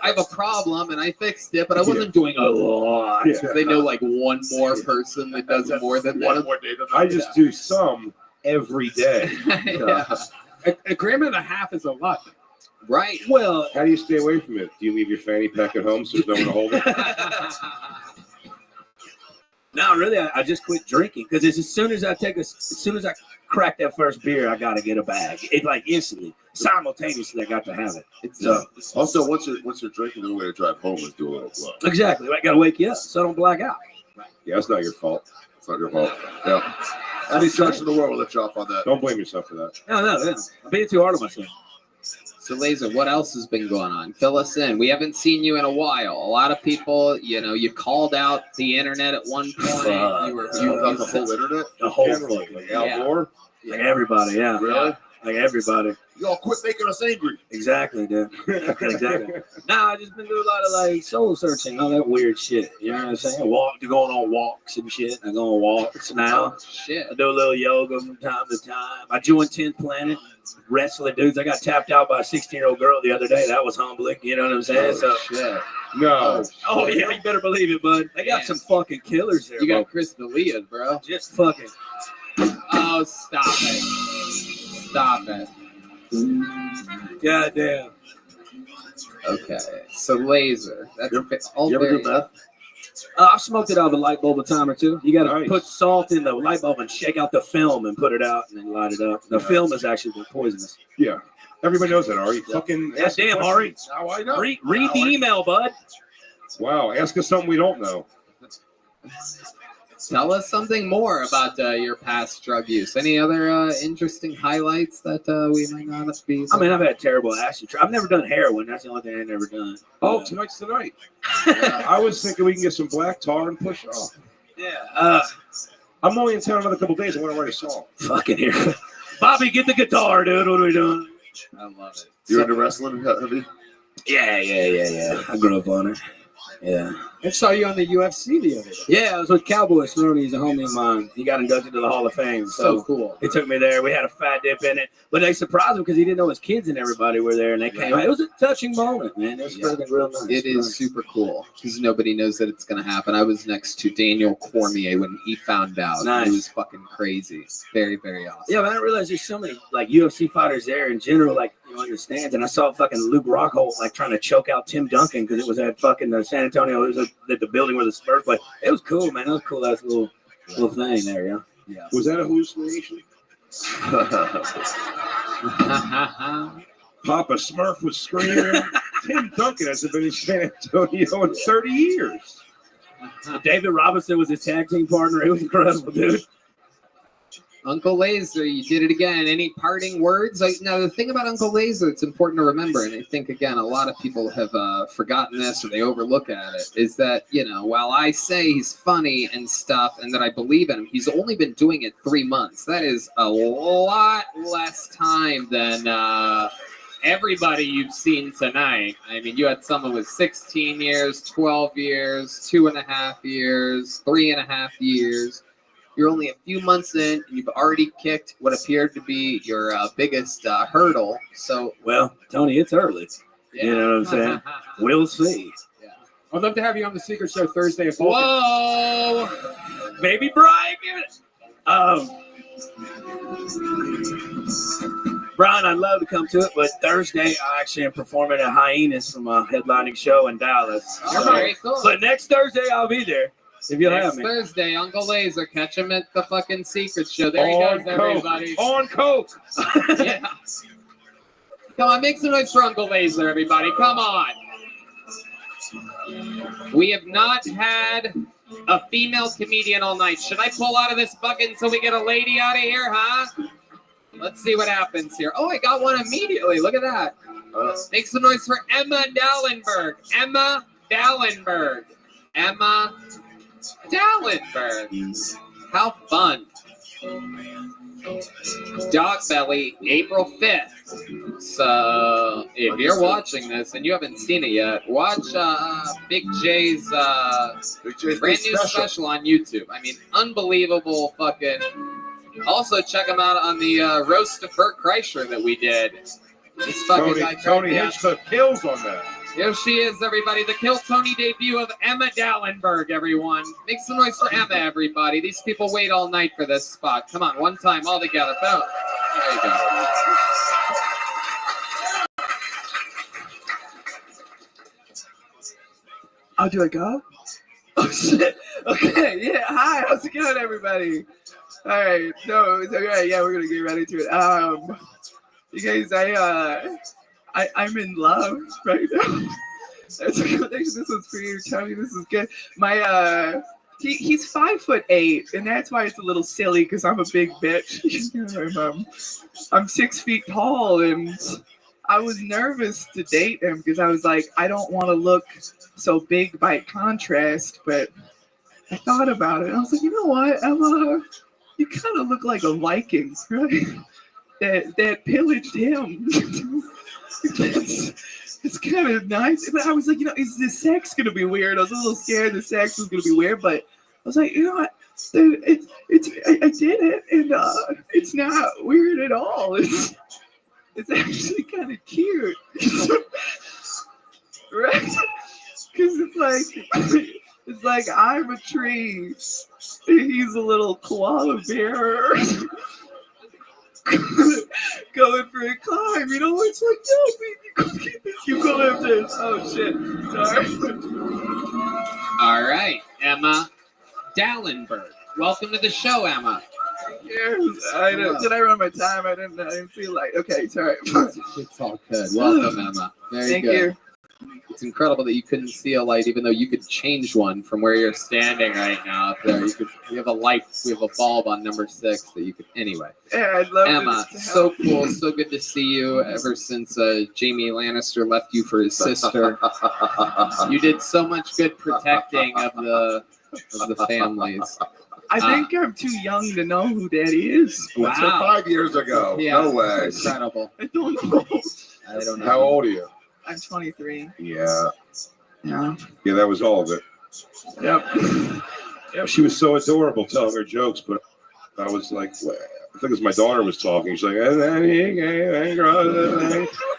Speaker 2: have a problem and I fixed it, but I wasn't doing a lot."
Speaker 12: Yeah.
Speaker 2: They know like one more person that does more than
Speaker 12: one
Speaker 2: them.
Speaker 12: more day. I just do some every day.
Speaker 2: Yeah.
Speaker 17: A gram and a half is a lot.
Speaker 2: Right.
Speaker 1: Well,
Speaker 12: how do you stay away from it? Do you leave your fanny pack at home so there's no one to hold it?
Speaker 1: No, really, I just quit drinking because as soon as I crack that first beer, I gotta get a bag. It's like instantly, simultaneously, I got to have it.
Speaker 13: So, also, once you're drinking, the way to drive home is do a little blow.
Speaker 1: Exactly, I gotta wake you up so I don't black out.
Speaker 12: Yeah, it's not your fault.
Speaker 13: It's not your fault. Yeah. Any such in the world will let you off on that.
Speaker 12: Don't blame yourself for that.
Speaker 1: No, I'm being too hard on myself.
Speaker 2: So, Laser, what else has been going on? Fill us in. We haven't seen you in a while. A lot of people, you called out the internet at one point. You were
Speaker 13: got the whole internet?
Speaker 1: The whole
Speaker 12: Generally,
Speaker 1: thing.
Speaker 12: like Al Gore?
Speaker 1: Like everybody, yeah.
Speaker 13: Really?
Speaker 1: Like everybody.
Speaker 13: Y'all quit making us angry.
Speaker 1: Exactly, dude. Exactly. Nah, I just been doing a lot of like soul searching, all that weird shit. You know what I'm saying? Going on walks and shit. I go on walks now.
Speaker 2: Shit.
Speaker 1: I do a little yoga from time to time. I joined 10th Planet. Wrestling dudes. I got tapped out by a 16-year-old girl the other day. That was humbling. You know what I'm saying? So
Speaker 2: shit.
Speaker 12: No.
Speaker 1: Oh yeah, you better believe it, bud. They got some fucking killers there.
Speaker 2: You got
Speaker 1: bro.
Speaker 2: Chris D'Elia, bro.
Speaker 1: Just fucking.
Speaker 2: Oh, stop it. Stop it.
Speaker 1: Goddamn.
Speaker 2: Okay. So Laser. That's all
Speaker 1: you ever
Speaker 2: very.
Speaker 1: do that? I've smoked it out of a light bulb a time or two. You got to put salt in the light bulb and shake out the film and put it out and then light it up. The film is actually poisonous.
Speaker 12: Yeah. Everybody knows that, Ari. Fucking
Speaker 1: Yeah, damn, Ari.
Speaker 13: Now I know.
Speaker 1: Read the email, bud.
Speaker 12: Wow. Ask us something we don't know.
Speaker 2: Tell us something more about your past drug use. Any other interesting highlights that we might not be?
Speaker 1: I mean, I've had terrible acid. I've never done heroin. That's the only thing I've never done.
Speaker 12: Oh, tonight's the night. I was thinking we can get some black tar and push off.
Speaker 1: Yeah.
Speaker 12: I'm only in town another couple days. I want to write a song.
Speaker 1: Fucking here. Bobby, get the guitar, dude. What are we doing?
Speaker 2: I love it.
Speaker 13: You into wrestling, heavy?
Speaker 1: Yeah. I grew up on it. Yeah.
Speaker 17: I saw you on the UFC the other day.
Speaker 1: Yeah, I was with Cowboy Cerrone. He's a homie of mine. He got inducted to the Hall of Fame.
Speaker 2: So cool.
Speaker 1: He took me there. We had a fat dip in it. But they surprised him because he didn't know his kids and everybody were there. And they came. It was a touching moment, man. It was fucking real nice.
Speaker 2: It is super cool because nobody knows that it's going to happen. I was next to Daniel Cormier when he found out.
Speaker 1: Nice.
Speaker 2: It was fucking crazy. Very, very awesome.
Speaker 1: Yeah, man, I realized there's so many like UFC fighters there in general, like in the stands. And I saw fucking Luke Rockhold like trying to choke out Tim Duncan because it was at fucking San Antonio. It was at the building where the Spurs play. It was cool, man. It was cool. That's a little thing there, yeah.
Speaker 12: Was that a hallucination? Papa Smurf was screaming. Tim Duncan hasn't been in San Antonio in 30 years.
Speaker 1: David Robinson was his tag team partner. It was incredible, dude.
Speaker 2: Uncle Laser, you did it again. Any parting words? Now, the thing about Uncle Laser, it's important to remember, and I think, again, a lot of people have forgotten this or they overlook at it, is that, while I say he's funny and stuff and that I believe in him, he's only been doing it 3 months. That is a lot less time than everybody you've seen tonight. I mean, you had someone with 16 years, 12 years, 2.5 years, 3.5 years. You're only a few months in, and you've already kicked what appeared to be your biggest hurdle. So,
Speaker 1: well, Tony, it's early.
Speaker 2: Yeah.
Speaker 1: You know what I'm saying? We'll see.
Speaker 17: I'd love to have you on the Secret Show Thursday at
Speaker 2: Whoa!
Speaker 1: Baby Brian, give it. Brian, I'd love to come to it, but Thursday I actually am performing at Hyenas from a headlining show in Dallas.
Speaker 2: Oh, very cool.
Speaker 1: But next Thursday I'll be there. If you'll have me.
Speaker 2: Thursday, Uncle Laser, catch him at the fucking Secret Show. There he goes, everybody.
Speaker 12: On coke.
Speaker 2: Yeah. Come on, make some noise for Uncle Laser, everybody. Come on. We have not had a female comedian all night. Should I pull out of this bucket until we get a lady out of here, huh? Let's see what happens here. Oh, I got one immediately. Look at that. Make some noise for Emma Dallenberg. Emma Dallenberg. Emma Dallenberg. How fun. Dog Belly, April 5th. So if you're watching this and you haven't seen it yet, watch Big J's brand new special on YouTube. I mean, unbelievable fucking. Also, check him out on the roast of Bert Kreischer that we did. This fucking guy,
Speaker 12: Tony Hitchcock kills on that.
Speaker 2: Here she is, everybody. The Kill Tony debut of Emma Dallenberg, everyone. Make some noise for Emma, everybody. These people wait all night for this spot. Come on, one time, all together. Boom. There you go.
Speaker 9: Oh, do I go? Oh, shit. Okay, yeah. Hi, how's it going, everybody? All right. No, it's okay. Yeah, we're going to get right into it. You guys, I'm in love right now. This one's for you, Tony. This is good. My he's 5'8", and that's why it's a little silly because I'm a big bitch. I'm 6 feet tall, and I was nervous to date him because I was like, I don't want to look so big by contrast. But I thought about it, and I was like, you know what, Emma, you kind of look like a Viking, right? That pillaged him. It's kind of nice. But I was like, is the sex going to be weird? I was a little scared the sex was going to be weird, but I was like, you know what? I did it, and it's not weird at all. It's actually kind of cute. Right? Because it's like I'm a tree, and he's a little koala bear. Going for a climb, it's like, no, baby, go get this, you go lift this. Oh shit, sorry.
Speaker 2: All right, Emma Dallenberg. Welcome to the show, Emma.
Speaker 9: Yes, did I run my time? I didn't feel like. Okay, sorry.
Speaker 2: It's all good. Welcome, Emma. Very
Speaker 9: Thank
Speaker 2: good.
Speaker 9: you.
Speaker 2: It's incredible that you couldn't see a light, even though you could change one from where you're standing right now. Up there, we have a light. We have a bulb on number 6 that you could. Anyway,
Speaker 9: yeah, I'd love
Speaker 2: Emma, so cool, so good to see you. Ever since Jamie Lannister left you for his sister, you did so much good protecting of the families.
Speaker 9: I think I'm too young to know who Daddy is.
Speaker 2: Wow.
Speaker 13: That's 5 years ago.
Speaker 2: Yeah,
Speaker 13: No way.
Speaker 2: Incredible.
Speaker 9: I don't know.
Speaker 2: I don't know.
Speaker 12: How old are you?
Speaker 9: I'm 23.
Speaker 12: Yeah.
Speaker 9: Yeah.
Speaker 12: Yeah, that was all of it.
Speaker 9: Yep.
Speaker 12: She was so adorable telling her jokes, but I was like, I think it was my daughter was talking. She's like, and then he came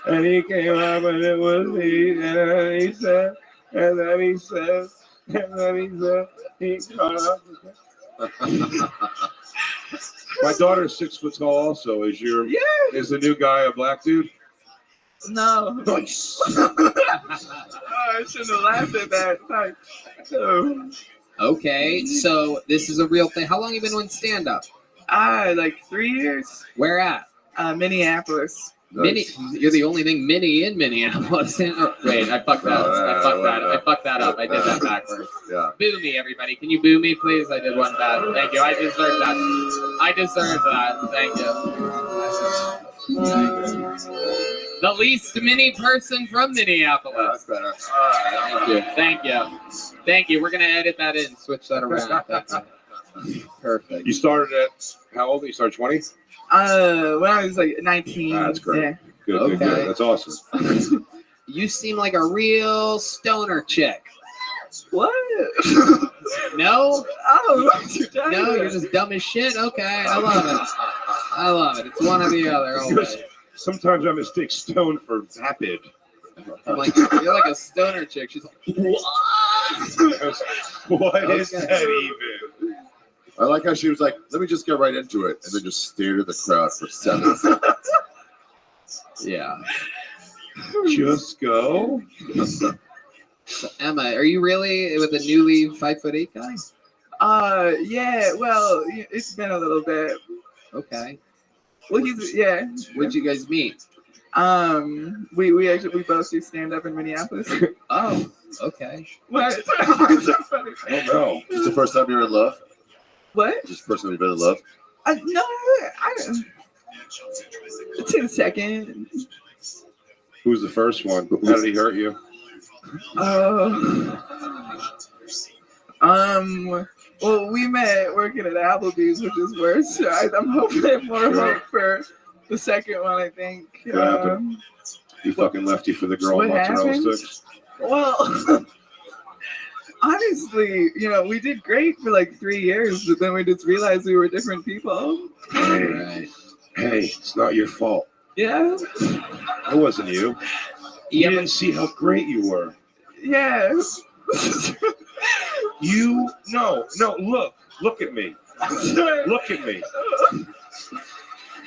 Speaker 12: and he came up and it was me, and then he said, and then he said, and then he said, he caught up. My daughter's 6 foot tall also. Is the new guy a black dude?
Speaker 9: No.
Speaker 12: Nice.
Speaker 9: I shouldn't have laughed at that.
Speaker 2: Okay, so this is a real thing. How long have you been doing stand-up?
Speaker 9: Like 3 years.
Speaker 2: Where at?
Speaker 9: Minneapolis.
Speaker 2: You're the only thing mini in Minneapolis. Wait, I fucked that up. I fucked that up. I did that backwards.
Speaker 13: Yeah.
Speaker 2: Boo me, everybody. Can you boo me, please? I did one bad. Thank you. I deserve that. I deserve that. Thank you. The least mini person from Minneapolis.
Speaker 13: That's better.
Speaker 2: Thank you. We're going to edit that in, switch that around. Perfect.
Speaker 12: You started at how old? You started 20?
Speaker 9: When I was like 19.
Speaker 12: That's great.
Speaker 9: Yeah.
Speaker 12: Good. That's awesome.
Speaker 2: You seem like a real stoner chick.
Speaker 9: What?
Speaker 2: No?
Speaker 9: Oh,
Speaker 2: no, you're just dumb as shit? Okay, I love it. It's one or the other. Always.
Speaker 12: Sometimes I mistake stone for vapid.
Speaker 2: I'm like, you're like a stoner chick. She's like,
Speaker 12: what is that even?
Speaker 13: I like how she was like, let me just get right into it, and then just stared at the crowd for 7 seconds.
Speaker 2: Yeah.
Speaker 12: Just go.
Speaker 2: So, Emma, are you really with a newly 5'8" guy?
Speaker 9: Yeah. Well, it's been a little bit.
Speaker 2: Okay.
Speaker 9: Well, yeah.
Speaker 2: Where'd you guys meet?
Speaker 9: We both do stand up in Minneapolis.
Speaker 2: Oh, okay.
Speaker 9: What? It's so funny.
Speaker 12: I don't know.
Speaker 13: Is this the first time you're in love?
Speaker 9: What?
Speaker 13: Is this the first time you've been in love?
Speaker 9: No, I don't. It's in a second.
Speaker 12: Who's the first one? How did he hurt you?
Speaker 9: Well, we met working at Applebee's, which is worse. So I'm hoping more hope for the second one, I think.
Speaker 12: What happened? He fucking left you for the girl
Speaker 9: What
Speaker 12: mozzarella
Speaker 9: happened?
Speaker 12: sticks?
Speaker 9: Well, honestly, we did great for like 3 years, but then we just realized we were different people.
Speaker 12: Hey, it's not your fault.
Speaker 9: Yeah.
Speaker 12: It wasn't you. You didn't see how great you were.
Speaker 9: Yeah.
Speaker 12: Look at me. Look at me.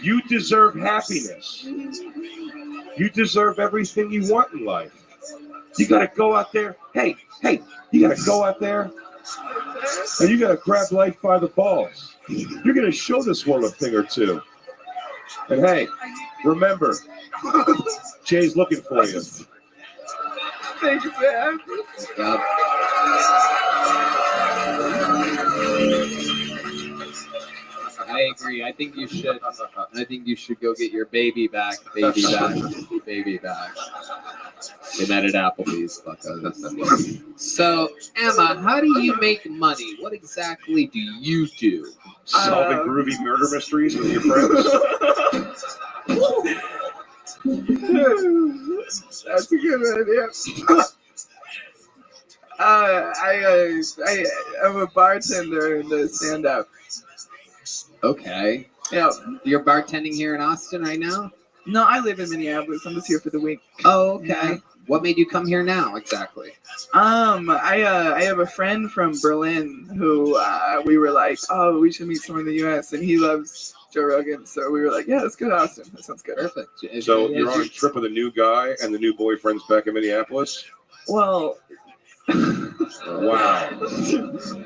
Speaker 12: You deserve happiness. You deserve everything you want in life. You gotta go out there. Hey, you gotta go out there and you gotta grab life by the balls. You're gonna show this world a thing or two. And hey, remember, Jay's looking for you.
Speaker 9: Thanks, man.
Speaker 2: I agree. I think you should. I think you should go get your baby back. Baby back. Baby back. They met at Applebee's. Fuckers. So, Emma, how do you make money? What exactly do you do?
Speaker 12: Solving groovy murder mysteries with your friends.
Speaker 9: That's a good idea. I'm a bartender in the stand-up.
Speaker 2: Okay.
Speaker 9: Yeah.
Speaker 2: You're bartending here in Austin right now?
Speaker 9: No, I live in Minneapolis. I'm just here for the week.
Speaker 2: Oh, okay.
Speaker 9: Yeah.
Speaker 2: What made you come here now, exactly?
Speaker 9: I have a friend from Berlin who we were like, oh, we should meet someone in the U.S. and he loves Joe Rogan, so we were like, yeah, let's go to Austin. That sounds good.
Speaker 2: Perfect.
Speaker 12: So you're on a trip with a new guy and the new boyfriend's back in Minneapolis?
Speaker 9: Well,
Speaker 12: Wow.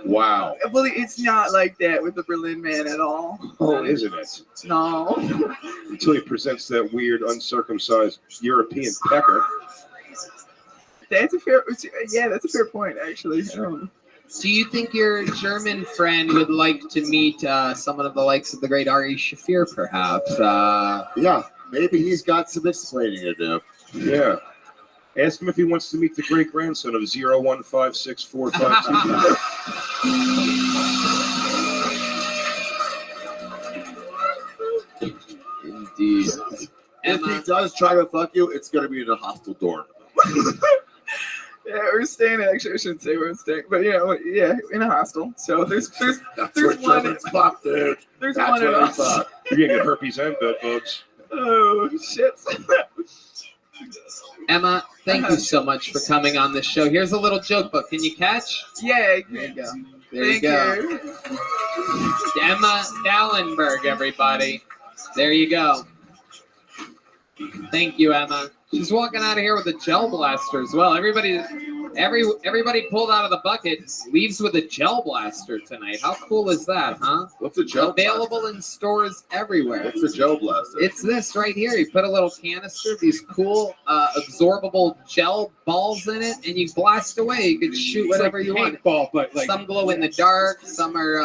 Speaker 9: well, it's not like that with the Berlin man at all.
Speaker 12: Oh, isn't it?
Speaker 9: No.
Speaker 12: Until he presents that weird uncircumcised European pecker.
Speaker 9: That's a fair point, actually.
Speaker 2: Do you think your German friend would like to meet someone of the likes of the great Ari Shaffir, perhaps?
Speaker 13: Yeah, maybe he's got some explaining to do.
Speaker 12: Yeah. Ask him if he wants to meet the great grandson of 0156452.
Speaker 2: Indeed.
Speaker 13: If he does try to fuck you, it's going to be in a hostile dorm.
Speaker 9: Yeah, we're staying. Actually, I shouldn't say where we're staying, but in a hostel. So there's
Speaker 13: That's
Speaker 9: one.
Speaker 13: Germans fuck, dude.
Speaker 9: There's
Speaker 13: That's
Speaker 9: one in
Speaker 13: where they
Speaker 9: us.
Speaker 13: fuck.
Speaker 12: You're going to get herpes and bed bugs.
Speaker 9: Oh shit.
Speaker 2: Emma, thank you so much for coming on this show. Here's a little joke book. Can you catch?
Speaker 9: Yeah.
Speaker 2: There you go. There
Speaker 9: Thank
Speaker 2: you go. Emma Dallenberg, everybody. There you go. Thank you, Emma. She's walking out of here with a gel blaster as well. Everybody pulled out of the bucket leaves with a gel blaster tonight. How cool is that, huh?
Speaker 13: What's a gel
Speaker 2: Available in stores everywhere.
Speaker 13: What's a gel blaster?
Speaker 2: It's this right here. You put a little canister of these cool absorbable gel balls in it, and you blast away. You can shoot whatever you want.
Speaker 17: Paintball, but like
Speaker 2: Some glow in the dark. Some are.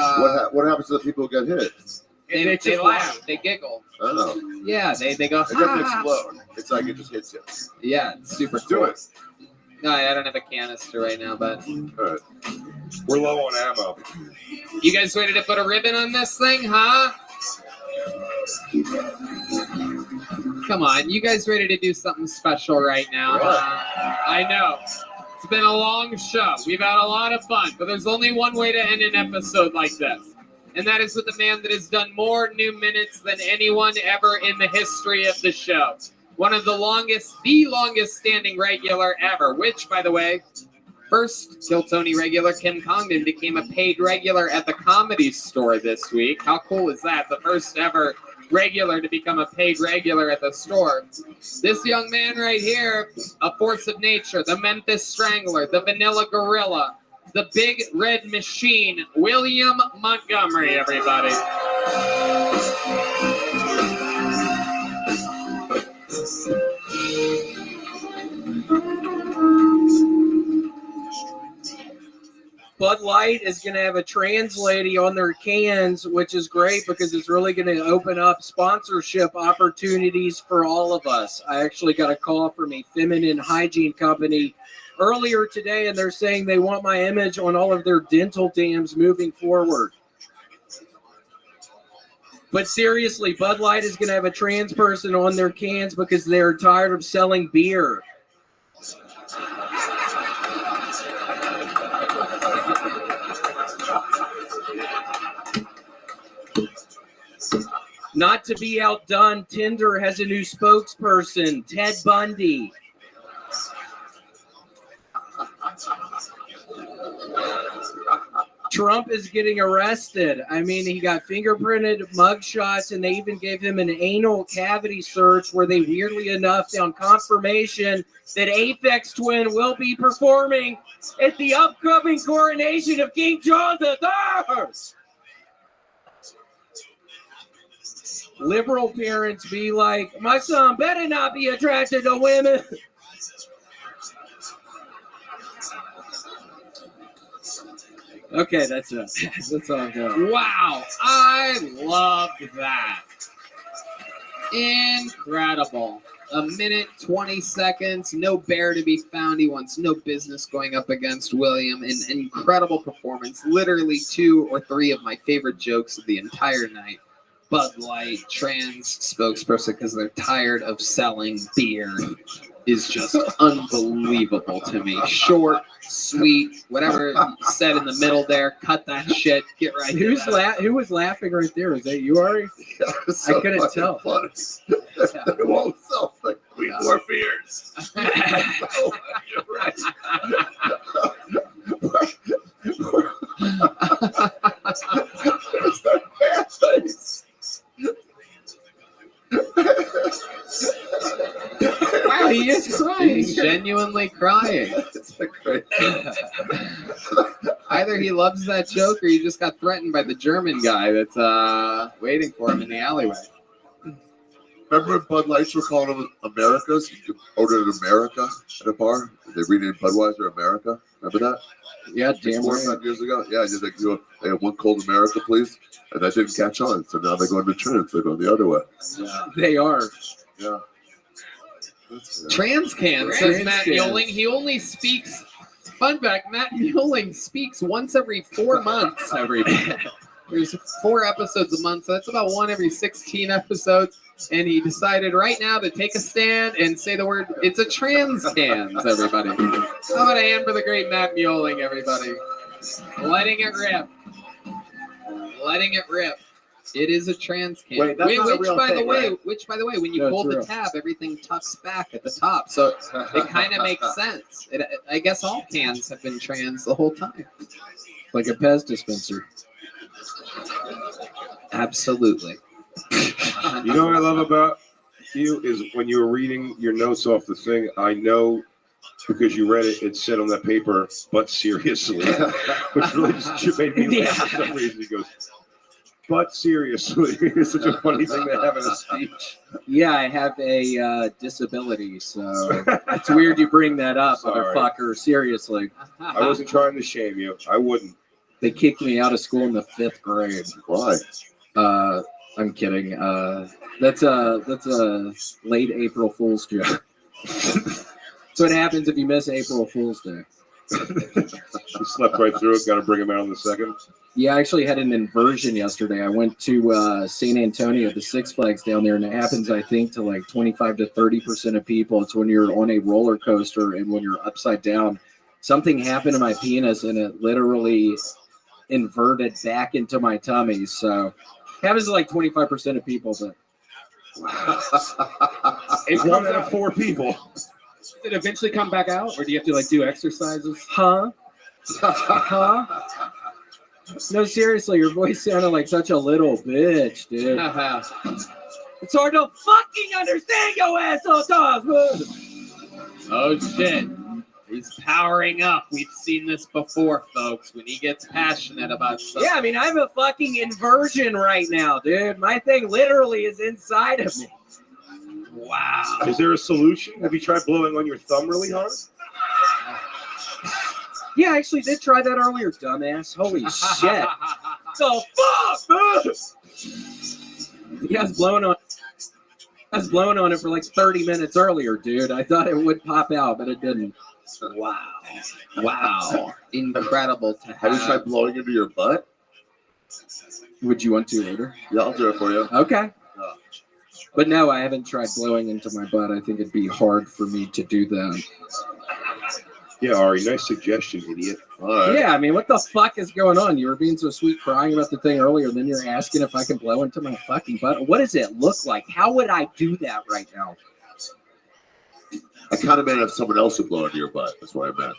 Speaker 13: What happens to the people who get hit?
Speaker 2: They laugh. They giggle.
Speaker 13: Oh.
Speaker 2: Yeah, they go.
Speaker 13: It doesn't explode. It's like it just hits you.
Speaker 2: Yeah, it's super
Speaker 13: Do
Speaker 2: cool.
Speaker 13: it.
Speaker 2: No, I don't have a canister right now, but
Speaker 13: All right.
Speaker 12: We're low on ammo.
Speaker 2: you guys ready to put a ribbon on this thing, huh? Come on, you guys ready to do something special right now? I know. It's been a long show. We've had a lot of fun, but there's only one way to end an episode like this. And that is with the man that has done more new minutes than anyone ever in the history of the show. One of the longest standing regular ever, which, by the way, first Kill Tony regular Kim Congdon became a paid regular at the Comedy Store this week. How cool is that? The first ever regular to become a paid regular at the store. This young man right here, a force of nature, the Memphis Strangler, the Vanilla Gorilla, the Big Red Machine, William Montgomery, everybody.
Speaker 9: Bud Light is going to have a trans lady on their cans, which is great because it's really going to open up sponsorship opportunities for all of us. I actually got a call from a feminine hygiene company earlier today, and they're saying they want my image on all of their dental dams moving forward. But seriously, Bud Light is going to have a trans person on their cans because they're tired of selling beer. Not to be outdone, Tinder has a new spokesperson, Ted Bundy. Trump is getting arrested. I mean, he got fingerprinted mugshots, and they even gave him an anal cavity search where they, weirdly enough, found confirmation that Aphex Twin will be performing at the upcoming coronation of King Charles III. Liberal parents be like, my son better not be attracted to women. Okay, that's it. That's all I'm doing.
Speaker 2: Wow, I love that. Incredible. 1:20, no bear to be found. He wants no business going up against William. An incredible performance. Literally 2 or 3 of my favorite jokes of the entire night. Bud Light, trans spokesperson because they're tired of selling beer is just unbelievable to me. Short, sweet, whatever said in the middle there, cut that shit, get right
Speaker 9: Who was laughing right there? Is that you, Ari?
Speaker 13: So
Speaker 9: I couldn't tell.
Speaker 13: Funny. They won't sell like 3 more beers. Oh, you're right. It's that bad face.
Speaker 2: Wow, he is crying. He's genuinely crying.
Speaker 13: It's a great.
Speaker 2: Either he loves that joke or he just got threatened by the German guy that's waiting for him in the alleyway.
Speaker 13: Remember when Bud Lights were calling them Americas? You ordered America at a bar. They renamed Budweiser America. Remember that?
Speaker 9: Yeah, damn
Speaker 13: 4 or
Speaker 9: right.
Speaker 13: 5 years ago. Yeah, just like, they have one called America, please. And that didn't catch on. So now they're going to trans. They're going the other way.
Speaker 9: Yeah. They are.
Speaker 13: Yeah.
Speaker 2: Trans can, says Matt Mueling. He only speaks. Fun fact: Matt Mueling speaks once every 4 months. There's 4 episodes a month, so that's about 1 every 16 episodes. And he decided right now to take a stand and say the word. It's a trans cans, everybody. How about a hand for the great Matt Mueling, everybody? Letting it rip. Letting it rip. It is a trans can.
Speaker 7: Wait, that's not a
Speaker 2: which,
Speaker 7: real
Speaker 2: by
Speaker 7: thing,
Speaker 2: the way,
Speaker 7: right?
Speaker 2: which, by the way, when you
Speaker 9: No,
Speaker 2: pull
Speaker 9: it's
Speaker 2: the
Speaker 9: real.
Speaker 2: tab, everything tucks back at the top, so it kind of makes sense. I guess all cans have been trans the whole time.
Speaker 9: Like a Pez dispenser.
Speaker 2: Absolutely.
Speaker 12: You know what I love about you is when you were reading your notes off the thing, I know because you read it, it said on that paper, but seriously, which really just made me laugh for some reason. He goes, but seriously, it's such a funny thing to have in a speech.
Speaker 9: Yeah, I have a disability, so it's weird you bring that up,
Speaker 12: Sorry.
Speaker 9: motherfucker. Seriously.
Speaker 12: I wasn't trying to shame you. I wouldn't.
Speaker 9: They kicked me out of school in the 5th grade.
Speaker 13: Why?
Speaker 9: I'm kidding. That's a late April Fool's joke. That's what happens if you miss April Fool's Day.
Speaker 12: You slept right through it. Got to bring him out on the second.
Speaker 9: Yeah, I actually had an inversion yesterday. I went to San Antonio, the Six Flags down there, and it happens, I think, to like 25 to 30% of people. It's when you're on a roller coaster and when you're upside down. Something happened to my penis, and it literally inverted back into my tummy. So it happens to like 25% of people, but
Speaker 12: It's 1 out of 4 people.
Speaker 17: Did it eventually come back out, or do you have to like do exercises?
Speaker 9: Huh? No, seriously, your voice sounded like such a little bitch, dude. It's hard to fucking understand your asshole talk, man.
Speaker 2: Oh shit. He's powering up. We've seen this before, folks. When he gets passionate about something.
Speaker 9: Yeah, I mean, I have a fucking inversion right now, dude. My thing literally is inside of me.
Speaker 2: Wow.
Speaker 12: Is there a solution? Have you tried blowing on your thumb really hard?
Speaker 6: Yeah, I actually did try that earlier, dumbass. Holy shit. The fuck? Yeah, I was blowing on it for like 30 minutes earlier, dude. I thought it would pop out, but it didn't.
Speaker 2: Wow. Wow. Incredible to
Speaker 13: Have you tried blowing into your butt?
Speaker 6: Would you want to later?
Speaker 13: Yeah, I'll do it for you.
Speaker 6: Okay. But no, I haven't tried blowing into my butt. I think it'd be hard for me to do that.
Speaker 12: Yeah, Ari, nice suggestion, idiot.
Speaker 6: Yeah, I mean, what the fuck is going on? You were being so sweet crying about the thing earlier, then you're asking if I can blow into my fucking butt. What does it look like? How would I do that right now?
Speaker 13: I kind of meant if someone else would blow into your butt. That's what I meant.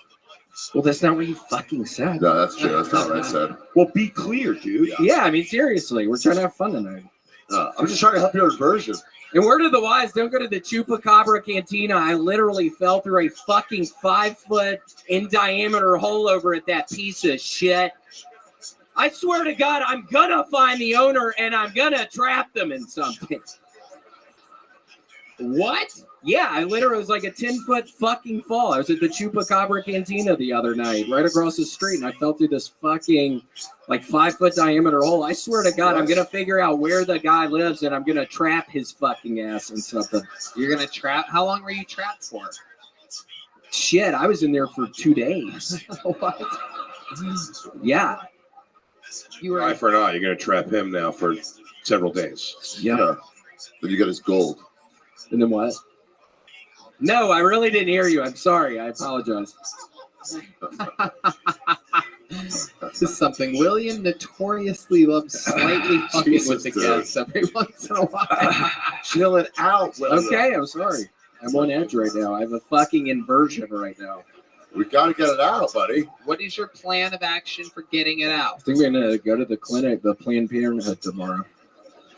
Speaker 6: Well, that's not what you fucking said.
Speaker 13: No, that's true. That's not what I said.
Speaker 12: Well, be clear, dude.
Speaker 6: Yeah, I mean, seriously, we're trying to have fun tonight.
Speaker 13: I'm just trying to help your version.
Speaker 6: And word of the wise, don't go to the Chupacabra Cantina. I literally fell through a fucking 5-foot in diameter hole over at that piece of shit. I swear to God, I'm gonna find the owner and I'm gonna trap them in something. What? Yeah, I literally was like a 10-foot fucking fall. I was at the Chupacabra Cantina the other night, right across the street, and I fell through this fucking like 5-foot diameter hole. I swear to God, I'm gonna figure out where the guy lives and I'm gonna trap his fucking ass in something.
Speaker 2: You're gonna trap? How long were you trapped for?
Speaker 6: Shit, I was in there for 2 days.
Speaker 2: What?
Speaker 6: Yeah.
Speaker 2: You were
Speaker 12: Eye for an eye. You're going to trap him now for several days.
Speaker 6: Yeah.
Speaker 13: Then you got his gold.
Speaker 6: And then what? No, I really didn't hear you. I'm sorry. I apologize.
Speaker 2: This is something William notoriously loves slightly fucking with the guests every once in a while.
Speaker 13: Chill it out, William.
Speaker 6: Okay, I'm sorry. I'm on edge right now. I have a fucking inversion right now.
Speaker 13: We got to get it out, buddy.
Speaker 2: What is your plan of action for getting it out?
Speaker 6: I think we're going to go to the clinic, the Planned Parenthood tomorrow.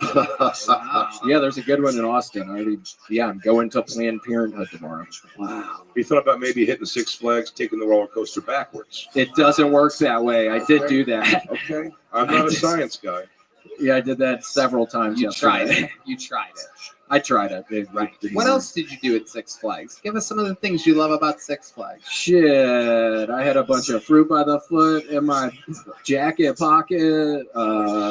Speaker 6: Yeah, there's a good one in Austin. I'm going to Planned Parenthood tomorrow.
Speaker 12: Wow. You thought about maybe hitting Six Flags, taking the roller coaster backwards.
Speaker 6: It doesn't work that way. I did do that.
Speaker 12: Okay. I'm not a science guy.
Speaker 6: Yeah, I did that several times.
Speaker 2: You tried it. You tried it.
Speaker 6: I tried it.
Speaker 2: What else did you do at Six Flags? Give us some of the things you love about Six Flags.
Speaker 6: Shit. I had a bunch of fruit by the foot in my jacket pocket.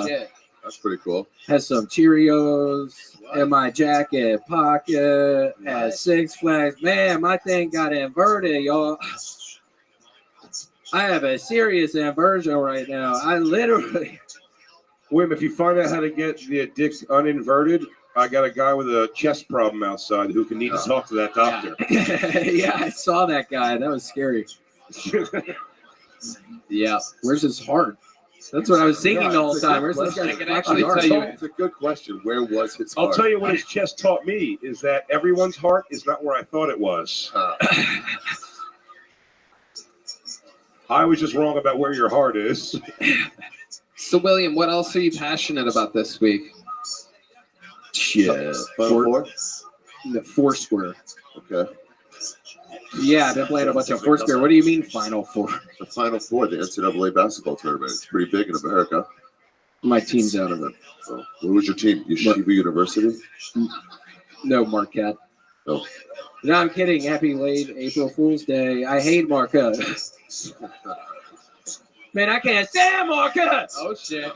Speaker 2: Shit.
Speaker 13: That's pretty cool.
Speaker 6: Has some Cheerios in my jacket pocket at Six Flags. Man, my thing got inverted, y'all. I have a serious inversion right now. I literally...
Speaker 12: William, if you find out how to get the dick uninverted, I got a guy with a chest problem outside who can need to talk to that doctor.
Speaker 6: Yeah, I saw that guy. That was scary. Yeah. Where's his heart? That's what I was thinking the whole time. Where's this guy?
Speaker 2: I can actually tell you.
Speaker 13: It's a good question. Where was his
Speaker 12: I'll
Speaker 13: heart?
Speaker 12: tell you what his chest taught me is that everyone's heart is not where I thought it was. I was just wrong about where your heart is.
Speaker 2: So, William, what else are you passionate about this week?
Speaker 6: Shit. Foursquare.
Speaker 13: Okay.
Speaker 6: Yeah, I've been playing a bunch of Foursquare. What do you mean Final Four?
Speaker 13: The Final Four, the NCAA basketball tournament. It's pretty big in America.
Speaker 6: My team's out of it.
Speaker 13: Oh, what was your team? Yeshiva University?
Speaker 6: No, Marquette.
Speaker 13: Oh.
Speaker 6: No, I'm kidding. Happy late April Fool's Day. I hate Marquette. Man, I can't stand Marquette.
Speaker 2: Oh, shit.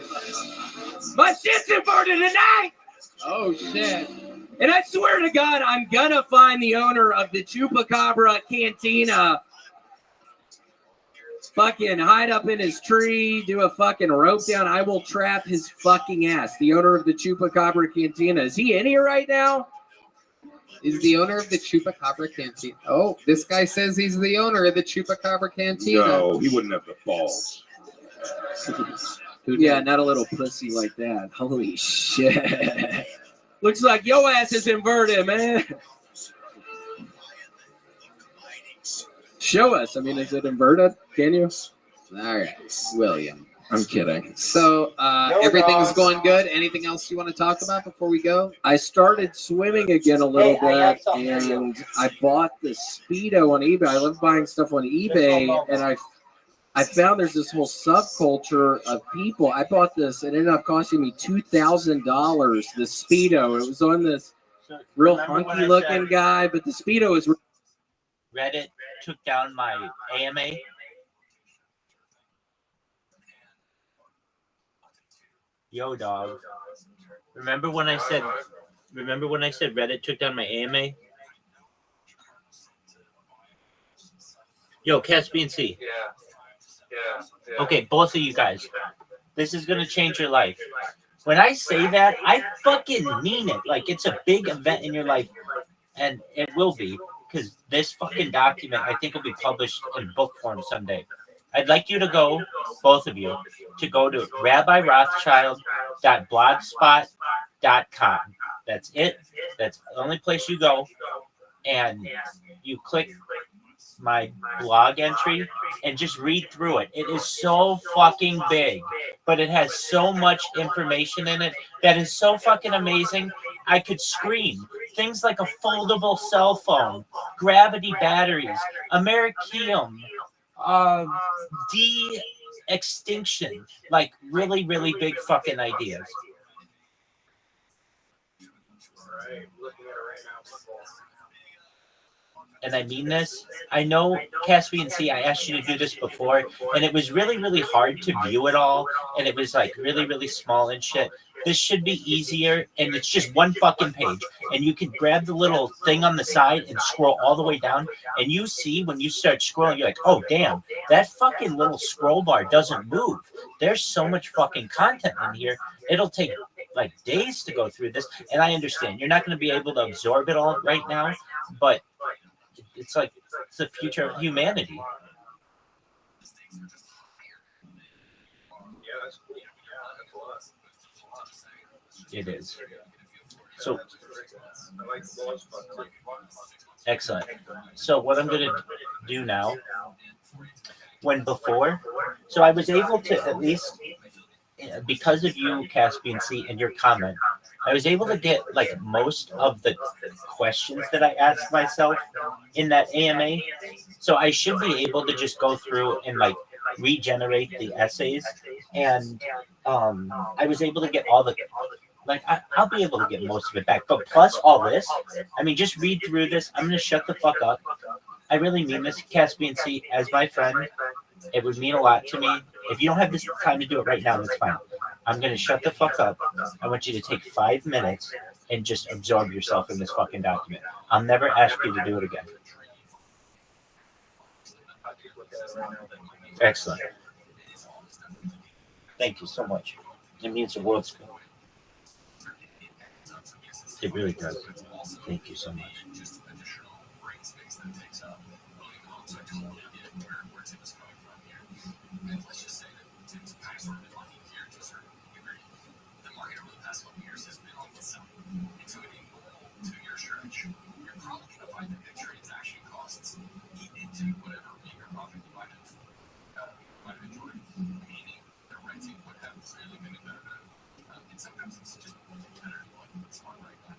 Speaker 6: My shit's inverted tonight.
Speaker 2: Oh, shit.
Speaker 6: And I swear to God, I'm going to find the owner of the Chupacabra Cantina. Fucking hide up in his tree, do a fucking rope down. I will trap his fucking ass. The owner of the Chupacabra Cantina. Is he in here right now?
Speaker 2: Is the owner of the Chupacabra Cantina. Oh, this guy says he's the owner of the Chupacabra Cantina.
Speaker 12: No, he wouldn't have the balls.
Speaker 6: Yeah, not a little pussy like that. Holy shit. Looks like your ass is inverted, man. Show us. I mean, is it inverted? Can you?
Speaker 2: All right, William.
Speaker 6: I'm kidding.
Speaker 2: So everything's going good. Anything else you want to talk about before we go?
Speaker 6: I started swimming again a little bit, and I bought the Speedo on eBay. I love buying stuff on eBay, and I found there's this whole subculture of people. I bought this. It ended up costing me $2,000. The Speedo. It was on this real hunky-looking guy, but the Speedo is.
Speaker 4: Reddit took down my AMA. Yo, dog. Remember when I said Reddit took down my AMA? Yo, Caspian Sea.
Speaker 5: Yeah.
Speaker 4: Okay, both of you guys. This is gonna change your life. When I say that, I fucking mean it. Like it's a big event in your life, and it will be because this fucking document I think will be published in book form someday. I'd like you to go, both of you, to go to rabbirothschild.blogspot.com. That's it. That's the only place you go, and you click my blog entry and just read through it. It is so fucking big, but it has so much information in it that is so fucking amazing. I could scream things like a foldable cell phone, gravity batteries, Americium, de-extinction, like really, really big fucking ideas. And I mean this. I know, Caspian Sea, I asked you to do this before, and it was really, really hard to view it all, and it was like really, really small and shit. This should be easier, and it's just one fucking page, and you can grab the little thing on the side and scroll all the way down, and you see when you start scrolling, you're like, oh, damn, that fucking little scroll bar doesn't move. There's so much fucking content in here. It'll take like days to go through this, and I understand. You're not going to be able to absorb it all right now, but it's like it's the future of humanity. It is. So excellent. So what I'm going to do now, so I was able to at least, because of you, Caspian Sea, and your comment, I was able to get like most of the questions that I asked myself in that AMA. So I should be able to just go through and like regenerate the essays. And I was able to get all the, like, I'll be able to get most of it back. But plus all this, I mean, just read through this. I'm going to shut the fuck up. I really mean this, Caspian Sea, as my friend. It would mean a lot to me. If you don't have this time to do it right now, that's fine. I'm going to shut the fuck up. I want you to take 5 minutes and just absorb yourself in this fucking document. I'll never ask you to do it again. Excellent. Thank you so much. It means the world to me. It really does. Thank you so much.
Speaker 5: Let's just say that Tim's kind of sort of been lucky here to a certain degree. The market over the past couple of years has been on itself. Into an 2-year stretch, you're probably going to find that the transaction costs eat into whatever meager profit you might have enjoyed. Meaning, the renting would have clearly been a better move. And sometimes it's just better to look at smart right now.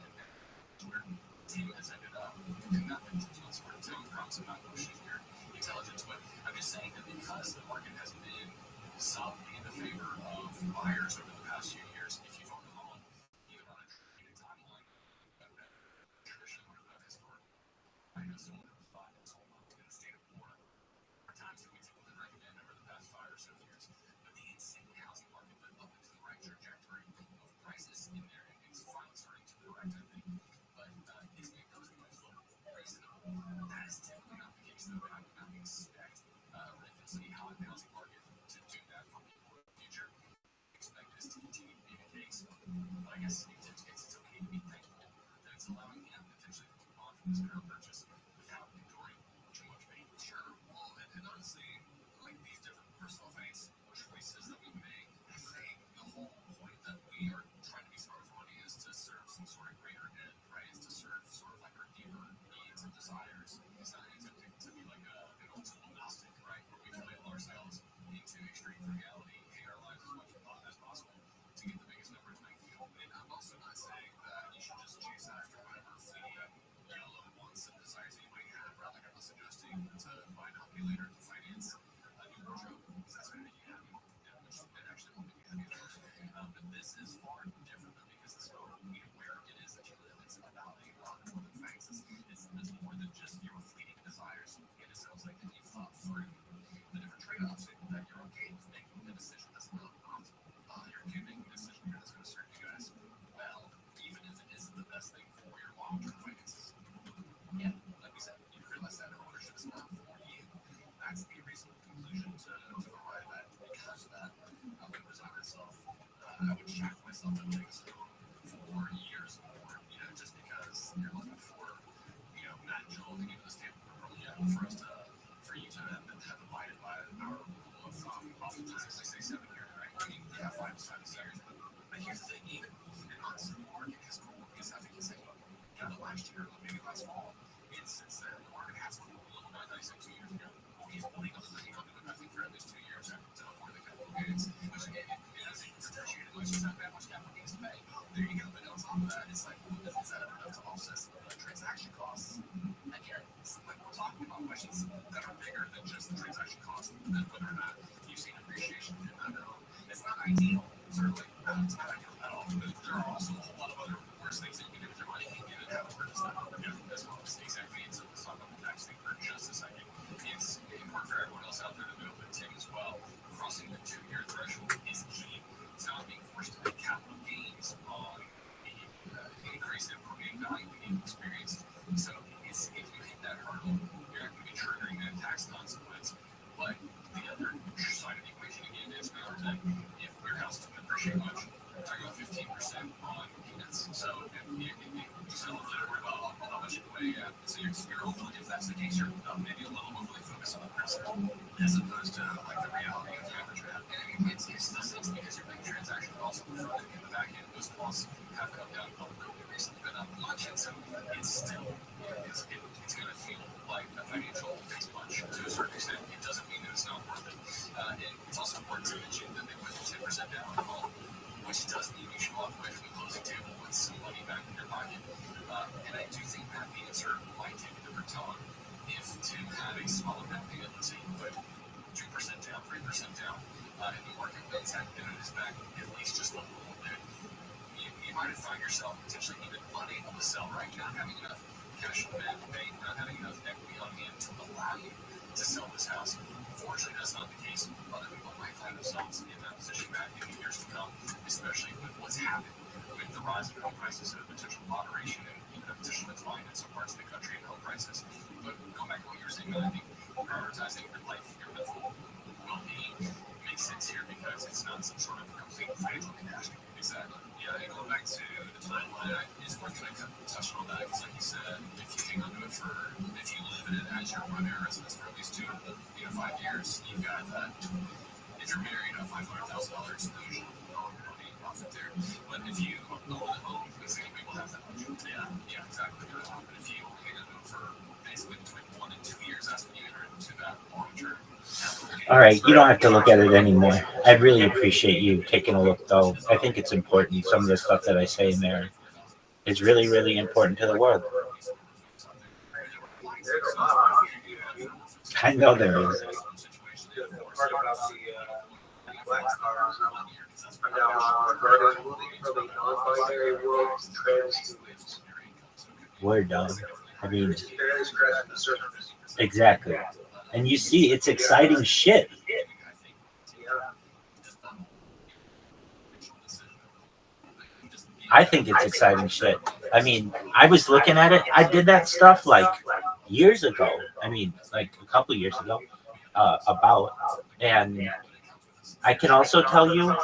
Speaker 5: Where Tim has ended up, and not that Tim's not smart, Tim promise I'm not pushing your intelligence, but I'm just saying that because the market has been solidly in the favor of buyers over the past few years, if you've owned a home, even on a trading timeline, traditionally would have historically. I know someone who's bought his home in the state of Florida. There are times that we typically recommend over the past 5 or so years, but the insane housing market went up into the right trajectory of prices in there, and it's finally starting to correct, I think. But it's been those who have reasonable. That is typically not the case, though, and I would not expect the housing market to do that for people in the future. I expect this to continue to be the case. But I guess in Tim's case, it's okay to be thankful that it's allowing him potentially to move on from his current purchase without enduring too much pain. Sure. Well, and honestly, like these different personal things, choices that we make, I think the whole point that we are trying to be smart with money is to serve some sort of greater end, right? It's to serve sort of like our deeper needs and desires. It's not attempting to be like an old school Gnostic, right? Where we flail ourselves into extreme frugality, hate our lives as much as possible to get the biggest number to make deal. And I'm also not saying that you should just chase after whatever fleeting, wants and desires that you might have, right? Like I'm not suggesting to buy an calculator to finance a new wardrobe, because that's going to make you happy, which it actually will make you happy. But this is far different though, because it's about where it is that you live. It's about a lot more than facts. It's more than just your fleeting desires. And it sounds like that you thought through the different trade-offs, that you're okay with making a decision that's not optimal. You're okay making a decision I would shack myself in things for years more, just because you're looking for, Matt and Joel to get to the state where we're really at for you to have abided by our rule of oftentimes they say 7 years, right? I mean, yeah, 5 to 7 years. But here's the thing, even and honestly, the market has cooled because I think it's like, last year, maybe last fall, and since then, the market has cooled a little bit. I said 2 years ago. Well, he's only doing nothing for at least 2 years before the capital gains, which again, it has depreciated, which is not that much capital gains to pay. There you go. But on top of that, it's like, is that enough to offset the transaction costs? Again, we're talking about questions that are bigger than just the transaction costs, than whether or not you've seen appreciation. It's not ideal, certainly. It's not ideal at all. But there are also a whole lot of other worse things that you can do with your money and have it work as well. Exactly. And so let's talk about the tax thing for just a second. It's important for everyone else out there to know, but Tim as well. Crossing the 2-year threshold is key. It's not being forced to make capital gains on the increase in property value that you've experienced. So if you hit that hurdle, you're not going to be triggering that tax consequence. But the other side of the equation again is that if your house doesn't appreciate much, we're talking about 15% on Guinness. So you still have to worry about how much you weigh. So you're hopefully, if that's the case, you're maybe a little overly focused on the principle as opposed to like the reality of the average man. And it still stinks because you're making transaction costs on the front end and the back end. Those costs have come down a little bit recently, but not much. And so it's still, it's going to feel like a financial face punch to a certain extent. It doesn't mean that it's not worth it. And it's also important to mention that they went 10% down on home, which does mean you should walk away from the closing table with some money back in your pocket. And I do think that the answer might take a different tone if to have a smaller down payment, let's say you put 2% down, 3% down, and the market rates had been at its back at least just a little bit. You might have found yourself potentially even unable to sell, right? Not having enough cash in the bank, not having enough equity on hand to allow you to sell this house. Fortunately, that's not the case. Other people might find themselves in that position back in the years to come, especially with what's happened with the rise of home prices and the potential moderation and even a potential decline in some parts of the country in home prices. But going back to what you were saying, I think prioritizing your life, your mental well-being makes sense here because it's not some sort of complete financial catastrophe. Exactly. Yeah, and going back to the timeline, it's worth kind of touching on that because, like you said, if you hang on to it if you live in it as your primary residence for at least 5 years, you've got that. If you're married, a $500,000 exclusion on the profit there. But if you own a home, the same people have that much. Yeah, exactly. But if you only hang on to it for basically between 1 and 2 years, that's when you enter into that long term.
Speaker 4: All right, you don't have to look at it anymore. I really appreciate you taking a look, though. I think it's important. Some of the stuff that I say in there is really, really important to the world. I know there is. Word, dog. I mean, exactly. And you see, it's exciting shit. I think it's exciting shit. I mean, I was looking at it. I did that stuff like years ago. I mean, like a couple years ago, and I can also tell you,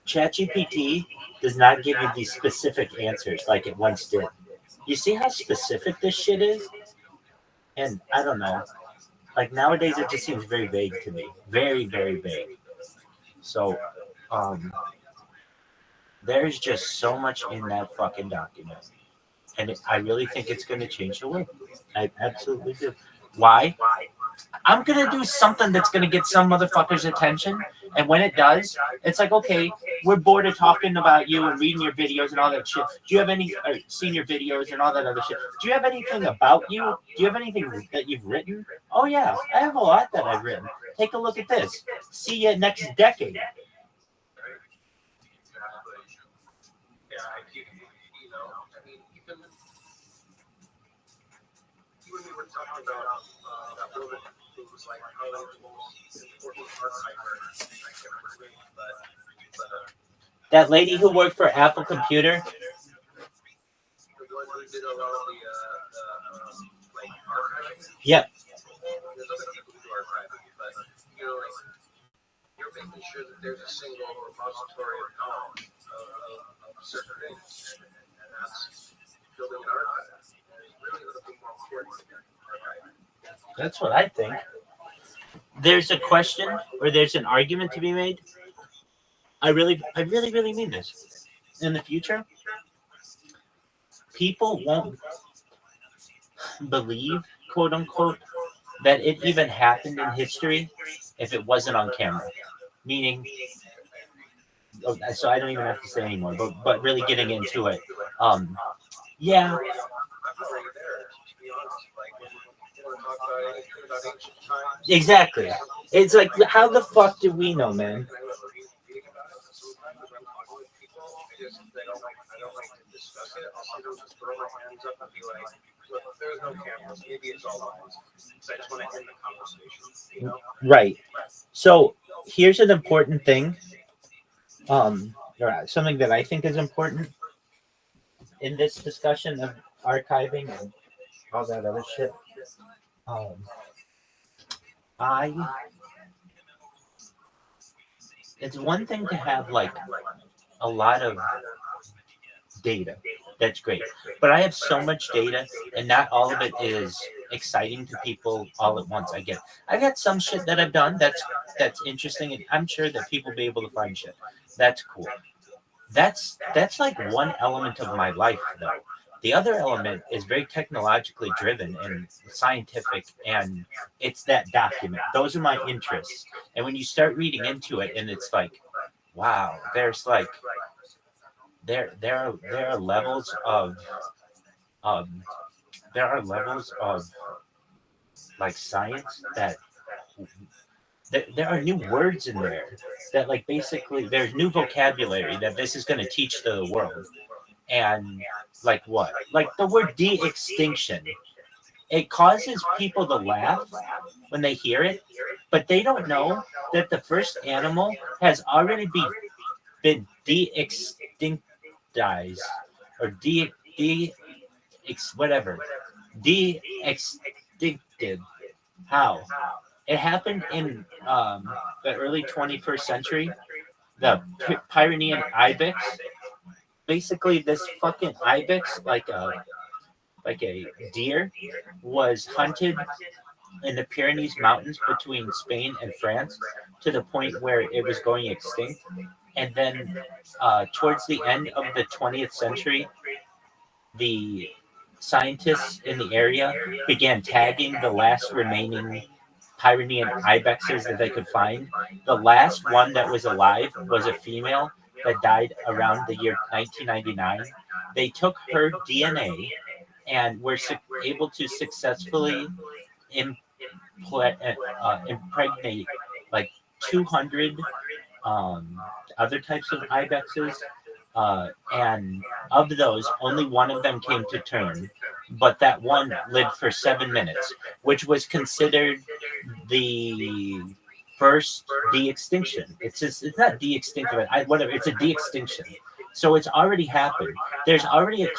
Speaker 4: ChatGPT does not give you these specific answers like it once did. You see how specific this shit is? And I don't know. Like nowadays, it just seems very vague to me. Very, very vague. So, there's just so much in that fucking document. And I really think it's going to change the world. I absolutely do. Why? I'm going to do something that's going to get some motherfucker's attention. And when it does, it's like, okay, we're bored of talking about you and reading your videos and all that shit. Do you have any, seen your videos and all that other shit? Do you have anything about you? Do you have anything that you've written? Oh, yeah, I have a lot that I've written. Take a look at this. See you next decade.
Speaker 3: Talking about that woman who was like, oh, important
Speaker 4: that lady who worked for Apple Computer.
Speaker 3: The one who did a lot of the like archiving.
Speaker 4: Yep.
Speaker 3: There's other people who do archiving, but you know, like your
Speaker 8: making sure that there's a single repository of knowledge of certain things, and that's building an archive. There's really nothing more important than archive.
Speaker 4: That's what I think. There's a question or there's an argument to be made. I really mean this. In the future, people won't believe, quote unquote, that it even happened in history if it wasn't on camera. Meaning, so I don't even have to say anymore, but really getting into it. Yeah. Exactly. It's like, how the fuck do we know, man? Right. So here's an important thing. Or something that I think is important in this discussion of archiving and all that other shit. It's one thing to have like a lot of data. That's great. But I have so much data and not all of it is exciting to people all at once. I've got some shit that I've done that's interesting, and I'm sure that people will be able to find shit. That's cool. That's like one element of my life though. The other element is very technologically driven and scientific, and it's that document. Those are my interests. And when you start reading into it, and it's like, wow, there's like there are levels of like science that there are new words in there that like basically there's new vocabulary that this is going to teach the world. And like what? Like the word de-extinction. It causes people to laugh when they hear it, but they don't know that the first animal has already been de-extinctized or de-extincted. How? It happened in the early 21st century. The Pyrenean ibex. Basically, this fucking ibex, like a deer, was hunted in the Pyrenees Mountains between Spain and France to the point where it was going extinct. And then towards the end of the 20th century, the scientists in the area began tagging the last remaining Pyrenean ibexes that they could find. The last one that was alive was a female that died around the year 1999. They took her DNA and were able to successfully impregnate like 200 other types of ibexes. And of those, only one of them came to term, but that one lived for 7 minutes, which was considered the first de-extinction. It's not de-extinction, whatever. It's a de-extinction. So it's already happened. There's already a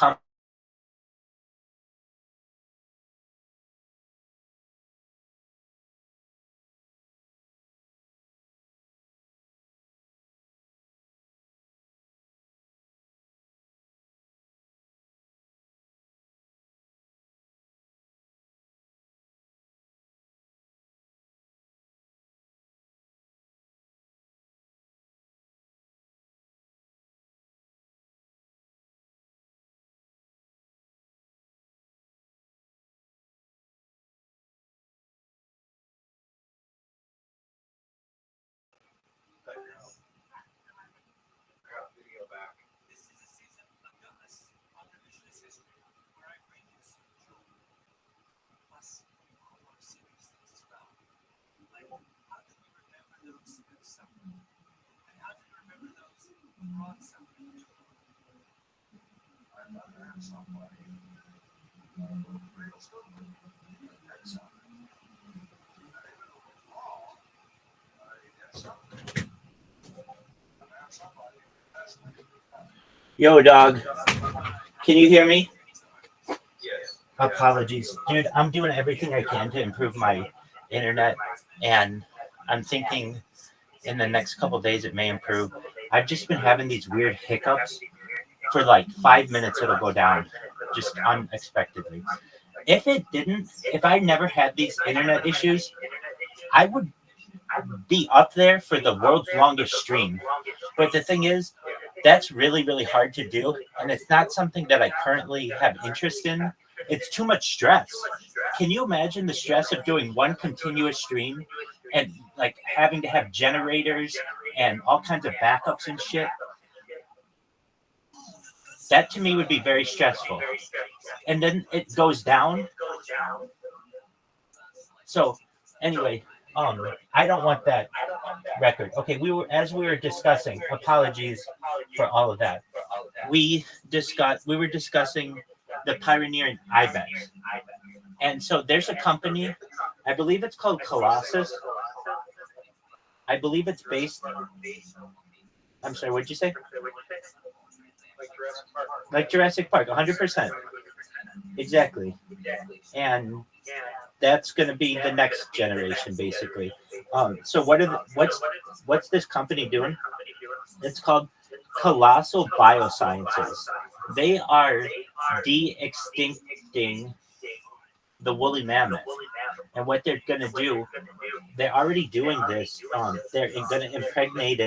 Speaker 4: Yo, dog. Can you hear me?
Speaker 8: Yes.
Speaker 4: Apologies. Dude, I'm doing everything I can to improve my internet, and I'm thinking in the next couple days it may improve. I've just been having these weird hiccups. For like 5 minutes, it'll go down just unexpectedly. If I never had these internet issues, I would be up there for the world's longest stream. But the thing is, that's really, really hard to do. And it's not something that I currently have interest in. It's too much stress. Can you imagine the stress of doing one continuous stream and like having to have generators and all kinds of backups and shit? That to me would be very stressful. And then it goes down. So anyway, I don't want that record. Okay, we were discussing, apologies for all of that. We were discussing the Pioneer ibex. And so there's a company, I believe it's called Colossus. I believe it's based. I'm sorry, what'd you say? Like Jurassic Park, 100%. Exactly. And that's going to be the next generation, basically. So what's this company doing? It's called Colossal Biosciences. They are de-extincting the woolly mammoth. And what they're going to do, they're already doing this. They're going to impregnate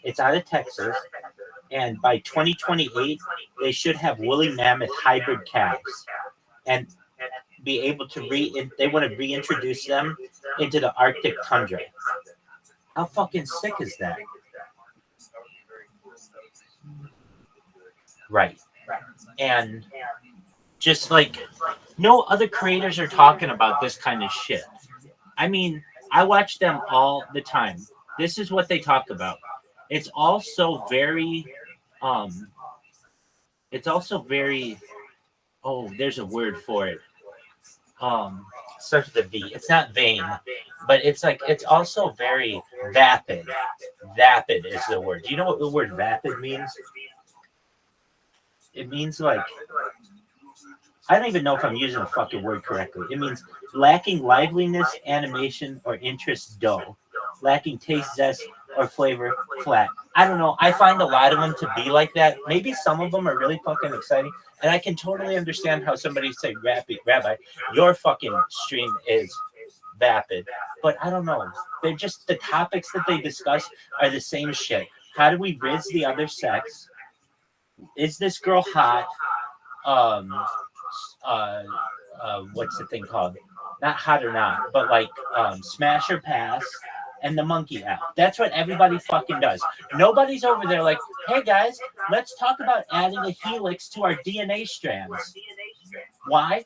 Speaker 4: it's out of Texas. And by 2028, they should have woolly mammoth hybrid calves and be able to they want to reintroduce them into the Arctic tundra. How fucking sick is that? Right. And just like no other creators are talking about this kind of shit. I mean, I watch them all the time. This is what they talk about. It's also very there's a word for it. Starts with a V. It's not vain, but it's also very vapid. Vapid is the word. Do you know what the word vapid means? It means like, I don't even know if I'm using the fucking word correctly. It means lacking liveliness, animation, or interest, dull. Lacking taste, zest, or flavor, flat. I don't know. I find a lot of them to be like that. Maybe some of them are really fucking exciting. And I can totally understand how somebody say, Rabbi, your fucking stream is vapid. But I don't know. They're just, the topics that they discuss are the same shit. How do we rizz the other sex? Is this girl hot? What's the thing called? Not hot or not, but like smash or pass. And the monkey app. That's what everybody fucking does. Nobody's over there like, hey guys, let's talk about adding a helix to our DNA strands. Why?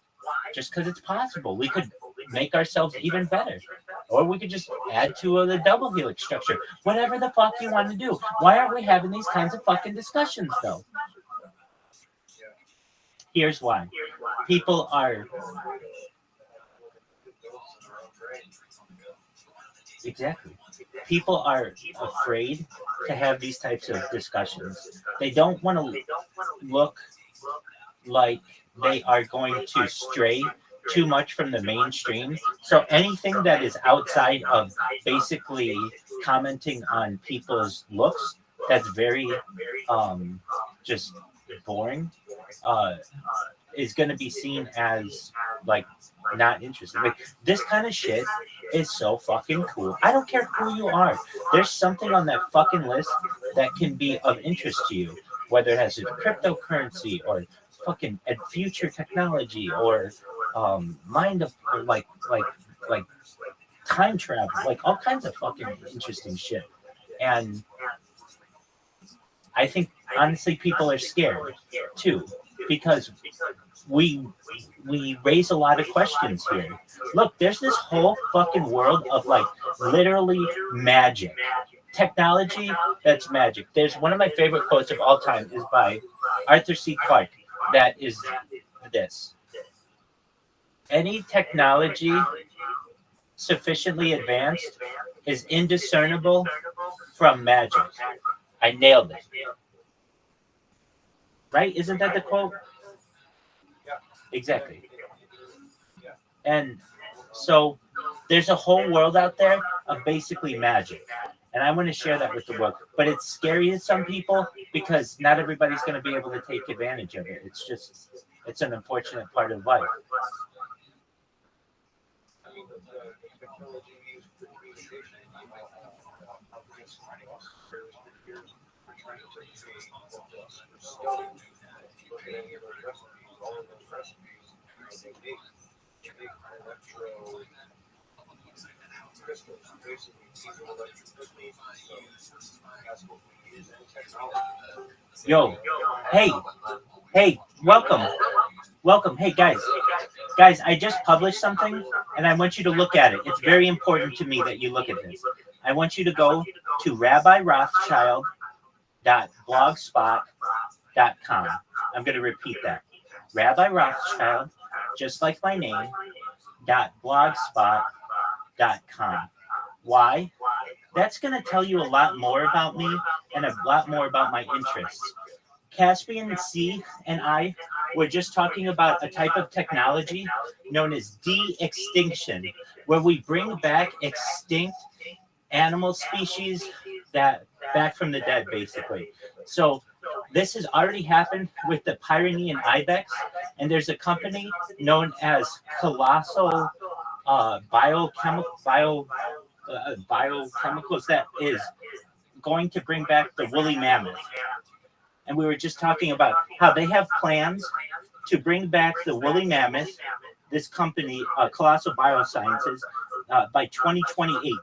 Speaker 4: Just because it's possible. We could make ourselves even better. Or we could just add to the double helix structure. Whatever the fuck you want to do. Why aren't we having these kinds of fucking discussions though? Here's why. People are... Exactly. People are afraid to have these types of discussions. They don't want to look like they are going to stray too much from the mainstream. So anything that is outside of basically commenting on people's looks, that's very just boring, is going to be seen as like not interesting. Like this kind of shit is so fucking cool. I don't care who you are. There's something on that fucking list that can be of interest to you, whether it has to do with cryptocurrency or fucking future technology or mind of or like time travel, like all kinds of fucking interesting shit. And I think honestly people are scared too, because we raise a lot of questions here. Look, there's this whole fucking world of like literally magic. Technology that's magic. There's one of my favorite quotes of all time is by Arthur C. Clarke. That is this. Any technology sufficiently advanced is indiscernible from magic. I nailed it. Right? Isn't that the quote? Exactly. And so there's a whole world out there of basically magic. And I want to share that with the world. But it's scary to some people because not everybody's going to be able to take advantage of it. It's an unfortunate part of life. Yo, hey, welcome. Hey, guys, I just published something, and I want you to look at it. It's very important to me that you look at this. I want you to go to rabbirothschild.blogspot.com. I'm going to repeat that. Rabbi Rothschild, just like my name, .blogspot.com. Why? That's going to tell you a lot more about me and a lot more about my interests. Caspian C and I were just talking about a type of technology known as de-extinction, where we bring back extinct animal species that back from the dead, basically. So this has already happened with the Pyrenean ibex, and there's a company known as Colossal Biochemicals that is going to bring back the woolly mammoth. And we were just talking about how they have plans to bring back the woolly mammoth, this company, Colossal Biosciences, by 2028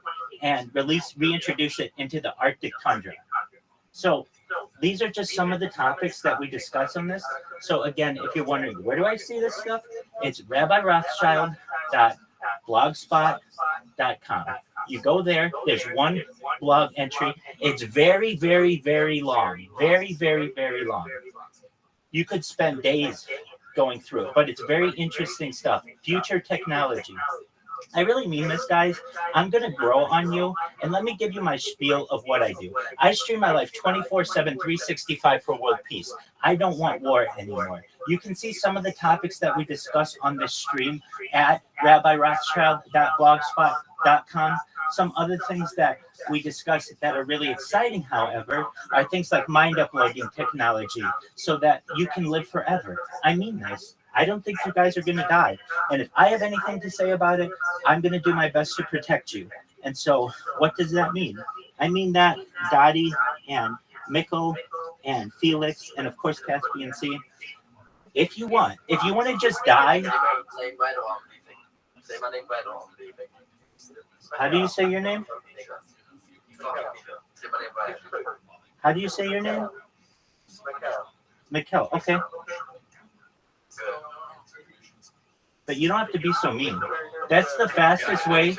Speaker 4: and reintroduce it into the Arctic tundra. So these are just some of the topics that we discuss on this. So again, if you're wondering, where do I see this stuff? It's rabbirothschild.blogspot.com. You go there, there's one blog entry. It's very, very, very long. Very, very, very long. You could spend days going through it, but it's very interesting stuff. Future technology. I really mean this, guys. I'm going to grow on you, and let me give you my spiel of what I do. I stream my life 24/7, 365 for world peace. I don't want war anymore. You can see some of the topics that we discuss on this stream at rabbirothschild.blogspot.com. Some other things that we discuss that are really exciting, however, are things like mind uploading technology so that you can live forever. I mean this. I don't think you guys are going to die. And if I have anything to say about it, I'm going to do my best to protect you. And so what does that mean? I mean that Dottie and Mikkel and Felix and, of course, Caspian C, if you want to just die. How do you say your name? How do you say your name? Mikkel. Okay. But you don't have to be so mean. That's the fastest way.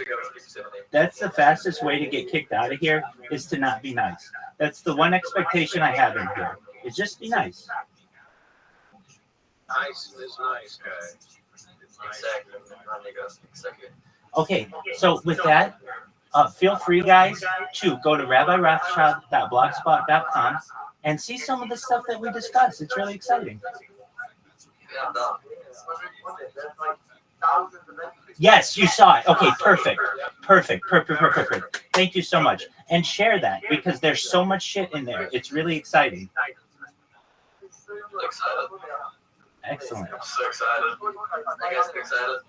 Speaker 4: That's the fastest way to get kicked out of here is to not be nice. That's the one expectation I have in here. Is just be nice.
Speaker 8: Nice is nice, guys. Exactly.
Speaker 4: Okay, so with that, feel free, guys, to go to rabbirothschild.blogspot.com and see some of the stuff that we discussed. It's really exciting. Yes, you saw it. Okay, perfect. Thank you so much. And share that because there's so much shit in there. It's really exciting. Excellent.
Speaker 8: I'm so excited. You guys are excited?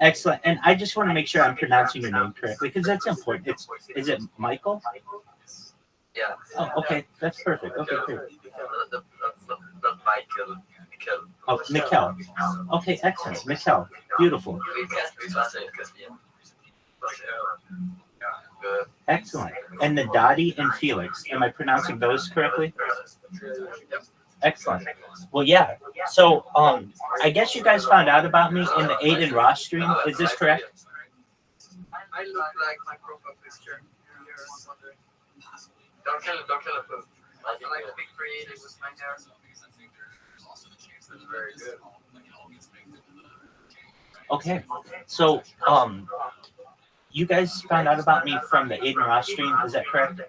Speaker 4: Excellent. And I just want to make sure I'm pronouncing your name correctly because that's important. Is it Michael?
Speaker 8: Yeah.
Speaker 4: Oh, okay. That's perfect. Okay, great.
Speaker 8: Michael.
Speaker 4: Oh, Mikkel. Okay, excellent. Mikkel. Beautiful. Excellent. And the Dottie and Felix. Am I pronouncing those correctly? Excellent. Well, yeah. So, I guess you guys found out about me in the Aiden Ross stream. Is this correct?
Speaker 8: I look like my profile picture. Don't kill it. I like to be creative with my hair. That's very good.
Speaker 4: Okay. So, you guys found out about me from the Aiden Ross stream. Is that correct?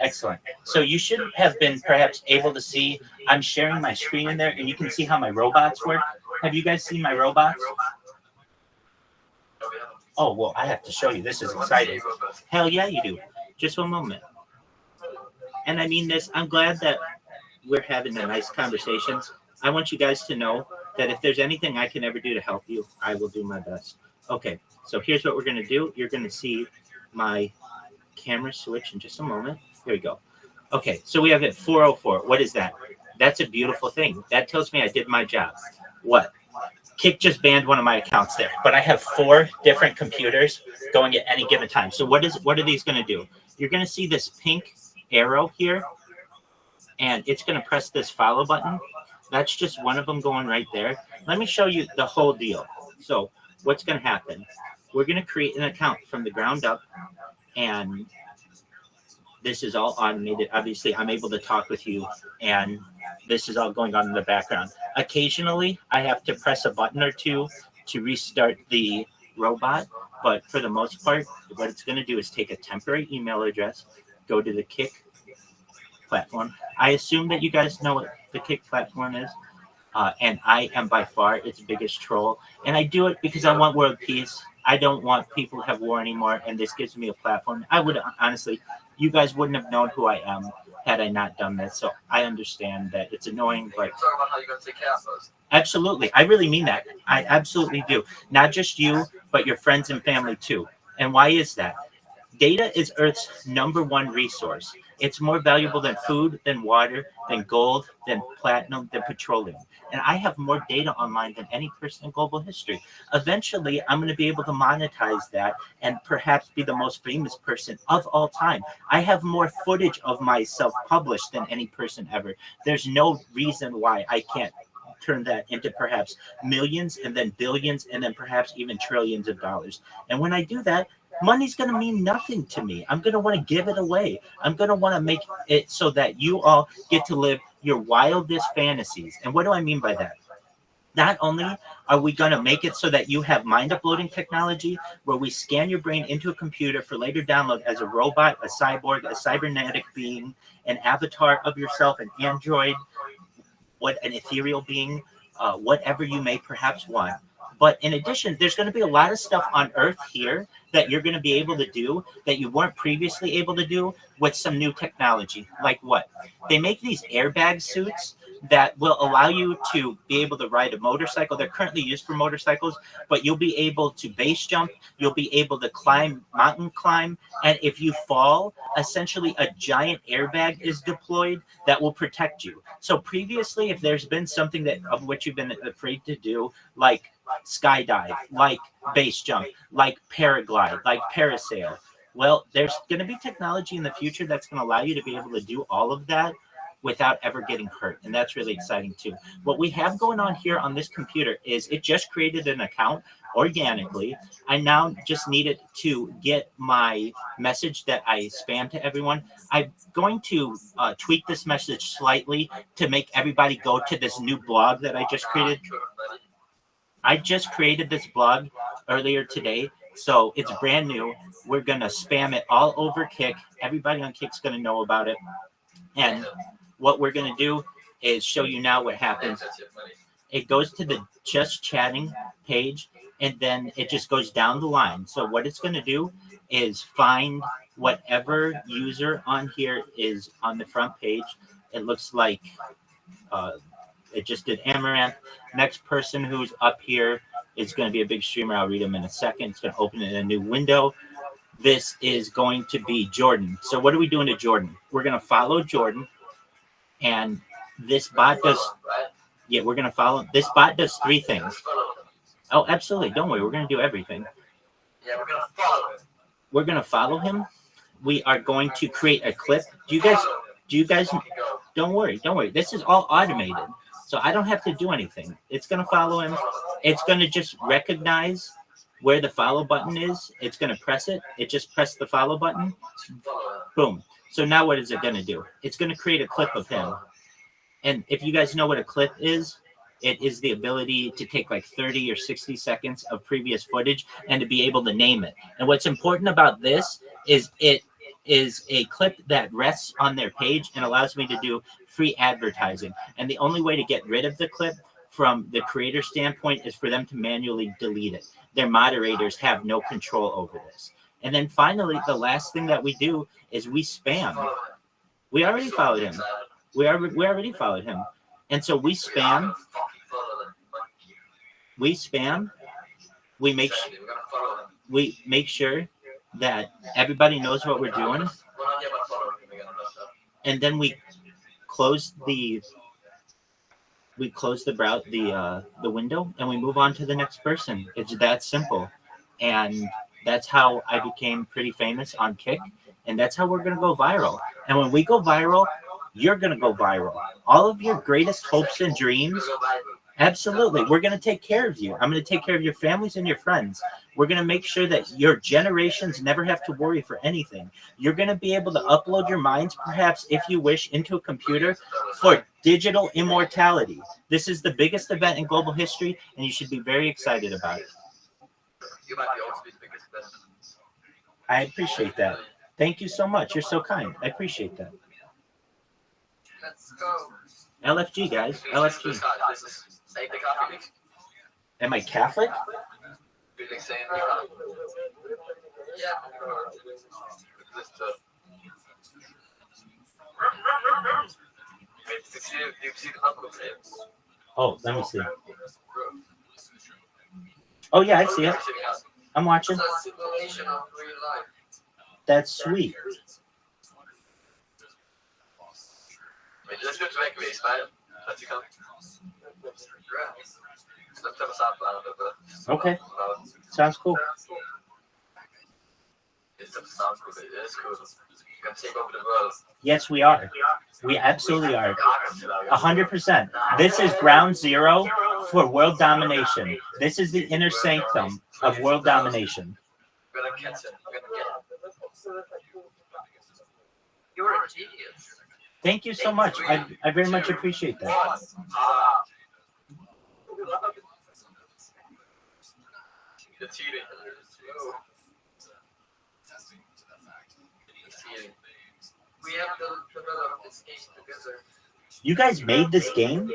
Speaker 4: Excellent. So you should have been perhaps able to see, I'm sharing my screen in there and you can see how my robots work. Have you guys seen my robots? Oh, well, I have to show you. This is exciting. Hell yeah, you do. Just one moment. And I mean this, I'm glad that we're having a nice conversations. I want you guys to know that if there's anything I can ever do to help you, I will do my best. Okay, so here's what we're going to do. You're going to see my camera switch in just a moment. Here we go. Okay, so we have it 404. What is that? That's a beautiful thing. That tells me I did my job. What? Kick just banned one of my accounts there, but I have 4 different computers going at any given time. So what are these going to do? You're going to see this pink arrow here, and it's going to press this follow button. That's just one of them going right there. Let me show you the whole deal. So what's going to happen? We're going to create an account from the ground up, and this is all automated. Obviously, I'm able to talk with you, and this is all going on in the background. Occasionally, I have to press a button or two to restart the robot, but for the most part, what it's going to do is take a temporary email address, go to the Kick platform. I assume that you guys know what the Kick platform is, and I am by far its biggest troll, and I do it because I want world peace. I don't want people to have war anymore, and this gives me a platform. I would honestly, you guys wouldn't have known who I am had I not done this. So I understand that it's annoying, but
Speaker 8: Talk about how you're going to take care of us.
Speaker 4: absolutely, I really mean that. I absolutely do. Not just you, but your friends and family too. And why is that? Data is Earth's #1 resource. It's more valuable than food, than water, than gold, than platinum, than petroleum. And I have more data online than any person in global history. Eventually, I'm going to be able to monetize that and perhaps be the most famous person of all time. I have more footage of myself published than any person ever. There's no reason why I can't turn that into perhaps millions and then billions and then perhaps even trillions of dollars. And when I do that, money's going to mean nothing to me. I'm going to want to give it away. I'm going to want to make it so that you all get to live your wildest fantasies. And what do I mean by that? Not only are we going to make it so that you have mind uploading technology where we scan your brain into a computer for later download as a robot, a cyborg, a cybernetic being, an avatar of yourself, an android, an ethereal being, whatever you may perhaps want. But in addition, there's going to be a lot of stuff on Earth here that you're going to be able to do that you weren't previously able to do with some new technology. Like what? They make these airbag suits that will allow you to be able to ride a motorcycle. They're currently used for motorcycles, but you'll be able to base jump. You'll be able to mountain climb. And if you fall, essentially a giant airbag is deployed that will protect you. So previously, if there's been something of which you've been afraid to do, like skydive, like base jump, like paraglide, like parasail, well, there's going to be technology in the future that's going to allow you to be able to do all of that without ever getting hurt. And that's really exciting too. What we have going on here on this computer is it just created an account organically. I now just needed to get my message that I spam to everyone. I'm going to tweak this message slightly to make everybody go to this new blog that I just created. I just created this blog earlier today, so it's brand new. We're going to spam it all over Kick. Everybody on Kick's going to know about it. And what we're going to do is show you now what happens. It goes to the just chatting page, and then it just goes down the line. So what it's going to do is find whatever user on here is on the front page. It looks like it just did Amaranth. Next person who's up here is going to be a big streamer. I'll read them in a second. It's going to open it in a new window. This is going to be Jordan. So what are we doing to Jordan? We're going to follow Jordan. And this bot does, yeah, we're going to follow. This bot does 3 things. Oh, absolutely. Don't worry. We're going to do everything.
Speaker 8: Yeah, we're going to follow him.
Speaker 4: We're going to follow him. We are going to create a clip. Do you guys, don't worry. This is all automated. So I don't have to do anything. It's going to follow him. It's going to just recognize where the follow button is. It's going to press it. It just pressed the follow button. Boom. So now what is it going to do? It's going to create a clip of him. And if you guys know what a clip is, it is the ability to take like 30 or 60 seconds of previous footage and to be able to name it. And what's important about this is it is a clip that rests on their page and allows me to do free advertising. And the only way to get rid of the clip from the creator standpoint is for them to manually delete it. their moderators have no control over this. And then finally, the last thing that we do is we spam. We already followed him. We already followed him. And so we spam. We spam. We make sure that everybody knows what we're doing. And then we close the window and we move on to the next person. It's that simple. And that's how I became pretty famous on Kick. And that's how we're going to go viral. And when we go viral, you're going to go viral. All of your greatest hopes and dreams, absolutely. We're going to take care of you. I'm going to take care of your families and your friends. We're going to make sure that your generations never have to worry for anything. You're going to be able to upload your minds, perhaps, if you wish, into a computer for digital immortality. This is the biggest event in global history, and you should be very excited about it.
Speaker 8: You might also be the biggest event.
Speaker 4: I appreciate that. Thank you so much. You're so kind. I appreciate that.
Speaker 8: Let's go.
Speaker 4: LFG, guys. LFG. Am I Catholic? Oh, let me see. Oh, yeah, I see it. I'm watching. That's sweet. Okay. Sounds cool. Yes, we are. We absolutely are. 100%. This is ground zero for world domination. This is the inner sanctum of world domination.
Speaker 8: You're a genius.
Speaker 4: Thank you so much. I very much appreciate that.
Speaker 8: We have to develop this game together.
Speaker 4: You guys made this game?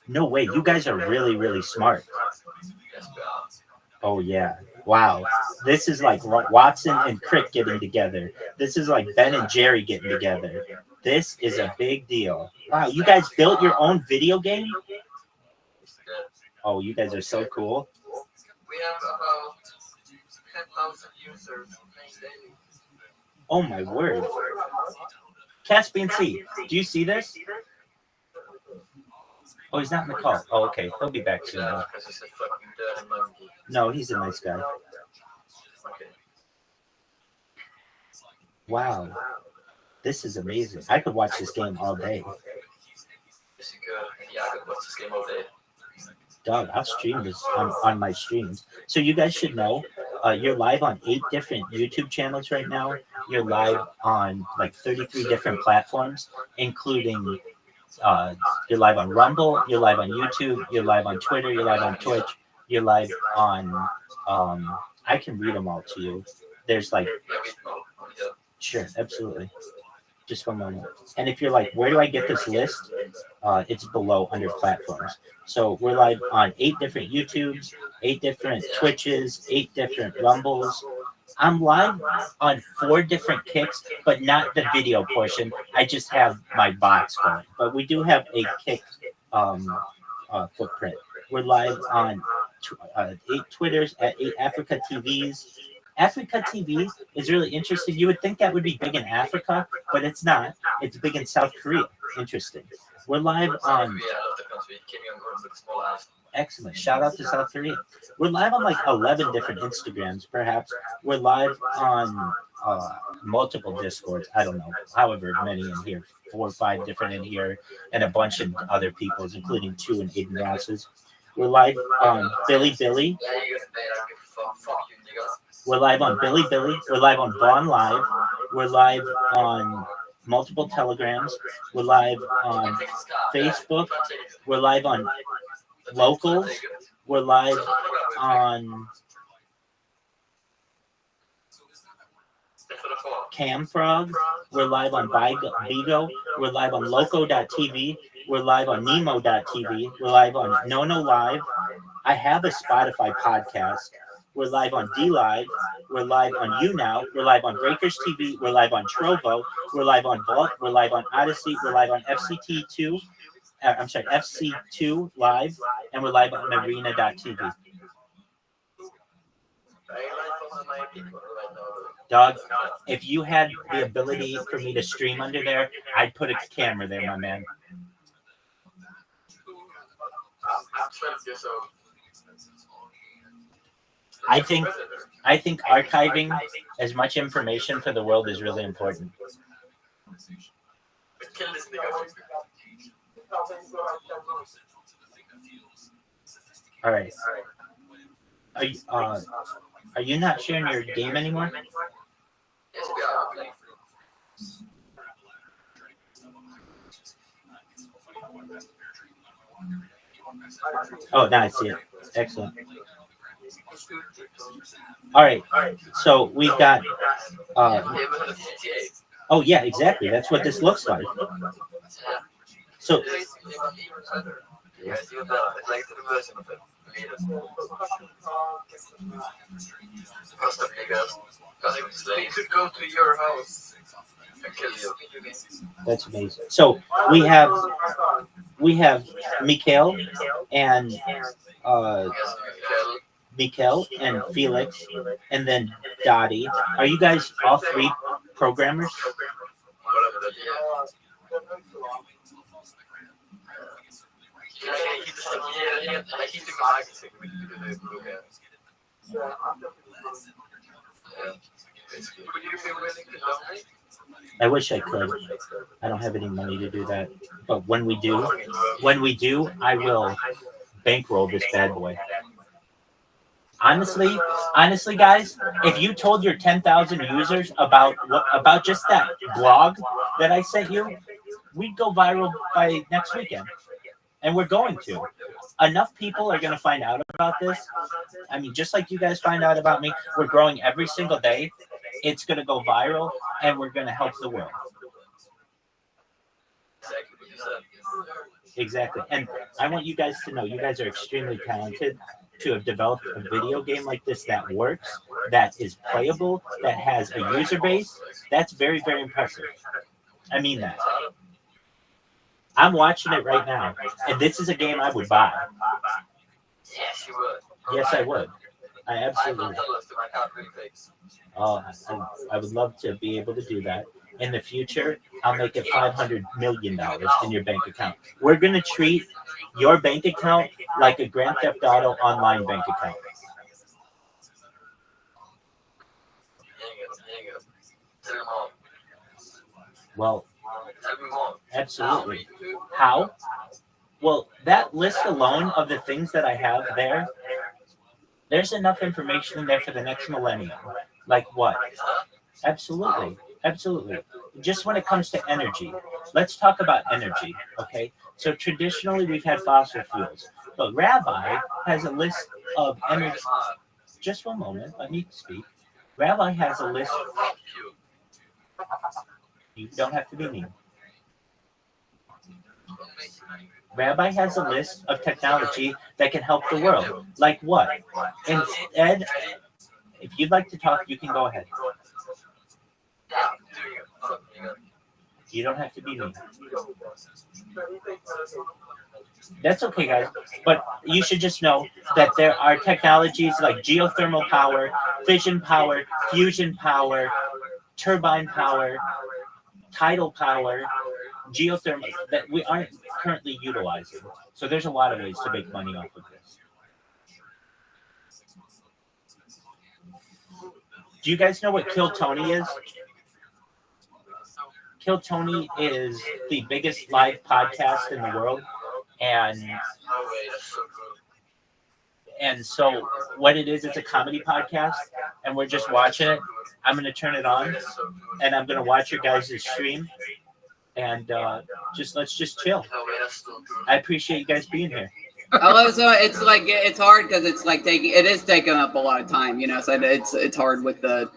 Speaker 4: No way. You guys are really, really smart. Oh, yeah. Wow. This is like Watson and Crick getting together. This is like Ben and Jerry getting together. This is a big deal. Wow. You guys built your own video game? Oh, you guys are so cool.
Speaker 8: We have about 10,000 users daily.
Speaker 4: Oh, my word. Caspian C, do you see this? Oh, he's not in the call. Oh, okay. He'll be back soon. No, he's a nice guy. Wow. This is amazing. I could watch this game all day.
Speaker 8: Yeah, I could watch this game all day.
Speaker 4: Dog, I'll stream this on my streams. So you guys should know, you're live on 8 different YouTube channels right now. You're live on like 33 different platforms, including you're live on Rumble, you're live on YouTube, you're live on Twitter, you're live on Twitch, you're live on I can read them all to you. There's like, sure, absolutely. Just one moment. And if you're like, where do I get this list? It's below under platforms. So we're live on 8 different YouTubes, 8 different Twitches, 8 different Rumbles. I'm live on 4 different Kicks, but not the video portion. I just have my bots going. But we do have a Kick footprint. We're live on 8 Twitters, at 8 Africa TVs. Africa TV is really interesting. You would think that would be big in Africa, but it's not. It's big in South Korea. Interesting. We're live on... Excellent. Shout out to South Korea. We're live on like 11 different Instagrams, perhaps. We're live on multiple Discords. I don't know. However many in here. 4 or 5 different in here. And a bunch of other people's, including 2 in Aiden Ross's. We're live on Billy Billy. We're live on Billy Billy. We're live on Vaughn Live. We're live on multiple Telegrams. We're live on Facebook. We're live on Locals. We're live on Camfrog. We're live on Bigo. We're live on Loco.tv. We're live on Nemo.tv. We're live on Nono Live. I have a Spotify podcast. We're live on DLive. We're live on YouNow. We're live on Breakers TV. We're live on Trovo. We're live on Vault. We're live on Odyssey. We're live on FC2 Live. And we're live on Arena.tv. Dog, if you had the ability for me to stream under there, I'd put a camera there, my man. I think archiving as much information for the world is really important. All right. Are you not sharing your game anymore? Oh, now I see it. Excellent. All right. So we've got. Oh yeah, exactly. That's what this looks like. So.
Speaker 8: They could go to your house and kill you.
Speaker 4: That's amazing. So we have Mikhail and Mikhail and Felix, and then Dottie. Are you guys all three programmers? I wish I could. I don't have any money to do that. But when we do, I will bankroll this bad boy. Honestly, guys, if you told your 10,000 users about just that blog that I sent you, we'd go viral by next weekend. And we're going to. Enough people are going to find out about this. I mean, just like you guys find out about me, we're growing every single day. It's going to go viral, and we're going to help the world. Exactly. And I want you guys to know you guys are extremely talented to have developed a video game like this that works, that is playable, that has a user base. That's very, very impressive. I mean that. I'm watching it right now, and this is a game I would buy.
Speaker 8: Yes, you would.
Speaker 4: Yes, I would. I absolutely would. Oh, I would love to be able to do that. In the future, I'll make it $500 million in your bank account. We're going to treat your bank account like a Grand Theft Auto online bank account. Well, absolutely. How? Well, that list alone of the things that I have there, there's enough information in there for the next millennium. Like what? Absolutely. Absolutely. Just when it comes to energy, let's talk about energy, okay? So traditionally, we've had fossil fuels, but Rabbi has a list of energy. Just one moment, let me speak. Rabbi has a list. You don't have to be mean. Rabbi has a list of technology that can help the world. Like what? Instead, if you'd like to talk, you can go ahead. You don't have to be mean. That's okay, guys. But you should just know that there are technologies like geothermal power, fission power, fusion power, turbine power, tidal power, geothermal that we aren't currently utilizing. So there's a lot of ways to make money off of this. Do you guys know what Kill Tony is? Kill Tony is the biggest live podcast in the world. And so what it is, it's a comedy podcast, and we're just watching it. I'm going to turn it on, and I'm going to watch your guys' stream, and let's just chill. I appreciate you guys being here.
Speaker 2: Also, it's like it's hard because it's like it is taking up a lot of time, you know. So it's hard with the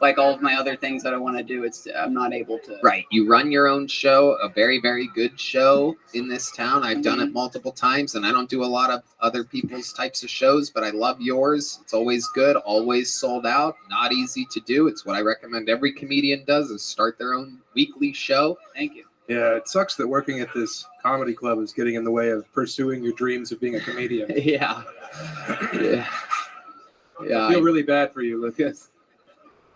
Speaker 14: like all of my other things that I want to do, I'm not able to.
Speaker 2: Right. You run your own show, a very, very good show in this town. I've done it multiple times, and I don't do a lot of other people's types of shows, but I love yours. It's always good, always sold out, not easy to do. It's what I recommend every comedian does, is start their own weekly show.
Speaker 14: Thank you.
Speaker 22: Yeah, it sucks that working at this comedy club is getting in the way of pursuing your dreams of being a comedian.
Speaker 2: Yeah. Yeah.
Speaker 22: I feel really bad for you, Lucas.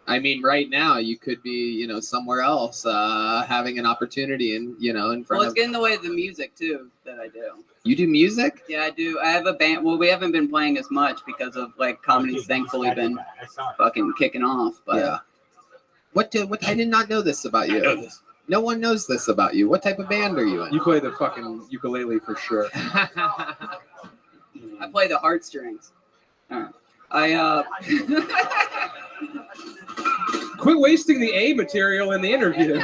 Speaker 2: I mean, right now you could be, somewhere else, having an opportunity in front
Speaker 14: Well, it's
Speaker 2: of.
Speaker 14: getting in the way of the music too that I do.
Speaker 2: You do music?
Speaker 14: Yeah, I do. I have a band. Well, we haven't been playing as much because of like comedy's thankfully been fucking kicking off. But
Speaker 2: Yeah. What? I did not know this about you. No one knows this about you. What type of band are you in?
Speaker 22: You play the fucking ukulele for sure.
Speaker 14: I play the heartstrings.
Speaker 22: Quit wasting the A material in the interview.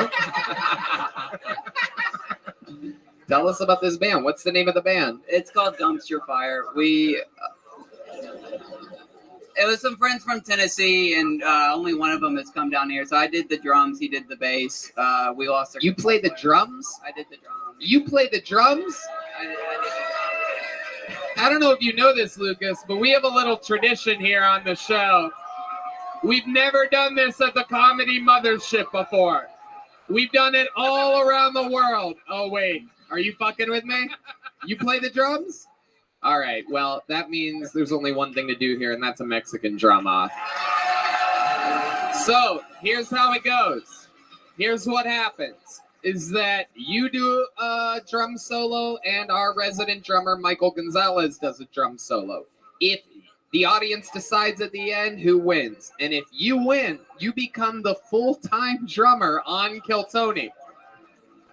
Speaker 2: Tell us about this band. What's the name of the band?
Speaker 14: It's called Dumpster Fire. It was some friends from Tennessee, and only one of them has come down here. So I did the drums, he did the bass. We lost our.
Speaker 2: You play the drums?
Speaker 14: I did the drums.
Speaker 2: You play the drums? I don't know if you know this, Lucas, but we have a little tradition here on the show. We've never done this at the Comedy Mothership before. We've done it all around the world. Oh, wait. Are you fucking with me? You play the drums? All right. Well, that means there's only one thing to do here, and that's a Mexican drum off. So here's how it goes. Here's what happens. Is that you do a drum solo and our resident drummer, Michael Gonzalez, does a drum solo. If the audience decides at the end who wins, and if you win, you become the full-time drummer on Kill Tony.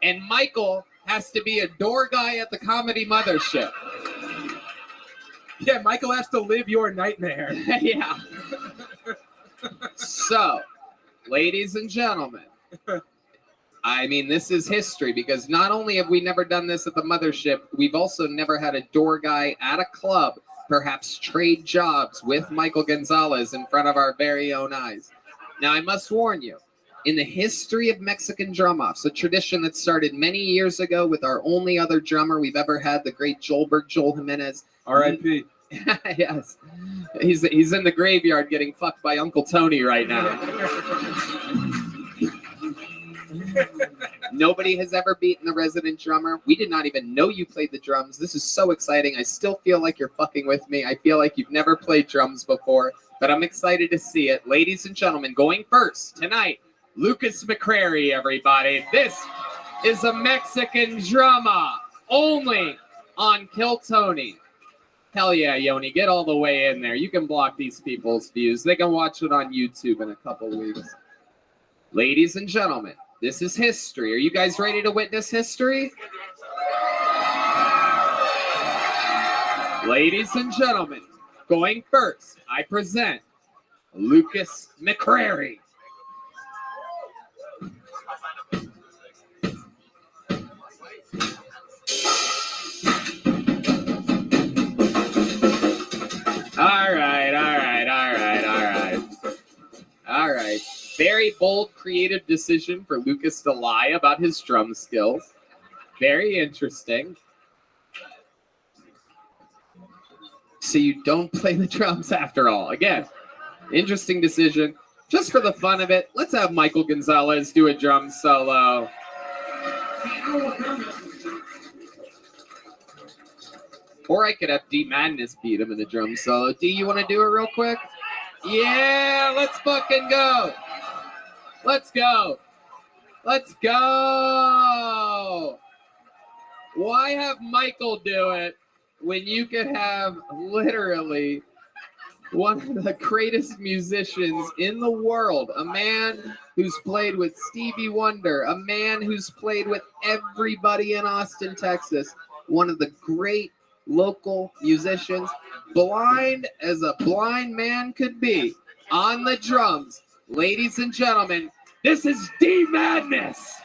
Speaker 2: And Michael has to be a door guy at the Comedy Mothership.
Speaker 22: Yeah, Michael has to live your nightmare.
Speaker 2: Yeah. So, ladies and gentlemen, I mean, this is history because not only have we never done this at the Mothership, we've also never had a door guy at a club perhaps trade jobs with Michael Gonzalez in front of our very own eyes. Now, I must warn you, in the history of Mexican drum-offs, a tradition that started many years ago with our only other drummer we've ever had, the great Joel Jimenez.
Speaker 22: R.I.P.
Speaker 2: Yes. He's in the graveyard getting fucked by Uncle Tony right now. Nobody has ever beaten the resident drummer. We did not even know you played the drums. This is so exciting. I still feel like you're fucking with me. I feel like you've never played drums before, but I'm excited to see it. Ladies and gentlemen, going first tonight, Lucas McCrary, everybody. This is a Mexican drama only on Kill Tony. Hell yeah, Yoni, get all the way in there. You can block these people's views. They can watch it on YouTube in a couple weeks. Ladies and gentlemen, this is history. Are you guys ready to witness history? Ladies and gentlemen, going first, I present Lucas McCrary. All right. Very bold, creative decision for Lucas to lie about his drum skills. Very interesting. So you don't play the drums after all. Again, interesting decision. Just for the fun of it, let's have Michael Gonzalez do a drum solo. Or I could have D Madness beat him in the drum solo. D, you want to do it real quick? Yeah, let's fucking go. Let's go. Let's go. Why have Michael do it when you could have literally one of the greatest musicians in the world, a man who's played with Stevie Wonder, a man who's played with everybody in Austin, Texas, one of the great local musicians, blind as a blind man could be, on the drums. Ladies and gentlemen, this is D Madness.